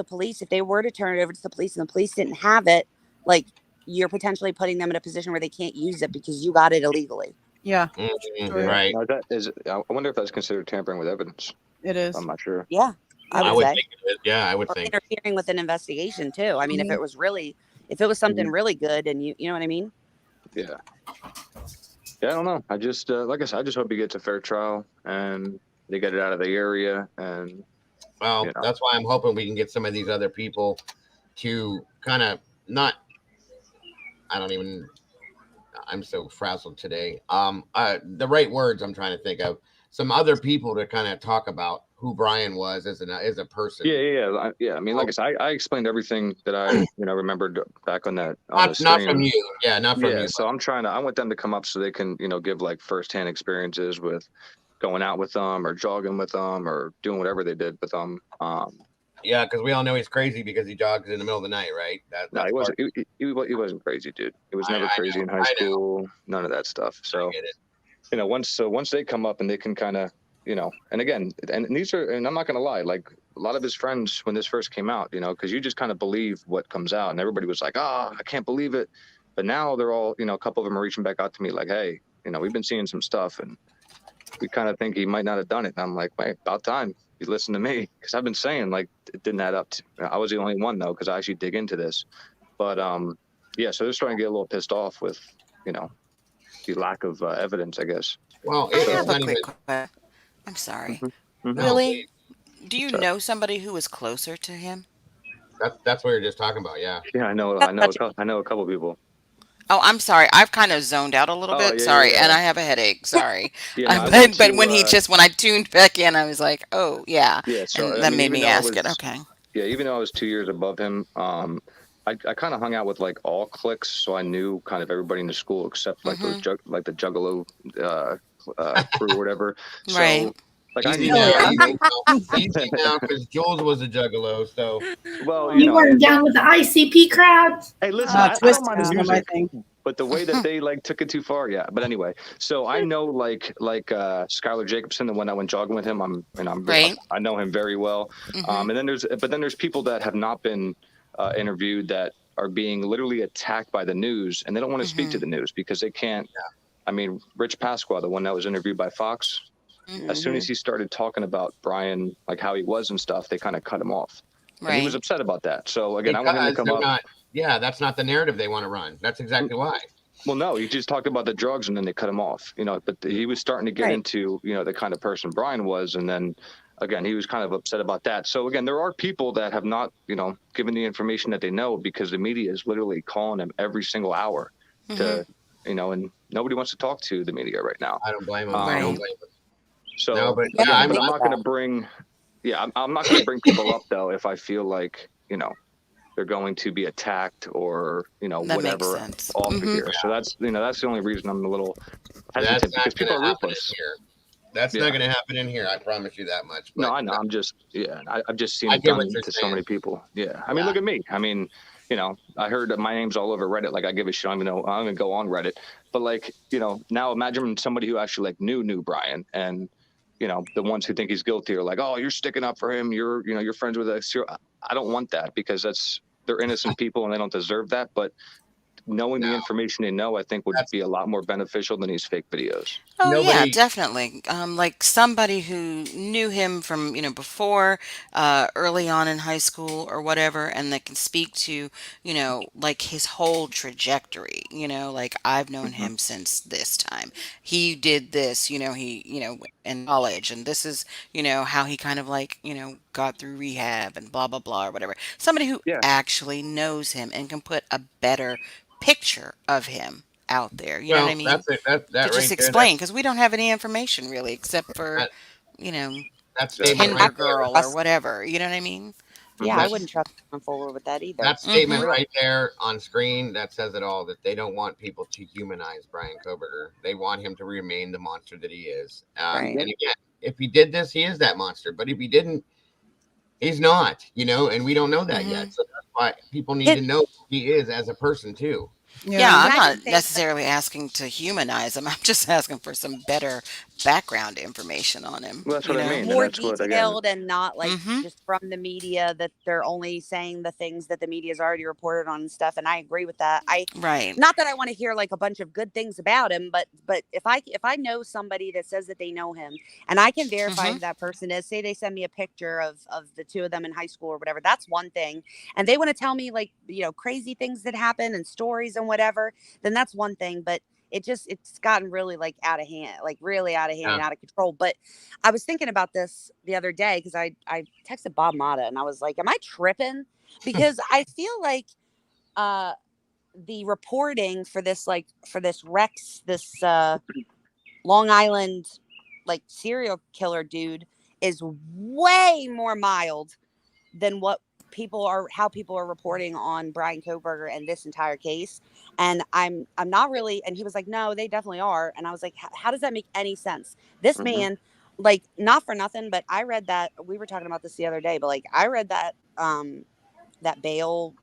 they were to turn it over to the police and the police didn't have it, like, you're potentially putting them in a position where they can't use it because you got it illegally. Yeah. Right. Now, I wonder if that's considered tampering with evidence. It is. I'm not sure. Yeah, I would say. think it is. Yeah, I would Or think. interfering with an investigation too. I mean, if it was something really good, and you know what I mean? Yeah. Yeah, I don't know. I just, like I said, I just hope he gets a fair trial and they get it out of the area. And Well, you know. that's why I'm hoping we can get some of these other people to kind of not. I'm so frazzled today. The right words I'm trying to think of. Some other people to kind of talk about who Brian was as a person. Yeah. I mean, like I said, I explained everything that I, remembered back on that. On the Not from stream. you. Yeah, not from you. So I want them to come up so they can, give like firsthand experiences with going out with them or jogging with them or doing whatever they did with them. Yeah, because we all know he's crazy because he jogs in the middle of the night, right? No, he wasn't. He wasn't crazy, dude. He was never crazy in high school. None of that stuff. So, once they come up and they can kind of, and again, and these are, and I'm not gonna lie, like a lot of his friends when this first came out, because you just kind of believe what comes out, and everybody was like, I can't believe it. But now they're all, a couple of them are reaching back out to me like, hey, we've been seeing some stuff, and we kind of think he might not have done it. And I'm like, wait, about time you listen to me, because I've been saying like it didn't add up. I was the only one though, because I actually dig into this. But yeah, so they're starting to get a little pissed off with, the lack of evidence, I guess. Well, I have a quick question. I'm sorry. Willie, do you know somebody who was closer to him? That's what you're just talking about, yeah. Yeah, I know a couple people. Oh, I'm sorry. I've kind of zoned out a little bit. Yeah, Sorry, yeah. and I have a headache. Sorry. Yeah, no, but when when I tuned back in, I was like, oh yeah. Yeah, so and that made me ask it. Okay. Yeah, even though I was 2 years above him, I kind of hung out with like all cliques, so I knew kind of everybody in the school except like those like the Juggalo crew or whatever. So, right. Like easy now, because Jules was a Juggalo. So, well, you weren't down with the ICP crowd. Hey, listen, I don't mind the music, thing. but the way that they like took it too far, yeah. But anyway, so I know like Skylar Jacobson, the one that went jogging with him. I know him very well. And then there's people that have not been interviewed that are being literally attacked by the news, and they don't want to speak to the news because they can't. I mean, Rich Pasqua, the one that was interviewed by Fox. As soon as he started talking about Brian, like how he was and stuff, they kind of cut him off. Right. And he was upset about that. So again, I want him to come up. That's not the narrative they want to run. That's exactly why. Well, no, he just talked about the drugs and then they cut him off. But he was starting to get into the kind of person Brian was, and then again, he was kind of upset about that. So again, there are people that have not given the information that they know because the media is literally calling them every single hour to and nobody wants to talk to the media right now. I don't blame them. I don't blame them. So, no, but I'm not going to bring. Yeah, I'm not going to bring people up though if I feel like they're going to be attacked or whatever off of here. So that's that's the only reason I'm a little hesitant because people are ruthless. That's not going to happen in here. I promise you that much. But, no, I know. I'm just I've just seen it done to so many people. Yeah, I mean, look at me. I mean, you know, I heard that my name's all over Reddit. Like I give a shit. I'm gonna go on Reddit. But like, you know, now imagine somebody who actually like knew Brian, and you know, the ones who think he's guilty are like, oh, you're sticking up for him. You're friends with us. I don't want that, because they're innocent people and they don't deserve that. But knowing the information they know, I think would be a lot more beneficial than these fake videos. Oh yeah, Nobody. definitely. Like somebody who knew him from, before, early on in high school or whatever, and that can speak to, like his whole trajectory. Like I've known him since this time. He did this, in college, and this is, how he kind of like, got through rehab and blah blah blah or whatever. Somebody who Yeah. actually knows him and can put a better picture of him out there. You know what I Well, mean? that's it. That To right just there. explain, because we don't have any information really, except for, That you know, that Exactly. statement I Tinder right wouldn't there. girl or trust. whatever. You know what I mean? Yeah, I That wouldn't trust going forward with that either. that statement Mm-hmm. right there on screen, that says it all. That they don't want people to humanize Brian Koberger. They want him to remain the monster that he is. Right. And again, if he did this, he is that monster. But if he didn't, he's not. And we don't know that Mm-hmm. yet. So that's why people need to It, know who he is as a person too. Yeah, Yeah. I'm and I not didn't think that. necessarily asking to humanize him. I'm just asking for some better background information on him, Well, that's you what I know? mean, and More that's what again. detailed and not like Mm-hmm. just from the media that they're only saying the things that the media's already reported on and stuff. And I agree with that. Right. Not that I want to hear like a bunch of good things about him, but if I know somebody that says that they know him and I can verify Mm-hmm. who that person is, say they send me a picture of the two of them in high school or whatever, that's one thing. And they want to tell me like, crazy things that happen and stories and whatever, then that's one thing. But it's gotten really like out of hand, like really out of hand Yeah. and out of control. But I was thinking about this the other day because I texted Bob Mata and I was like, am I tripping? Because I feel like the reporting for this Rex, this Long Island like serial killer dude is way more mild than how people are reporting on Brian Koberger and this entire case. And I'm not really, and he was like, no, they definitely are. And I was like, how does that make any sense? This Mhm. man, like, not for nothing, but I read that, we were talking about this the other day, but like I read that that bail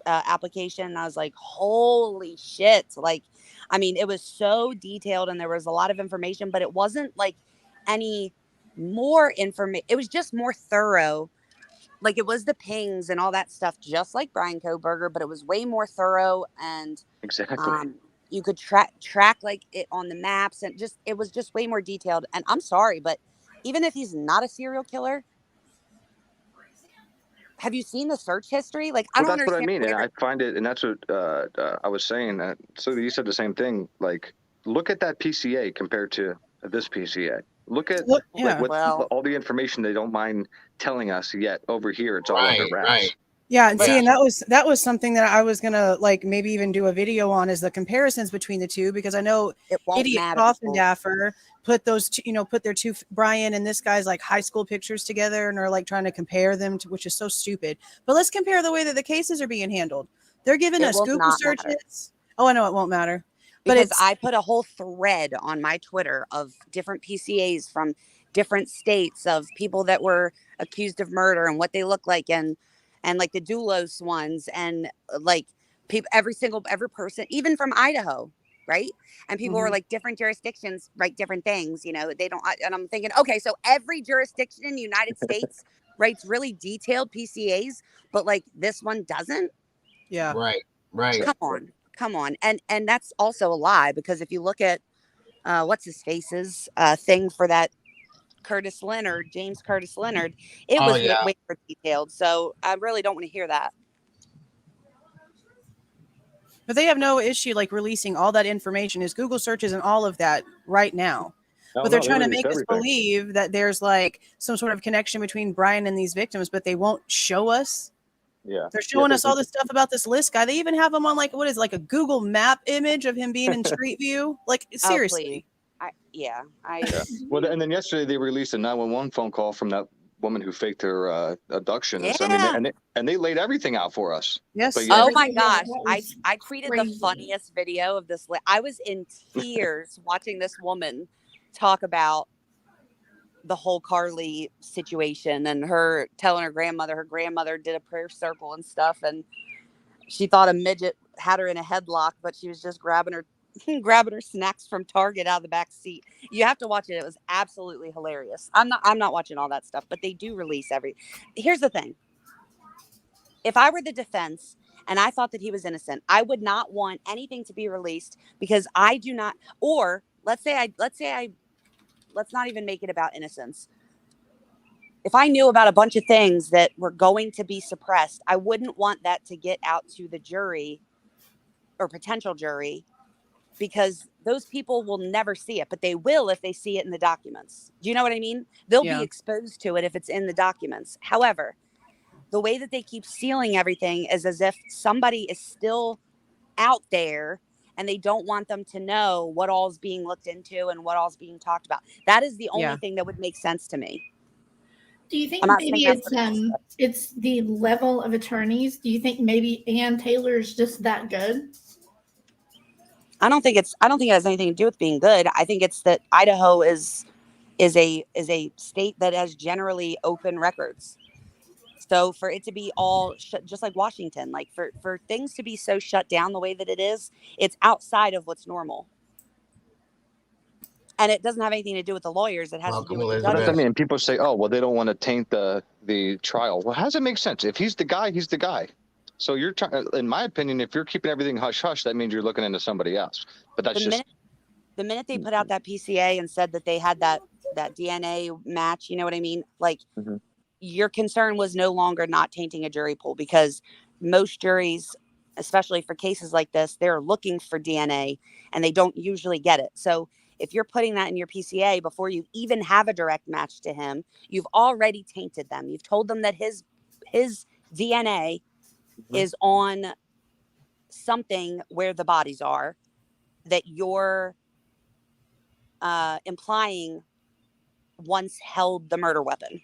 application and I was like, holy shit. Like, I mean, it was so detailed and there was a lot of information, but it wasn't like any more information. It was just more thorough. Like it was the pings and all that stuff, just like Brian Koberger, but it was way more thorough. And Exactly. you could track like it on the maps, and it was just way more detailed. And I'm sorry, but even if he's not a serial killer, have you seen the search history? Like, I Well, don't that's what I understand mean, and where. I find it, and that's what I was saying. That so you said the same thing. Like, look at that PCA compared to this PCA. Look at Look, like yeah. what Well, all the information they don't mind telling us. Yet over here, it's all under Right, wraps. right. Yeah, and But see, and that was something that I was gonna like maybe even do a video on, is the comparisons between the two, because I know it won't idiot matter. Dolphin Daffer put those two, put their two, Brian and this guy's like high school pictures together and are like trying to compare them to, which is so stupid. But let's compare the way that the cases are being handled. They're giving It us will Google not matter. searches. Oh, I know it won't matter. But Because it's I put a whole thread on my Twitter of different PCAs from different states of people that were accused of murder and what they look like, and like the Doulos ones, and like people, every person, even from Idaho, right? And people were like, different jurisdictions write different things, they don't. And I'm thinking, okay, so every jurisdiction in the United States writes really detailed PCAs, but like this one doesn't. yeah. Right. Come on. And that's also a lie, because if you look at what's his face's thing for that James Curtis Leonard, it Oh was yeah. way more detailed. So I really don't want to hear that. But they have no issue like releasing all that information, is Google searches and all of that right now. But they're trying to make us believe that there's like some sort of connection between Brian and these victims, but they won't show us. Yeah. They're showing us all this stuff about this list guy. They even have him on like, what is like a Google map image of him being in Street View. Like, seriously. Yeah. Well, and then yesterday they released a 911 phone call from that woman who faked her abduction. Yeah. I mean, and they laid everything out for us. Yes. But yet, Oh my gosh. I tweeted the funniest video of this. I was in tears watching this woman talk about the whole Carly situation and her telling her grandmother did a prayer circle and stuff. And she thought a midget had her in a headlock, but she was just grabbing her snacks from Target out of the back seat. You have to watch it. It was absolutely hilarious. I'm not watching all that stuff, but they do release Here's the thing. If I were the defense and I thought that he was innocent, I would not want anything to be released because I do not, or let's not even make it about innocence. If I knew about a bunch of things that were going to be suppressed, I wouldn't want that to get out to the jury or potential jury, because those people will never see it, but they will if they see it in the documents. Do you know what I mean? They'll be exposed to it if it's in the documents. However, the way that they keep sealing everything is as if somebody is still out there and they don't want them to know what all's being looked into and what all's being talked about. That is the only thing that would make sense to me. Do you think maybe it's the level of attorneys? Do you think maybe Ann Taylor is just that good? I don't think it has anything to do with being good. I think it's that Idaho is a state that has generally open records. So for it to be all shut, just like Washington, like for things to be so shut down the way that it is, it's outside of what's normal. And it doesn't have anything to do with the lawyers. It has to do with the judges. That's what I mean. People say, oh, well, they don't want to taint the trial. Well, how does it make sense? If he's the guy, he's the guy. So you're trying, in my opinion, if you're keeping everything hush hush, that means you're looking into somebody else. But that's the minute they put out that PCA and said that they had that DNA match, you know what I mean? Like your concern was no longer not tainting a jury pool, because most juries, especially for cases like this, they're looking for DNA and they don't usually get it. So if you're putting that in your PCA before you even have a direct match to him, you've already tainted them. You've told them that his DNA is on something where the bodies are, that you're implying once held the murder weapon.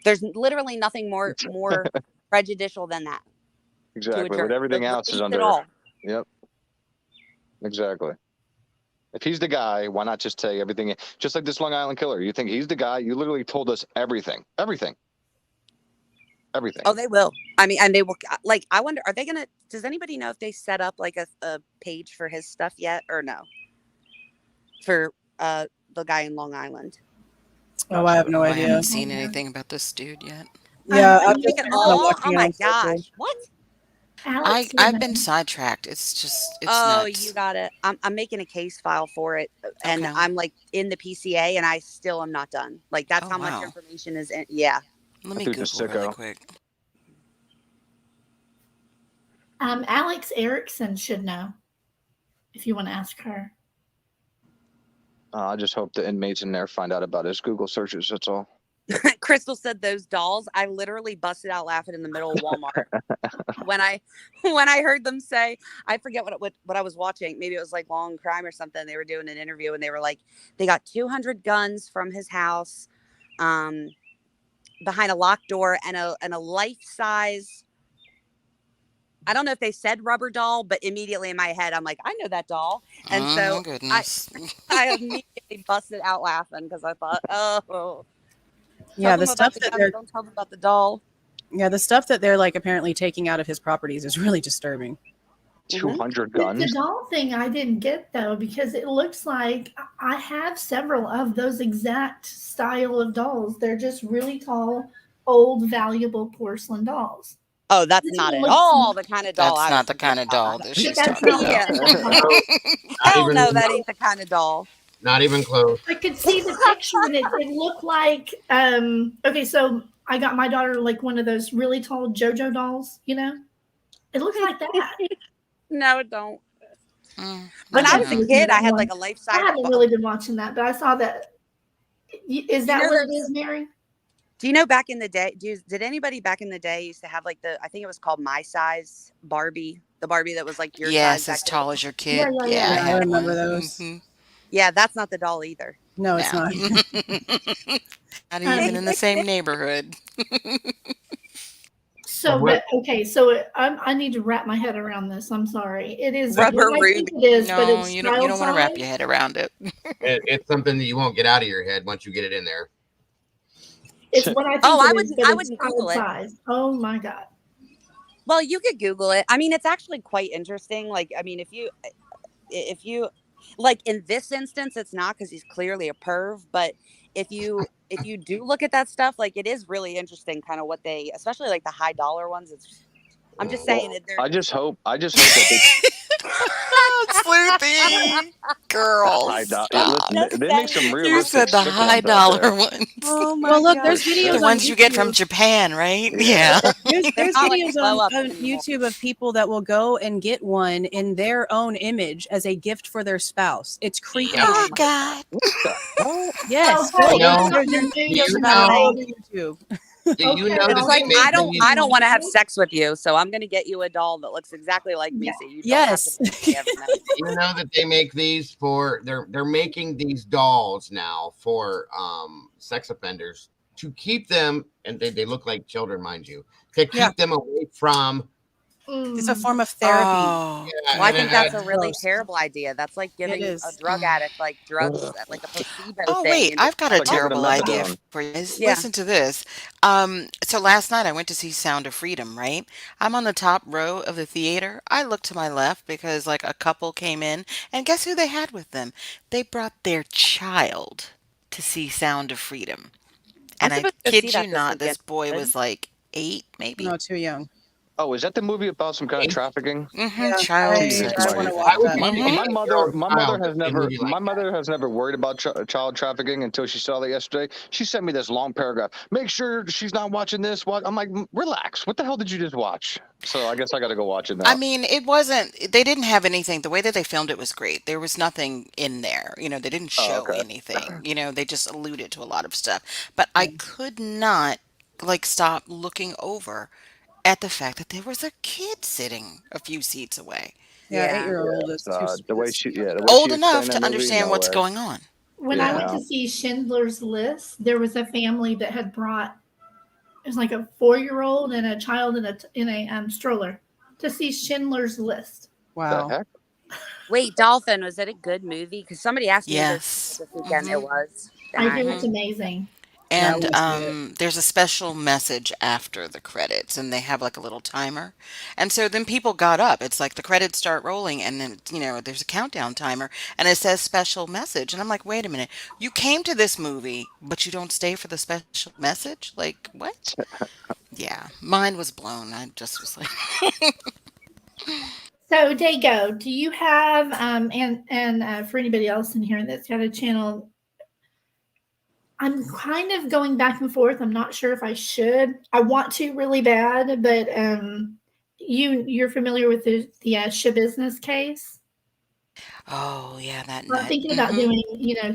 There's literally nothing more prejudicial than that. Exactly. But everything else is under. Yep. Exactly. If he's the guy, why not just say everything? Just like this Long Island killer. You think he's the guy? You literally told us everything. Everything. Oh, they will. I mean, and they will. Like, I wonder, are they going to, does anybody know if they set up like a page for his stuff yet or no? For the guy in Long Island. Oh, I have no idea. I haven't seen anything about this dude yet. Yeah, I'm just oh my gosh. What? I've been sidetracked. It's nuts. You got it. I'm making a case file for it, and I'm like in the PCA, and I still am not done. Like that's how much information is in. Yeah. Let me Google really quick. Alex Erickson should know if you want to ask her. I just hope the inmates in there find out about his Google searches. That's all. Crystal said those dolls. I literally busted out laughing in the middle of Walmart when I heard them say, I forget what I was watching. Maybe it was like Long Crime or something. They were doing an interview and they were like, they got 200 guns from his house, behind a locked door, and a life-size. I don't know if they said rubber doll, but immediately in my head, I'm like, I know that doll. And so I immediately busted out laughing because I thought, oh. Yeah, the stuff that they're don't tell them about the doll. Yeah, the stuff that they're like apparently taking out of his properties is really disturbing. 200 guns. The doll thing I didn't get though, because it looks like I have several of those exact style of dolls. They're just really tall, old, valuable porcelain dolls. Oh, that's not at all the kind of doll. That's not the kind of doll that she's talking about. Hell no, that ain't the kind of doll. Not even close. I could see the picture and it looked like okay, so I got my daughter like one of those really tall JoJo dolls, you know? It looks like that. No, it don't. When I was a kid, I had like a life-size. I haven't really been watching that, but I saw that. Is that what it is, Mary? Do you know back in the day, did anybody back in the day used to have like I think it was called My Size Barbie, the Barbie that was like your size. Yes, as tall as your kid. Yeah, I remember those. Mm-hmm. Yeah, that's not the doll either. No, it's not. Not even in the same neighborhood. So, I need to wrap my head around this. I'm sorry. It is rubber ruby. It is, no, but it's you don't want to wrap your head around it. It's something that you won't get out of your head once you get it in there. It's what I think. I wouldn't Google it. Oh my god. Well, you could Google it. I mean, it's actually quite interesting. Like, I mean, if you like in this instance, it's not because he's clearly a perv. But if you do look at that stuff, like it is really interesting, kind of what they, especially like the high dollar ones. I'm just saying that they're. I just hope that they. Sleuthing girls. Yeah, listen, they make some You realistic said the sick high ones out there. dollar ones. Oh my Well, look, God. there's For videos The sure. ones on you get from YouTube. Japan, right? Yeah. There's They're not like videos blow on ups anymore. YouTube of people that will go and get one in their own image as a gift for their spouse. It's creepy. Yep. Oh as shit. God. What the hell? Yes, Oh, You know, there's do you videos about it all know? over YouTube. Do you Okay, know that It's they like make I don't these? want to have sex with you, so I'm gonna get you a doll that looks exactly like me, so you don't have to Yes. be every night. You know that they make these for they're making these dolls now for sex offenders to keep them, and they look like children, mind you, to keep Yeah. them away from. It's a form of therapy. Oh. Yeah, Well, I and think it that's has a really Gross. terrible idea. That's like giving a is. drug addict like drugs, like a placebo Oh thing. wait, And I've got a Like giving them terrible idea methadone. for you guys. Yeah. Listen to this. So last night I went to see Sound of Freedom, right? I'm on the top row of the theater. I looked to my left because like a couple came in, and guess who they had with them? They brought their child to see Sound of Freedom. I'm And I supposed to go see kid you that this not, weekend. this boy Good. was like 8, maybe. No, too young. Oh, is that the movie about some kind of trafficking? Yeah, Child Jesus I want to Christ. watch would that. be Mhm. My your mother child has if they never movie like my that. mother has never worried about child trafficking until she saw that yesterday. She sent me this long paragraph. Make sure she's not watching this. I'm like, relax. What the hell did you just watch? So I guess I got to go watch it I now. mean, it wasn't, they didn't have anything. The way that they filmed it was great. There was nothing in there. They didn't Oh, show okay. anything. They just alluded to a lot of stuff. But I could not like stop looking over at the fact that there was a kid sitting a few seats away. Yeah, Yeah. 8-year-old is too. The way she Old explained enough that to movie, understand no what's way. going on. When I went Yeah. to see Schindler's List, there was a family that had brought it was like a 4-year-old and a child in a stroller to see Schindler's List. The Wow. heck? Wait, Dolphin, was it a good movie? Because somebody asked me to go see Yes. it this weekend. It was. I hear And it's amazing. Yeah, I And wanna see it. there's a special message after the credits, and they have like a little timer. And so then people got up. It's like the credits start rolling, and then, there's a countdown timer, and it says special message. And I'm like, wait a minute. You came to this movie, but you don't stay for the special message? Like, what? Yeah, mine was blown. I just was like, So Dago, do you have and for anybody else in here that's got a channel? I'm kind of going back and forth. I'm not sure if I should. I want to really bad, but you're familiar with the Sha business case? oh, yeah, that I'm nut. thinking about doing,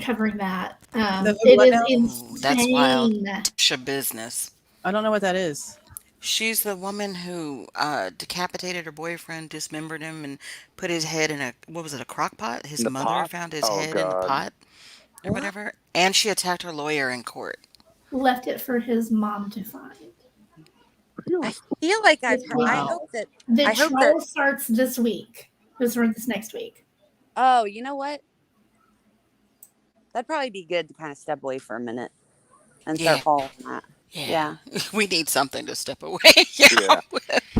covering that. The It what is now? Ooh, that's wild. insane. Tisha business. I don't know what that is. She's the woman who decapitated her boyfriend, dismembered him, and put his head in what was it, a crock pot? His The mother pot? found his Oh head in the God. pot or What? whatever. And she attacked her lawyer in court. Left it for his mom to find. I feel like I've heard. I Wow. hope that. The I hope trial that. starts this week. This next week. Oh, you know what? That'd probably be good to kind of step away for a minute and start Yeah. following that. Yeah. Yeah. We need something to step away. Yeah.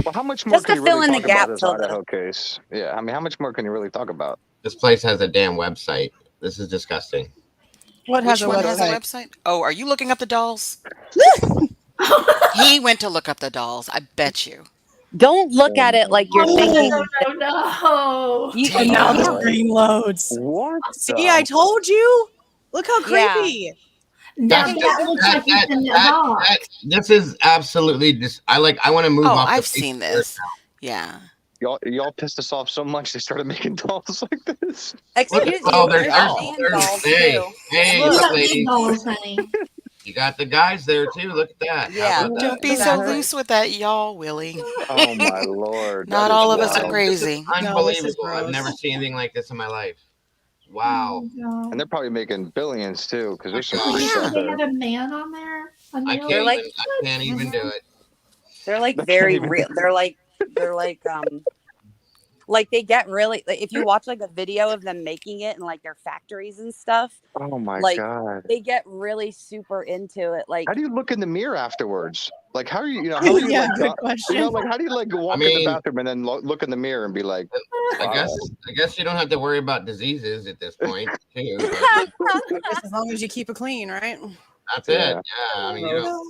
Well, how much more Just can to you fill really in the talk about gap this till Idaho the. case? Yeah, I mean, how much more can you really talk about? This place has a damn website. This is disgusting. What has Which a one has a website? website? Oh, are you looking up the dolls? He went to look up the dolls. I bet you. Don't look at it like you're thinking. No. You, And now the Oh, screen loads. what? See, I told you. Look how Yeah. creepy. Now That's that looks like it's in the box. this is absolutely just. I want to move Oh, off. I've the seen Facebook this. now. Yeah. Y'all pissed us off so much they started making dolls like this. excuse Look, you. oh, There's there's man dolls hey, too. hey, You look, got big ladies, dolls, honey. you got the guys there too. Look at that. How Yeah. about Don't that? be so loose with that, y'all, Willie. Oh my lord. Not that is all of us are wild. crazy. No, this is Unbelievable. I've gross. never seen anything like this in my life. Wow. Oh, And they're probably making billions too, because there's some Oh, freaks yeah. out they there. have a man on there. I Neil? can't They're like. even. I can't even do it. They're like They can't very even- real. They're like Like they get really like, if you watch like a video of them making it in like their factories and stuff, Oh my like God. they get really super into it. Like, How do you look in the mirror afterwards? Like, how are you, how do you Yeah, like, good go, question. like, how do you like walk in the bathroom and then look in the mirror and be like, I guess you don't have to worry about diseases at this point, too. Just as long as you keep it clean, right? That's it. Yeah, I mean, you know.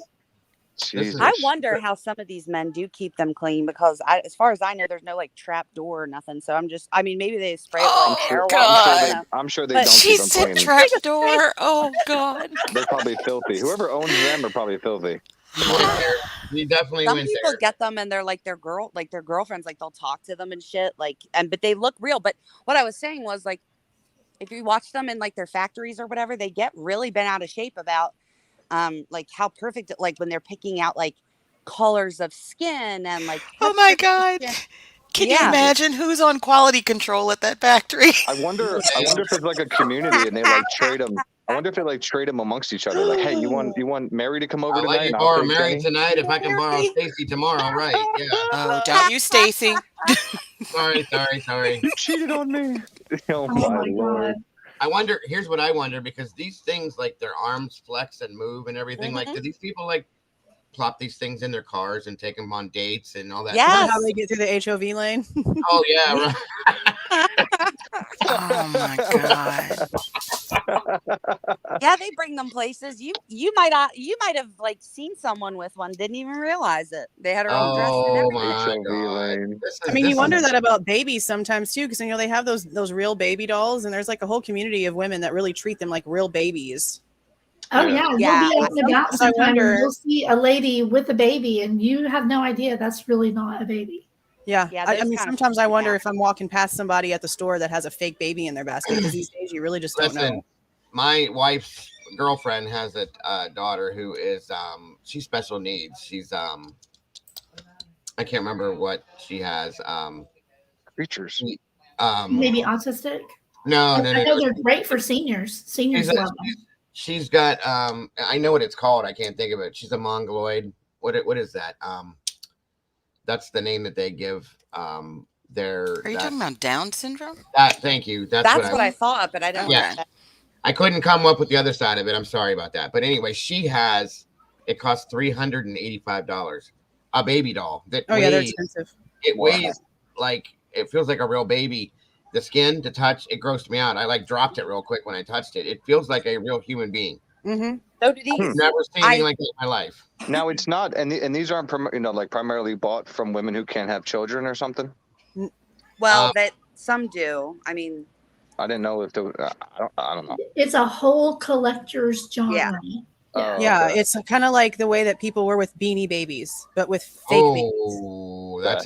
Jesus. I wonder how some of these men do keep them clean because as far as I know, there's no like trap door or nothing. So I mean, maybe they spray it with like air wash. I'm sure they But don't She keep them said clean. trap door. Oh God. They're probably filthy. Whoever owns them are probably filthy. You definitely some went people there. get them and they're like their girlfriends, like they'll talk to them and shit, like, but they look real. But what I was saying was like, if you watch them in like their factories or whatever, they get really bent out of shape about like how perfect, like when they're picking out like colors of skin and like Oh my texture of God. skin. Can you Yeah. imagine who's on quality control at that factory? I wonder if it's like a community and they like trade them. I wonder if they like trade them amongst each other. Like, hey, you want Mary to come over I'll tonight? let you And I'll borrow take Mary Jenny? tonight if I can borrow Stacy tomorrow, right? Yeah. Oh, don't you, Stacy? Sorry. You cheated on me. Oh my Lord. I wonder, here's what I wonder, because these things, like their arms flex and move and everything, like, do these people like plop these things in their cars and take them on dates and all that? Yes. How they get through the HOV lane? Oh yeah, right. Oh my God. Yeah, they bring them places. You might have like seen someone with one, didn't even realize it. They had her all dressed and Oh everything. my God. I mean, you wonder that about babies sometimes too, because they have those real baby dolls, and there's like a whole community of women that really treat them like real babies. Oh yeah, you'll be out and about I sometime wonder. and you'll see a lady with a baby, and you have no idea that's really not a baby. Yeah, Yeah, I those mean, kind of sometimes I freak me wonder out. if I'm walking past somebody at the store that has a fake baby in their basket, because these days you really just don't Listen, know. my wife's girlfriend has a daughter who is she's special needs. She's I can't remember what she has. Creatures. Maybe autistic. No. I know they're great for seniors. Seniors love them. She's got I know what it's called. I can't think of it. She's a mongoloid. What is that? That's the name that they give their. Are you talking about Down syndrome? Thank you. That's what I thought, but I didn't. Yeah. I couldn't come up with the other side of it. I'm sorry about that. But anyway, she has. It costs $385. A baby doll that weighs, they're expensive. It weighs like, it feels like a real baby. The skin to touch, it grossed me out. I like dropped it real quick when I touched it. It feels like a real human being. Mm-hmm. So do these. I've never seen anything like that in my life. Now it's not, and these aren't like primarily bought from women who can't have children or something. Well, that some do. I mean, I didn't know if there. I don't know. It's a whole collector's genre. Yeah. Yeah, okay. It's kind of like the way that people were with Beanie Babies, but with fake babies. That's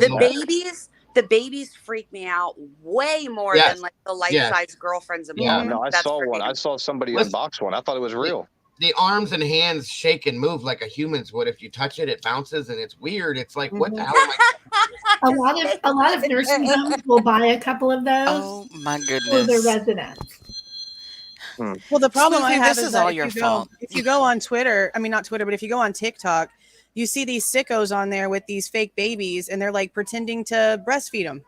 the babies freak me out way more than like the life-size girlfriends. Yeah, no, I saw one. I saw somebody unbox one. I thought it was real. The arms and hands shake and move like a human's would. If you touch it, it bounces and it's weird. It's like, what the hell am I? A lot of nursing homes will buy a couple of those. Oh my goodness. For their residents. Well, the problem I have this is all that your if fault. you go on Twitter, I mean not Twitter, but if you go on TikTok, you see these sickos on there with these fake babies, and they're like pretending to breastfeed them.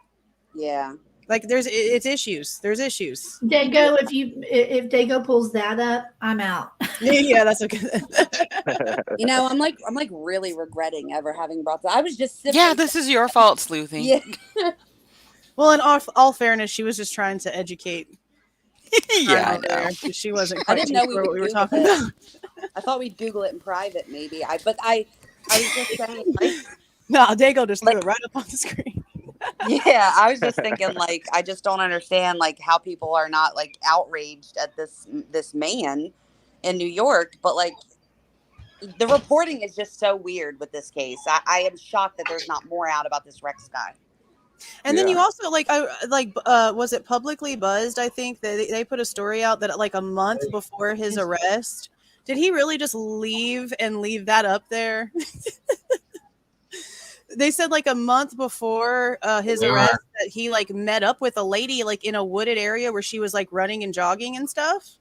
Yeah, like it's issues. There's issues. Dago, if Dago pulls that up, I'm out. Yeah, that's okay. You know, I'm like really regretting ever having brought that. I was just this is your fault, Sleuthy. Yeah. Well, in all fairness, she was just trying to educate. Yeah, I know. She wasn't I quite didn't know sure what we were Google talking it. about. I thought we'd Google it in private, maybe. I was just saying, like, no, Dago just threw it right up on the screen. Yeah, I was just thinking, like, I just don't understand, like, how people are not like outraged at this man in New York, but like, the reporting is just so weird with this case. I am shocked that there's not more out about this Rex guy. And then you also was it Publicly Buzzed? I think that they put a story out that like a month before his arrest, did he really just leave that up there? They said like a month before his arrest that he like met up with a lady like in a wooded area where she was like running and jogging and stuff.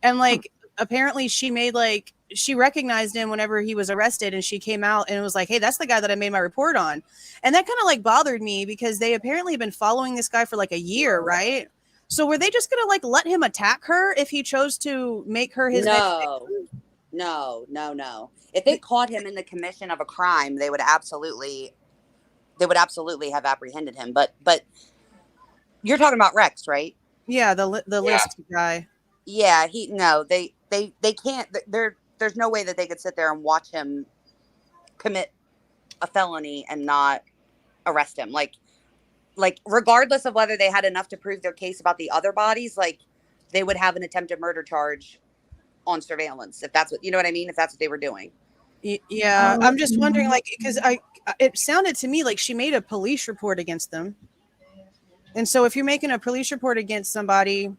And like apparently she made like, she recognized him whenever he was arrested, and she came out and was like, hey, that's the guy that I made my report on. And that kind of like bothered me because they apparently have been following this guy for like a year, right? So were they just gonna like let him attack her if he chose to make her his next victim? No. If they caught him in the commission of a crime, they would absolutely have apprehended him. But you're talking about Rex, right? Yeah, the list guy. Yeah, they can't. There's no way that they could sit there and watch him commit a felony and not arrest him. Like regardless of whether they had enough to prove their case about the other bodies, like they would have an attempted murder charge on surveillance, if that's what, you know what I mean, if that's what they were doing. Yeah, I'm just wondering, like, because it sounded to me like she made a police report against them. And so if you're making a police report against somebody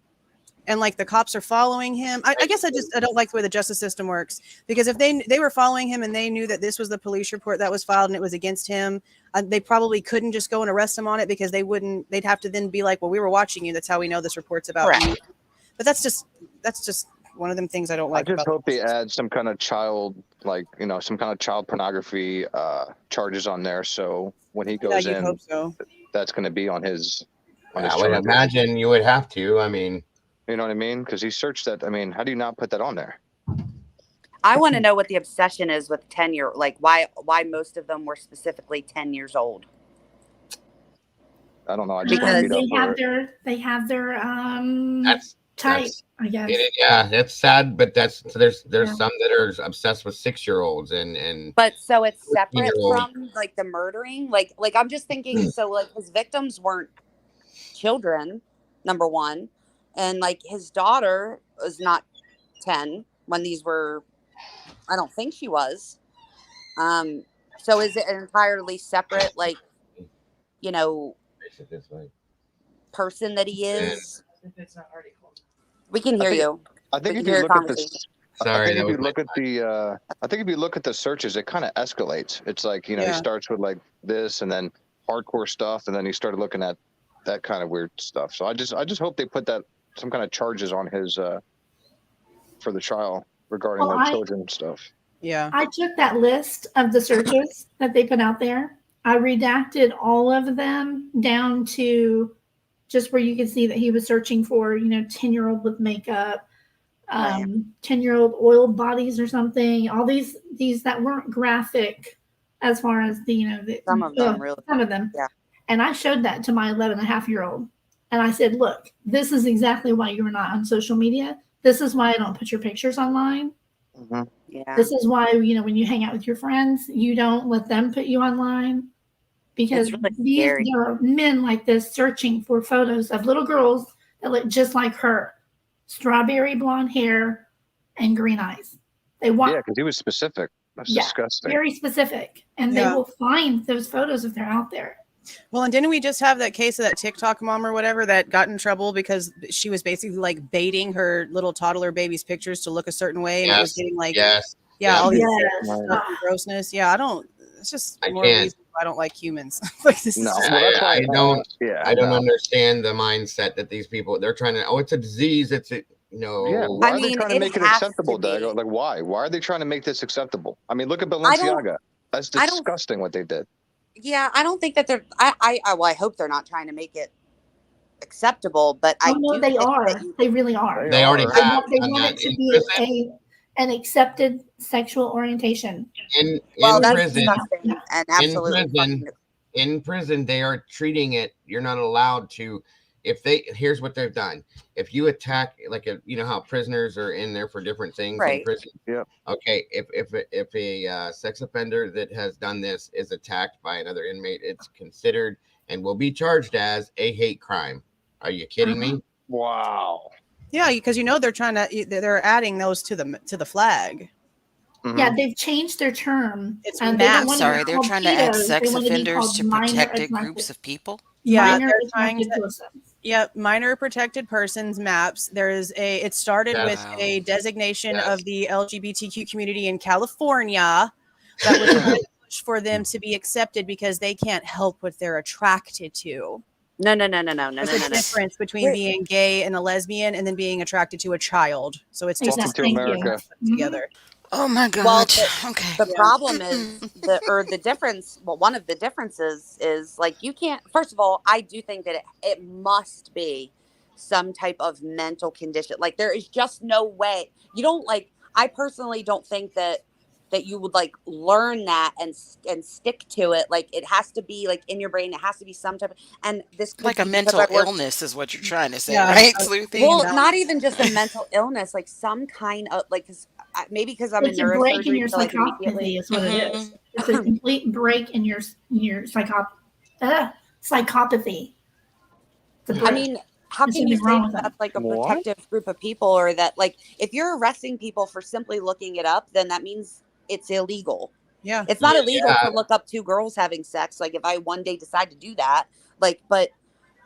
and like the cops are following him, I guess I don't like the way the justice system works, because if they were following him and they knew that this was the police report that was filed and it was against him, they probably couldn't just go and arrest him on it, because they'd have to then be like, well, we were watching you. That's how we know this report's about you. But that's just one of them things I don't like. I just hope they add some kind of child, like, some kind of child pornography charges on there. So when he goes in, hope so. That's going to be on his. I would imagine you would have to. I mean, you know what I mean? Because he searched that. I mean, how do you not put that on there? I want to know what the obsession is with 10-year, like why most of them were specifically 10 years old. I don't know. I just because they have their type, I guess. Yeah, it's sad, but there's some that are obsessed with 6-year-olds and. But so it's separate from like the murdering. Like I'm just thinking. So like his victims weren't children, number one, and like his daughter was not 10 when these were. I don't think she was. So is it an entirely separate, like, person that he is? We can hear you. I think if you look at this, I think if you look at the searches, it kind of escalates. It's like, he starts with like this and then hardcore stuff, and then he started looking at that kind of weird stuff. So I just hope they put that some kind of charges on his for the trial regarding the children and stuff. Yeah. I took that list of the searches that they put out there. I redacted all of them down to just where you can see that he was searching for, 10-year-old with makeup, 10-year-old oiled bodies or something. All these that weren't graphic as far as some of them. Yeah. And I showed that to my 11.5-year-old. And I said, look, this is exactly why you're not on social media. This is why I don't put your pictures online. Mm-hmm. Yeah. This is why, when you hang out with your friends, you don't let them put you online. Because there are men like this searching for photos of little girls that look just like her. Strawberry blonde hair and green eyes. They want. Yeah, because he was specific. That's disgusting. Very specific. And they will find those photos if they're out there. Well, and didn't we just have that case of that TikTok mom or whatever that got in trouble because she was basically like baiting her little toddler baby's pictures to look a certain way, and it was getting like all these stuff and grossness. Yeah, it's just more reason why I don't like humans. Like this I don't understand the mindset that these people, they're trying to, it's a disease. It's why are they trying to make it acceptable, Doug? Like why are they trying to make this acceptable? I mean, look at Balenciaga. That's disgusting what they did. Yeah, I don't think that they're. I hope they're not trying to make it acceptable, but I know they are. They really are. They already have. They want it to be an accepted sexual orientation. In prison, they are treating it. You're not allowed to. Here's what they've done. If you attack, like how prisoners are in there for different things in prison. Yeah. Okay. If a sex offender that has done this is attacked by another inmate, it's considered and will be charged as a hate crime. Are you kidding me? Wow. Yeah, because they're adding those to the flag. Mm-hmm. Yeah, they've changed their term. It's Mack. Sorry, they're trying to add sex offenders to protected groups of people. Yeah, they're trying to. Yep, minor protected persons maps. It started with a designation of the LGBTQ community in California that was a push for them to be accepted because they can't help what they're attracted to. No. There's a difference between being gay and a lesbian and then being attracted to a child. So it's just Welcome to America. together. Oh my Well, God. Okay. the problem is the difference. Well, one of the differences is like you can't. First of all, I do think that it must be some type of mental condition. Like there is just no way you don't like. I personally don't think that you would like learn that and stick to it. Like it has to be like in your brain. It has to be some type of, and this could Like a be because mental I work. illness is what you're trying to say, Yeah, right, I was Sleuthie? thinking Well, that. not even just a mental illness, like some kind of like, cause maybe because I'm It's in a break in neurosurgery, your so like immediately. psychopathy is what it is. Mhm. It's a complete break in your psychopathy. It's a I break. mean, how There's can you something say wrong that with that's like a What? protective group of people, or that like if you're arresting people for simply looking it up, then that means it's illegal. Yeah. It's not illegal Yeah. to look up two girls having sex. Like if I one day decide to do that, like, but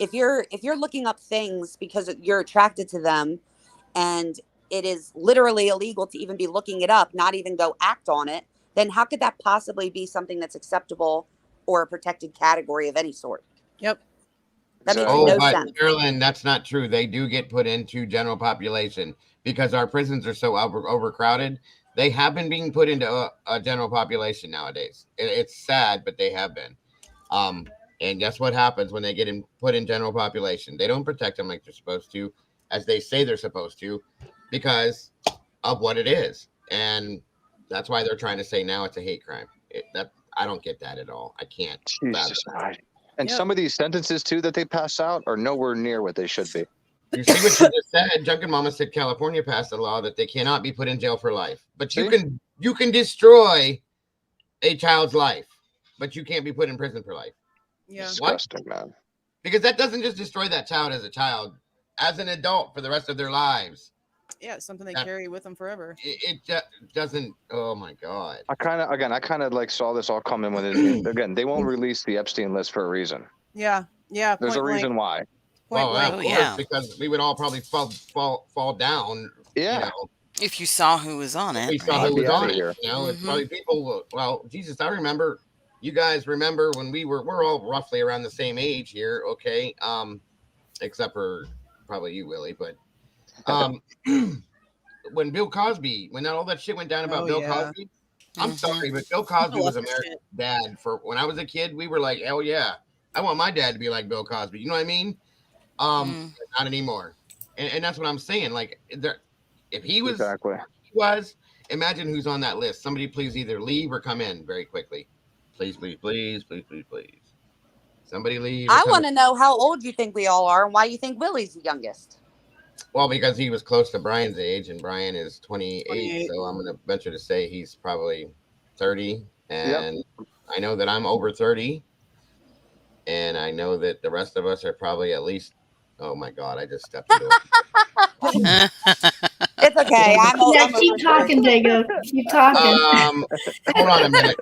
if you're looking up things because you're attracted to them, and it is literally illegal to even be looking it up, not even go act on it, then how could that possibly be something that's acceptable or a protected category of any sort? Yep. That makes Oh, no but sense. Carolyn, that's not true. They do get put into general population because our prisons are so overcrowded. They have been being put into a general population nowadays. It's sad, but they have been. And guess what happens when they get put in general population? They don't protect them like they're supposed to, as they say they're supposed to, because of what it is. And that's why they're trying to say now it's a hate crime. I don't get that at all. I can't. Jesus. And Yep. some of these sentences too that they pass out are nowhere near what they should be. You see what you just said? Junkin Mama said California passed a law that they cannot be put in jail for life. But you can destroy a child's life, but you can't be put in prison for life. Yeah. Disgusting, man. Because that doesn't just destroy that child, as an adult for the rest of their lives. Yeah, it's something they carry with them forever. It doesn't. Oh my God. I kind of like saw this all coming when it, again, they won't release the Epstein list for a reason. Yeah. Yeah. There's a reason why. Well, blank. of course, because we would all probably fall down. Yeah. You know, If you saw who was on it. we saw right? who was on it. Here. You know, it's probably people. Well, Jesus, I remember. You guys remember when we're all roughly around the same age here, okay? Except for probably you, Willie, but when Bill Cosby, when all that shit went down about Bill Cosby, I'm sorry, but Bill Cosby was America's dad. For when I was a kid, we were like, hell yeah, I want my dad to be like Bill Cosby. You know what I mean? Not anymore. And that's what I'm saying. Like, if he was, imagine who's on that list. Somebody please either leave or come in very quickly. Please. Somebody leave. I want to know how old you think we all are and why you think Willie's the youngest. Well, because he was close to Brian's age, and Brian is 28, so I'm going to venture to say he's probably 30. And I know that I'm over 30, and I know that the rest of us are probably at least. Oh my God! I just stepped into it. It's okay. Keep talking, Jacob. Keep talking. Hold on a minute.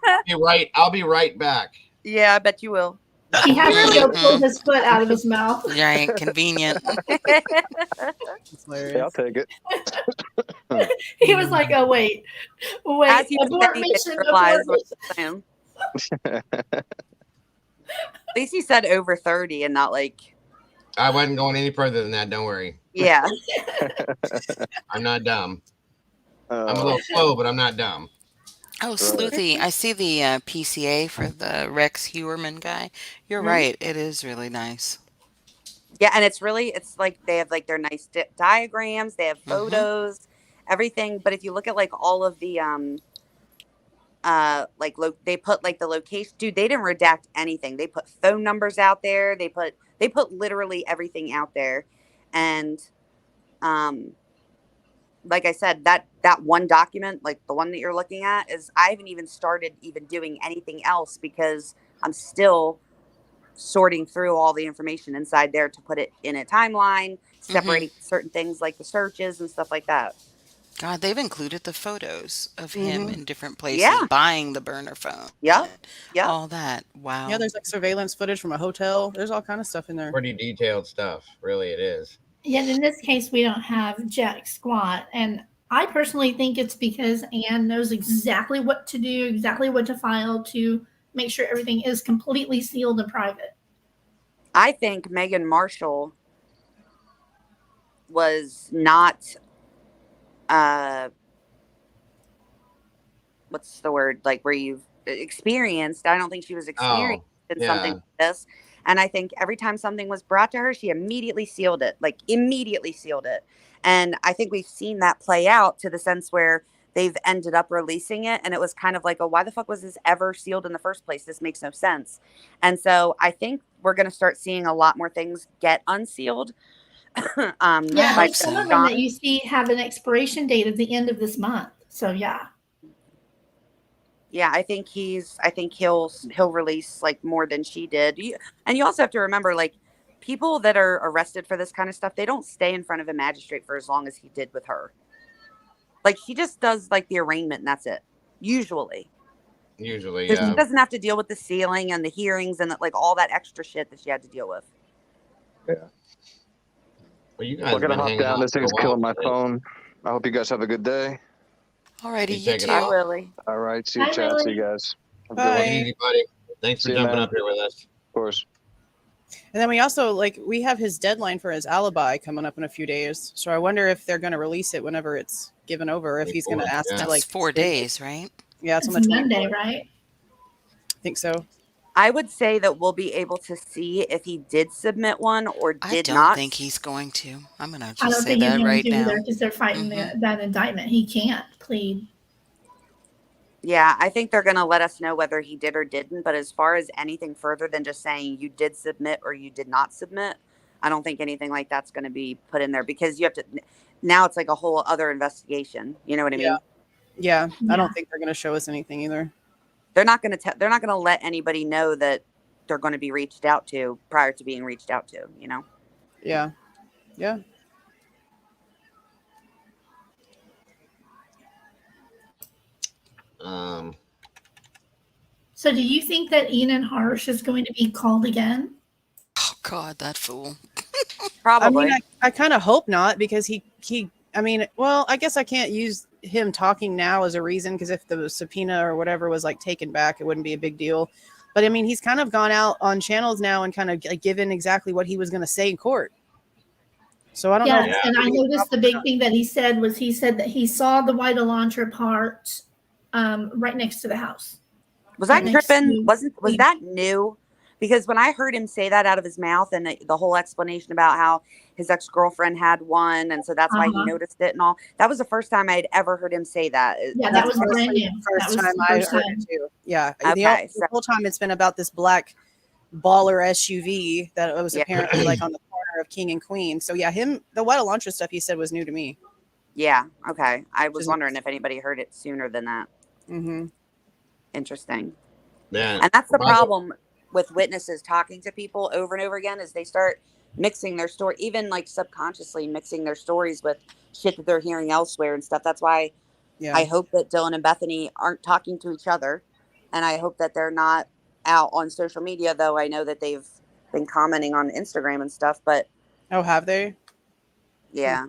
I'll be right back. Yeah, I bet you will. He has to go pull his foot out of his mouth. Right, convenient. Yeah, I'll take it. He was like, "Oh wait, abort mission, abort mission." At least he said over 30 and not like. I wasn't going any further than that. Don't worry. Yeah. I'm not dumb. I'm a little slow, but I'm not dumb. Oh, Sleuthy, I see the PCA for the Rex Hewerman guy. You're right. It is really nice. Yeah, and it's like they have like their nice diagrams. They have photos, everything. But if you look at like all of the they put like the location. Dude, they didn't redact anything. They put phone numbers out there. They put literally everything out there, and like I said, that one document, like the one that you're looking at, is I haven't even started doing anything else because I'm still sorting through all the information inside there to put it in a timeline, separating certain things like the searches and stuff like that. God, they've included the photos of him in different places, buying the burner phone. Yeah. All that. Wow. Yeah, there's like surveillance footage from a hotel. There's all kind of stuff in there. Pretty detailed stuff. Really, it is. Yet in this case, we don't have jack squat. And I personally think it's because Anne knows exactly what to do, exactly what to file to make sure everything is completely sealed and private. I think Meghan Marshall was not what's the word, like where you've experienced. I don't think she was experienced Oh, in something yeah. like this. And I think every time something was brought to her, she immediately sealed it, like immediately sealed it. And I think we've seen that play out to the sense where they've ended up releasing it. And it was kind of like, oh, why the fuck was this ever sealed in the first place? This makes no sense. And so I think we're going to start seeing a lot more things get unsealed. Yeah, by like some of them that you see have an expiration date at the end of this month. So yeah. Yeah, I think he'll release like more than she did. And you also have to remember, like, people that are arrested for this kind of stuff, they don't stay in front of a magistrate for as long as he did with her. Like, she just does like the arraignment and that's it. Usually. Usually, So she yeah. doesn't have to deal with the sealing and the hearings and like all that extra shit that she had to deal with. Yeah. Well, you guys We're have gonna been hop hanging down. out This for a thing's while killing my today. phone. I hope you guys have a good day. Alrighty, you take it too. off. Willie. All right. See you, Bye, chat. See Willie. you guys. Have a good one. Take it easy, buddy. Thanks for See you, jumping man. up here with us. Of course. And then we also we have his deadline for his alibi coming up in a few days. So I wonder if they're going to release it whenever it's given over, or if he's going to ask to That's 4 days, right? Yeah, it's on It's the Monday, 24th. right? I think so. I would say that we'll be able to see if he did submit one or I did don't not. think he's going to. I'm gonna I just don't say think he's that going right to now. either because they're fighting that indictment. He can't plead. Yeah, I think they're going to let us know whether he did or didn't. But as far as anything further than just saying you did submit or you did not submit, I don't think anything like that's going to be put in there because you have to. Now it's like a whole other investigation. You know what I mean? Yeah, I don't think they're going to show us anything either. They're not going to. They're not going to let anybody know that they're going to be reached out to prior to being reached out to. You know? Yeah. Yeah. So do you think that Enan Harsh is going to be called again? Oh God, that fool. Probably. I mean, I kind of hope not because he. I mean, well, I guess I can't use him talking now as a reason because if the subpoena or whatever was like taken back, it wouldn't be a big deal. But I mean, he's kind of gone out on channels now and kind of given exactly what he was going to say in court. So I don't know. Yes, and I noticed the big thing that he said that he saw the white Elantra part right next to the house. Was that Griffin? Was that new? Because when I heard him say that out of his mouth and the whole explanation about how his ex-girlfriend had one, and so that's why he noticed it and all, that was the first time I'd ever heard him say that. Yeah, that was brand new. First time I heard it too. Yeah. Okay. The whole time it's been about this black baller SUV that was apparently like on the corner of King and Queen. So yeah, the white Elantra stuff he said was new to me. Yeah. Okay. I was wondering if anybody heard it sooner than that. Mm-hmm. Interesting. Yeah. And that's the problem with witnesses talking to people over and over again is they start mixing their story, even like subconsciously mixing their stories with shit that they're hearing elsewhere and stuff. That's why I hope that Dylan and Bethany aren't talking to each other. And I hope that they're not out on social media, though I know that they've been commenting on Instagram and stuff, but oh, have they? Yeah.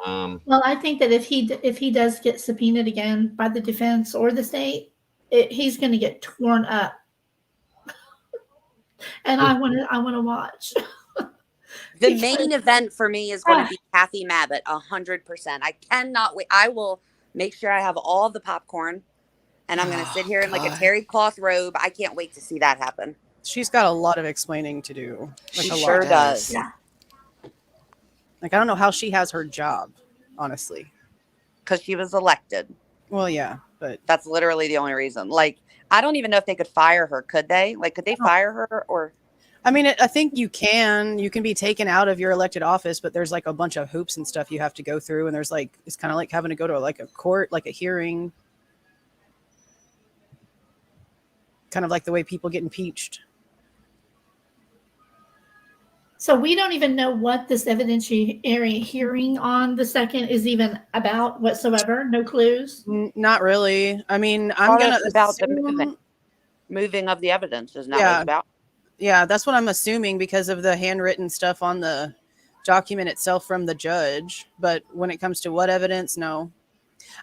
Well, I think that if he does get subpoenaed again by the defense or the state, he's going to get torn up, and I want to watch. The main event for me is going to be Kathy Mabbitt, 100%. I cannot wait. I will make sure I have all of the popcorn, and I'm going to sit here in like a terry cloth robe. I can't wait to see that happen. She's got a lot of explaining to do. She sure does. Yeah. Like, I don't know how she has her job, honestly. Because she was elected. Well, yeah, but that's literally the only reason. Like, I don't even know if they could fire her. Could they? Like, could they fire her or? I mean, I think you can be taken out of your elected office, but there's like a bunch of hoops and stuff you have to go through. And there's like, it's kind of like having to go to like a court, like a hearing. Kind of like the way people get impeached. So we don't even know what this evidentiary hearing on the 2nd is even about whatsoever. No clues. Not really. I mean, I'm gonna about the moving of the evidence, isn't that what it's about? Yeah, that's what I'm assuming because of the handwritten stuff on the document itself from the judge. But when it comes to what evidence, no.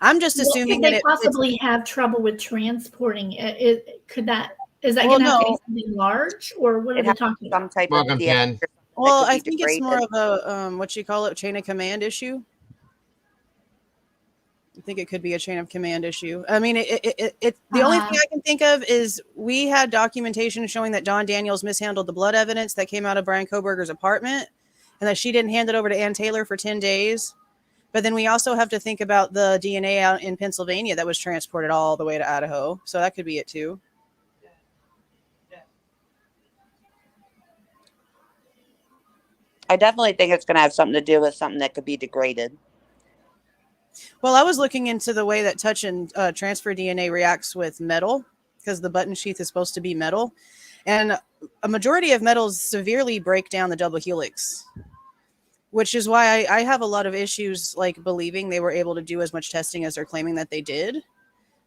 I'm just assuming that they possibly have trouble with transporting it. Could that Is that Well, going to have to be no. something large, or what are It they has talking some about? type of Welcome, DNA Ken. or something that Well, could I be think it's more degraded. of a what you call it, chain of command issue. I think it could be a chain of command issue. I mean, the only thing I can think of is we had documentation showing that Dawn Daniels mishandled the blood evidence that came out of Brian Koberger's apartment, and that she didn't hand it over to Ann Taylor for 10 days. But then we also have to think about the DNA out in Pennsylvania that was transported all the way to Idaho. So that could be it too. I definitely think it's going to have something to do with something that could be degraded. Well, I was looking into the way that touch and transfer DNA reacts with metal, because the button sheath is supposed to be metal. And a majority of metals severely break down the double helix, which is why I have a lot of issues like believing they were able to do as much testing as they're claiming that they did.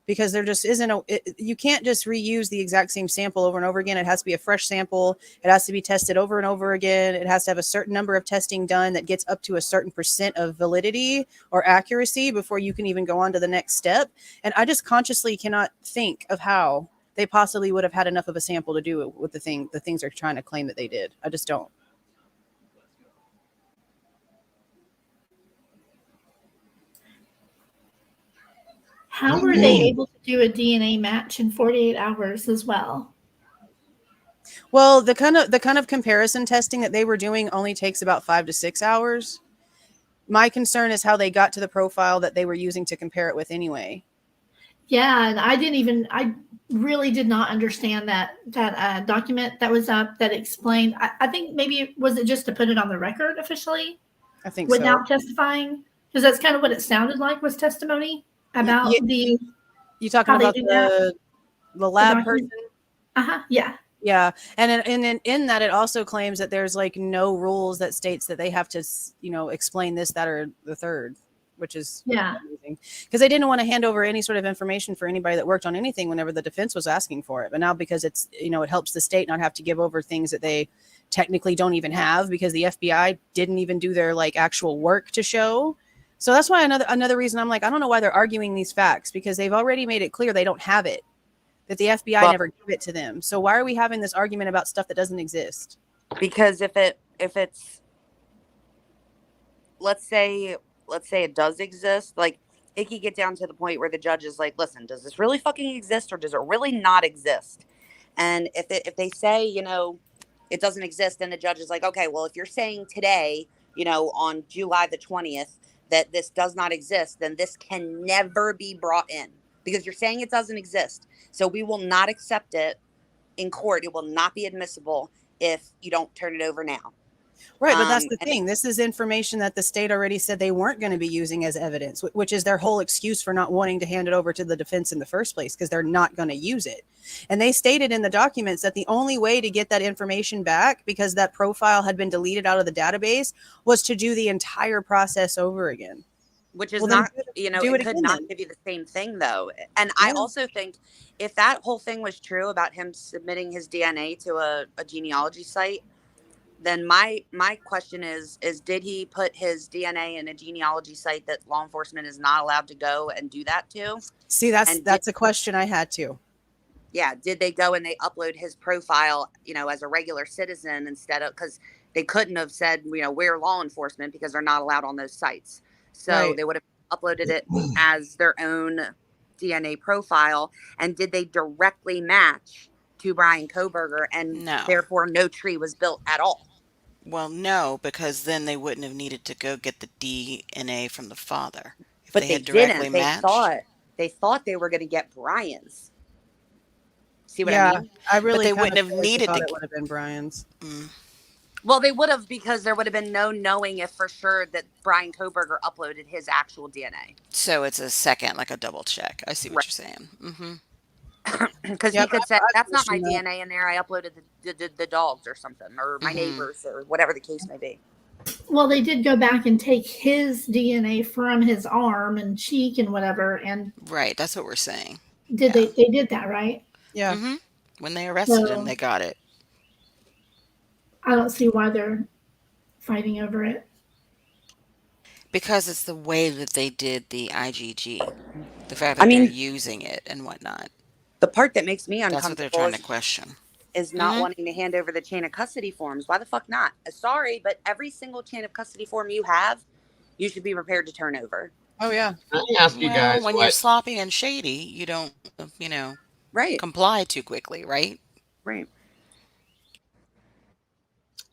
Because there just isn't you can't just reuse the exact same sample over and over again. It has to be a fresh sample. It has to be tested over and over again. It has to have a certain number of testing done that gets up to a certain percent of validity or accuracy before you can even go on to the next step. And I just consciously cannot think of how they possibly would have had enough of a sample to do it with the things they're trying to claim that they did. I just don't. How were they able to do a DNA match in 48 hours as well? Well, the kind of comparison testing that they were doing only takes about 5 to 6 hours. My concern is how they got to the profile that they were using to compare it with anyway. Yeah, and I really did not understand that document that was up that explained. I think maybe was it just to put it on the record officially? I think without so. testifying, because that's kind of what it sounded like was testimony about the. You talking about the lab person? Yeah. Yeah, and in that it also claims that there's like no rules that states that they have to explain this, that, or the third, which is amazing, because they didn't want to hand over any sort of information for anybody that worked on anything whenever the defense was asking for it. But now, because it's it helps the state not have to give over things that they technically don't even have, because the FBI didn't even do their like actual work to show. So that's why another reason I'm like, I don't know why they're arguing these facts, because they've already made it clear they don't have it, that the FBI never gave it to them. So why are we having this argument about stuff that doesn't exist? Because if it's let's say it does exist, like it could get down to the point where the judge is like, listen, does this really fucking exist or does it really not exist? And if they say, it doesn't exist, then the judge is like, okay, well, if you're saying today, on July the 20th, that this does not exist, then this can never be brought in because you're saying it doesn't exist. So we will not accept it in court. It will not be admissible if you don't turn it over now. Right, but that's the thing. This is information that the state already said they weren't going to be using as evidence, which is their whole excuse for not wanting to hand it over to the defense in the first place, because they're not going to use it. And they stated in the documents that the only way to get that information back, because that profile had been deleted out of the database, was to do the entire process over again. Which is not, it could not give you the same thing, though. And I also think if that whole thing was true about him submitting his DNA to a genealogy site, then my question is did he put his DNA in a genealogy site that law enforcement is not allowed to go and do that to? See, that's a question I had too. Yeah. Did they go and they upload his profile, as a regular citizen instead of, because they couldn't have said, we're law enforcement, because they're not allowed on those sites. So they would have uploaded it as their own DNA profile. And did they directly match to Brian Koberger, and therefore no tree was built at all? Well, no, because then they wouldn't have needed to go get the DNA from the father. If But they they had directly didn't. matched. They thought they were going to get Brian's. See what I mean? I really. But they wouldn't have needed to. It would have been Brian's. Well, they would have, because there would have been no knowing if for sure that Brian Koberger uploaded his actual DNA. So it's a second, like a double check. I see what you're saying. Because he could say, that's not my DNA in there. I uploaded the dogs or something, or my neighbors, or whatever the case may be. Well, they did go back and take his DNA from his arm and cheek and whatever. And right, that's what we're saying. They did that, right? Yeah. When they arrested him, they got it. I don't see why they're fighting over it. Because it's the way that they did the IGG. The fact that they're using it and whatnot. The part that makes me That's what they're uncomfortable trying to is, question. not Mhm. wanting to hand over the chain of custody forms. Why the fuck not? Sorry, but every single chain of custody form you have, you should be prepared to turn over. Oh yeah. Let me ask you Well, guys when you're what sloppy and shady, you don't, you know, Right. comply too quickly, right? Right.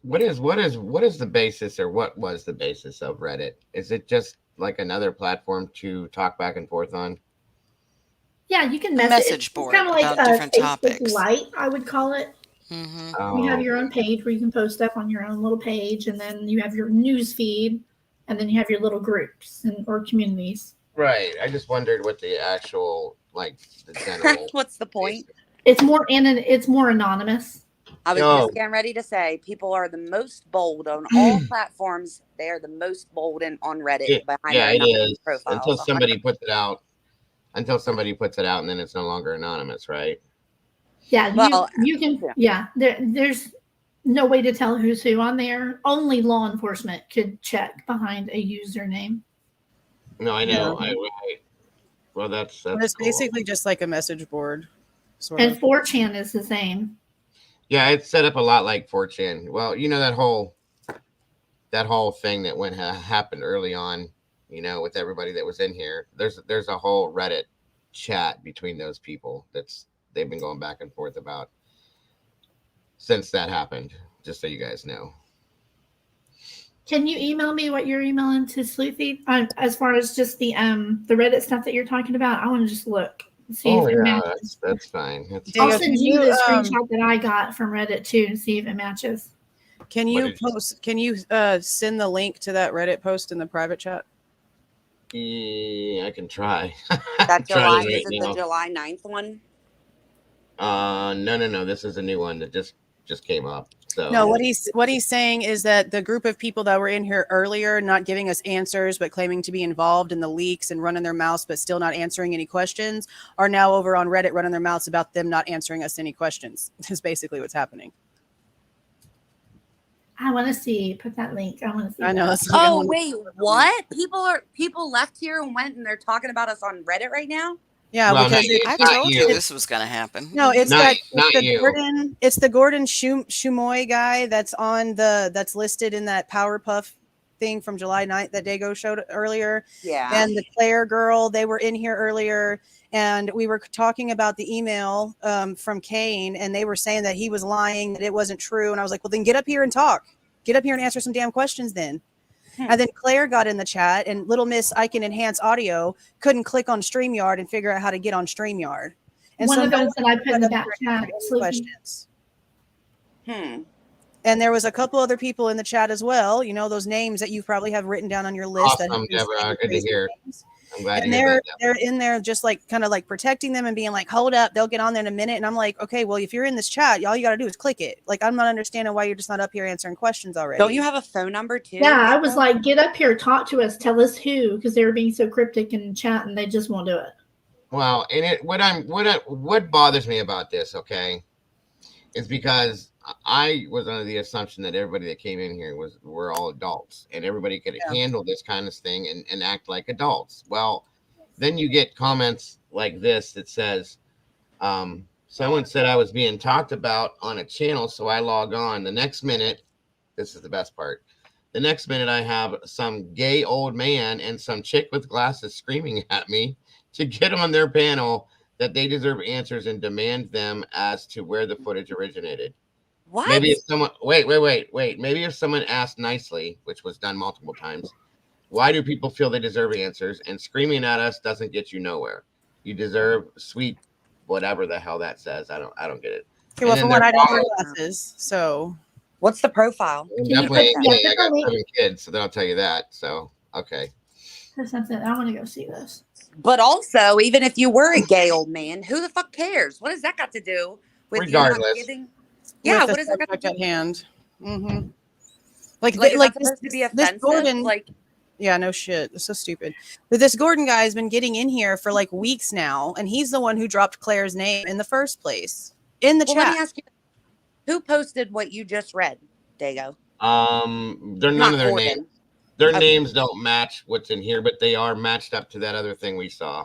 what is the basis, or what was the basis of Reddit? Is it just like another platform to talk back and forth on? Yeah, you can A message. message It's board kind of like about different Facebook topics. Lite, I would call it. Mm-hmm. You have Oh, your own page where you can post stuff on your own little page, and then you have your news feed, and then you have your little groups or communities. right. I just wondered what the actual, like, the general What's the point? basis. It's more anonymous. I was Oh, just getting ready to say, people are the most bold on all platforms. They are the most bold on Reddit behind yeah, their it anonymous is until profiles. 100%. somebody puts it out. Until somebody puts it out, and then it's no longer anonymous, right? Yeah, Well, you can. Yeah, there's no way to tell who's who on there. Only law enforcement could check behind a username. No, I Yeah. know. Well, that's But it's cool. basically just like a message board, sort And of. 4chan is the same. Yeah, it's set up a lot like 4chan. Well, you know that whole thing that happened early on, you know, with everybody that was in here. There's a whole Reddit chat between those people they've been going back and forth about since that happened. Just so you guys know. Can you email me what you're emailing to Sleuthy as far as just the Reddit stuff that you're talking about? I want to just look and see if it matches. That's fine. I'll send you the screenshot that I got from Reddit too and see if it matches. Can you send the link to that Reddit post in the private chat? Yeah, I can try. That July, right is it now. the July 9th one? No. This is a new one that just came up. So No, what he's saying is that the group of people that were in here earlier, not giving us answers, but claiming to be involved in the leaks and running their mouths, but still not answering any questions, are now over on Reddit running their mouths about them not answering us any questions. Is basically what's happening. I want to see. Put that link. I want to see. I know. That. Oh wait, what? People left here and went, and they're talking about us on Reddit right now. Yeah, well, because I told you this was going to happen. No, it's not the you. Gordon. It's the Gordon Shumoy guy that's listed in that Powerpuff thing from July 9th that Dago showed earlier. Yeah. And the Claire girl, they were in here earlier, and we were talking about the email from Kane, and they were saying that he was lying, that it wasn't true. And I was like, well, then get up here and talk. Get up here and answer some damn questions then. And then Claire got in the chat, and Little Miss I Can Enhance Audio couldn't click on StreamYard and figure out how to get on StreamYard. And one so of those that I put in the back chat chat. questions. And there was a couple other people in the chat as well. You know, those names that you probably have written down on your list. Awesome, Deborah. Good to hear. I'm glad and to hear that. they're in there just like kind of like protecting them and being like, hold up, they'll get on there in a minute. And I'm like, okay, well, if you're in this chat, all you got to do is click it. Like, I'm not understanding why you're just not up here answering questions already. Don't you have a phone number too? Yeah, I was like, get up here, talk to us, tell us who, because they were being so cryptic in chat and they just won't do it. Well, and what bothers me about this, okay, is because I was under the assumption that everybody that came in here were all adults and everybody could handle this kind of thing and act like adults. Well, then you get comments like this that says, someone said I was being talked about on a channel, so I log on. The next minute, this is the best part. The next minute, I have some gay old man and some chick with glasses screaming at me to get on their panel that they deserve answers and demand them as to where the footage originated. What? Maybe if someone wait. Maybe if someone asked nicely, which was done multiple times, why do people feel they deserve answers? And screaming at us doesn't get you nowhere. You deserve sweet whatever the hell that says. I don't get it. Okay, well, for one, I don't wear glasses, so what's the profile? Definitely, I got 7 kids, so they'll tell you that. So okay. There's something I want to go see this. But also, even if you were a gay old man, who the fuck cares? What does that got to do with regardless? You not giving? Yeah, what does that got to do? At hand? Mm-hmm. Like is that supposed to be offensive? Gordon, like, yeah, no shit. It's so stupid. But this Gordon guy has been getting in here for like weeks now, and he's the one who dropped Claire's name in the first place in the chat. Let me ask you, who posted what you just read, Dago? They're none of their names. Their names don't match what's in here, but they are matched up to that other thing we saw.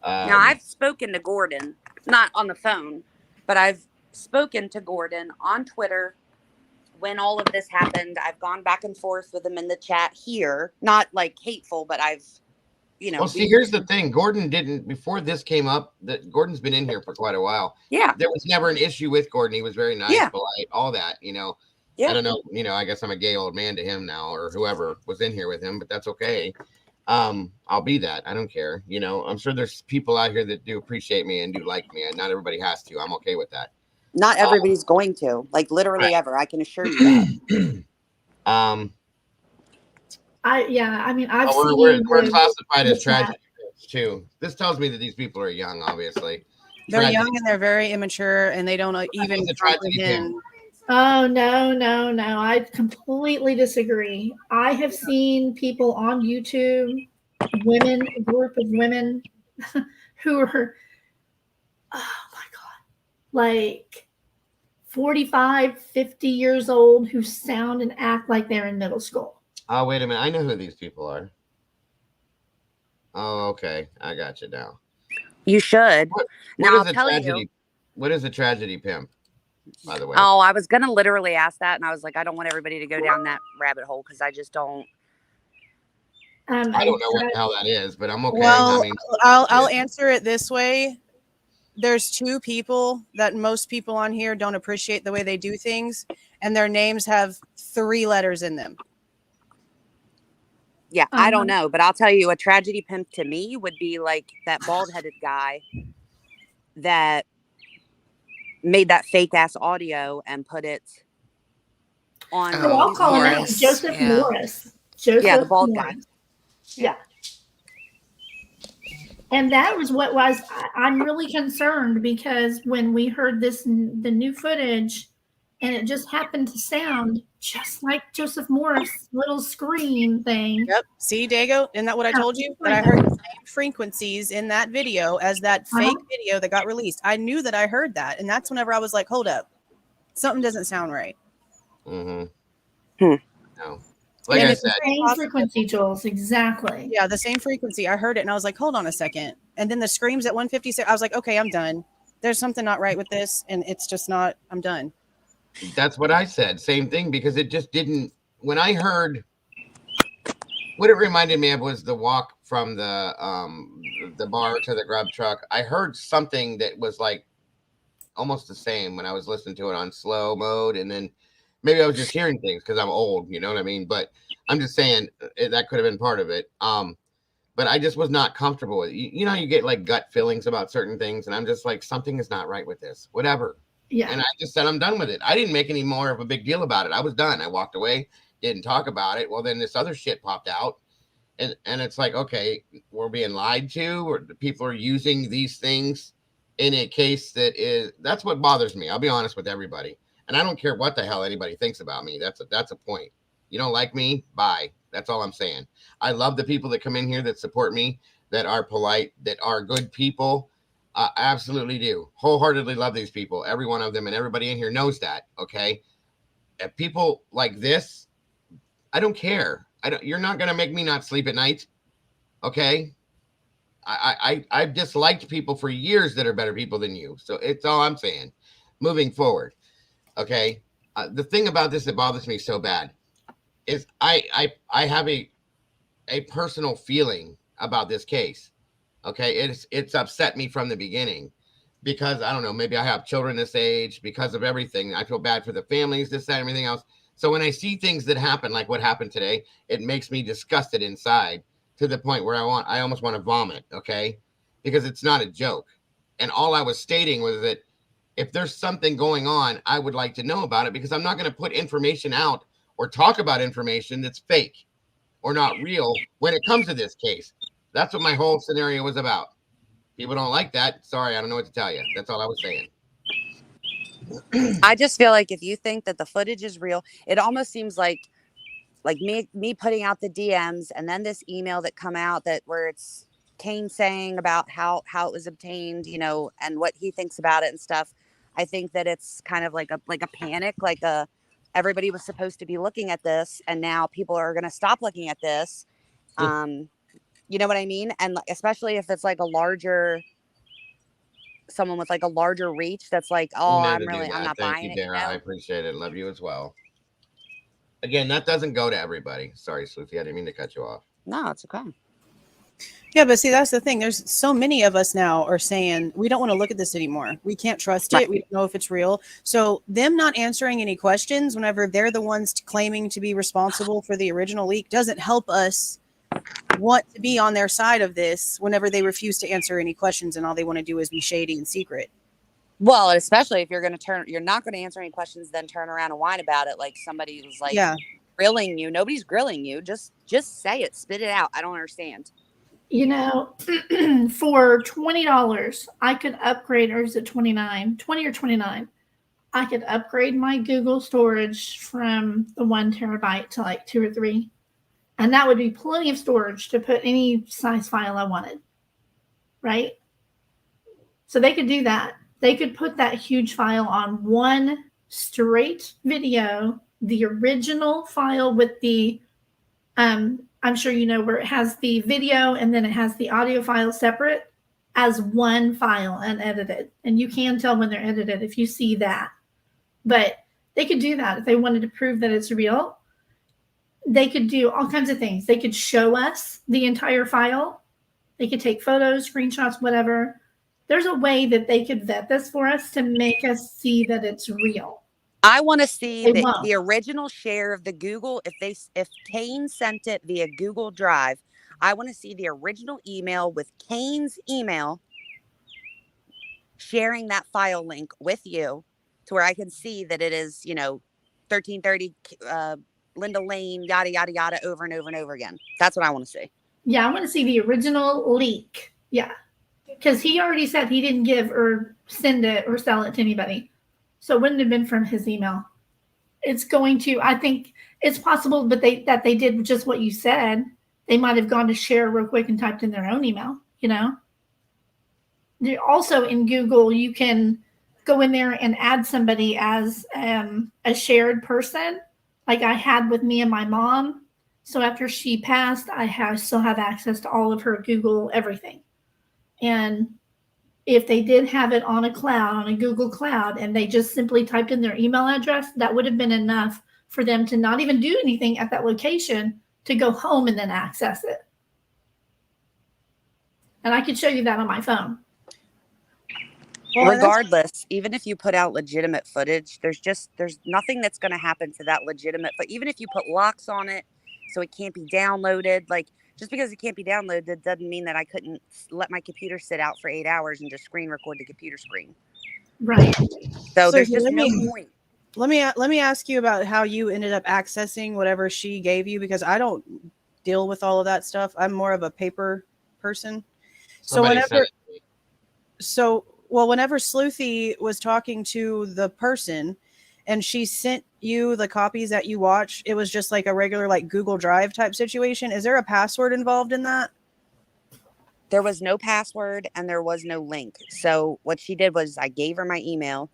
Now I've spoken to Gordon. not on the phone, but I've spoken to Gordon on Twitter when all of this happened. I've gone back and forth with him in the chat here, not like hateful, but I've, Well, see, here's the thing. Gordon didn't, before this came up, that Gordon's been in here for quite a while. Yeah. There was never an issue with Gordon. He was very nice, polite, all that, Yeah. I don't know, I guess I'm a gay old man to him now, or whoever was in here with him, but that's okay. I'll be that. I don't care. I'm sure there's people out here that do appreciate me and do like me, and not everybody has to. I'm okay with that. Not everybody's going to, like, literally ever. I can assure you that. I've we're classified as tragedy too. This tells me that these people are young, obviously. They're young and they're very immature, and they don't even comprehend. Oh, no. I completely disagree. I have seen people on YouTube, a group of women who are, oh my God, like 45, 50 years old who sound and act like they're in middle school. Oh, wait a minute. I know who these people are. Oh, okay. I got you now. You should. What is a tragedy pimp? By the way. Oh, I was going to literally ask that. And I was like, I don't want everybody to go down that rabbit hole because I just don't. I don't know what the hell that is, but I'm okay. Well, I'll answer it this way. There's two people that most people on here don't appreciate the way they do things, and their names have 3 letters in them. Yeah, I don't know, but I'll tell you, a tragedy pimp to me would be like that bald-headed guy that made that fake ass audio and put it on. I'll call him Joseph Morris. The bald guy. Yeah. And that was what was, I'm really concerned because when we heard the new footage and it just happened to sound just like Joseph Morris' little scream thing. Yep. See, Dago, isn't that what I told you? That I heard the same frequencies in that video as that fake video that got released. I knew that I heard that. And that's whenever I was like, hold up. Something doesn't sound right. No. Like I said, the same frequency, Jules. Exactly. Yeah, the same frequency. I heard it and I was like, hold on a second. And then the screams at 156, I was like, okay, I'm done. There's something not right with this. And it's just not, I'm done. That's what I said. Same thing, because it just didn't. When I heard, what it reminded me of was the walk from the bar to the grub truck. I heard something that was like almost the same when I was listening to it on slow mode, and then maybe I was just hearing things because I'm old, you know what I mean? But I'm just saying that could have been part of it. But I just was not comfortable with it. You know, you get like gut feelings about certain things, and I'm just like, something is not right with this. Whatever. Yeah. And I just said, I'm done with it. I didn't make any more of a big deal about it. I was done. I walked away, didn't talk about it. Well, then this other shit popped out. And it's like, okay, we're being lied to, or the people are using these things in a case that's what bothers me. I'll be honest with everybody. And I don't care what the hell anybody thinks about me. That's a point. You don't like me? Bye. That's all I'm saying. I love the people that come in here that support me, that are polite, that are good people. I absolutely do. Wholeheartedly love these people, every one of them, and everybody in here knows that. Okay. If people like this, I don't care. You're not going to make me not sleep at night. Okay. I've disliked people for years that are better people than you. So it's all I'm saying. Moving forward. Okay. The thing about this that bothers me so bad is I have a personal feeling about this case. Okay. It's upset me from the beginning because I don't know, maybe I have children this age, because of everything. I feel bad for the families, this, that, everything else. So when I see things that happen, like what happened today, it makes me disgusted inside to the point where I almost want to vomit. Okay. Because it's not a joke. And all I was stating was that if there's something going on, I would like to know about it, because I'm not going to put information out or talk about information that's fake or not real when it comes to this case. That's what my whole scenario was about. People don't like that. Sorry, I don't know what to tell you. That's all I was saying. I just feel like if you think that the footage is real, it almost seems like me putting out the DMs and then this email that come out where it's Kane saying about how it was obtained, and what he thinks about it and stuff. I think that it's kind of like a panic, everybody was supposed to be looking at this and now people are going to stop looking at this. You know what I mean? And especially if it's like a larger someone with like a larger reach that's like, oh, Never do I'm that. not Thank buying you, it, Dara. I appreciate it. Love you as well. Again, that doesn't go to everybody. Sorry, Sleuthie. I didn't mean to cut you off. No, it's okay. Yeah, but see, that's the thing. There's so many of us now are saying we don't want to look at this anymore. We can't trust it. We don't know if it's real. So them not answering any questions whenever they're the ones claiming to be responsible for the original leak doesn't help us want to be on their side of this whenever they refuse to answer any questions and all they want to do is be shady and secret. Well, especially if you're not going to answer any questions, then turn around and whine about it like somebody was like grilling you. Nobody's grilling you. Just say it, spit it out. I don't understand. You know, for $20, I could upgrade, or is it 29? 20 or 29. I could upgrade my Google storage from the 1 terabyte to like 2 or 3. And that would be plenty of storage to put any size file I wanted. Right? So they could do that. They could put that huge file on one straight video, the original file with the I'm sure you know where it has the video and then it has the audio file separate as one file unedited. And you can tell when they're edited if you see that. But they could do that if they wanted to prove that it's real. They could do all kinds of things. They could show us the entire file. They could take photos, screenshots, whatever. There's a way that they could vet this for us to make us see that it's real. I want to see the original share of the Google. If Kane sent it via Google Drive, I want to see the original email with Kane's email sharing that file link with you to where I can see that it is, 1330 Linda Lane, yada, yada, yada, over and over and over again. That's what I want to see. Yeah, I want to see the original leak. Yeah. Because he already said he didn't give or send it or sell it to anybody. So it wouldn't have been from his email. It's going to, I think it's possible, but that they did just what you said. They might have gone to share real quick and typed in their own email, Also in Google, you can go in there and add somebody as a shared person, like I had with me and my mom. So after she passed, I still have access to all of her Google everything. And if they did have it on a Google Cloud, and they just simply typed in their email address, that would have been enough for them to not even do anything at that location, to go home and then access it. And I could show you that on my phone. Well, regardless, even if you put out legitimate footage, there's nothing that's going to happen to that legitimate. But even if you put locks on it so it can't be downloaded, like, just because it can't be downloaded doesn't mean that I couldn't let my computer sit out for 8 hours and just screen record the computer screen. Right. So there's just no point. Let me ask you about how you ended up accessing whatever she gave you, because I don't deal with all of that stuff. I'm more of a paper person. Whenever Sleuthie was talking to the person and she sent you the copies that you watch, it was just like a regular like Google Drive type situation. Is there a password involved in that? There was no password and there was no link. So what she did was I gave her my email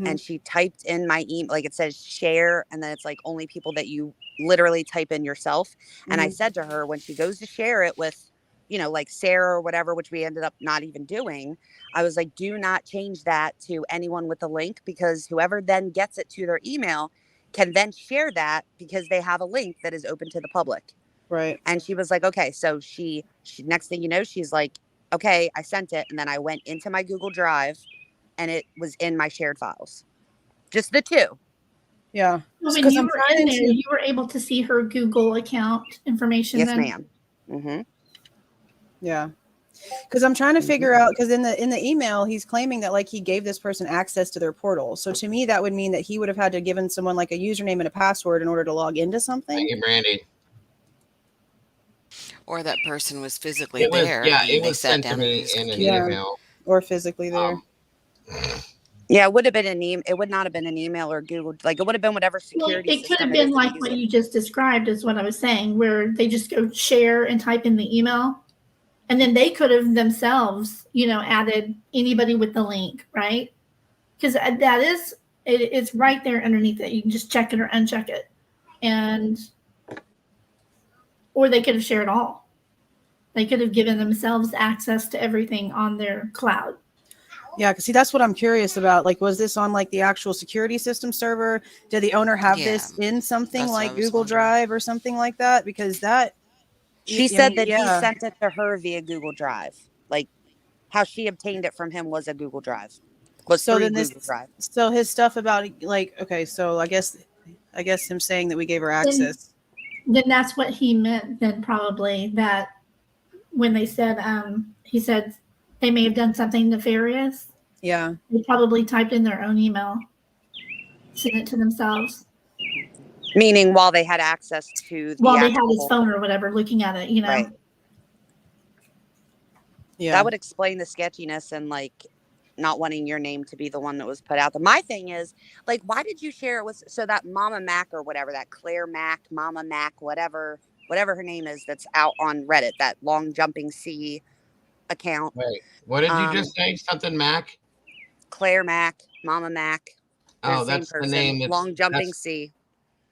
and she typed in my email, like it says share, and then it's like only people that you literally type in yourself. And I said to her, when she goes to share it with, like Sarah or whatever, which we ended up not even doing, I was like, do not change that to anyone with the link, because whoever then gets it to their email can then share that because they have a link that is open to the public. Right. And she was like, okay. So she next thing you know, she's like, okay, I sent it. And then I went into my Google Drive and it was in my shared files. Just the two. Yeah. When you were in there, you were able to see her Google account information. Yes, then? ma'am. Mm-hmm. Yeah. Because I'm trying to figure out, because in the email, he's claiming that like he gave this person access to their portal. So to me, that would mean that he would have had to given someone like a username and a password in order to log into something. Thank you, Brandy. Or that person was physically there. It was sent to me in an email. Or physically there. Yeah, it would have been an email. It would not have been an email or Google. Like, it would have been whatever security. It could have been like what you just described, is what I was saying, where they just go share and type in the email. And then they could have themselves, added anybody with the link, right? Because it's right there underneath it. You can just check it or uncheck it. Or they could have shared all. They could have given themselves access to everything on their cloud. Yeah, because see, that's what I'm curious about. Like, was this on like the actual security system server? Did the owner have this in something that's what I like was Google wondering. Drive or something like that? Because that, She I said mean, that he yeah. sent it to her via Google Drive. Like how she obtained it from him was a Google Drive. Was So through then Google this, Drive. so his stuff about like, okay, so I guess him saying that we gave her Then, access. then that's what he meant. Then probably that when they said, he said they may have done something nefarious. Yeah. They probably typed in their own email, sent it to themselves. Meaning while they had access to the While they had his actual phone or whatever, looking at it, right. Yeah. That would explain the sketchiness and like not wanting your name to be the one that was put out there. My thing is, like, why did you share it with so that Mama Mack or whatever, that Claire Mack, Mama Mack, whatever her name is, that's out on Reddit, that long jumping sea account. Wait, what did you just say? Something Mac? Claire Mack, Mama Mack. They're Oh, the same that's person. the name. Long jumping sea.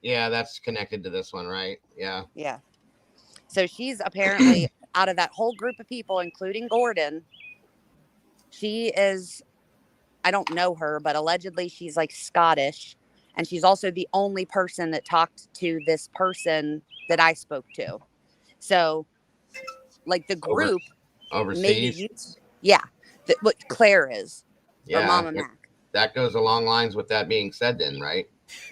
Yeah, that's connected to this one, right? Yeah. Yeah. So she's apparently out of that whole group of people, including Gordon. She is, I don't know her, but allegedly she's like Scottish. And she's also the only person that talked to this person that I spoke to. So, like the group, Overseas. maybe yeah, what Claire is, or Yeah, Mama Mack. that goes along lines with that being said, then, right?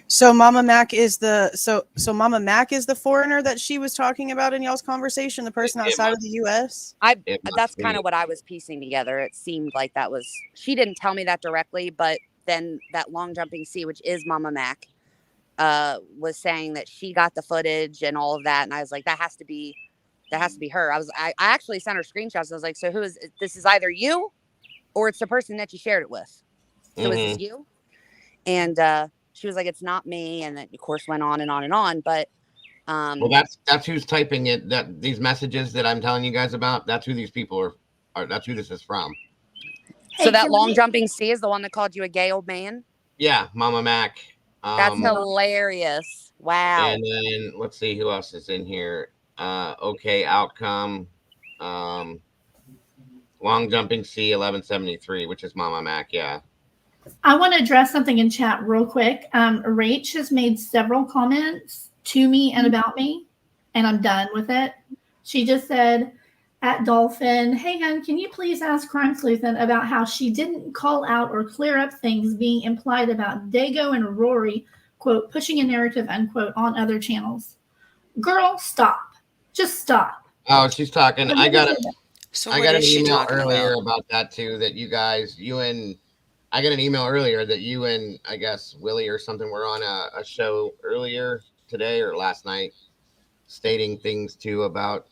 So Mama Mack is the so Mama Mack is the foreigner that she was talking about in y'all's conversation, the person outside of the U.S. That's kind of what I was piecing together. It seemed like that was, she didn't tell me that directly, but then that long jumping sea, which is Mama Mack, was saying that she got the footage and all of that, and I was like, that has to be her. I actually sent her screenshots. I was like, so who is this? Is either you or it's the person that you shared it with. So is this you? And she was like, it's not me, and it of course went on and on and on. But well, that's who's typing it. That these messages that I'm telling you guys about, that's who these people are. That's who this is from. So that long jumping sea is the one that called you a gay old man? Yeah, Mama Mac. That's hilarious. Wow. And then let's see who else is in here. Okay, outcome. Long jumping sea 1173, which is Mama Mac. Yeah. I want to address something in chat real quick. Rach has made several comments to me and about me, and I'm done with it. She just said at Dolphin, hey, hon, can you please ask Crime Sleuthin about how she didn't call out or clear up things being implied about Dago and Rory, quote, pushing a narrative, unquote, on other channels. Girl, stop. Just stop. Oh, she's talking. I got an email earlier about that too, that I got an email earlier that you and I guess Willie or something were on a show earlier today or last night stating things too about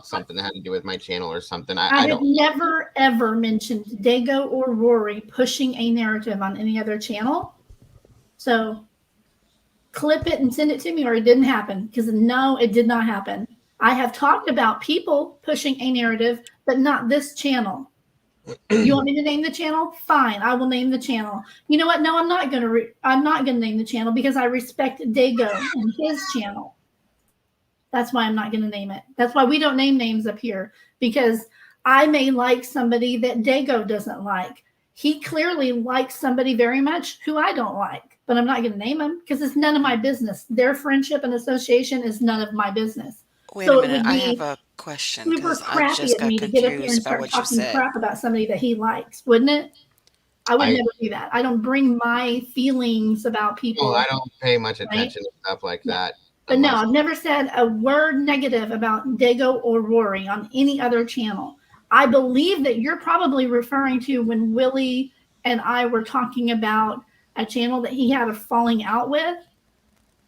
something that had to do with my channel or something. I have never, ever mentioned Dago or Rory pushing a narrative on any other channel. So clip it and send it to me, or it didn't happen, because no, it did not happen. I have talked about people pushing a narrative, but not this channel. You want me to name the channel? Fine, I will name the channel. You know what? No, I'm not gonna. I'm not gonna name the channel because I respect Dago and his channel. That's why I'm not gonna name it. That's why we don't name names up here, because I may like somebody that Dago doesn't like. He clearly likes somebody very much who I don't like, but I'm not gonna name him because it's none of my business. Their friendship and association is none of my business. Wait a minute, I have a question Super because I crappy just of got me to get up here and confused by start what you talking said. crap about somebody that he likes, wouldn't it? I would never do that. I don't bring my feelings about people. Oh, I don't pay much attention to stuff like that. But no, I've never said a word negative about Dago or Rory on any other channel. I believe that you're probably referring to when Willie and I were talking about a channel that he had a falling out with.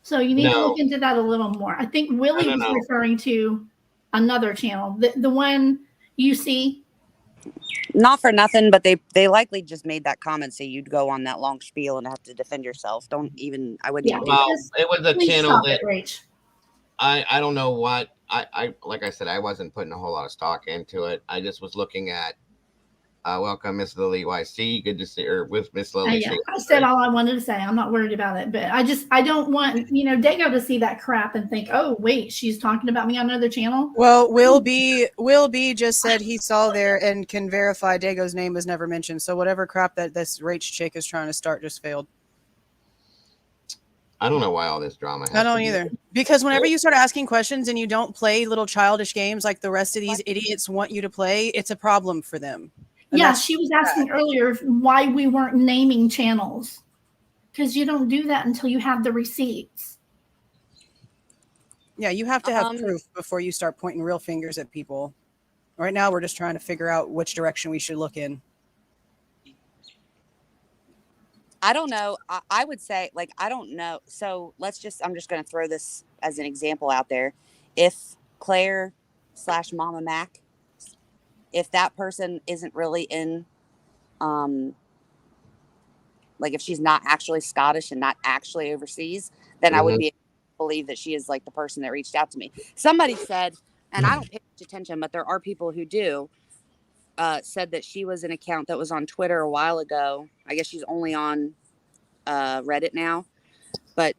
So you need to look into that a little more. I think Willie was referring to another channel, the one you see. Not for nothing, but they likely just made that comment so you'd go on that long spiel and have to defend yourself. I wouldn't even Well, it was a channel that Rach. I don't know what I like I said, I wasn't putting a whole lot of stock into it. I just was looking at Welcome, Miss Lily YC. Good to see her with Miss Lily. Yeah, I said all I wanted to say. I'm not worried about it, but I don't want, Dago to see that crap and think, oh, wait, she's talking about me on another channel. Well, Will B just said he saw there and can verify Dago's name was never mentioned. So whatever crap that this Rach chick is trying to start just failed. I don't know why all this drama has I don't to be- either. Because whenever you start asking questions and you don't play little childish games like the rest of these idiots want you to play, it's a problem for them. And Yeah, she was asking earlier why we weren't naming channels. Because you don't do that until you have the receipts. Yeah, you have to have proof before you start pointing real fingers at people. Right now, we're just trying to figure out which direction we should look in. I don't know. I would say, like, I don't know. So I'm just going to throw this as an example out there. If Claire / Mama Mack, if that person isn't really in, like if she's not actually Scottish and not actually overseas, then I would be able to believe that she is like the person that reached out to me. Somebody said, and I don't pay much attention, but there are people who do, said that she was an account that was on Twitter a while ago. I guess she's only on Reddit now, but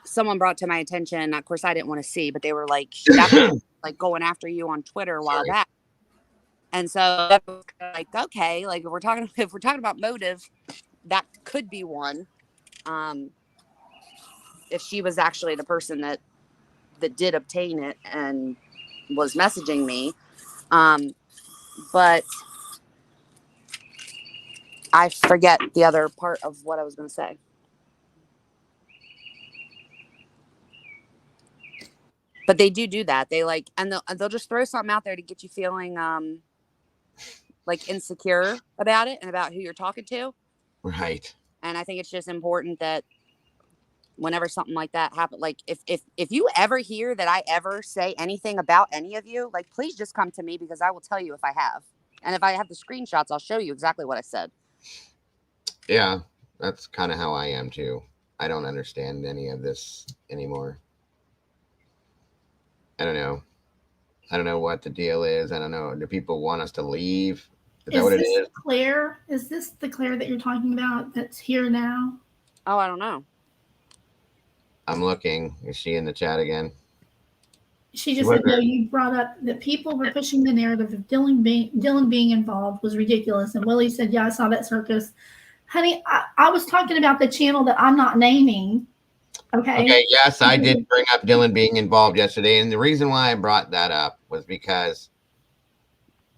someone brought to my attention, of course I didn't want to see, but they were like, that was like going after you on Twitter a while back. And so that was like, okay, like if we're talking about motive, that could be one. If she was actually the person that did obtain it and was messaging me. But I forget the other part of what I was going to say. But they do that. They like, and they'll just throw something out there to get you feeling like insecure about it and about who you're talking to. Right. And I think it's just important that whenever something like that happens, like if you ever hear that I ever say anything about any of you, like please just come to me, because I will tell you if I have. And if I have the screenshots, I'll show you exactly what I said. Yeah, that's kind of how I am too. I don't understand any of this anymore. I don't know. I don't know what the deal is. I don't know. Do people want us to leave? Is that what it is? Claire? Is this the Claire that you're talking about that's here now? Oh, I don't know. I'm looking. Is she in the chat again? She just said, no, you brought up that people were pushing the narrative of Dylan being involved was ridiculous. And Willie said, yeah, I saw that circus. Honey, I was talking about the channel that I'm not naming. Okay, yes, I did bring up Dylan being involved yesterday. And the reason why I brought that up was because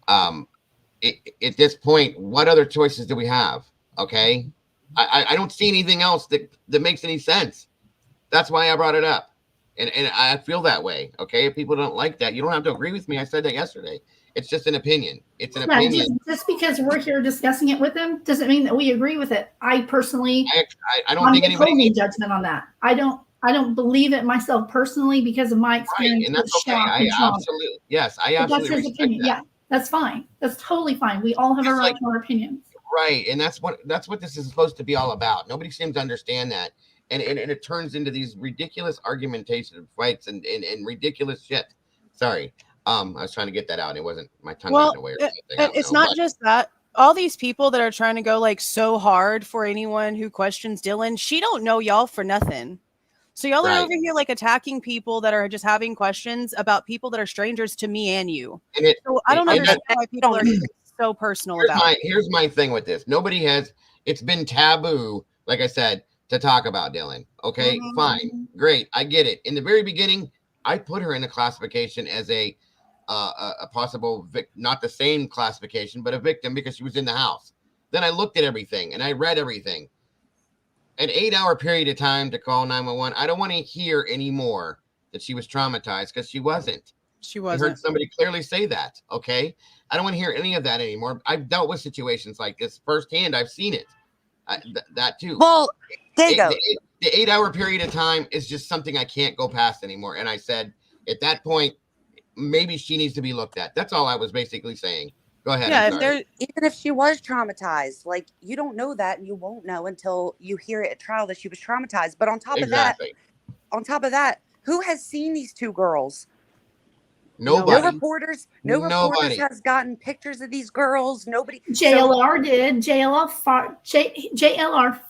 at this point, what other choices do we have? Okay. I don't see anything else that makes any sense. That's why I brought it up. And I feel that way. Okay. If people don't like that, you don't have to agree with me. I said that yesterday. It's just an opinion. It's an opinion. Just because we're here discussing it with them doesn't mean that we agree with it. I personally, I don't think anybody needs judgment on that. I don't believe it myself personally because of my experience. Right, and that's okay. I absolutely that's his opinion. That. Yeah, that's fine. That's totally fine. We all have a right to our opinions. Right, and that's what this is supposed to be all about. Nobody seems to understand that, and it turns into these ridiculous argumentation fights and ridiculous shit. Sorry, I was trying to get that out. It wasn't my tongue got away or something. It's not just that. All these people that are trying to go like so hard for anyone who questions Dylan, she don't know y'all for nothing. So y'all are over here like attacking people that are just having questions about people that are strangers to me and you. So I don't understand why people are so personal about it. Here's my thing with this. It's been taboo, like I said, to talk about Dylan. Okay, fine, great. I get it. In the very beginning, I put her in a classification as a possible not the same classification, but a victim because she was in the house. Then I looked at everything and I read everything. An 8-hour period of time to call 911. I don't want to hear anymore that she was traumatized because she wasn't. She wasn't. I heard somebody clearly say that. Okay. I don't want to hear any of that anymore. I've dealt with situations like this firsthand. I've seen it. That too. Well, there you go. The 8-hour period of time is just something I can't go past anymore. And I said, at that point, maybe she needs to be looked at. That's all I was basically saying. Go ahead. Yeah, even if she was traumatized, like you don't know that, and you won't know until you hear it at trial that she was traumatized. But on top of that, who has seen these two girls? Nobody. No reporters Nobody. has gotten pictures of these girls. Nobody. JLR did. JLR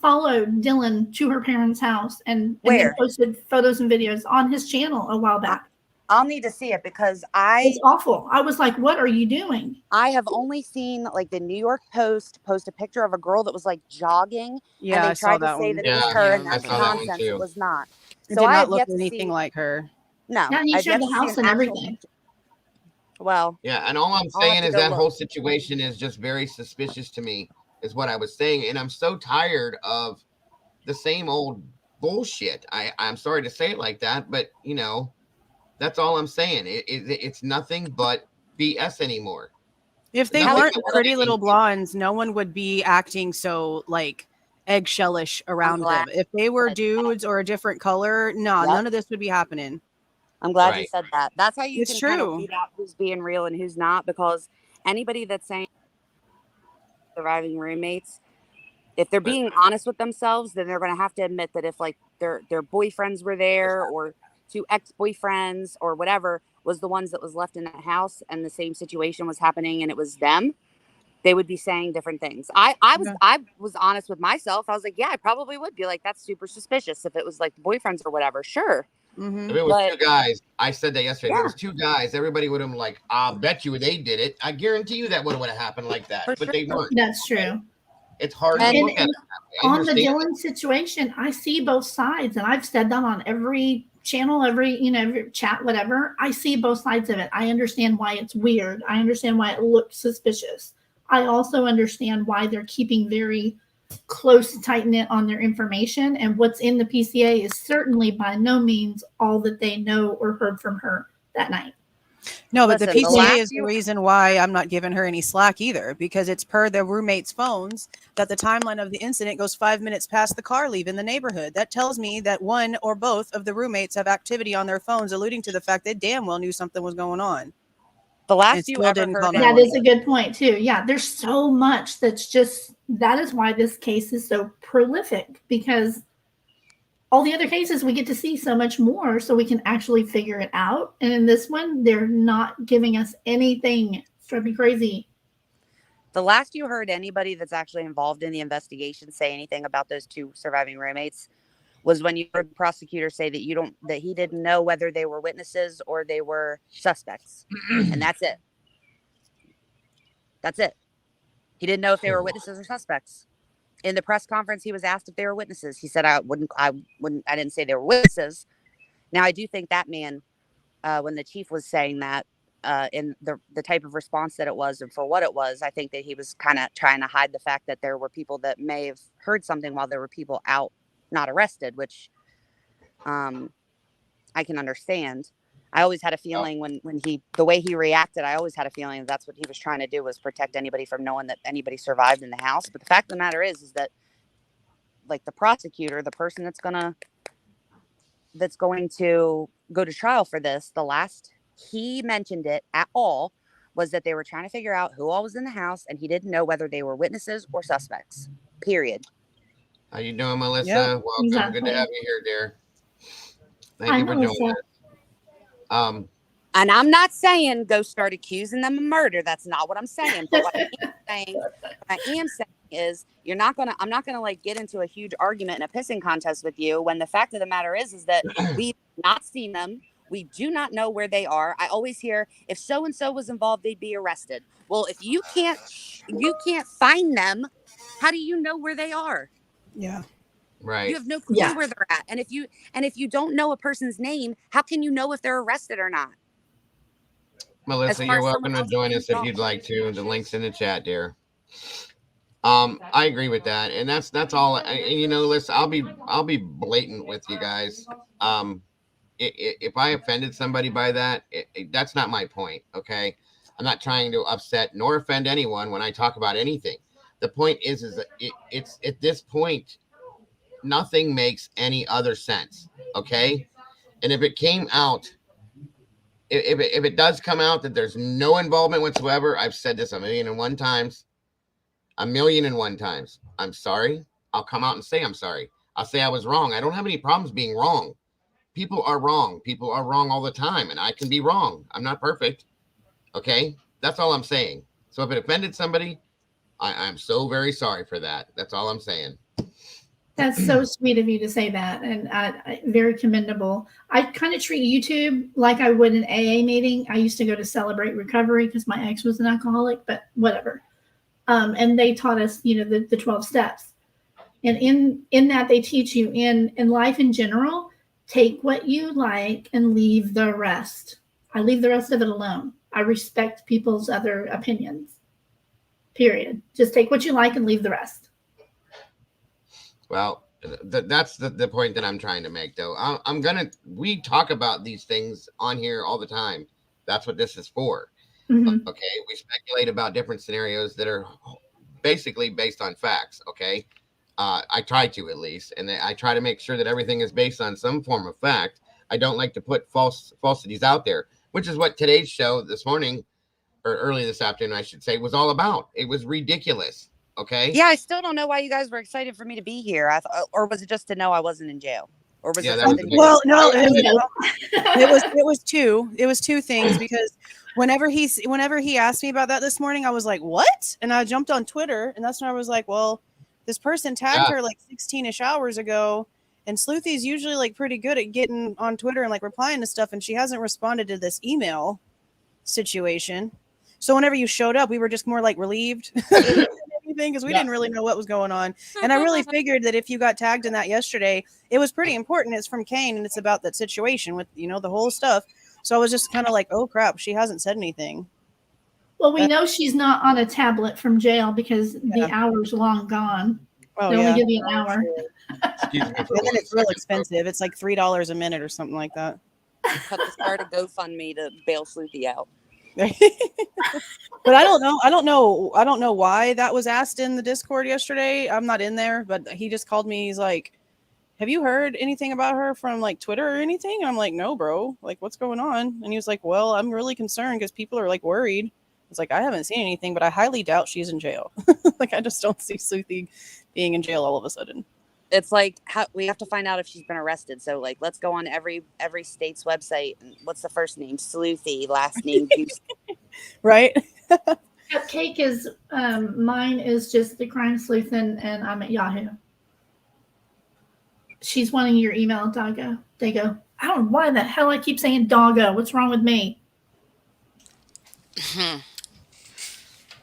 followed Dylan to her parents' house and then posted photos and videos on his channel a while back. I'll need to see it because it's awful. I was like, what are you doing? I have only seen like the New York Post post a picture of a girl that was like jogging. Yeah, and they I tried saw to that say one. that it was Yeah, her, yeah, and I that's saw that one nonsense. too. It was not. It So did I not have look yet to anything see. like her. No, Yeah, he I've showed yet the to see house an and actual everything. picture. Well, Yeah, and all I'm I'll have saying to is go that look. whole situation is just very suspicious to me, is what I was saying. And I'm so tired of the same old bullshit. I'm sorry to say it like that, but you know, that's all I'm saying. It's nothing but BS anymore. If they Nothing weren't that we're pretty saying. little blondes, no one would be acting so like eggshellish around them. If they were dudes or a different color, no, none of this would be happening. I'm glad you Right. said that. That's how you It's can kind of true. weed out who's being real and who's not, because anybody that's saying surviving roommates, if they're being honest with themselves, then they're going to have to admit that if like their boyfriends were there or two ex-boyfriends or whatever was the ones that was left in that house and the same situation was happening and it was them, they would be saying different things. I was honest with myself. I was like, yeah, I probably would be like, that's super suspicious if it was like boyfriends or whatever. Sure. Mm-hmm. If it was two guys, I said that yesterday. Yeah. If it was two guys, everybody would have like, I'll bet you they did it. I guarantee you that would have happened like that. For but sure. they weren't. That's true. It's hard to And look at it that way. I on the understand. Dylan situation, I see both sides, and I've said that on every channel, every chat, whatever. I see both sides of it. I understand why it's weird. I understand why it looks suspicious. I also understand why they're keeping very close, tight knit on their information, and what's in the PCA is certainly by no means all that they know or heard from her that night. No, but Listen, the the PCA last is the few- reason why I'm not giving her any slack either, because it's per the roommates' phones that the timeline of the incident goes 5 minutes past the car leaving the neighborhood. That tells me that one or both of the roommates have activity on their phones, alluding to the fact they damn well knew something was going on. The last And you still ever didn't heard call That 911. is a good point too. Yeah, there's so much that is why this case is so prolific, because all the other cases we get to see so much more so we can actually figure it out. And in this one, they're not giving us anything. It's driving me crazy. The last you heard anybody that's actually involved in the investigation say anything about those two surviving roommates was when you heard the prosecutor say that he didn't know whether they were witnesses or they were suspects. And that's it. That's it. He didn't know if they were witnesses or suspects. In the press conference, he was asked if they were witnesses. He said, I didn't say they were witnesses. Now, I do think that man, when the chief was saying that, in the type of response that it was and for what it was, I think that he was kind of trying to hide the fact that there were people that may have heard something while there were people out not arrested, which I can understand. I always had a feeling when the way he reacted, I always had a feeling that's what he was trying to do, was protect anybody from knowing that anybody survived in the house. But the fact of the matter is that like the prosecutor, the person that's going to go to trial for this, the last he mentioned it at all was that they were trying to figure out who all was in the house, and he didn't know whether they were witnesses or suspects. Period. How you doing, Melissa? Yep, Welcome. exactly. Good to have you here, dear. Thank Hi, you for doing Melissa. this. And I'm not saying go start accusing them of murder. That's not what I'm saying. But what I am saying is I'm not gonna like get into a huge argument and a pissing contest with you when the fact of the matter is that we've not seen them. We do not know where they are. I always hear if so and so was involved, they'd be arrested. Well, if you can't find them, how do you know where they are? Yeah. Right. You have no clue where they're at. And if you don't know a person's name, how can you know if they're arrested or not? Melissa, you're welcome to join us if you'd like to. The link's in the chat, dear. I agree with that, and that's all. And listen, I'll be blatant with you guys. If I offended somebody by that, that's not my point. Okay, I'm not trying to upset nor offend anyone when I talk about anything. The point is that it's at this point, nothing makes any other sense. Okay, and if it came out. If it does come out that there's no involvement whatsoever, I've said this a million and one times. I'm sorry. I'll come out and say I'm sorry. I'll say I was wrong. I don't have any problems being wrong. people are wrong. People are wrong all the time, and I can be wrong. I'm not perfect. Okay, that's all I'm saying. So if it offended somebody, I'm so very sorry for that. That's all I'm saying. That's so sweet of you to say that, and very commendable. I kind of treat YouTube like I would an AA meeting. I used to go to Celebrate Recovery because my ex was an alcoholic, but whatever. And they taught us, the 12 steps. And in that, they teach you in life in general, take what you like and leave the rest. I leave the rest of it alone. I respect people's other opinions. Period. Just take what you like and leave the rest. Well, that's the point that I'm trying to make, though. We talk about these things on here all the time. That's what this is for. Mm-hmm. Okay, we speculate about different scenarios that are basically based on facts. Okay, I try to, at least, and I try to make sure that everything is based on some form of fact. I don't like to put falsities out there, which is what today's show this morning, or early this afternoon, I should say, was all about. It was ridiculous. Okay. Yeah, I still don't know why you guys were excited for me to be here. Or was it just to know I wasn't in jail? Or was Yeah, it that was something? Well, no, it was two. It was two things, because whenever he asked me about that this morning, I was like, "What?" And I jumped on Twitter, and that's when I was like, "Well, this person tagged her like 16-ish hours ago, and Sleuthy's usually like pretty good at getting on Twitter and like replying to stuff, and she hasn't responded to this email situation." So whenever you showed up, we were just more like relieved because we didn't really know what was going on. And I really figured that if you got tagged in that yesterday, it was pretty important. It's from Kane, and it's about that situation with, the whole stuff. So I was just kind of like, oh crap, she hasn't said anything. Well, we know she's not on a tablet from jail because the hour's long gone. Oh, they only give you an hour. Excuse me. And then it's real expensive. It's like $3 a minute or something like that. Have to start a GoFundMe to bail Sleuthy out. But I don't know why that was asked in the Discord yesterday. I'm not in there, but he just called me. He's like, "Have you heard anything about her from like Twitter or anything?" And I'm like, "No, bro. Like, what's going on?" And he was like, "Well, I'm really concerned because people are like worried." It's like, I haven't seen anything, but I highly doubt she's in jail. Like, I just don't see Sleuthy being in jail all of a sudden. It's like we have to find out if she's been arrested. So like, let's go on every state's website. And what's the first name? Sleuthy. Last name Jules. Right. Cupcake is mine is just the Crime Sleuth, and I'm at Yahoo. She's wanting your email, Doggo. Dago. I don't know why the hell I keep saying Doggo. What's wrong with me?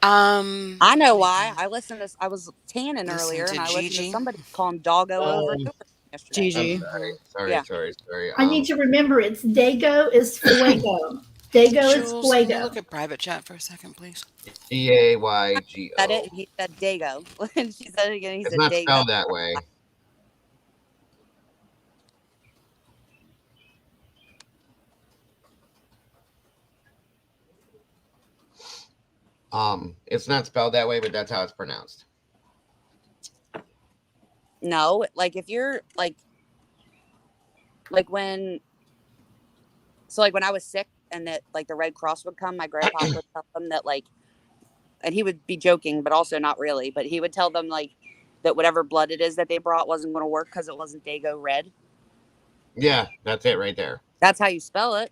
I know why. I listened to. I was tanning earlier, and I listened to somebody call him Doggo over and over yesterday. Gigi. Sorry. I need to remember it's Dago is Fuego. Dago is Jules, Fuego. can you look at private chat for a second, please? DAYGO. Said it, and he said Dago. And she said it again. He It's said not Dago. spelled that way. It's not spelled that way, but that's how it's pronounced. No, like if you're like when I was sick and that like the Red Cross would come, my grandpa would tell them that like, and he would be joking, but also not really, but he would tell them like that whatever blood it is that they brought wasn't going to work because it wasn't Dago red. Yeah, that's it right there. That's how you spell it.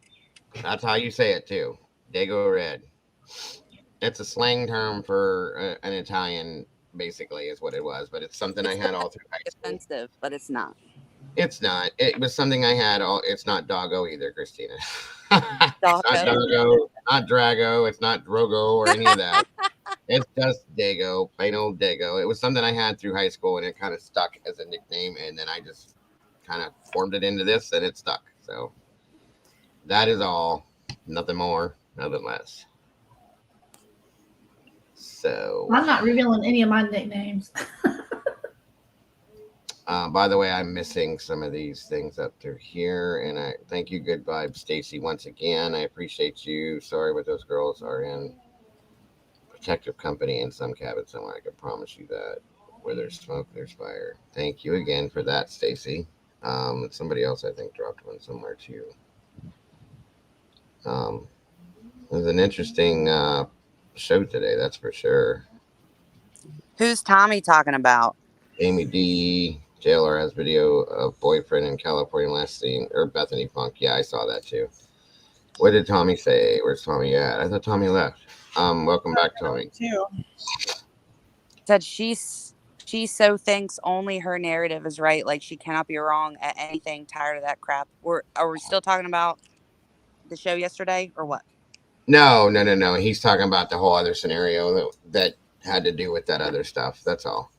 That's how you say it too. Dago red. It's a slang term for an Italian, basically, is what it was. But it's something I had all through high school. Offensive, but it's not. It's not. It was something I had all. It's not Doggo either, Christina. It's not Doggo, not Drago. It's not Drogo or any of that. It's just Dago, plain old Dago. It was something I had through high school, and it kind of stuck as a nickname. And then I just kind of formed it into this, and it stuck. So that is all. Nothing more, nothing less. So I'm not revealing any of my nicknames. By the way, I'm missing some of these things up through here, and I thank you, Good Vibe Stacy, once again. I appreciate you. Sorry, but those girls are in protective company in some cabin somewhere. I can promise you that. Where there's smoke, there's fire. Thank you again for that, Stacy. Somebody else I think dropped one somewhere too. It was an interesting show today, that's for sure. Who's Tommy talking about? Amy D, Jailer has video of boyfriend in California last seen, or Bethany Funk. Yeah, I saw that too. What did Tommy say? Where's Tommy at? I thought Tommy left. Welcome back, Tommy. Too. Said she so thinks only her narrative is right. Like she cannot be wrong at anything. Tired of that crap. Are we still talking about the show yesterday or what? No. He's talking about the whole other scenario that had to do with that other stuff. That's all.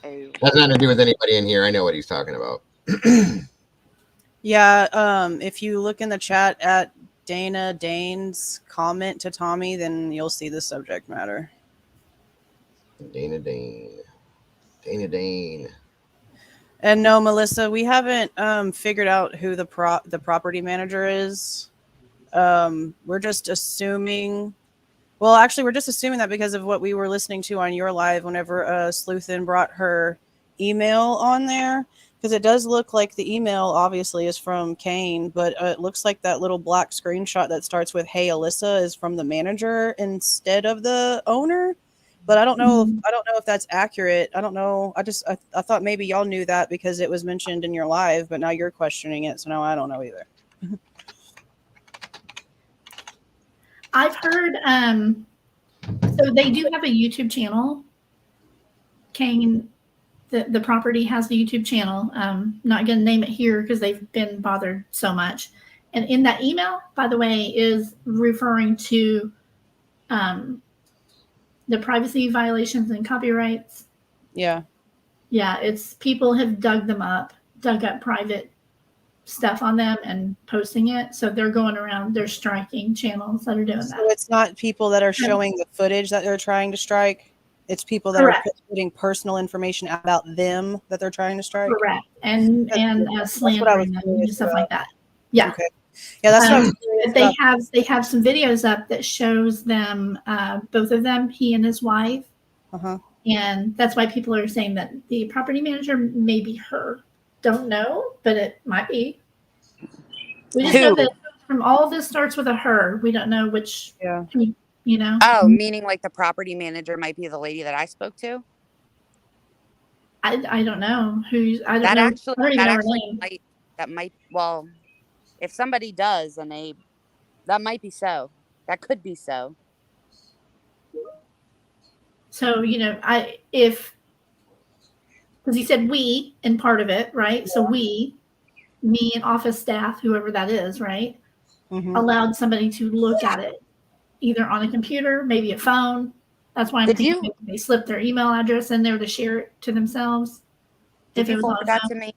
Oh. Has nothing to do with anybody in here. I know what he's talking about. Yeah, if you look in the chat at Dana Dane's comment to Tommy, then you'll see the subject matter. Dana Dane. And no, Melissa, we haven't figured out who the property manager is. We're just assuming. Well, actually, we're just assuming that because of what we were listening to on your live whenever Sleuthin brought her email on there. Because it does look like the email obviously is from Kane, but it looks like that little black screenshot that starts with "Hey Alyssa" is from the manager instead of the owner. But I don't know. I don't know if that's accurate. I don't know. I thought maybe y'all knew that because it was mentioned in your live, but now you're questioning it. So now I don't know either. I've heard so they do have a YouTube channel. Kane, the property has the YouTube channel. Not going to name it here because they've been bothered so much. And in that email, by the way, is referring to the privacy violations and copyrights. Yeah. Yeah, it's people have dug up private stuff on them and posting it. So they're going around, they're striking channels that are doing that. So it's not people that are showing the footage that they're trying to strike. It's people that Correct. are putting personal information about them that they're trying to strike. Correct. And slandering them and stuff like that. Yeah. Okay. Yeah, that's what I was curious about. They have some videos up that shows them, both of them, he and his wife. Uh-huh. And that's why people are saying that the property manager may be her. Don't know, but it might be. We just know that from all of this starts with a her. We don't know which, you know. Oh, meaning like the property manager might be the lady that I spoke to? I don't know who's, I don't That know. actually, I don't even that know her actually name. might, well, if somebody does and that might be so. That could be so. So, you know, because he said we in part of it, right? So me and office staff, whoever that is, right? Mm-hmm. Allowed somebody to look at it either on a computer, maybe a phone. That's why I'm thinking maybe they slipped their email address in there to share it to themselves. Did you forward that to me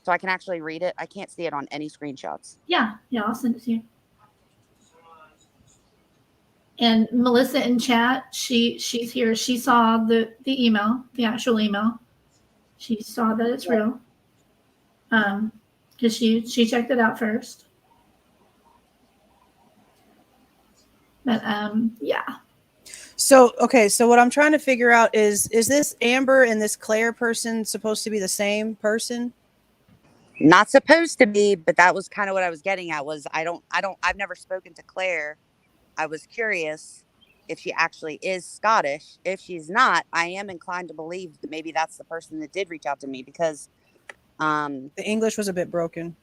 so I can actually read it? I can't see it on any screenshots. Yeah, I'll send it to you. And Melissa in chat, she's here. She saw the email, the actual email. She saw that it's real. Because she checked it out first. But yeah. So okay, so what I'm trying to figure out is this Amber and this Claire person supposed to be the same person? Not supposed to be, but that was kind of what I was getting at. Was I've never spoken to Claire. I was curious if she actually is Scottish. If she's not, I am inclined to believe that maybe that's the person that did reach out to me because the English was a bit broken.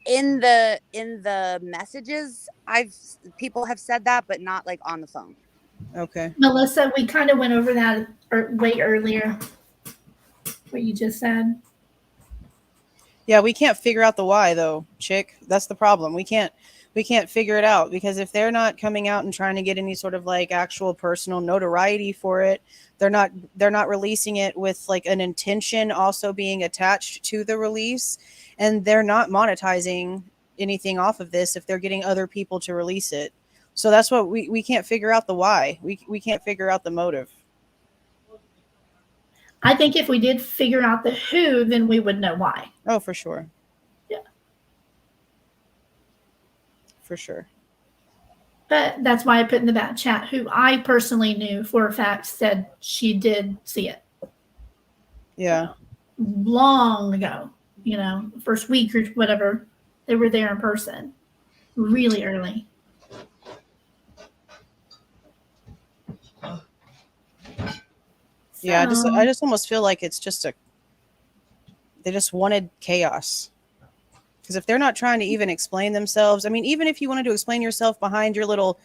In the messages, people have said that, but not like on the phone. Okay. Melissa, we kind of went over that way earlier. What you just said. Yeah, we can't figure out the why though, chick. That's the problem. We can't figure it out because if they're not coming out and trying to get any sort of like actual personal notoriety for it, they're not releasing it with like an intention also being attached to the release, and they're not monetizing anything off of this if they're getting other people to release it. So that's what we can't figure out the why. We can't figure out the motive. I think if we did figure out the who, then we would know why. Oh, for sure. Yeah. For sure. But that's why I put in the back chat who I personally knew for a fact said she did see it. Yeah. Long ago, first week or whatever, they were there in person really early. Yeah, So- I just almost feel like it's just they just wanted chaos. Because if they're not trying to even explain themselves, I mean, even if you wanted to explain yourself behind your little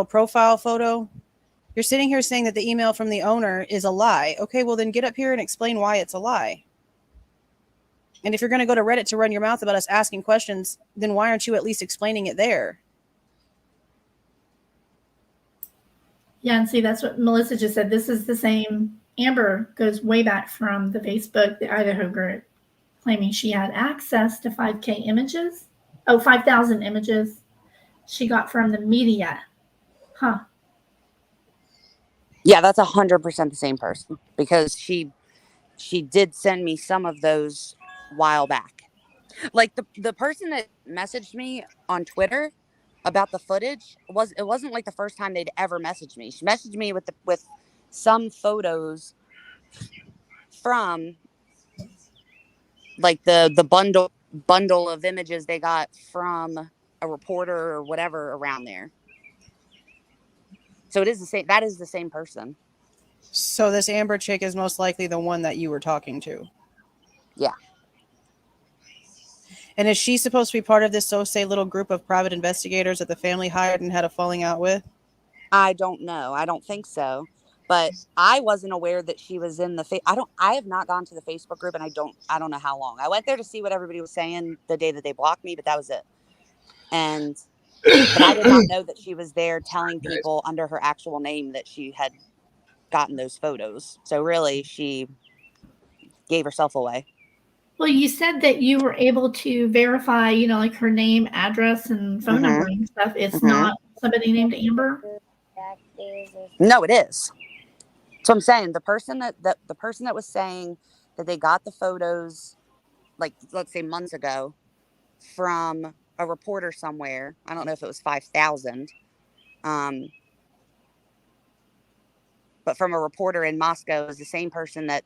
profile photo, you're sitting here saying that the email from the owner is a lie. Okay, well then get up here and explain why it's a lie. And if you're going to go to Reddit to run your mouth about us asking questions, then why aren't you at least explaining it there? Yeah, and see, that's what Melissa just said. This is the same. Amber goes way back from the Facebook, the Idaho group, claiming she had access to 5,000 images she got from the media. Huh. Yeah, that's 100% the same person, because she did send me some of those while back. Like the person that messaged me on Twitter about the footage wasn't like the first time they'd ever messaged me. She messaged me with some photos from like the bundle of images they got from a reporter or whatever around there. So it is the same. That is the same person. So this Amber chick is most likely the one that you were talking to. Yeah. And is she supposed to be part of this say little group of private investigators that the family hired and had a falling out with? I don't know. I don't think so. But I wasn't aware that she was in the I have not gone to the Facebook group, and I don't know how long. I went there to see what everybody was saying the day that they blocked me, but that was it. But I did not know that she was there telling people under her actual name that she had gotten those photos. So really, she gave herself away. Well, you said that you were able to verify, like her name, address, and phone number and stuff. It's not somebody named Amber? No, it is. So I'm saying the person that was saying that they got the photos, like, let's say months ago, from a reporter somewhere. I don't know if it was 5,000. But from a reporter in Moscow is the same person that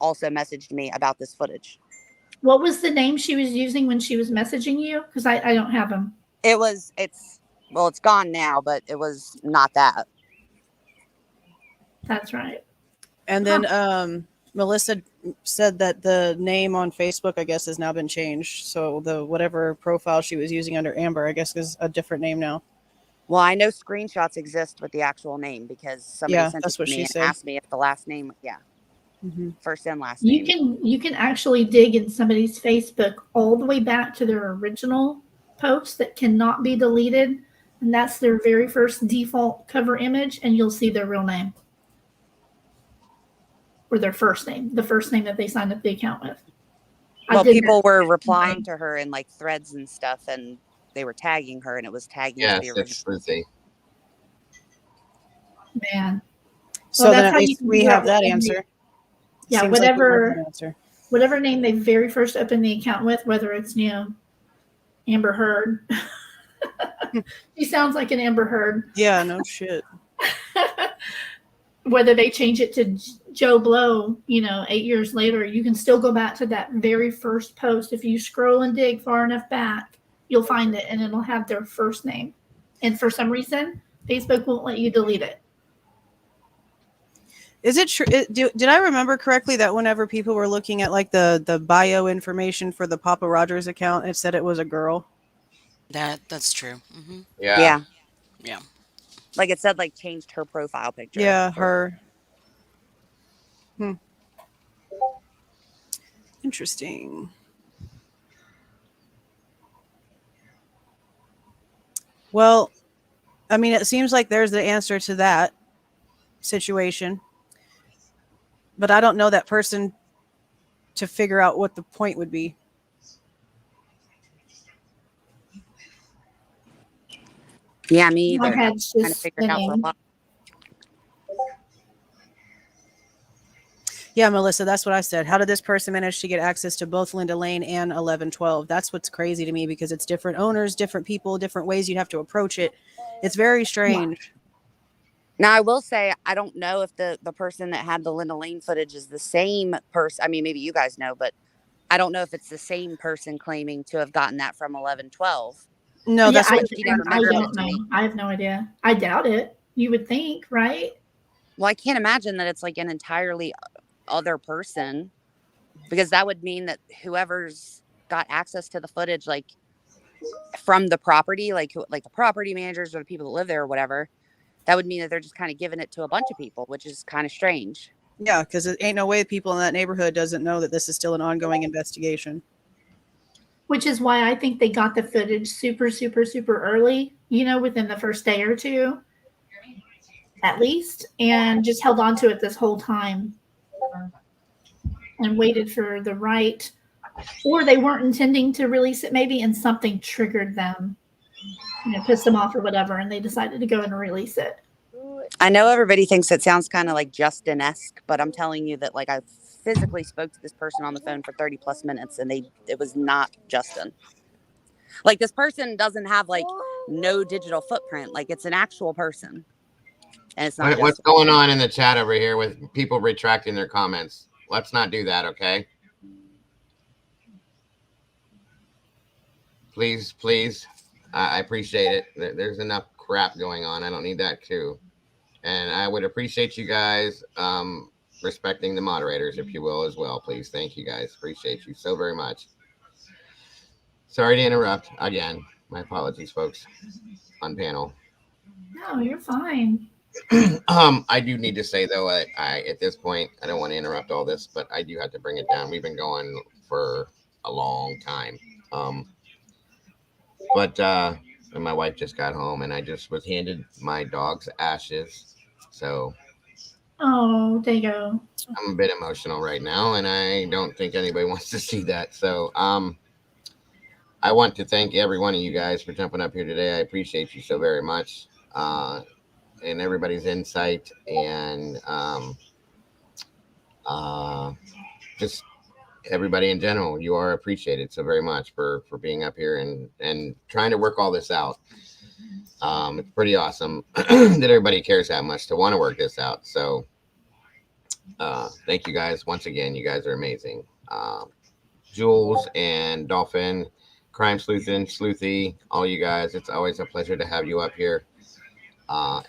also messaged me about this footage. What was the name she was using when she was messaging you? Because I don't have them. It's gone now, but it was not that. That's right. And then Melissa said that the name on Facebook, I guess, has now been changed. So the whatever profile she was using under Amber, I guess, is a different name now. Well, I know screenshots exist with the actual name because somebody sent it to me and asked me if the last name, first and last name. You can actually dig in somebody's Facebook all the way back to their original post that cannot be deleted, and that's their very first default cover image, and you'll see their real name or their first name, the first name that they signed up the account with. Well, people were replying to her in like threads and stuff, and they were tagging her, and it was tagging to the original. Man. So then at least we have that answer. Yeah, whatever name they very first opened the account with, whether it's Amber Heard. She sounds like an Amber Heard. Yeah, no shit. Whether they change it to Joe Blow, 8 years later, you can still go back to that very first post. If you scroll and dig far enough back, you'll find it, and it'll have their first name. And for some reason, Facebook won't let you delete it. Is it true? Did I remember correctly that whenever people were looking at like the bio information for the Papa Rogers account, it said it was a girl? That's true. Mm-hmm. Yeah. Yeah. Like it said, like changed her profile picture. Yeah, her. Interesting. Well, I mean, it seems like there's the answer to that situation. But I don't know that person to figure out what the point would be. Yeah, me either. My head's Trying to just figure it out for a spinning. while. Yeah, Melissa, that's what I said. How did this person manage to get access to both Linda Lane and 1112? That's what's crazy to me because it's different owners, different people, different ways you'd have to approach it. It's very strange. Now, I will say, I don't know if the person that had the Linda Lane footage is the same person. I mean, maybe you guys know, but I don't know if it's the same person claiming to have gotten that from 1112. No, that's what I don't know. I have no idea. I doubt it. You would think, right? Well, I can't imagine that it's like an entirely other person, because that would mean that whoever's got access to the footage, like from the property, like the property managers or the people that live there or whatever, that would mean that they're just kind of giving it to a bunch of people, which is kind of strange. Yeah, because it ain't no way people in that neighborhood doesn't know that this is still an ongoing investigation. Which is why I think they got the footage super, super, super early, you know, within the first day or two, at least, and just held on to it this whole time and waited for the right, or they weren't intending to release it maybe, and something triggered them, you know, pissed them off or whatever, and they decided to go and release it. I know everybody thinks it sounds kind of like Justin-esque, but I'm telling you that, like, I physically spoke to this person on the phone for 30 plus minutes, and it was not Justin. Like, this person doesn't have like no digital footprint. Like, it's an actual person, and it's not. What's going on in the chat over here with people retracting their comments? Let's not do that, okay? Please, please. I appreciate it. There's enough crap going on. I don't need that too. And I would appreciate you guys respecting the moderators, if you will, as well, please. Thank you guys. Appreciate you so very much. Sorry to interrupt again. My apologies, folks, on panel. No, you're fine. I do need to say though, I at this point, I don't want to interrupt all this, but I do have to bring it down. We've been going for a long time. But my wife just got home, and I just was handed my dog's ashes. So, oh, there you go. I'm a bit emotional right now, and I don't think anybody wants to see that. So, I want to thank every one of you guys for jumping up here today. I appreciate you so very much, and everybody's insight, and just everybody in general. You are appreciated so very much for being up here and trying to work all this out. It's pretty awesome that everybody cares that much to want to work this out. So thank you guys once again. You guys are amazing. Jules and Dolphin, Crime Sleuthy, all you guys. It's always a pleasure to have you up here.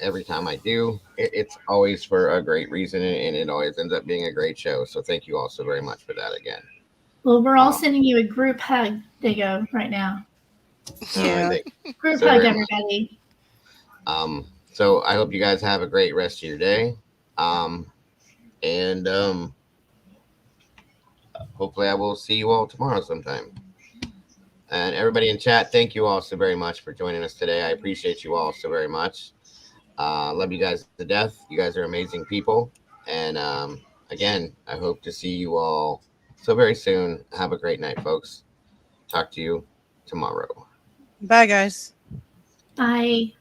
Every time I do, it's always for a great reason, and it always ends up being a great show. So thank you all so very much for that again. Well, we're all sending you a group hug, Digo, right now. Yeah. Group hug, everybody. So I hope you guys have a great rest of your day. And hopefully I will see you all tomorrow sometime. And everybody in chat, thank you all so very much for joining us today. I appreciate you all so very much. Love you guys to death. You guys are amazing people. And again, I hope to see you all so very soon. Have a great night, folks. Talk to you tomorrow. Bye, guys. Bye.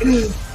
Mm.